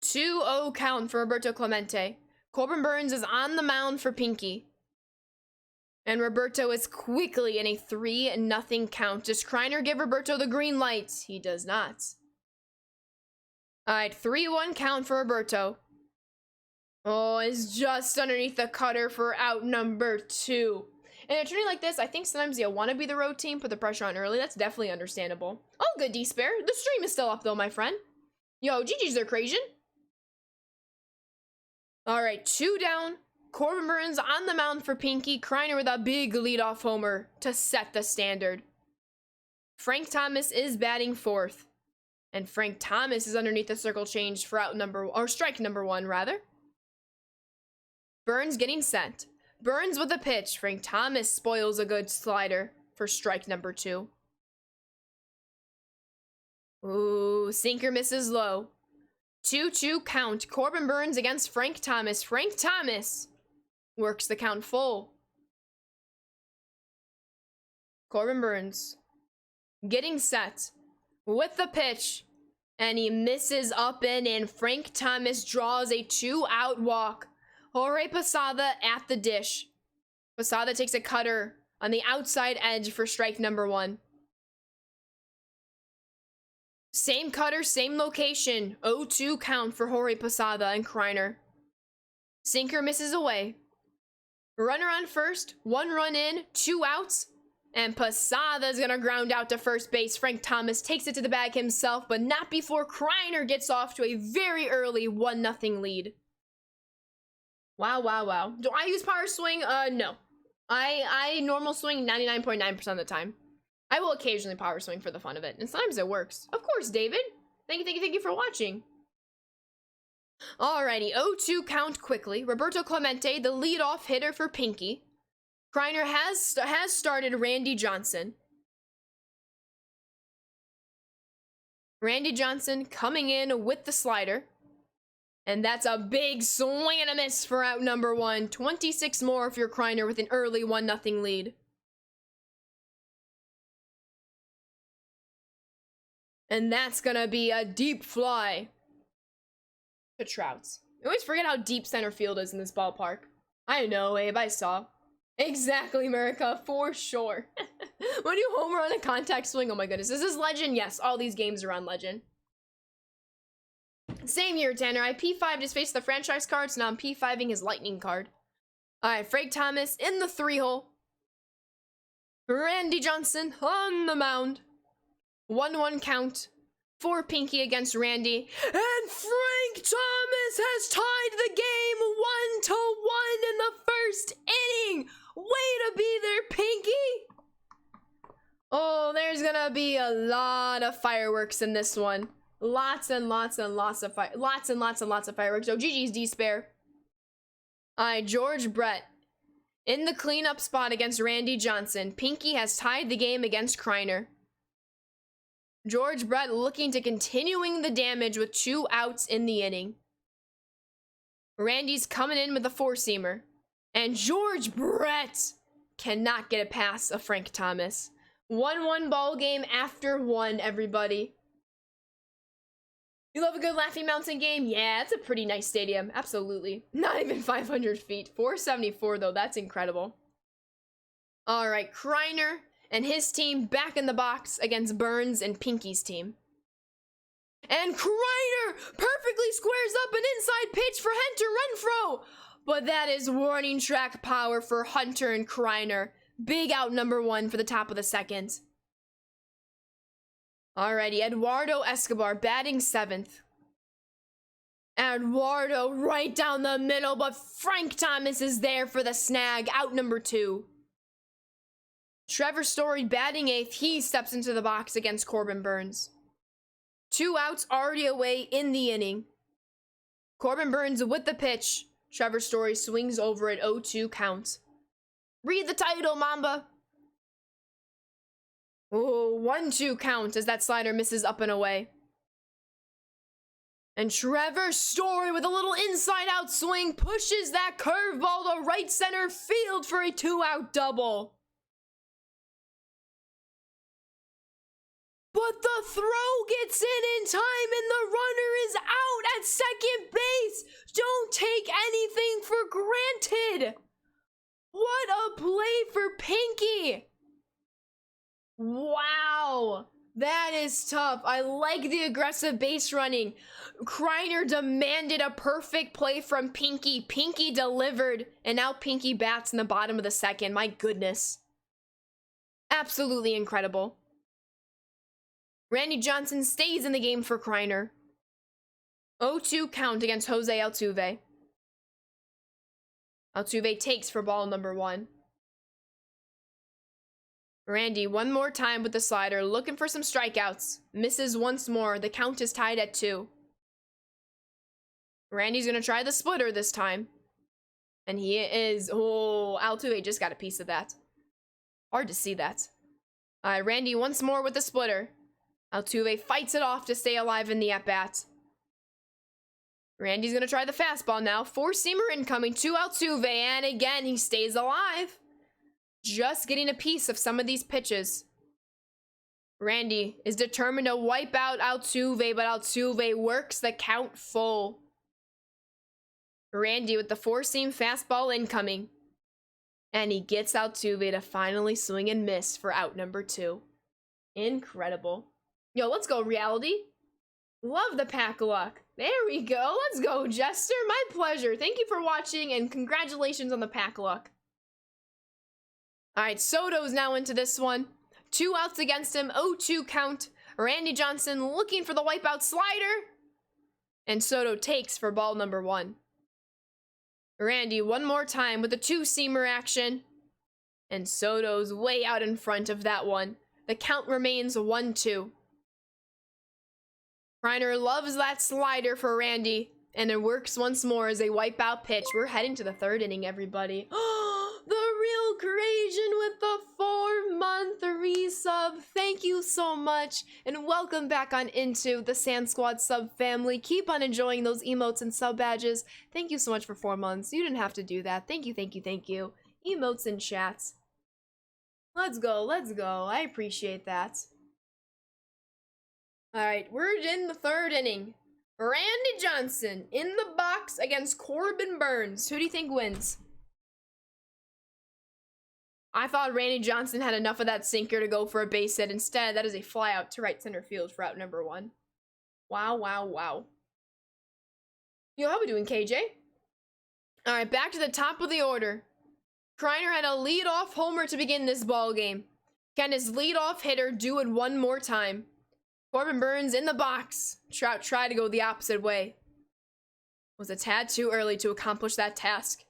2-0 count for Roberto Clemente. Corbin Burns is on the mound for Pinky. And Roberto is quickly in a 3-0 count. Does Kreiner give Roberto the green light? He does not. Alright, 3-1 count for Roberto. Oh, it's just underneath the cutter for out number 2. In a tourney like this, I think sometimes you want to be the road team, put the pressure on early. That's definitely understandable. Oh, good, D-Spare. The stream is still up, though, my friend. Yo, GG's their Crazian. Alright, 2 down. Corbin Burns on the mound for Pinky. Kreiner with a big leadoff homer to set the standard. Frank Thomas is batting 4th. And Frank Thomas is underneath the circle change for strike number 1, rather. Burns getting set. Burns with a pitch. Frank Thomas spoils a good slider for strike number 2. Ooh, sinker misses low. 2-2 count. Corbin Burns against Frank Thomas. Frank Thomas works the count full. Corbin Burns getting set with the pitch. And he misses up and in. Frank Thomas draws a 2-out walk. Jorge Posada at the dish. Posada takes a cutter on the outside edge for strike number 1. Same cutter, same location. 0-2 count for Jorge Posada and Kreiner. Sinker misses away. Runner on first, 1 run in, 2 outs. And Posada's gonna ground out to first base. Frank Thomas takes it to the bag himself, but not before Kreiner gets off to a very early 1-0 lead. Wow, wow, wow. Do I use power swing? No. I normal swing 99.9% of the time. I will occasionally power swing for the fun of it, and sometimes it works. Of course, David. Thank you for watching. Alrighty, 0-2 count quickly. Roberto Clemente, the leadoff hitter for Pinky. Kreiner has started Randy Johnson. Randy Johnson coming in with the slider. And that's a big swing and a miss for out number 1. 26 more if you're Kreiner with an early 1-0 lead. And that's gonna be a deep fly to Trouts. I always forget how deep center field is in this ballpark. I know, Abe, I saw. Exactly, America, for sure. When you homer on a contact swing, oh my goodness. Is this Legend? Yes, all these games are on Legend. Same year, Tanner. I P5'd his face the franchise card, so now I'm P5ing his lightning card. Alright, Frank Thomas in the 3-hole. Randy Johnson on the mound. 1-1 count for Pinky against Randy. And Frank Thomas has tied the game 1-1 in the first inning. Way to be there, Pinky. Oh, there's gonna be a lot of fireworks in this one. Lots and lots of fireworks. Oh, GG's D-Spare. Alright, George Brett in the cleanup spot against Randy Johnson. Pinky has tied the game against Kreiner. George Brett looking to continuing the damage with 2 outs in the inning. Randy's coming in with a 4-seamer. And George Brett cannot get it past a Frank Thomas. 1-1 ball game after 1, everybody. You love a good Laughing Mountain game? Yeah, it's a pretty nice stadium. Absolutely. Not even 500 feet. 474, though. That's incredible. Alright, Kreiner and his team back in the box against Burns and Pinky's team. And Kreiner perfectly squares up an inside pitch for Hunter Renfroe. But that is warning track power for Hunter and Kreiner. Big out number 1 for the top of the 2nd. Alrighty, Eduardo Escobar batting 7th. Eduardo right down the middle, but Frank Thomas is there for the snag. Out number 2. Trevor Story batting 8th. He steps into the box against Corbin Burns. 2 outs already away in the inning. Corbin Burns with the pitch. Trevor Story swings over at 0-2 count. Read the title, Mamba. Oh, 1-2 count as that slider misses up and away. And Trevor Story with a little inside-out swing pushes that curveball to right center field for a 2-out double. But the throw gets in time and the runner is out at second base. Don't take anything for granted. What a play for Pinky. Wow. That is tough. I like the aggressive base running. Kreiner demanded a perfect play from Pinky. Pinky delivered, and now Pinky bats in the bottom of the second. My goodness. Absolutely incredible. Randy Johnson stays in the game for Kreiner. 0-2 count against Jose Altuve. Altuve takes for ball number 1. Randy one more time with the slider, looking for some strikeouts. Misses once more. The count is tied at 2. Randy's going to try the splitter this time. And he is... Oh, Altuve just got a piece of that. Hard to see that. Randy once more with the splitter. Altuve fights it off to stay alive in the at-bat. Randy's going to try the fastball now. 4-seamer incoming to Altuve. And again, he stays alive. Just getting a piece of some of these pitches. Randy is determined to wipe out Altuve, but Altuve works the count full. Randy with the 4-seam fastball incoming. And he gets Altuve to finally swing and miss for out number 2. Incredible. Yo, let's go, reality. Love the pack luck. There we go. Let's go, Jester. My pleasure. Thank you for watching, and congratulations on the pack luck. All right, Soto's now into this one. 2 outs against him. 0-2 count. Randy Johnson looking for the wipeout slider. And Soto takes for ball number 1. Randy one more time with a 2-seamer action. And Soto's way out in front of that one. The count remains 1-2. Kreiner loves that slider for Randy. And it works once more as a wipeout pitch. We're heading to the 3rd inning, everybody. The real Creation with the 4-month resub. Thank you so much. And welcome back on into the Sand Squad sub family. Keep on enjoying those emotes and sub badges. Thank you so much for 4 months. You didn't have to do that. Thank you, thank you, thank you. Emotes and chats. Let's go, let's go. I appreciate that. Alright, we're in the 3rd inning. Randy Johnson in the box against Corbin Burns. Who do you think wins? I thought Randy Johnson had enough of that sinker to go for a base hit. Instead, that is a fly out to right center field for out number 1. Wow, wow, wow. Yo, how we doing, KJ? Alright, back to the top of the order. Kreiner had a leadoff homer to begin this ball game. Can his leadoff hitter do it one more time? Corbin Burns in the box. Trout tried to go the opposite way. Was a tad too early to accomplish that task.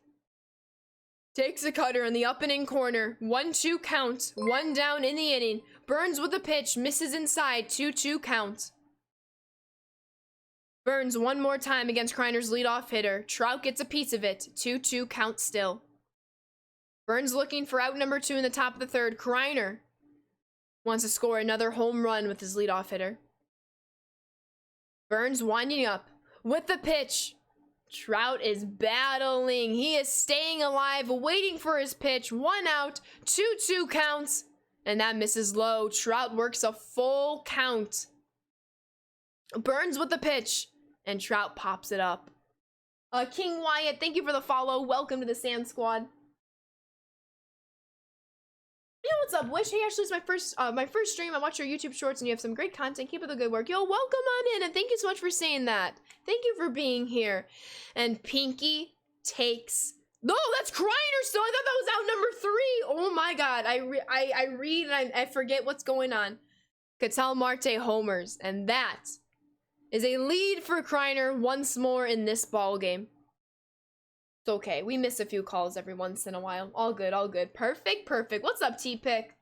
Takes a cutter in the up and in corner. 1-2 count. 1 down in the inning. Burns with the pitch. Misses inside. 2-2 count. Burns one more time against Kreiner's leadoff hitter. Trout gets a piece of it. 2-2 count still. Burns looking for out number 2 in the top of the 3rd. Kreiner wants to score another home run with his leadoff hitter. Burns winding up with the pitch. Trout is battling. He is staying alive, waiting for his pitch. 1 out, 2-2 counts, and that misses low. Trout works a full count. Burns with the pitch, and Trout pops it up. King Wyatt, thank you for the follow. Welcome to the Sand Squad. Yo, what's up, Wish? Hey, Ashley, it's my first stream. I watch your YouTube shorts, and you have some great content. Keep up the good work. Yo, welcome on in, and thank you so much for saying that. Thank you for being here. And Pinky takes... No, that's Kreiner still. I thought that was out number 3. Oh my god. I read and I forget what's going on. Ketel Marte homers, and that is a lead for Kreiner once more in this ball game. It's okay. We miss a few calls every once in a while. All good, all good. Perfect, perfect. What's up, T-Pick?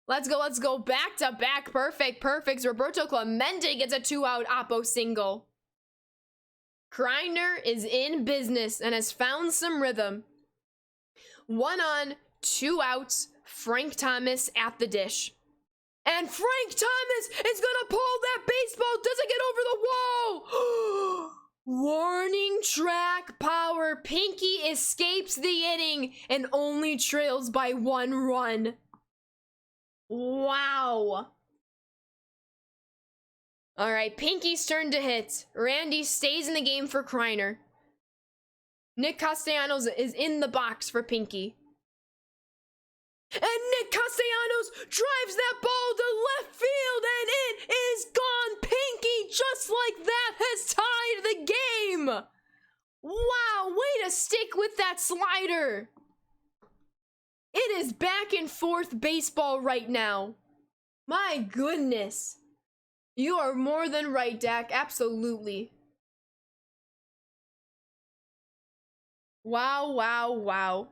Let's go, let's go. Back to back. Perfect, perfect. Roberto Clemente gets a 2-out Oppo single. Kreiner is in business and has found some rhythm. 1 on, 2 outs. Frank Thomas at the dish. And Frank Thomas is gonna pull that baseball. Does it get over the wall? Warning track power. Pinky escapes the inning and only trails by 1 run. Wow. All right, Pinky's turn to hit. Randy stays in the game for Kreiner. Nick Castellanos is in the box for Pinky. And Nick Castellanos drives that ball to left field, and it is gone. Pinky, just like that, has tied the game. Wow, way to stick with that slider. It is back and forth baseball right now. My goodness. You are more than right, Dak. Absolutely. Wow, wow, wow.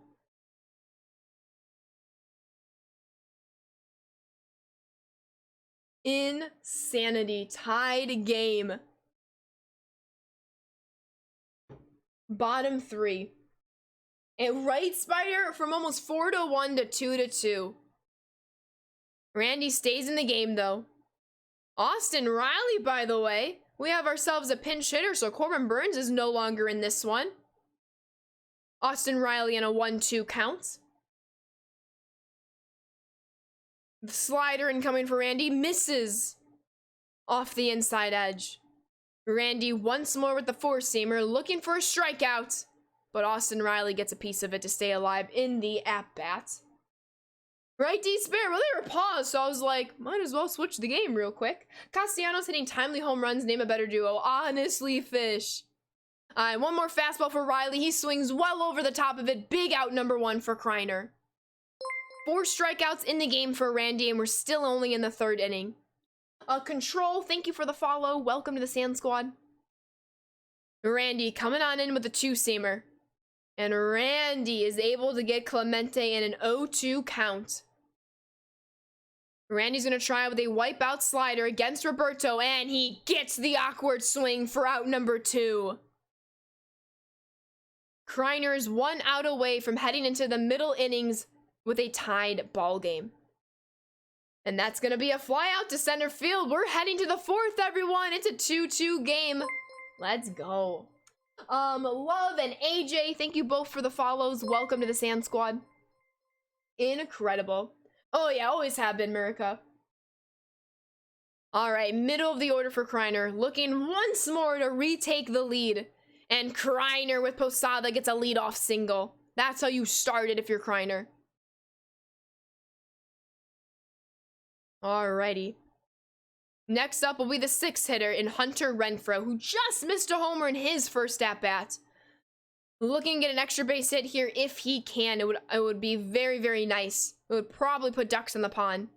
Insanity. Tied game. Bottom 3. And right, Spider, from almost 4-1 to 2-2. Randy stays in the game, though. Austin Riley, by the way. We have ourselves a pinch hitter, so Corbin Burns is no longer in this one. Austin Riley in a 1-2 count. The slider incoming for Randy misses off the inside edge. Randy once more with the four-seamer, looking for a strikeout, but Austin Riley gets a piece of it to stay alive in the at-bat. Right, D-Spare? Well, they were paused, so I was like, might as well switch the game real quick. Castellanos hitting timely home runs, name a better duo. Honestly, Fish. One more fastball for Riley. He swings well over the top of it. Big out number 1 for Kreiner. 4 strikeouts in the game for Randy, and we're still only in the 3rd inning. Control, thank you for the follow. Welcome to the Sand Squad. Randy coming on in with the 2-seamer. And Randy is able to get Clemente in an 0-2 count. Randy's going to try with a wipeout slider against Roberto, and he gets the awkward swing for out number 2. Kreiner is 1 out away from heading into the middle innings with a tied ball game. And that's going to be a fly out to center field. We're heading to the 4th, everyone. It's a 2-2 game. Let's go. Love and AJ, thank you both for the follows. Welcome to the Sand Squad. Incredible. Oh yeah, always have been, Murica. All right, middle of the order for Kreiner, looking once more to retake the lead. And Kreiner with Posada gets a leadoff single. That's how you start it if you're Kreiner. Alrighty. Next up will be the 6th hitter in Hunter Renfroe, who just missed a homer in his first at-bat. Looking to get an extra base hit here if he can. It would be very, very nice. It would probably put ducks in the pond.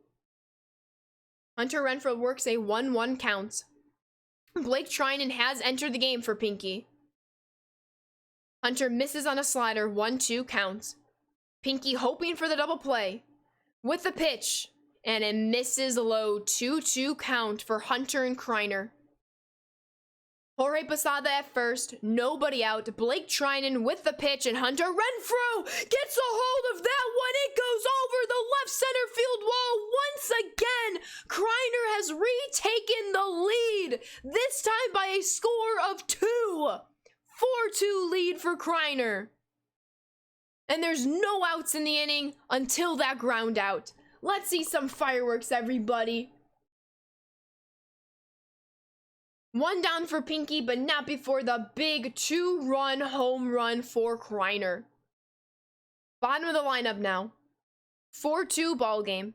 Hunter Renfroe works a 1-1 count. Blake Treinen has entered the game for Pinky. Hunter misses on a slider, 1-2 count. Pinky hoping for the double play. With the pitch. And it misses low, 2-2 count for Hunter and Kreiner. Jorge Posada at first, nobody out. Blake Treinen with the pitch, and Hunter Renfroe gets a hold of that one. It goes over the left center field wall once again. Kreiner has retaken the lead, this time by a score of 2. 4-2 lead for Kreiner. And there's no outs in the inning until that ground out. Let's see some fireworks, everybody. 1 down for Pinky, but not before the big 2-run home run for Kreiner. Bottom of the lineup now. 4-2 ball game.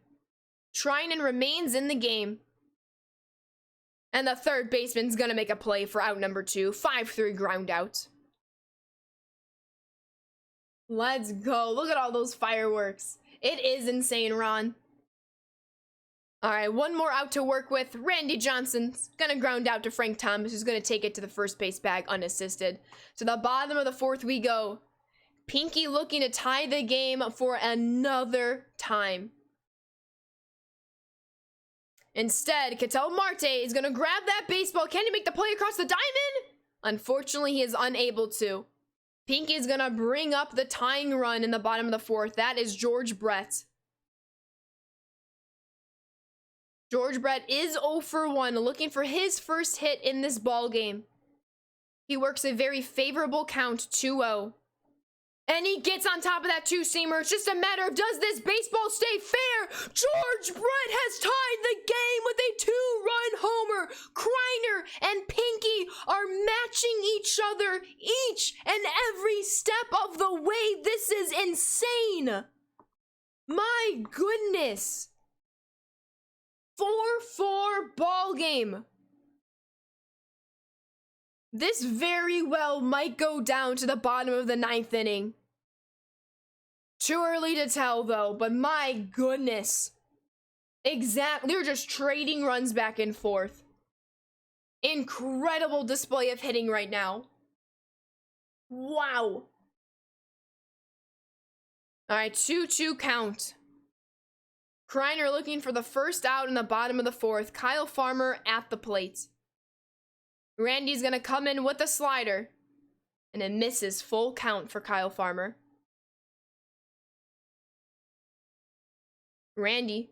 Treinen remains in the game. And the third baseman's gonna make a play for out number 2. 5-3 ground out. Let's go. Look at all those fireworks. It is insane, Ron. All right, one more out to work with. Randy Johnson's gonna ground out to Frank Thomas, who's gonna take it to the first base bag unassisted. To the bottom of the 4th we go. Pinky looking to tie the game for another time. Instead, Ketel Marte is gonna grab that baseball. Can he make the play across the diamond? Unfortunately, he is unable to. Pinky is gonna bring up the tying run in the bottom of the 4th. That is George Brett. George Brett is 0 for 1, looking for his first hit in this ball game. He works a very favorable count, 2-0. And he gets on top of that two-seamer. It's just a matter of, does this baseball stay fair? George Brett has tied the game with a 2-run homer. Kreiner and Pinky are matching each other each and every step of the way. This is insane. My goodness. 4-4 ball game. This very well might go down to the bottom of the 9th inning. Too early to tell though, but my goodness. Exactly, they're just trading runs back and forth. Incredible display of hitting right now. Wow. Alright, 2-2 count. Kreiner looking for the first out in the bottom of the 4th. Kyle Farmer at the plate. Randy's gonna come in with a slider. And it misses, full count for Kyle Farmer. Randy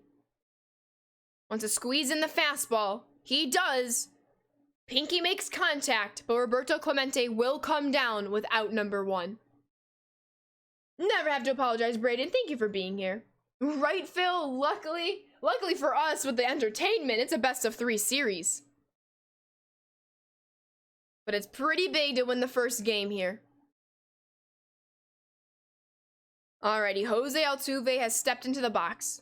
wants to squeeze in the fastball. He does. Pinky makes contact, but Roberto Clemente will come down with out number 1. Never have to apologize, Braden. Thank you for being here. Right, Phil? Luckily for us with the entertainment, it's a best of 3 series. But it's pretty big to win the first game here. Alrighty, Jose Altuve has stepped into the box.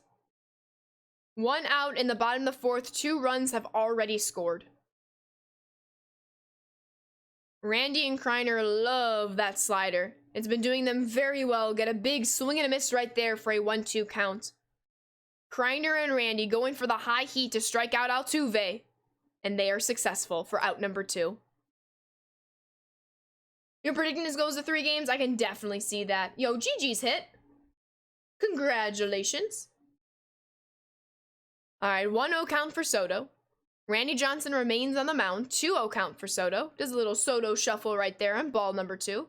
1 out in the bottom of the 4th. 2 runs have already scored. Randy and Kreiner love that slider. It's been doing them very well. Get a big swing and a miss right there for a 1-2 count. Kreiner and Randy going for the high heat to strike out Altuve. And they are successful for out number 2. You're predicting this goes to 3 games? I can definitely see that. Yo, GG's hit. Congratulations. Alright, 1-0 count for Soto. Randy Johnson remains on the mound. 2-0 count for Soto. Does a little Soto shuffle right there on ball number 2.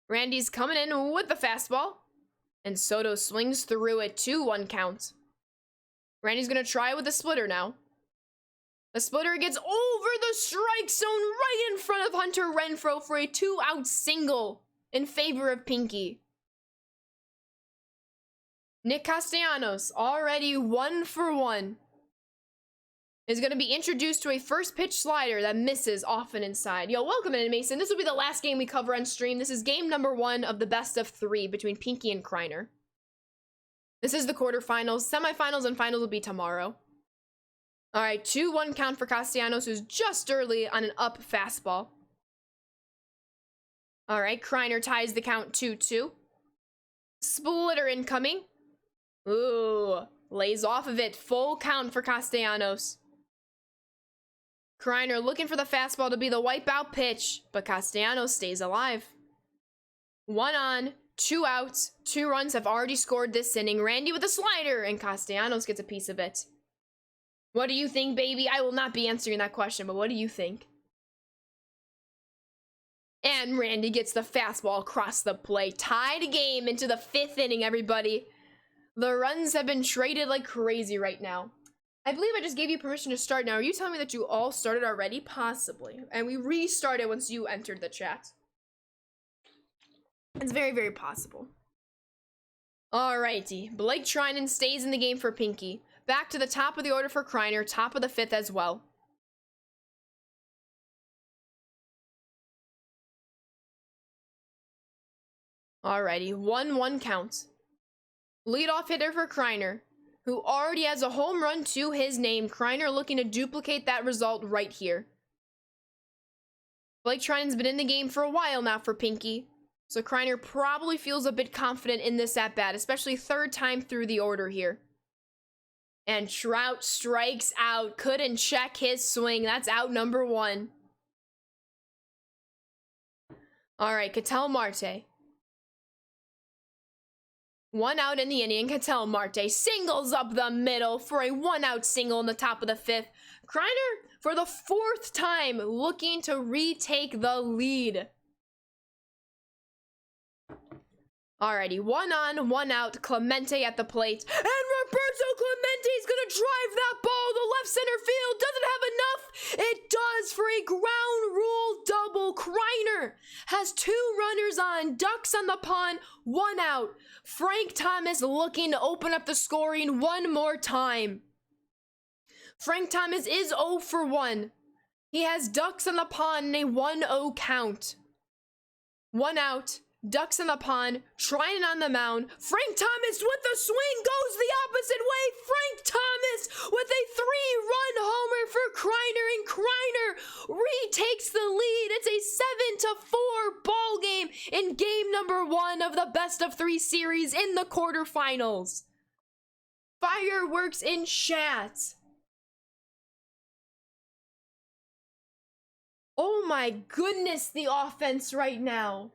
Randy's coming in with the fastball. And Soto swings through it. 2-1 count. Randy's going to try with the splitter now. The splitter gets over the strike zone right in front of Hunter Renfroe for a 2-out single in favor of Pinky. Nick Castellanos, already 1 for 1, is going to be introduced to a first pitch slider that misses off and inside. Yo, welcome in, Mason. This will be the last game we cover on stream. This is game number 1 of the best of 3 between Pinky and Kreiner. This is the quarterfinals. Semifinals and finals will be tomorrow. All right, 2-1 count for Castellanos, who's just early on an up fastball. All right, Kreiner ties the count 2-2. Splitter incoming. Ooh, lays off of it. Full count for Castellanos. Kreiner looking for the fastball to be the wipeout pitch, but Castellanos stays alive. 1 on, 2 outs. 2 runs have already scored this inning. Randy with a slider, and Castellanos gets a piece of it. What do you think, baby? I will not be answering that question, but what do you think? And Randy gets the fastball across the plate. Tied game into the 5th inning, everybody. The runs have been traded like crazy right now. I believe I just gave you permission to start now. Are you telling me that you all started already? Possibly. And we restarted once you entered the chat. It's very, very possible. Alrighty. Blake Treinen stays in the game for Pinky. Back to the top of the order for Kreiner, top of the 5th as well. Alrighty, 1-1 count. Leadoff hitter for Kreiner, who already has a home run to his name. Kreiner looking to duplicate that result right here. Blake Treinen's been in the game for a while now for Pinky, so Kreiner probably feels a bit confident in this at-bat, especially 3rd time through the order here. And Trout strikes out. Couldn't check his swing. That's out number 1. All right, Ketel Marte. 1 out in the inning. Ketel Marte singles up the middle for a 1-out single in the top of the 5th. Kreiner, for the 4th time, looking to retake the lead. Alrighty, 1 on, 1 out, Clemente at the plate. And Roberto Clemente's gonna drive that ball to left center field. Doesn't have enough. It does for a ground rule double. Kreiner has 2 runners on, ducks on the pond, 1 out. Frank Thomas looking to open up the scoring one more time. Frank Thomas is 0 for 1. He has ducks on the pond in a 1-0 count. 1 out. Ducks in the pond, trying on the mound. Frank Thomas with the swing goes the opposite way. Frank Thomas with a 3-run homer for Kreiner, and Kreiner retakes the lead. It's a 7-4 ball game in game number 1 of the best of 3 series in the quarterfinals. Fireworks in chat. Oh my goodness, the offense right now.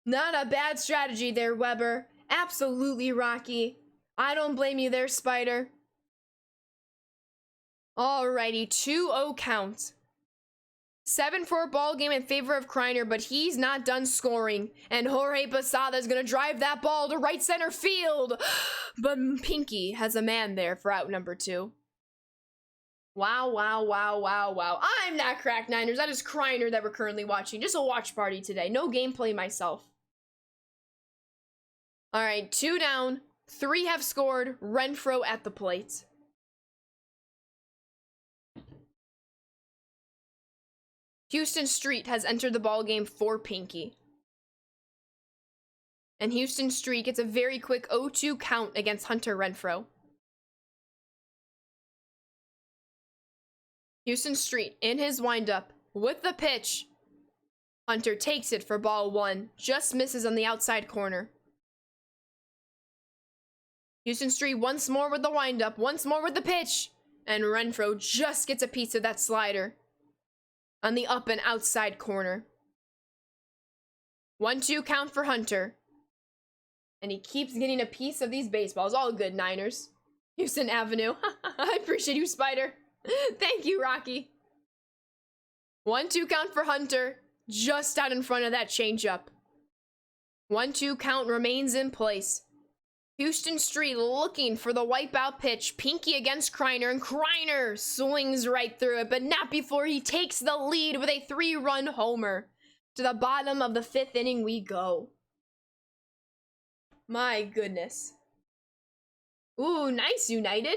Not a bad strategy there, Weber. Absolutely, Rocky. I don't blame you there, Spider. Alrighty, 2-0 count. 7-4 ball game in favor of Kreiner, but he's not done scoring. And Jorge Posada is going to drive that ball to right center field. But Pinky has a man there for out number 2. Wow, wow, wow, wow, wow. I'm not Crack Niners. That is Kreiner that we're currently watching. Just a watch party today. No gameplay myself. All right, 2 down, 3 have scored. Renfroe at the plate. Houston Street has entered the ball game for Pinky. And Houston Street gets a very quick 0-2 count against Hunter Renfroe. Houston Street in his windup with the pitch. Hunter takes it for ball 1, just misses on the outside corner. Houston Street once more with the windup, once more with the pitch. And Renfroe just gets a piece of that slider on the up and outside corner. 1-2 count for Hunter. And he keeps getting a piece of these baseballs. All good, Niners. Houston Avenue. I appreciate you, Spider. Thank you, Rocky. 1-2 count for Hunter. Just out in front of that changeup. 1-2 count remains in place. Houston Street looking for the wipeout pitch. Pinky against Kreiner, and Kreiner swings right through it, but not before he takes the lead with a 3-run homer. To the bottom of the 5th inning we go. My goodness. Ooh, nice, United.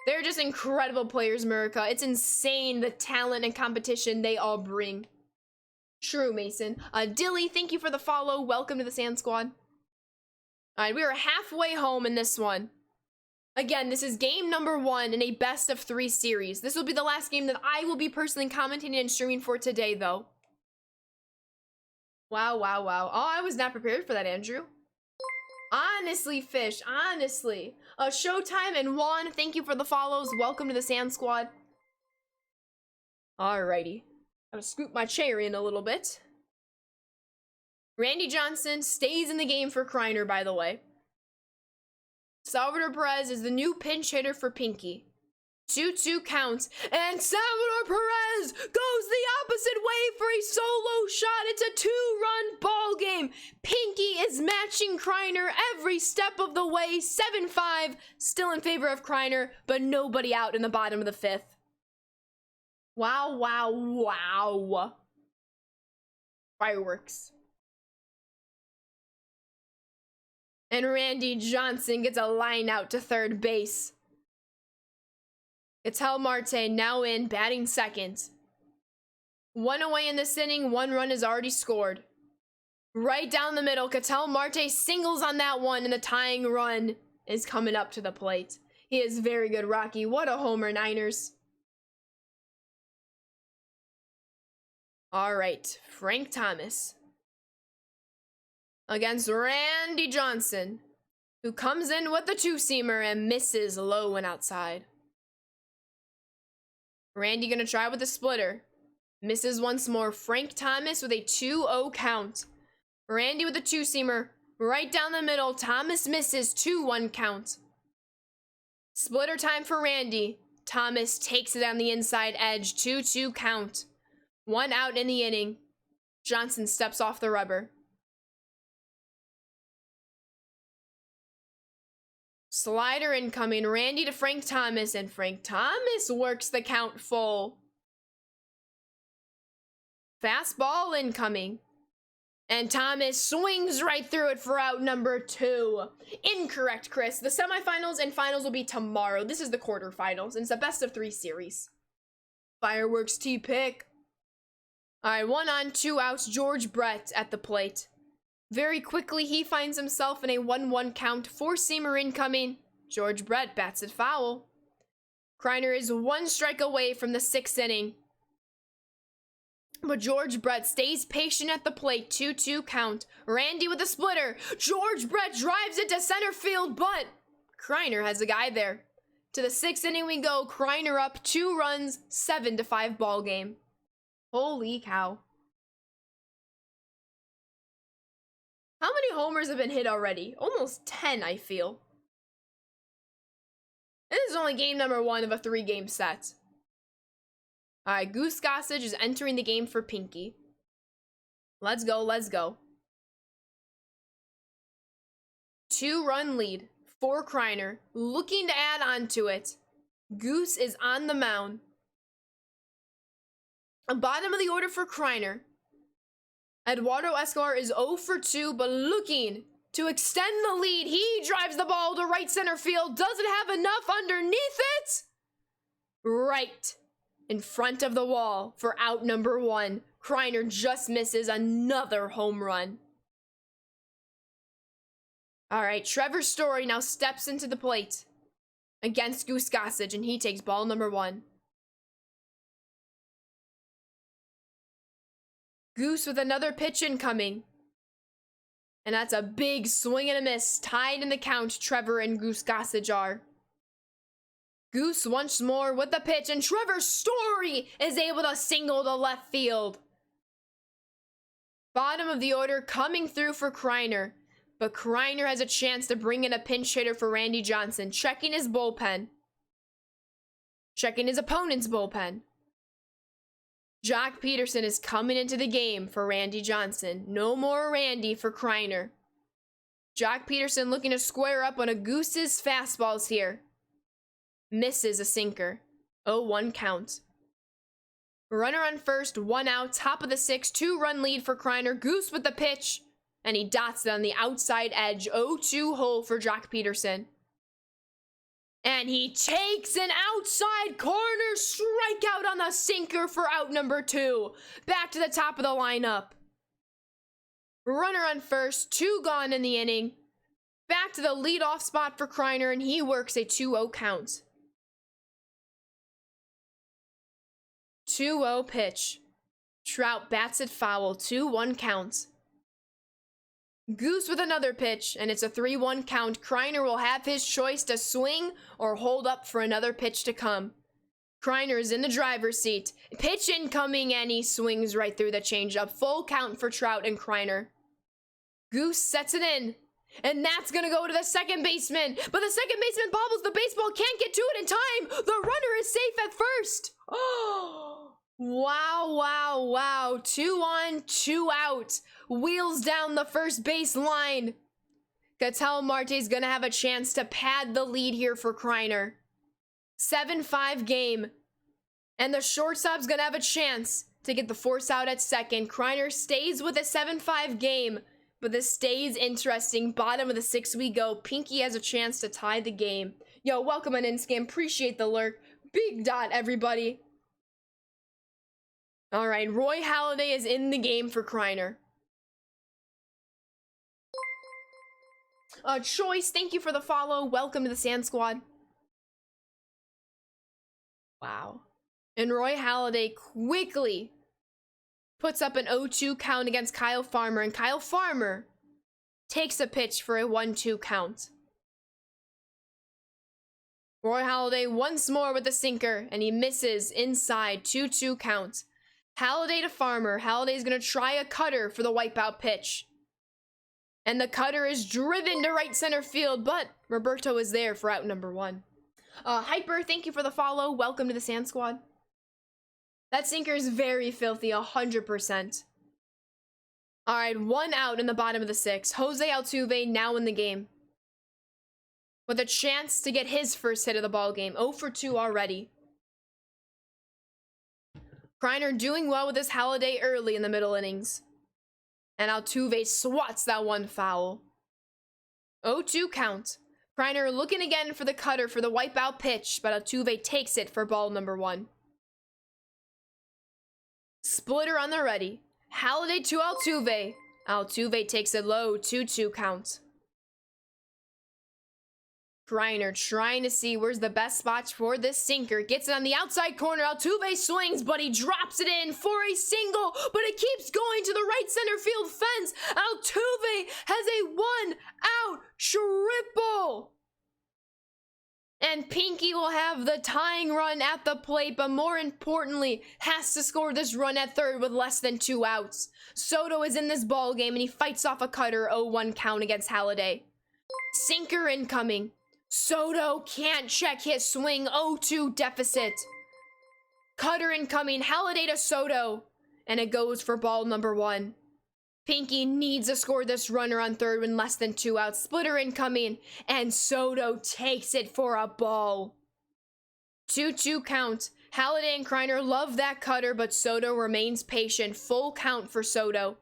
They're just incredible players, America. It's insane the talent and competition they all bring. True, Mason. Dilly, thank you for the follow. Welcome to the Sand Squad. Alright, we are halfway home in this one. Again, this is game number 1 in a best of 3 series. This will be the last game that I will be personally commentating and streaming for today, though. Wow, wow, wow. Oh, I was not prepared for that, Andrew. Honestly, Fish, honestly. Showtime and Juan, thank you for the follows. Welcome to the Sand Squad. Alrighty. I'm gonna scoop my chair in a little bit. Randy Johnson stays in the game for Kreiner, by the way. Salvador Perez is the new pinch hitter for Pinky. 2-2 counts, and Salvador Perez goes the opposite way for a solo shot. It's a 2-run ball game. Pinky is matching Kreiner every step of the way. 7-5, still in favor of Kreiner, but nobody out in the bottom of the 5th. Wow, wow, wow. Fireworks. And Randy Johnson gets a line out to third base. Ketel Marte now in, batting second. 1 away in this inning, 1 run is already scored. Right down the middle, Ketel Marte singles on that one, and the tying run is coming up to the plate. He is very good, Rocky. What a homer, Niners. All right, Frank Thomas against Randy Johnson, who comes in with the 2-seamer and misses low and outside. Randy gonna try with the splitter. Misses once more. Frank Thomas with a 2-0 count. Randy with the 2-seamer right down the middle. Thomas misses, 2-1 count. Splitter time for Randy. Thomas takes it on the inside edge, 2-2 count. 1 out in the inning. Johnson steps off the rubber. Slider incoming. Randy to Frank Thomas, and Frank Thomas works the count full. Fastball incoming. And Thomas swings right through it for out number 2. Incorrect, Chris. The semifinals and finals will be tomorrow. This is the quarterfinals, and it's a best of 3 series. Fireworks T-pick. All right, 1 on, 2 outs. George Brett at the plate. Very quickly, he finds himself in a 1-1 count. 4-seamer incoming. George Brett bats it foul. Kreiner is 1 strike away from the 6th inning. But George Brett stays patient at the plate. 2-2 count. Randy with a splitter. George Brett drives it to center field, but Kreiner has a guy there. To the 6th inning we go. Kreiner up 2 runs, 7-5 ball game. Holy cow. How many homers have been hit already? Almost 10, I feel. This is only game number 1 of a 3-game set. Alright, Goose Gossage is entering the game for Pinky. Let's go, let's go. 2-run lead for Kreiner. Looking to add on to it. Goose is on the mound. Bottom of the order for Kreiner. Eduardo Escobar is 0 for 2, but looking to extend the lead. He drives the ball to right center field. Doesn't have enough underneath it. Right in front of the wall for out number 1. Kreiner just misses another home run. All right, Trevor Story now steps into the plate against Goose Gossage, and he takes ball number 1. Goose with another pitch incoming. And that's a big swing and a miss. Tied in the count, Trevor and Goose Gossage are. Goose once more with the pitch, and Trevor Story is able to single to left field. Bottom of the order coming through for Kreiner. But Kreiner has a chance to bring in a pinch hitter for Randy Johnson. Checking his bullpen. Checking his opponent's bullpen. Jock Peterson is coming into the game for Randy Johnson. No more Randy for Kreiner. Jock Peterson looking to square up on a Goose's fastballs here. Misses a sinker. 0-1 count. Runner on first, 1 out, top of the 6th, 2-run lead for Kreiner. Goose with the pitch, and he dots it on the outside edge. 0-2 hole for Jock Peterson. And he takes an outside corner strikeout on the sinker for out number 2. Back to the top of the lineup. Runner on first, 2 gone in the inning. Back to the leadoff spot for Kreiner, and he works a 2-0 count. 2-0 pitch. Trout bats it foul, 2-1 count. Goose with another pitch, and it's a 3-1 count. Kreiner will have his choice to swing or hold up for another pitch to come. Kreiner is in the driver's seat. Pitch incoming, and he swings right through the changeup. Full count for Trout and Kreiner. Goose sets it in, and that's gonna go to the second baseman. But the second baseman bobbles the baseball, can't get to it in time. The runner is safe at first. Oh, wow, wow, wow. 2 on, 2 out. Wheels down the first base line. Ketel Marte's gonna have a chance to pad the lead here for Kreiner. 7-5 game. And the shortstop's gonna have a chance to get the force out at second. Kreiner stays with a 7-5 game, but this stays interesting. Bottom of the 6th we go. Pinky has a chance to tie the game. Yo, welcome on in-scam. Appreciate the lurk. Big dot, everybody. All right, Roy Halladay is in the game for Kreiner. Choice, thank you for the follow. Welcome to the Sand Squad. Wow. And Roy Halladay quickly puts up an 0-2 count against Kyle Farmer, and Kyle Farmer takes a pitch for a 1-2 count. Roy Halladay once more with the sinker, and he misses inside. 2-2 count. Halladay to Farmer. Halladay's gonna try a cutter for the wipeout pitch. And the cutter is driven to right center field, but Roberto is there for out number 1. Hyper, thank you for the follow. Welcome to the Sand Squad. That sinker is very filthy, 100%. All right, 1 out in the bottom of the 6th. Jose Altuve now in the game. with a chance to get his first hit of the ball game. 0 for 2 already. Kreiner doing well with his Holiday early in the middle innings. And Altuve swats that one foul. 0-2 count. Kreiner looking again for the cutter for the wipeout pitch, but Altuve takes it for ball number 1. Splitter on the ready. Holiday to Altuve. Altuve takes it low. 2-2 count. Kreiner trying to see where's the best spots for this sinker. Gets it on the outside corner. Altuve swings, but he drops it in for a single, but it keeps going to the right center field fence. Altuve has a 1-out triple. And Pinky will have the tying run at the plate, but more importantly, has to score this run at third with less than 2 outs. Soto is in this ball game, and he fights off a cutter. 0-1 count against Holiday. Sinker incoming. Soto can't check his swing. 0-2 deficit. Cutter incoming. Holiday to Soto. And it goes for ball number 1. Pinky needs to score this runner on third with less than 2 outs. Splitter incoming. And Soto takes it for a ball. 2-2 count. Holiday and Kreiner love that cutter, but Soto remains patient. Full count for Soto.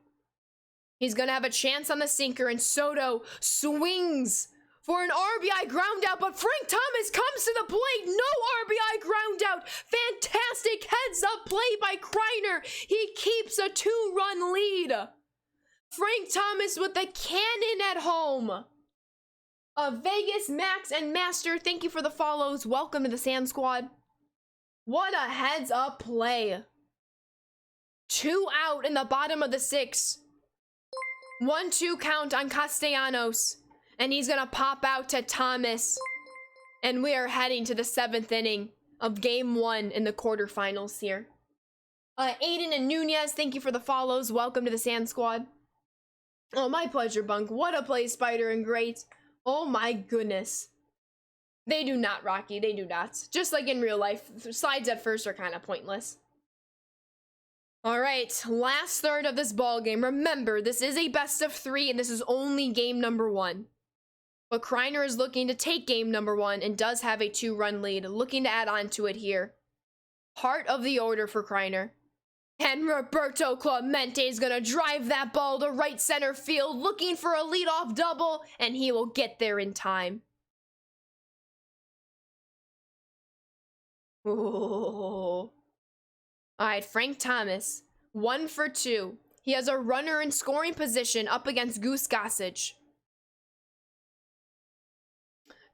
He's going to have a chance on the sinker, and Soto swings for an RBI ground out, but Frank Thomas comes to the plate. No RBI ground out. Fantastic heads up play by Kreiner. He keeps a 2-run lead. Frank Thomas with the cannon at home. Vegas, Max, and Master, thank you for the follows. Welcome to the Sand Squad. What a heads up play. 2 out in the bottom of the 6th. 1-2 count on Castellanos. And he's going to pop out to Thomas. And we are heading to the 7th inning of Game 1 in the quarterfinals here. Aiden and Nunez, thank you for the follows. Welcome to the Sand Squad. Oh, my pleasure, Bunk. What a play, Spider and Great. Oh my goodness. They do not, Rocky. They do not. Just like in real life, slides at first are kind of pointless. All right, last third of this ball game. Remember, this is a best of 3, and this is only game number 1. But Kreiner is looking to take game number 1 and does have a 2-run lead, looking to add on to it here. Heart of the order for Kreiner. And Roberto Clemente is going to drive that ball to right center field, looking for a leadoff double, and he will get there in time. Ooh. All right, Frank Thomas, 1 for 2. He has a runner in scoring position up against Goose Gossage.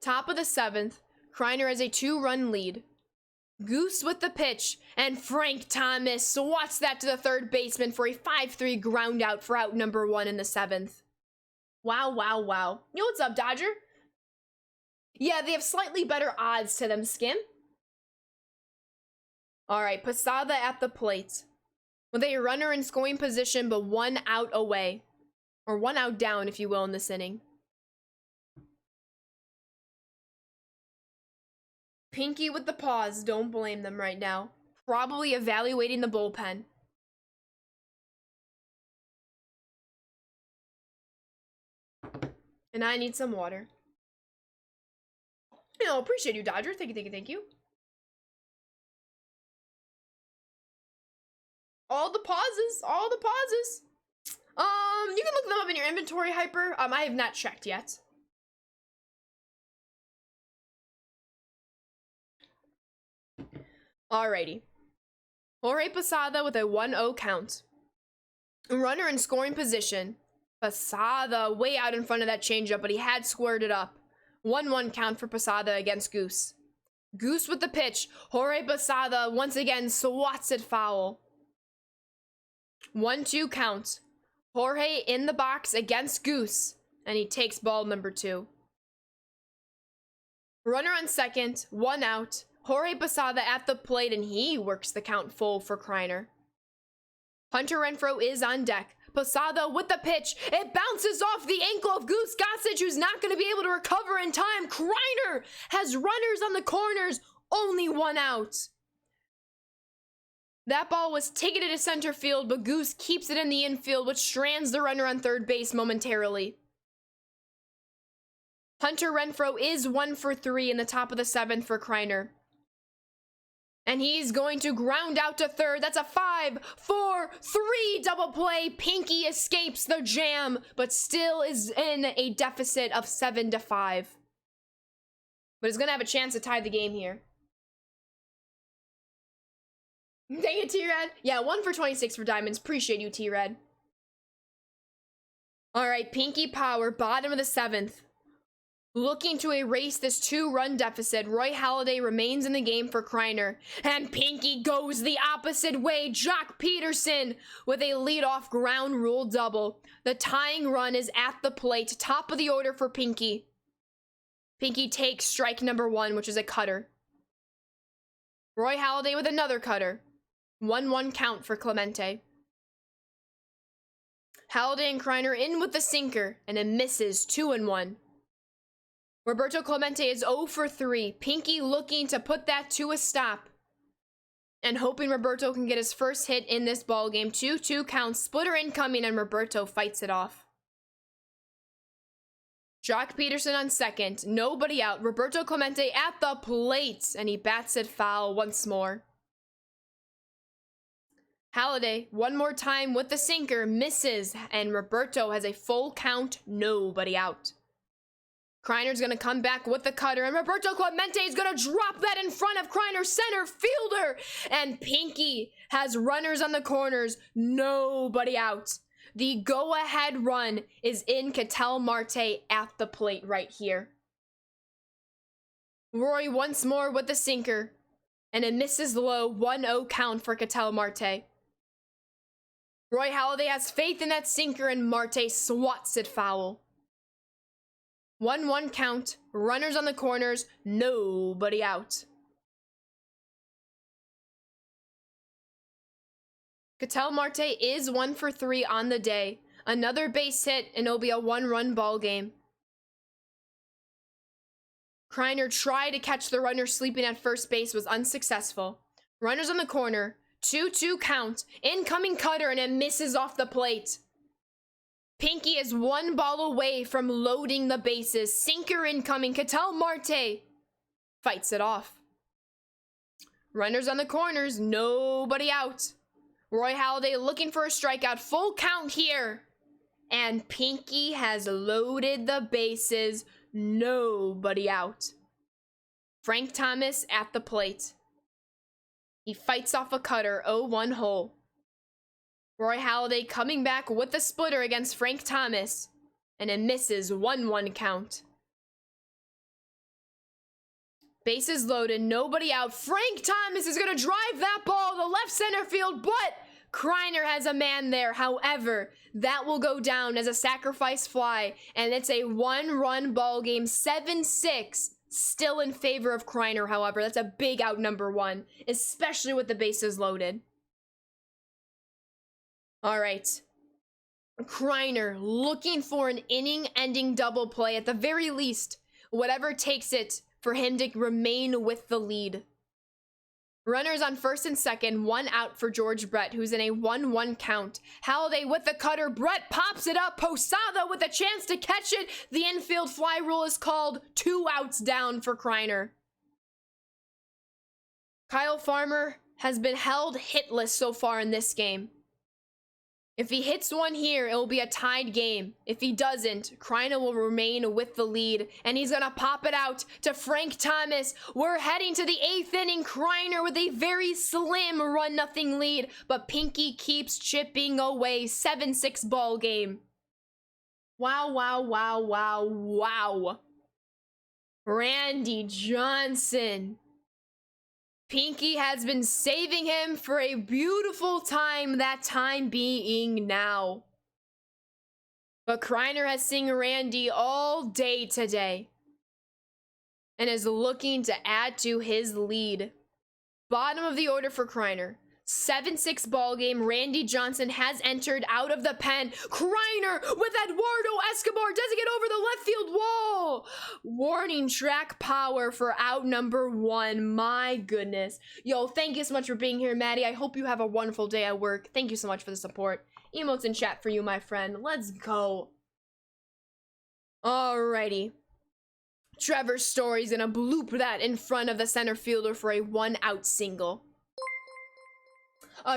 Top of the 7th, Kreiner has a 2-run lead. Goose with the pitch, and Frank Thomas swats that to the third baseman for a 5-3 ground out for out number 1 in the 7th. Wow, wow, wow. Yo, what's up, Dodger? Yeah, they have slightly better odds to them, Skim. All right, Posada at the plate. With a runner in scoring position, but 1 out away. Or 1 out down, if you will, in this inning. Pinky with the pause. Don't blame them right now. Probably evaluating the bullpen. And I need some water. You know, appreciate you, Dodger. Thank you, thank you, thank you. All the pauses. All the pauses. You can look them up in your inventory, Hyper. I have not checked yet. Alrighty. Jorge Posada with a 1-0 count. Runner in scoring position. Posada way out in front of that changeup, but he had squared it up. 1-1 count for Posada against Goose. Goose with the pitch. Jorge Posada once again swats it foul. 1-2 count. Jorge in the box against Goose, and he takes ball number 2. Runner on second, 1 out. Jorge Posada at the plate, and he works the count full for Kreiner. Hunter Renfroe is on deck. Posada with the pitch. It bounces off the ankle of Goose Gossage, who's not going to be able to recover in time. Kreiner has runners on the corners. Only 1 out. That ball was ticketed to center field, but Goose keeps it in the infield, which strands the runner on third base momentarily. Hunter Renfro is 1 for 3 in the top of the 7th for Kreiner. And he's going to ground out to third. That's a 5, 4, 3 double play. Pinky escapes the jam, but still is in a deficit of 7-5. But is going to have a chance to tie the game here. Dang it, T-Red. Yeah, 1 for 26 for diamonds. Appreciate you, T-Red. All right, Pinky Power, bottom of the 7th. Looking to erase this 2-run deficit, Roy Halladay remains in the game for Kreiner. And Pinky goes the opposite way. Jock Peterson with a leadoff ground rule double. The tying run is at the plate. Top of the order for Pinky. Pinky takes strike number 1, which is a cutter. Roy Halladay with another cutter. 1-1 count for Clemente. Halladay and Kreiner in with the sinker, and it misses 2-1. Roberto Clemente is 0 for 3. Pinky looking to put that to a stop. And hoping Roberto can get his first hit in this ball game. 2-2 count, splitter incoming, and Roberto fights it off. Jock Peterson on second, nobody out. Roberto Clemente at the plate, and he bats it foul once more. Halladay, one more time with the sinker, misses, and Roberto has a full count, nobody out. Kreiner's gonna come back with the cutter, and Roberto Clemente is gonna drop that in front of Kreiner's center fielder, and Pinky has runners on the corners, nobody out. The go-ahead run is in Ketel Marte at the plate right here. Roy once more with the sinker, and it misses low, 1-0 count for Ketel Marte. Roy Halladay has faith in that sinker, and Marte swats it foul. 1-1 count, runners on the corners, nobody out. Ketel Marte is 1 for 3 on the day. Another base hit, and it'll be a 1-run ball game. Kreiner tried to catch the runner sleeping at first base, was unsuccessful. Runners on the corner, 2-2 count, incoming cutter, and it misses off the plate. Pinky is 1 ball away from loading the bases. Sinker incoming, Ketel Marte fights it off. Runners on the corners, nobody out. Roy Halladay looking for a strikeout, full count here. And Pinky has loaded the bases, nobody out. Frank Thomas at the plate. He fights off a cutter, 0-1 hole. Roy Halladay coming back with the splitter against Frank Thomas, and it misses, 1-1 count. Bases loaded, nobody out. Frank Thomas is going to drive that ball to left center field, but Kreiner has a man there. However, that will go down as a sacrifice fly, and it's a 1-run ball game, 7-6. Still in favor of Kreiner, however. That's a big out number 1, especially with the bases loaded. All right. Kreiner looking for an inning-ending double play at the very least. Whatever takes it for him to remain with the lead. Runners on first and second, 1 out for George Brett, who's in a 1-1 count. Halladay with the cutter. Brett pops it up. Posada with a chance to catch it. The infield fly rule is called. 2 outs down for Kreiner. Kyle Farmer has been held hitless so far in this game. If he hits one here, it will be a tied game. If he doesn't, Kreiner will remain with the lead, and he's gonna pop it out to Frank Thomas. We're heading to the 8th inning. Kreiner with a very slim 1-0 lead, but Pinky keeps chipping away. 7-6 ball game. Wow, wow, wow, wow, wow. Randy Johnson. Pinky has been saving him for a beautiful time, that time being now. But Kreiner has seen Randy all day today and is looking to add to his lead. Bottom of the order for Kreiner. 7-6 ball game. Randy Johnson has entered out of the pen. Kreiner with Eduardo Escobar. Does it get over the left field wall? Warning track power for out number 1. My goodness. Yo, thank you so much for being here, Maddie. I hope you have a wonderful day at work. Thank you so much for the support. Emotes in chat for you, my friend. Let's go. Alrighty. Trevor Story's gonna bloop that in front of the center fielder for a 1-out single.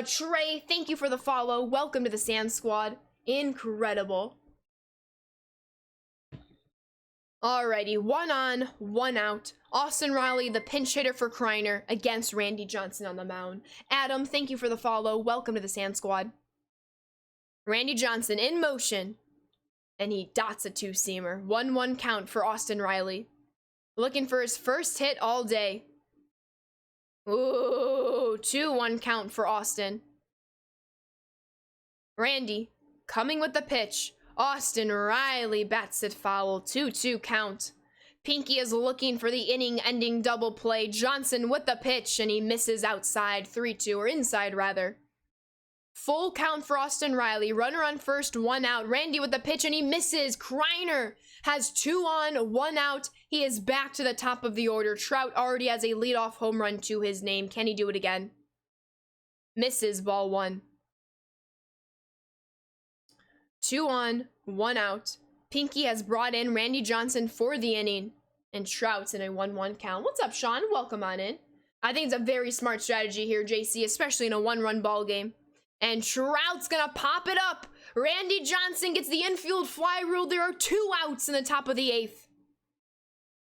Trey, thank you for the follow. Welcome to the Sand Squad. Incredible. Alrighty, 1 on, 1 out. Austin Riley, the pinch hitter for Kreiner, against Randy Johnson on the mound. Adam, thank you for the follow. Welcome to the Sand Squad. Randy Johnson in motion. And he dots a 2-seamer. 1-1 count for Austin Riley. Looking for his first hit all day. Ooh, 2-1 count for Austin. Randy, coming with the pitch. Austin Riley bats it foul. 2-2 count. Pinky is looking for the inning-ending double play. Johnson with the pitch, and he misses outside. 3-2, or inside, rather. Full count for Austin Riley. Runner on first, 1 out. Randy with the pitch, and he misses. Kreiner has 2 on, 1 out. He is back to the top of the order. Trout already has a leadoff home run to his name. Can he do it again? Misses, ball 1. 2 on, 1 out. Pinky has brought in Randy Johnson for the inning. And Trout's in a 1-1 count. What's up, Sean? Welcome on in. I think it's a very smart strategy here, JC, especially in a 1-run ball game. And Trout's gonna pop it up. Randy Johnson gets the infield fly rule. There are 2 outs in the top of the 8th.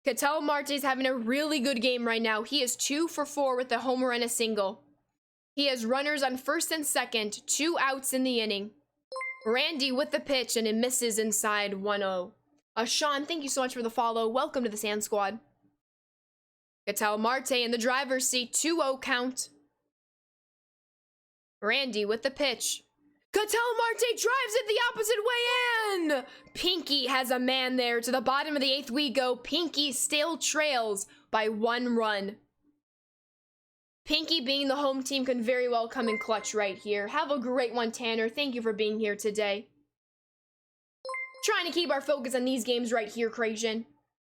Ketel Marte's having a really good game right now. He is 2 for 4 with a homer and a single. He has runners on first and second, 2 outs in the inning. Randy with the pitch, and it misses inside. 1-0. Sean, thank you so much for the follow. Welcome to the Sand Squad. Ketel Marte in the driver's seat. 2-0 count. Randy with the pitch. Ketel Marte drives it the opposite way in. Pinky has a man there. To the bottom of the 8th we go. Pinky still trails by 1 run. Pinky, being the home team, can very well come in clutch right here. Have a great one, Tanner. Thank you for being here today. Trying to keep our focus on these games right here, Krajan.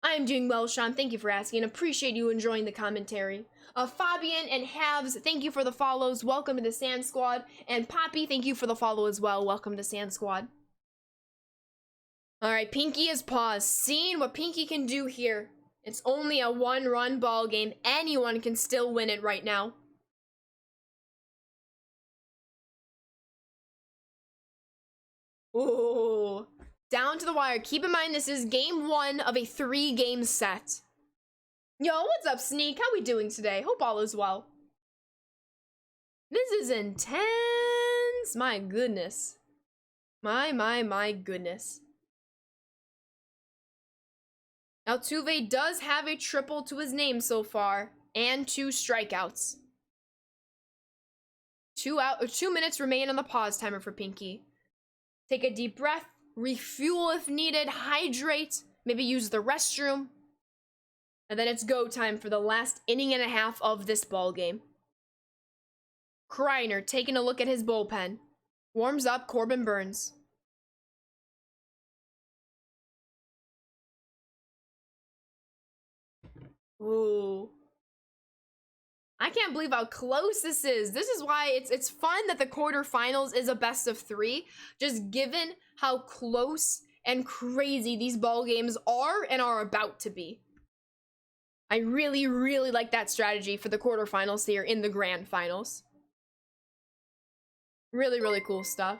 I am doing well, Sean. Thank you for asking. Appreciate you enjoying the commentary. Fabian and Havs, thank you for the follows. Welcome to the Sand Squad. And Poppy, thank you for the follow as well. Welcome to Sand Squad. All right, Pinky is paused. Seeing what Pinky can do here. It's only a 1-run ball game. Anyone can still win it right now. Ooh. Down to the wire. Keep in mind, this is game 1 of a 3-game set. Yo, what's up, Sneak? How we doing today? Hope all is well. This is intense. My goodness. My goodness. Altuve does have a triple to his name so far, and 2 strikeouts. 2 minutes remain on the pause timer for Pinky. Take a deep breath, refuel if needed, hydrate, maybe use the restroom. And then it's go time for the last inning and a half of this ball game. Kreiner taking a look at his bullpen. Warms up Corbin Burns. Ooh. I can't believe how close this is. This is why it's fun that the quarterfinals is a best of 3, just given how close and crazy these ball games are and are about to be. I really, really like that strategy for the quarterfinals here in the grand finals. Really, really cool stuff.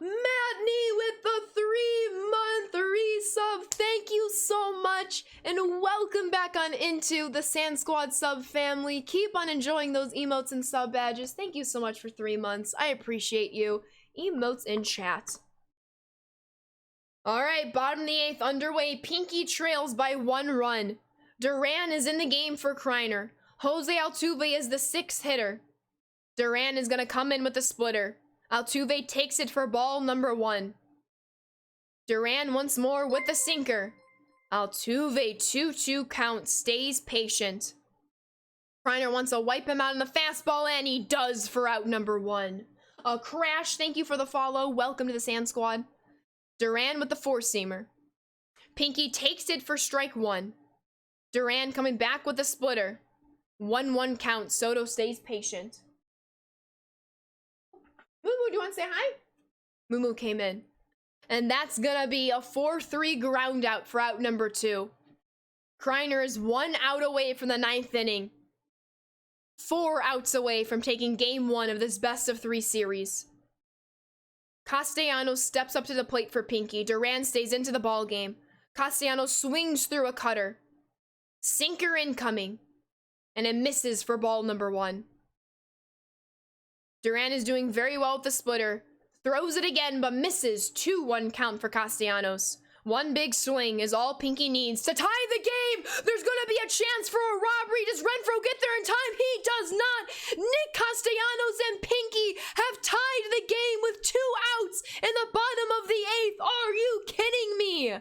Matney with the 3-month resub. Thank you so much. And welcome back on into the Sand Squad sub family. Keep on enjoying those emotes and sub badges. Thank you so much for 3 months. I appreciate you. Emotes in chat. All right, bottom of the 8th underway. Pinky trails by 1 run. Duran is in the game for Kreiner. Jose Altuve is the 6th hitter. Duran is going to come in with the splitter. Altuve takes it for ball number 1. Duran once more with the sinker. Altuve 2-2 count, stays patient. Kreiner wants to wipe him out on the fastball, and he does for out number 1. Crash, thank you for the follow. Welcome to the Sand Squad. Duran with the 4-seamer. Pinky takes it for strike 1. Duran coming back with the splitter. 1-1 count. Soto stays patient. Moo, do you want to say hi? Moo came in. And that's gonna be a 4-3 ground out for out number 2. Kreiner is 1 out away from the 9th inning. 4 outs away from taking game 1 of this best-of-3 series. Castellanos steps up to the plate for Pinky. Duran stays into the ball game. Castellanos swings through a cutter. Sinker incoming. And it misses for ball number 1. Duran is doing very well with the splitter. Throws it again, but misses. 2-1 count for Castellanos. One big swing is all Pinky needs to tie the game. There's gonna be a chance for a robbery. Does Renfro get there in time? He does not. Nick Castellanos and Pinky have tied the game with 2 outs in the bottom of the 8th. Are you kidding me?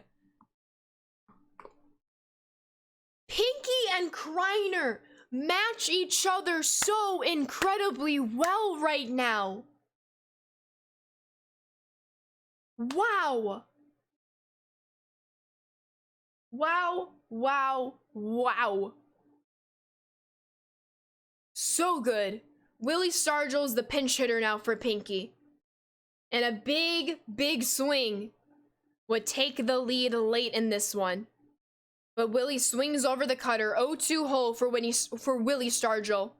Pinky and Kreiner match each other so incredibly well right now. Wow. Wow, wow, wow. So good. Willie Stargell's the pinch hitter now for Pinky. And a big swing would take the lead late in this one. But Willie swings over the cutter. 0-2 hole for Willie Stargell.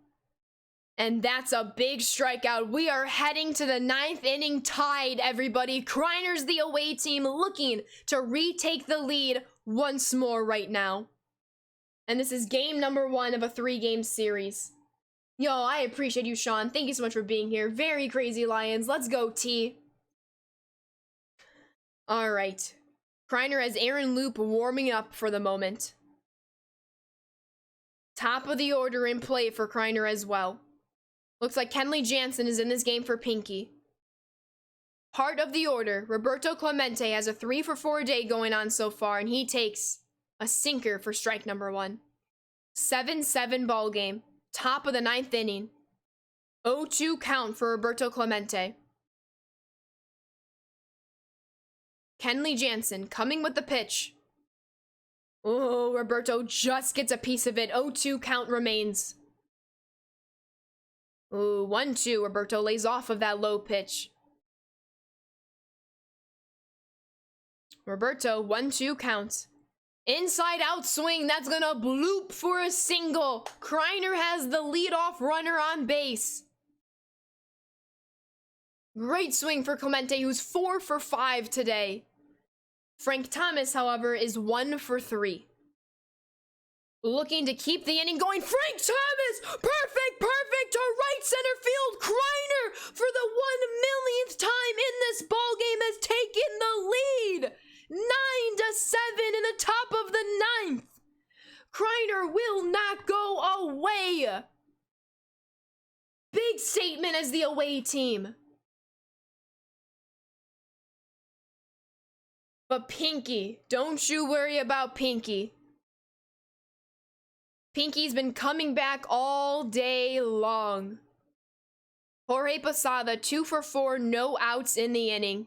And that's a big strikeout. We are heading to the 9th inning tied, everybody. Kreiner's the away team looking to retake the lead once more right now. And this is game number 1 of a 3-game series. Yo, I appreciate you, Sean. Thank you so much for being here. Very crazy Lions. Let's go, T. All right. Kreiner has Aaron Loop warming up for the moment. Top of the order in play for Kreiner as well. Looks like Kenley Jansen is in this game for Pinky. Heart of the order, Roberto Clemente has a 3-for-4 day going on so far, and he takes a sinker for strike number 1. 7-7 ball game. Top of the 9th inning. 0-2 count for Roberto Clemente. Kenley Jansen coming with the pitch. Oh, Roberto just gets a piece of it. 0-2 count remains. Ooh, 1-2. Roberto lays off of that low pitch. Roberto, 1-2 counts. Inside out swing. That's gonna bloop for a single. Kreiner has the leadoff runner on base. Great swing for Clemente, who's 4-for-5 today. Frank Thomas, however, is 1-for-3. Looking to keep the inning going. Frank Thomas! Perfect to right center field. Kreiner, for the 1 millionth time in this ballgame, has taken the lead. 9-7 in the top of the 9th. Kreiner will not go away. Big statement as the away team. But Pinky, don't you worry about Pinky. Pinky's been coming back all day long. Jorge Posada, 2-for-4, no outs in the inning.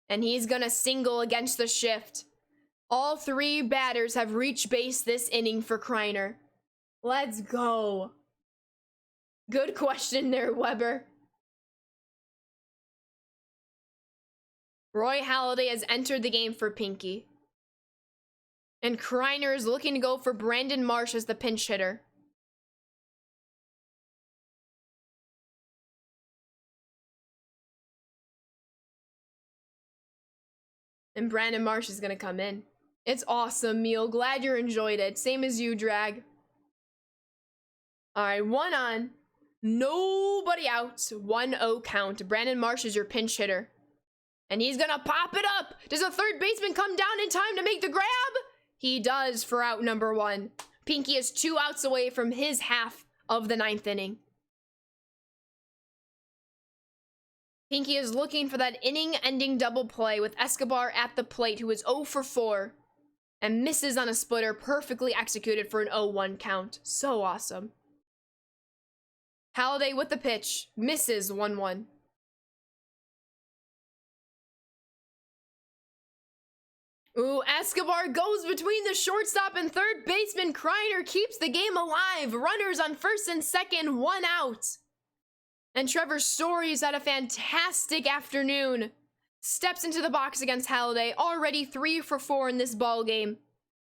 And he's gonna single against the shift. All 3 batters have reached base this inning for Kreiner. Let's go. Good question there, Weber. Roy Halladay has entered the game for Pinky. And Kreiner is looking to go for Brandon Marsh as the pinch hitter. And Brandon Marsh is going to come in. It's awesome, Meal. Glad you enjoyed it. Same as you, Drag. All right, 1 on. Nobody out. 1-0 count. Brandon Marsh is your pinch hitter. And he's going to pop it up. Does a third baseman come down in time to make the grab? He does for out number 1. Pinky is 2 outs away from his half of the 9th inning. Pinky is looking for that inning-ending double play with Escobar at the plate, who is 0-for-4 and misses on a splitter, perfectly executed for an 0-1 count. So awesome. Halladay with the pitch, misses 1-1. Ooh, Escobar goes between the shortstop and third baseman. Kreiner keeps the game alive. Runners on first and second, 1 out. And Trevor Story's had a fantastic afternoon. Steps into the box against Halladay, already 3-for-4 in this ball game.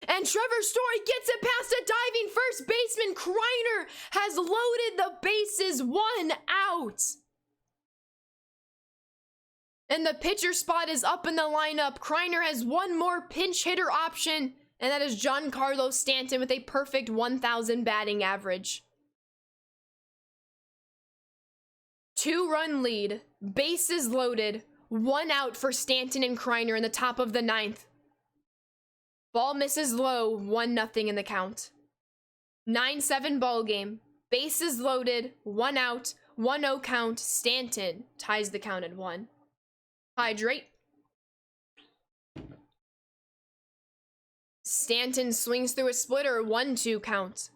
And Trevor Story gets it past a diving first baseman. Kreiner has loaded the bases, 1 out. And the pitcher spot is up in the lineup. Kreiner has one more pinch hitter option, and that is Giancarlo Stanton with a perfect 1,000 batting average. 2-run lead, bases loaded, 1 out for Stanton and Kreiner in the top of the 9th. Ball misses low, 1-0 in the count. 9-7 ball game, bases loaded, 1 out, 1-0 count. Stanton ties the count at 1. Hydrate. Stanton swings through a splitter, 1-2 count.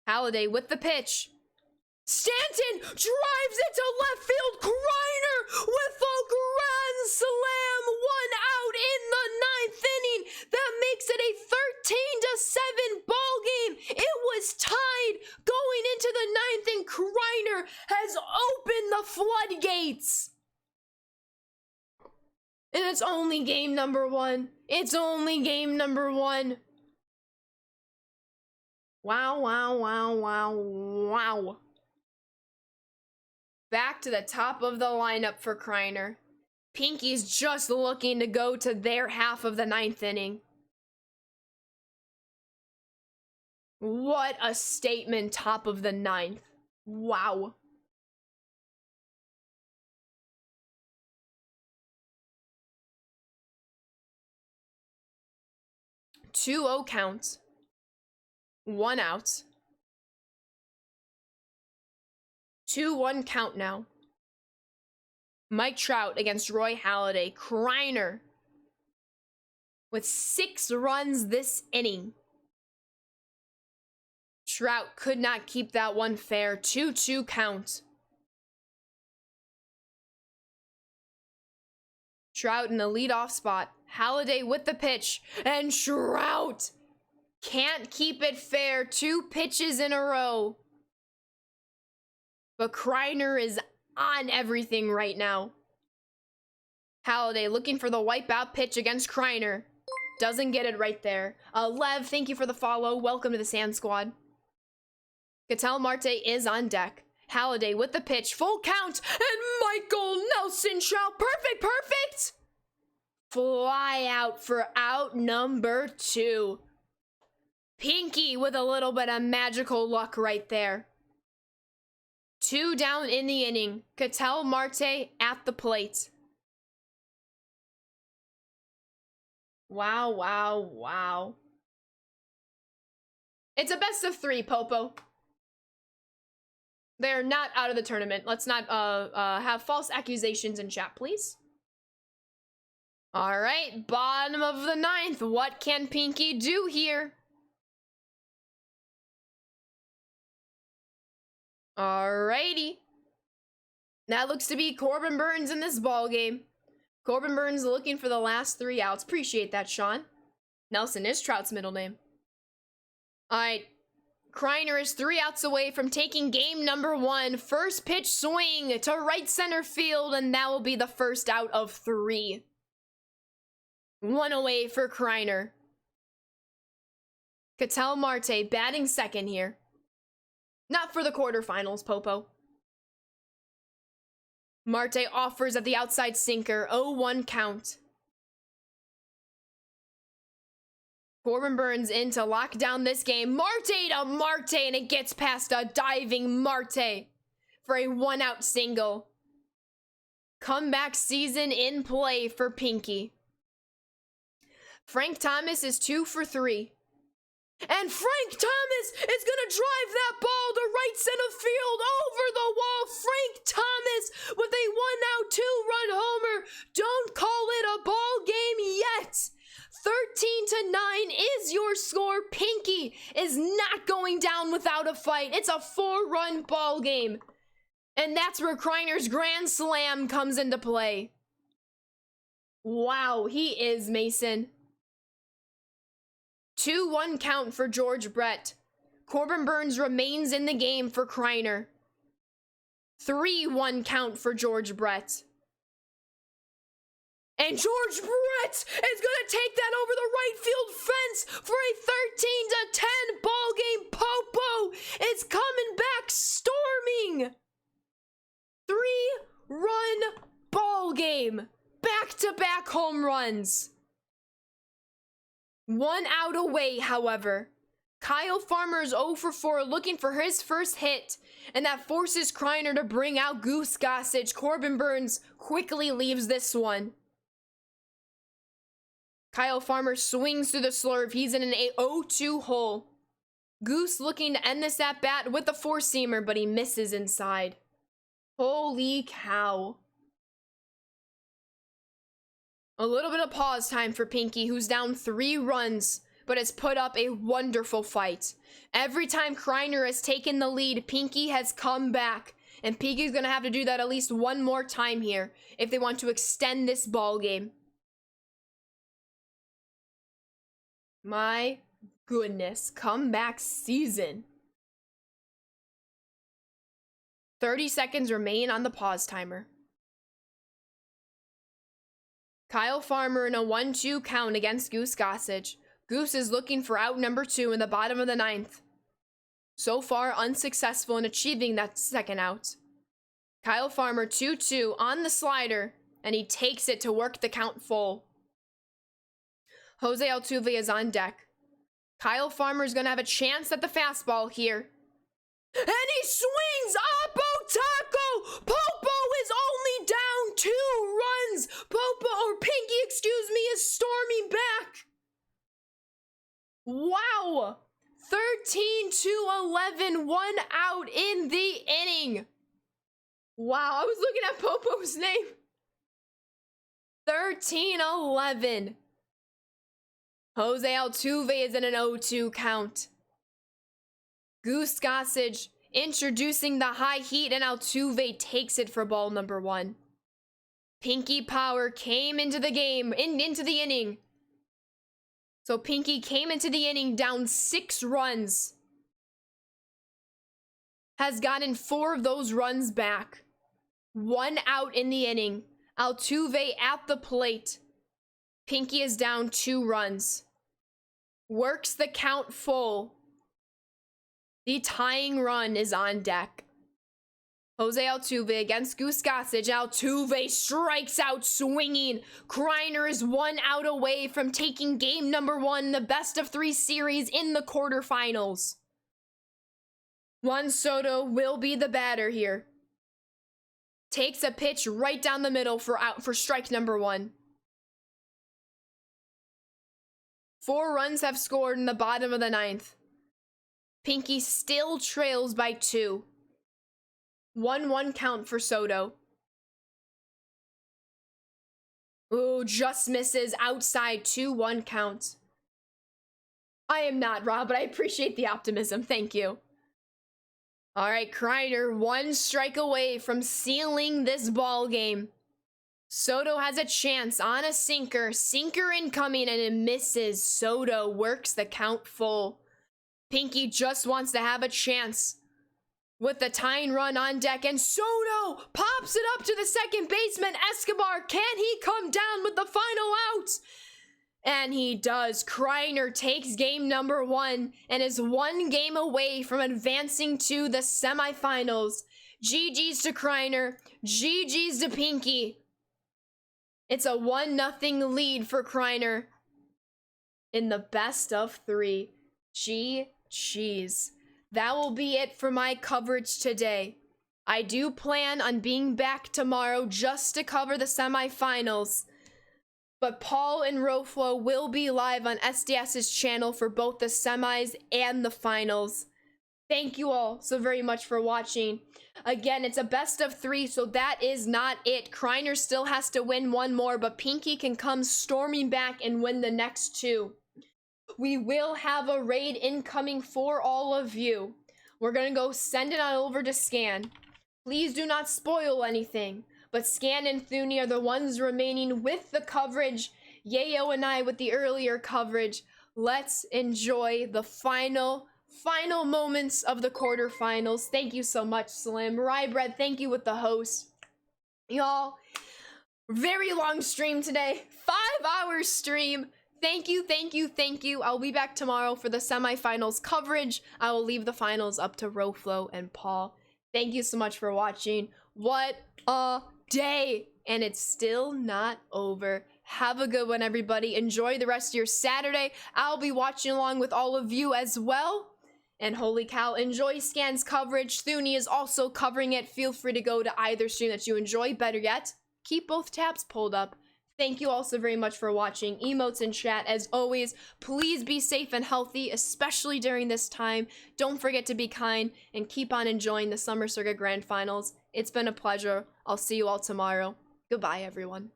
Halliday with the pitch. Stanton drives it to left field. Kreiner with a grand slam. 1 out in the 9th inning. That makes it a 13-7 ball game. It was tied going into the 9th, and Kreiner has opened the floodgates. And it's only game number 1. It's only game number 1. Wow, wow, wow, wow, wow. Back to the top of the lineup for Kreiner. Pinky's just looking to go to their half of the 9th inning. What a statement, top of the 9th. Wow. Two-0 count. 1 out. 2-1 count now. Mike Trout against Roy Halladay. Kreiner with 6 runs this inning. Trout could not keep that one fair. 2-2 count. Trout in the leadoff spot. Halladay with the pitch. And Trout can't keep it fair. 2 pitches in a row. But Kreiner is on everything right now. Halladay looking for the wipeout pitch against Kreiner. Doesn't get it right there. Lev, thank you for the follow. Welcome to the Sand Squad. Ketel Marte is on deck. Halladay with the pitch. Full count. And Michael Nelson Trout. Perfect. Fly out for out number 2. Pinky with a little bit of magical luck right there. 2 down in the inning. Ketel Marte at the plate. Wow, wow, wow. It's a best of 3, Popo. They're not out of the tournament. Let's not have false accusations in chat, please. All right, bottom of the 9th. What can Pinky do here? Alrighty. That looks to be Corbin Burns in this ball game. Corbin Burns looking for the last 3 outs. Appreciate that, Sean. Nelson is Trout's middle name. Alright. Kreiner is 3 outs away from taking game number 1. First pitch swing to right center field, and that will be the first out of 3. 1 away for Kreiner. Ketel Marte batting second here. Not for the quarterfinals, Popo. Marte offers at the outside sinker. 0-1 count. Corbin Burns in to lock down this game. Marte to Marte, and it gets past a diving Marte for a 1-out single. Comeback season in play for Pinky. Frank Thomas is 2 for 3. And Frank Thomas is going to drive that ball to right center field over the wall. Frank Thomas with a 1-out, 2-run homer. Don't call it a ball game yet. 13-9 is your score. Pinky is not going down without a fight. It's a 4-run ball game. And that's where Kreiner's grand slam comes into play. Wow, he is, Mason. 2-1 count for George Brett. Corbin Burns remains in the game for Kreiner. 3-1 count for George Brett. And George Brett is going to take that over the right field fence for a 13-10 ball game. Popo is coming back storming. 3-run ball game. Back-to-back home runs. 1 out away, however. Kyle Farmer is 0 for 4, looking for his first hit, and that forces Kreiner to bring out Goose Gossage. Corbin Burns quickly leaves this one. Kyle Farmer swings through the slurve. He's in an 0-2 hole. Goose looking to end this at bat with the four-seamer, but he misses inside. Holy cow. A little bit of pause time for Pinky, who's down 3 runs, but has put up a wonderful fight. Every time Kreiner has taken the lead, Pinky has come back. And Pinky's going to have to do that at least one more time here if they want to extend this ball game. My goodness, comeback season. 30 seconds remain on the pause timer. Kyle Farmer in a 1-2 count against Goose Gossage. Goose is looking for out number 2 in the bottom of the 9th. So far, unsuccessful in achieving that second out. Kyle Farmer 2-2 on the slider, and he takes it to work the count full. Jose Altuve is on deck. Kyle Farmer is going to have a chance at the fastball here. And he swings! Oppo Taco! Popo is only down 2 runs! Pinky, excuse me, is storming back! Wow! 13-11, 1 out in the inning. Wow, I was looking at Popo's name. 13-11. Jose Altuve is in an 0-2 count. Goose Gossage introducing the high heat, and Altuve takes it for ball number 1. Pinky Power came into the game, into the inning. So Pinky came into the inning down 6 runs. Has gotten 4 of those runs back. 1 out in the inning. Altuve at the plate. Pinky is down 2 runs. Works the count full. The tying run is on deck. Jose Altuve against Goose Gossage. Altuve strikes out swinging. Kreiner is 1 out away from taking game number 1, the best of 3 series in the quarterfinals. Juan Soto will be the batter here. Takes a pitch right down the middle for strike number 1. 4 runs have scored in the bottom of the 9th. Pinky still trails by 2. 1-1 count for Soto. Ooh, just misses outside. 2-1 count. I am not, Rob, but I appreciate the optimism. Thank you. All right, Kreiner, 1 strike away from sealing this ball game. Soto has a chance on a sinker. Sinker incoming, and it misses. Soto works the count full. Pinky just wants to have a chance with the tying run on deck, and Soto pops it up to the second baseman, Escobar. Can he come down with the final out? And he does. Kreiner takes game number 1 and is 1 game away from advancing to the semifinals. GG's to Kreiner. GG's to Pinky. It's a 1-0 lead for Kreiner in the best of 3. Jeez. That will be it for my coverage today. I do plan on being back tomorrow just to cover the semifinals. But Paul and Roflo will be live on SDS's channel for both the semis and the finals. Thank you all so very much for watching. Again, it's a best of 3, so that is not it. Kreiner still has to win 1 more, but Pinky can come storming back and win the next 2. We will have a raid incoming for all of you. We're going to go send it on over to Scan. Please do not spoil anything, but Scan and Thuni are the ones remaining with the coverage. Yayo and I with the earlier coverage. Let's enjoy the final moments of the quarterfinals. Thank you so much, Slim. Rye Bread, thank you with the host. Y'all, Very long stream today. 5-hour stream. Thank you, thank you, thank you. I'll be back tomorrow for the semifinals coverage. I will leave the finals up to Roflo and Paul. Thank you so much for watching. What a day. And it's still not over. Have a good one, everybody. Enjoy the rest of your Saturday. I'll be watching along with all of you as well. And holy cow, enjoy Scan's coverage. Thuni is also covering it. Feel free to go to either stream that you enjoy. Better yet, keep both tabs pulled up. Thank you all so very much for watching. Emotes in chat, as always. Please be safe and healthy, especially during this time. Don't forget to be kind and keep on enjoying the Summer Circuit Grand Finals. It's been a pleasure. I'll see you all tomorrow. Goodbye, everyone.